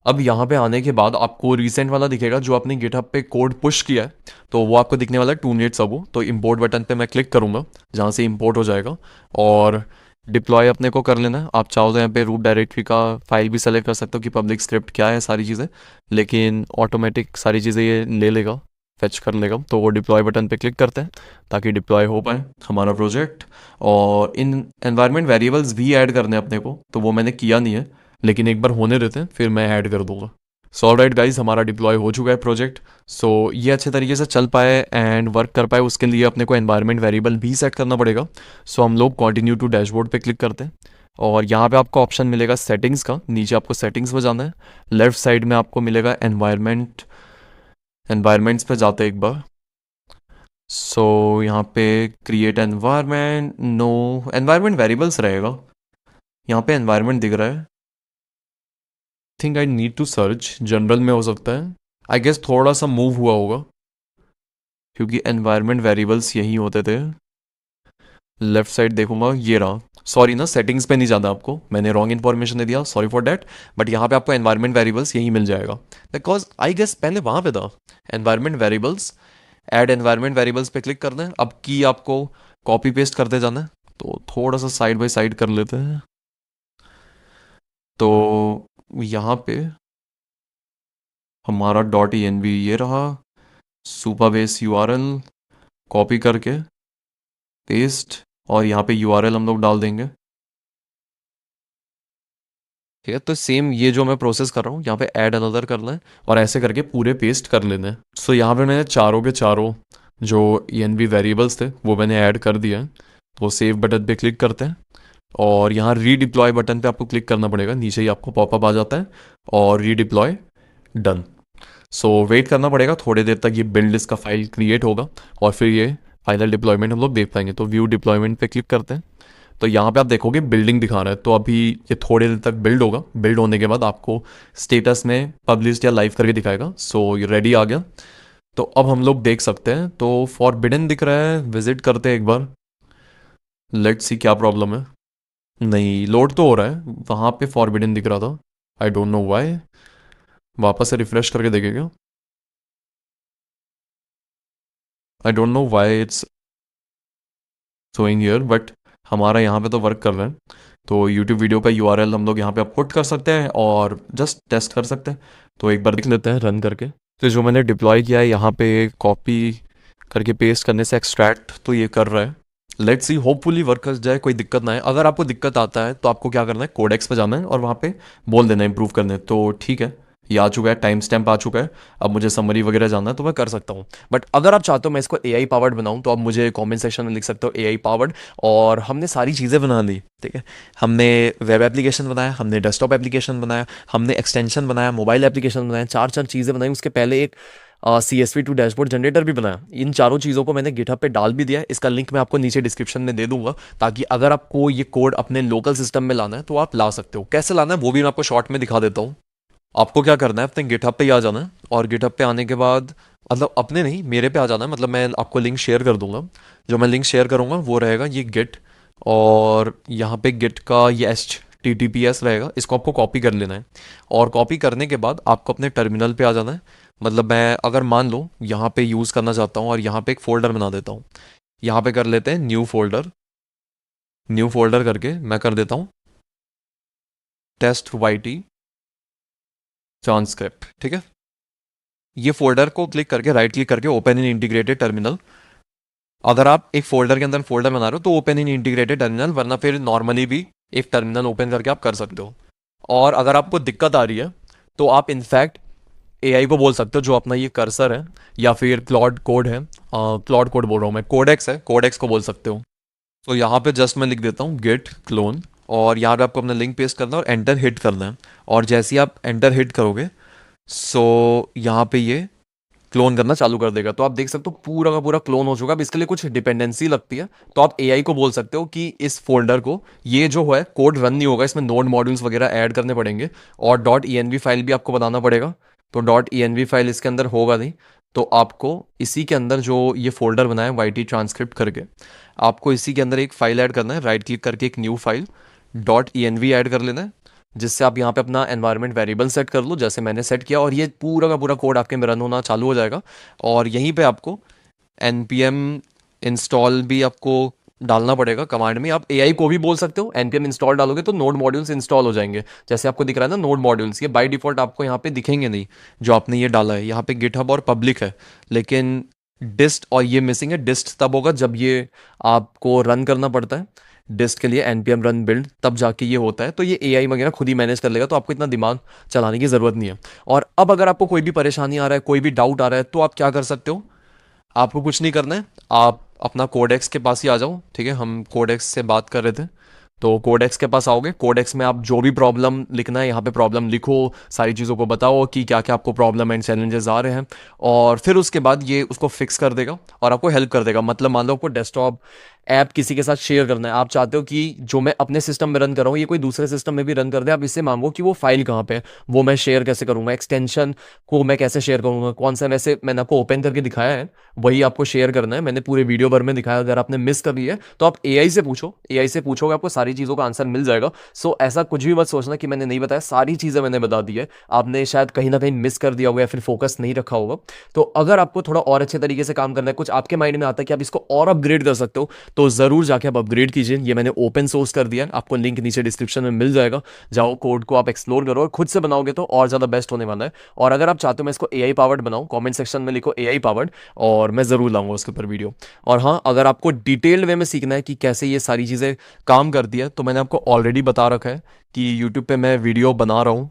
B: अब यहाँ पे आने के बाद आपको रिसेंट वाला दिखेगा जो आपने गिटहब पे कोड पुश किया है, तो वो आपको दिखने वाला है 2 मिनट्स अगो। तो इंपोर्ट बटन पे मैं क्लिक करूँगा, जहाँ से इंपोर्ट हो जाएगा, और डिप्लॉय अपने को कर लेना है। आप चाहो तो यहाँ पे रूट डायरेक्टरी का फाइल भी सेलेक्ट कर सकते हो कि पब्लिक स्क्रिप्ट क्या है, सारी चीज़ें, लेकिन ऑटोमेटिक सारी चीज़ें ये ले लेगा, फेच कर लेगा। तो वो डिप्लॉय बटन पे क्लिक करते हैं ताकि डिप्लॉय हो पाए हमारा प्रोजेक्ट। और इन एनवायरनमेंट वेरिएबल्स भी ऐड करने अपने को, तो वो मैंने किया नहीं है, लेकिन एक बार होने देते हैं फिर मैं ऐड कर दूंगा। सो ऑलराइट गाइज, हमारा डिप्लॉय हो चुका है प्रोजेक्ट। सो ये अच्छे तरीके से चल पाए एंड वर्क कर पाए, उसके लिए अपने को एनवायरनमेंट वेरिएबल भी सेट करना पड़ेगा। सो हम लोग कंटिन्यू टू डैशबोर्ड पे क्लिक करते हैं, और यहाँ पे आपको ऑप्शन मिलेगा सेटिंग्स का, नीचे आपको सेटिंग्स में जाना है। लेफ्ट साइड में आपको मिलेगा एनवायरनमेंट्स पे जाते हैं एक बार। सो यहाँ पे create environment, no environment variables रहेगा, यहाँ पे एनवायरनमेंट दिख रहा है। Think I need to search, general में हो सकता है, आई गेस थोड़ा सा मूव हुआ होगा क्योंकि एनवायरनमेंट वेरिएबल्स यही होते थे। लेफ्ट साइड देखूंगा, ये रहा। सॉरी ना, सेटिंग्स पे नहीं जाना आपको, मैंने रॉन्ग इन्फॉर्मेशन दे दिया, सॉरी फॉर डैट। बट यहाँ पे आपको एनवायरनमेंट वेरिएबल्स यही मिल जाएगा, बिकॉज आई गेस पहले वहाँ पे था environment variables. Add environment variables पे क्लिक करना है। अब की आपको कॉपी पेस्ट करते जाना है। तो थोड़ा सा साइड बाय साइड कर लेते हैं। तो यहाँ पे हमारा .env ये रहा, सुपरबेस URL कॉपी करके पेस्ट, और यहाँ पे URL हम लोग डाल देंगे। ठीक है, तो सेम ये जो मैं प्रोसेस कर रहा हूँ यहाँ पे ऐड अनदर करना है और ऐसे करके पूरे पेस्ट कर लेना है। सो यहाँ पे मैंने चारों के चारों जो env वेरिएबल्स थे वो मैंने ऐड कर दिया है। तो सेव बटन पे क्लिक करते हैं और यहाँ रीडिप्लॉय बटन पे आपको क्लिक करना पड़ेगा, नीचे ही आपको पॉपअप आ जाता है और रीडिप्लॉय डन। सो वेट करना पड़ेगा थोड़ी देर तक, ये बिल्ड इसका फाइल क्रिएट होगा और फिर ये फाइनल डिप्लॉयमेंट हम लोग देख पाएंगे। तो व्यू डिप्लॉयमेंट पे क्लिक करते हैं तो यहाँ पे आप देखोगे बिल्डिंग दिखा रहा है। तो अभी ये थोड़ी देर तक बिल्ड होगा, बिल्ड होने के बाद आपको स्टेटस में पब्लिश्ड या लाइव करके दिखाएगा। सो ये रेडी आ गया। तो अब हम लोग देख सकते हैं। तो फॉरबिडन दिख रहा है, विजिट करते हैं एक बार, लेट्स सी क्या प्रॉब्लम है। नहीं, लोड तो हो रहा है, वहाँ पे फॉरबिडन दिख रहा था, आई डोंट नो व्हाई। वापस से रिफ्रेश करके देखेगा, I don't know why it's showing here, but हमारा यहाँ पे तो वर्क कर रहा है। तो YouTube वीडियो का URL हम लोग यहाँ पे पुट कर सकते हैं और जस्ट टेस्ट कर सकते हैं। तो एक बार देख लेते हैं रन करके। तो जो मैंने डिप्लॉय किया है यहाँ पे कॉपी करके पेस्ट करने से एक्सट्रैक्ट तो ये कर रहा है। लेट्स सी, होपफुली वर्क कर जाए, कोई दिक्कत ना है। अगर आपको दिक्कत आता है तो आपको क्या करना है, कोडेक्स पे जाना है और वहाँ पे बोल देना है इम्प्रूव करने। तो ठीक है, ये आ चुका है, टाइम स्टैम्प आ चुका है। अब मुझे समरी वगैरह जानना है तो मैं कर सकता हूँ। बट अगर आप चाहते हो मैं इसको AI पावर्ड बनाऊँ तो आप मुझे कमेंट सेक्शन में लिख सकते हो AI पावर्ड। और हमने सारी चीज़ें बना ली, ठीक है। हमने वेब एप्लीकेशन बनाया, हमने डेस्कटॉप एप्लीकेशन बनाया, हमने एक्सटेंशन बनाया, मोबाइल एप्लीकेशन बनाया, चार चीज़ें बनाई। उसके पहले एक CSV टू डैशबोर्ड जनरेटर भी बनाया। इन चारों चीज़ों को मैंने गिटहब पे डाल भी दिया है। इसका लिंक मैं आपको नीचे डिस्क्रिप्शन में दे दूंगा, ताकि अगर आपको ये कोड अपने लोकल सिस्टम में लाना है तो आप ला सकते हो। कैसे लाना है वो भी मैं आपको शॉर्ट में दिखा देता हूँ। आपको क्या करना है, अपने गिटहब पे ही आ जाना है और गिटहब पे आने के बाद, मतलब अपने नहीं, मेरे पे आ जाना है। मतलब मैं आपको लिंक शेयर कर दूंगा। जो मैं लिंक शेयर करूंगा वो रहेगा ये गिट, और यहाँ पे गिट का ये HTTPS रहेगा। इसको आपको कॉपी कर लेना है और कॉपी करने के बाद आपको अपने टर्मिनल पे आ जाना है। मतलब मैं अगर मान लो यहाँ पे यूज़ करना चाहता हूँ और यहाँ पे एक फ़ोल्डर बना देता हूँ। यहाँ पे कर लेते हैं न्यू फोल्डर। न्यू फोल्डर करके मैं कर देता हूँ टेस्ट YT ट्रांसक्रिप्ट, ठीक है। ये फोल्डर को क्लिक करके राइट क्लिक करके ओपन इन इंटीग्रेटेड टर्मिनल। अगर आप एक फोल्डर के अंदर फोल्डर बना रहे हो तो ओपन इन इंटीग्रेटेड टर्मिनल, वरना फिर नॉर्मली भी एक टर्मिनल ओपन करके आप कर सकते हो। और अगर आपको दिक्कत आ रही है तो आप इनफैक्ट AI को बोल सकते हो, जो अपना ये कर्सर है या फिर क्लॉड कोड है, क्लॉड कोड बोल रहा हूँ मैं, कोडेक्स है, कोडेक्स को बोल सकते हो। तो यहाँ पे जस्ट मैं लिख देता हूँ गेट क्लोन, और यहाँ पे आपको अपना लिंक पेस्ट करना है और एंटर हिट करना है। और जैसे ही आप एंटर हिट करोगे सो यहाँ पे ये क्लोन करना चालू कर देगा। तो आप देख सकते हो पूरा का पूरा क्लोन हो चुका है। अब इसके लिए कुछ डिपेंडेंसी लगती है, तो आप AI को बोल सकते हो कि इस फोल्डर को, ये जो है कोड रन नहीं होगा, इसमें नोड मॉड्यूल्स वगैरह ऐड करने पड़ेंगे और .env फाइल भी आपको बनाना पड़ेगा। तो .env फाइल इसके अंदर होगा नहीं, तो आपको इसी के अंदर जो ये फोल्डर बनाया है YT ट्रांसक्रिप्ट करके, आपको इसी के अंदर एक फाइल ऐड करना है। राइट क्लिक करके एक न्यू फाइल .env ऐड कर लेना है, जिससे आप यहाँ पे अपना एनवायरनमेंट वेरिएबल सेट कर लो, जैसे मैंने सेट किया, और ये पूरा का पूरा कोड आपके में रन होना चालू हो जाएगा। और यहीं पे आपको npm इंस्टॉल भी आपको डालना पड़ेगा कमांड में। आप AI को भी बोल सकते हो, npm इंस्टॉल डालोगे तो नोड मॉड्यूल्स इंस्टॉल हो जाएंगे। जैसे आपको दिख रहा है ना नोड मॉड्यूल्स, ये बाय डिफॉल्ट आपको यहाँ पे दिखेंगे नहीं जो आपने ये डाला है। यहाँ पे गिटहब और पब्लिक है, लेकिन डिस्ट और ये मिसिंग है। डिस्ट तब होगा जब ये आपको रन करना पड़ता है, डिस्ट के लिए npm रन बिल्ड, तब जाके ये होता है। तो ये AI वगैरह खुद ही मैनेज कर लेगा, तो आपको इतना दिमाग चलाने की ज़रूरत नहीं है। और अब अगर आपको कोई भी परेशानी आ रहा है, कोई भी डाउट आ रहा है, तो आप क्या कर सकते हो, आपको कुछ नहीं करना है, आप अपना कोडेक्स के पास ही आ जाओ, ठीक है। हम कोडेक्स से बात कर रहे थे, तो कोडेक्स के पास आओगे। कोडेक्स में आप जो भी प्रॉब्लम लिखना है यहाँ पे प्रॉब्लम लिखो, सारी चीज़ों को बताओ कि क्या क्या आपको प्रॉब्लम एंड चैलेंजेस आ रहे हैं, और फिर उसके बाद ये उसको फिक्स कर देगा और आपको हेल्प कर देगा। मतलब मान लो आपको डेस्कटॉप ऐप किसी के साथ शेयर करना है, आप चाहते हो कि जो मैं अपने सिस्टम में रन कर रहा हूँ ये कोई दूसरे सिस्टम में भी रन कर दे, आप इससे मांगो कि वो फाइल कहाँ पे है, वो मैं शेयर कैसे करूँगा, एक्सटेंशन को मैं कैसे शेयर करूँगा, कौन सा, वैसे मैंने आपको ओपन करके दिखाया है, वही आपको शेयर करना है। मैंने पूरे वीडियो भर में दिखाया, अगर आपने मिस कर लिया है तो आप AI से पूछो, AI से पूछोगे आपको सारी चीज़ों का आंसर मिल जाएगा। सो ऐसा कुछ भी मत सोचना कि मैंने नहीं बताया, सारी चीज़ें मैंने बता दी है, आपने शायद कहीं ना कहीं मिस कर दिया होगा या फिर फोकस नहीं रखा होगा। तो अगर आपको थोड़ा और अच्छे तरीके से काम करना है, कुछ आपके माइंड में आता है कि आप इसको और अपग्रेड कर सकते हो,
A: तो ज़रूर जाके आप अपग्रेड कीजिए। ये मैंने ओपन सोर्स कर दिया है, आपको लिंक नीचे डिस्क्रिप्शन में मिल जाएगा। जाओ, कोड को आप एक्सप्लोर करो और खुद से बनाओगे तो और ज़्यादा बेस्ट होने वाला है। और अगर आप चाहते हो मैं इसको AI पावर्ड बनाऊँ, कॉमेंट सेक्शन में लिखो AI पावर्ड और मैं ज़रूर लाऊंगा उसके ऊपर वीडियो। और हाँ, अगर आपको डिटेल्ड वे में सीखना है कि कैसे ये सारी चीज़ें काम करती है, तो मैंने आपको ऑलरेडी बता रखा है कि यूट्यूब पे मैं वीडियो बना रहा हूँ,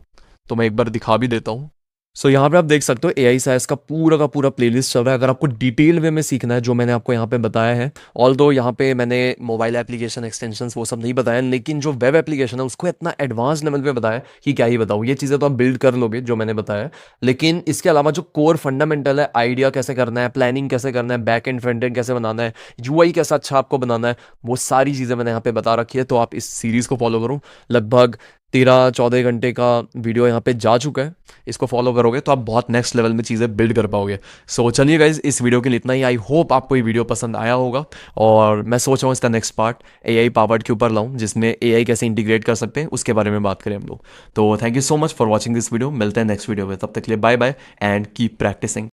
A: तो मैं एक बार दिखा भी देता हूँ। सो यहाँ पे आप देख सकते हो AI साइंस का पूरा प्लेलिस्ट चल रहा है। अगर आपको डिटेल वे में सीखना है जो मैंने आपको यहाँ पे बताया है, ऑल्दो यहाँ पे मैंने मोबाइल एप्लीकेशन एक्सटेंशंस वो सब नहीं बताया, लेकिन जो वेब एप्लीकेशन है उसको इतना एडवांस लेवल पे बताया कि क्या ही बताऊँ। ये चीज़ें तो आप बिल्ड कर लोगे जो मैंने बताया है, लेकिन इसके अलावा जो कोर फंडामेंटल है, आइडिया कैसे करना है, प्लानिंग कैसे करना है, बैक एंड फ्रंट एंड कैसे बनाना है, UI कैसा अच्छा आपको बनाना है, वो सारी चीज़ें मैंने यहाँ पे बता रखी है। तो आप इस सीरीज़ को फॉलो करो। लगभग 13-14 घंटे का वीडियो यहाँ पे जा चुका है। इसको फॉलो करोगे तो आप बहुत नेक्स्ट लेवल में चीज़ें बिल्ड कर पाओगे। सो चलिए गाइज, इस वीडियो के लिए इतना ही। आई होप आपको ये वीडियो पसंद आया होगा और मैं सोच रहा हूँ इसका नेक्स्ट पार्ट AI पावर्ड के ऊपर लाऊं, जिसमें AI कैसे इंटीग्रेट कर सकते हैं उसके बारे में बात करें हम लोग। तो thank you so much for watching this video. मिलते हैं नेक्स्ट वीडियो में, तब तक के लिए bye bye and keep practising.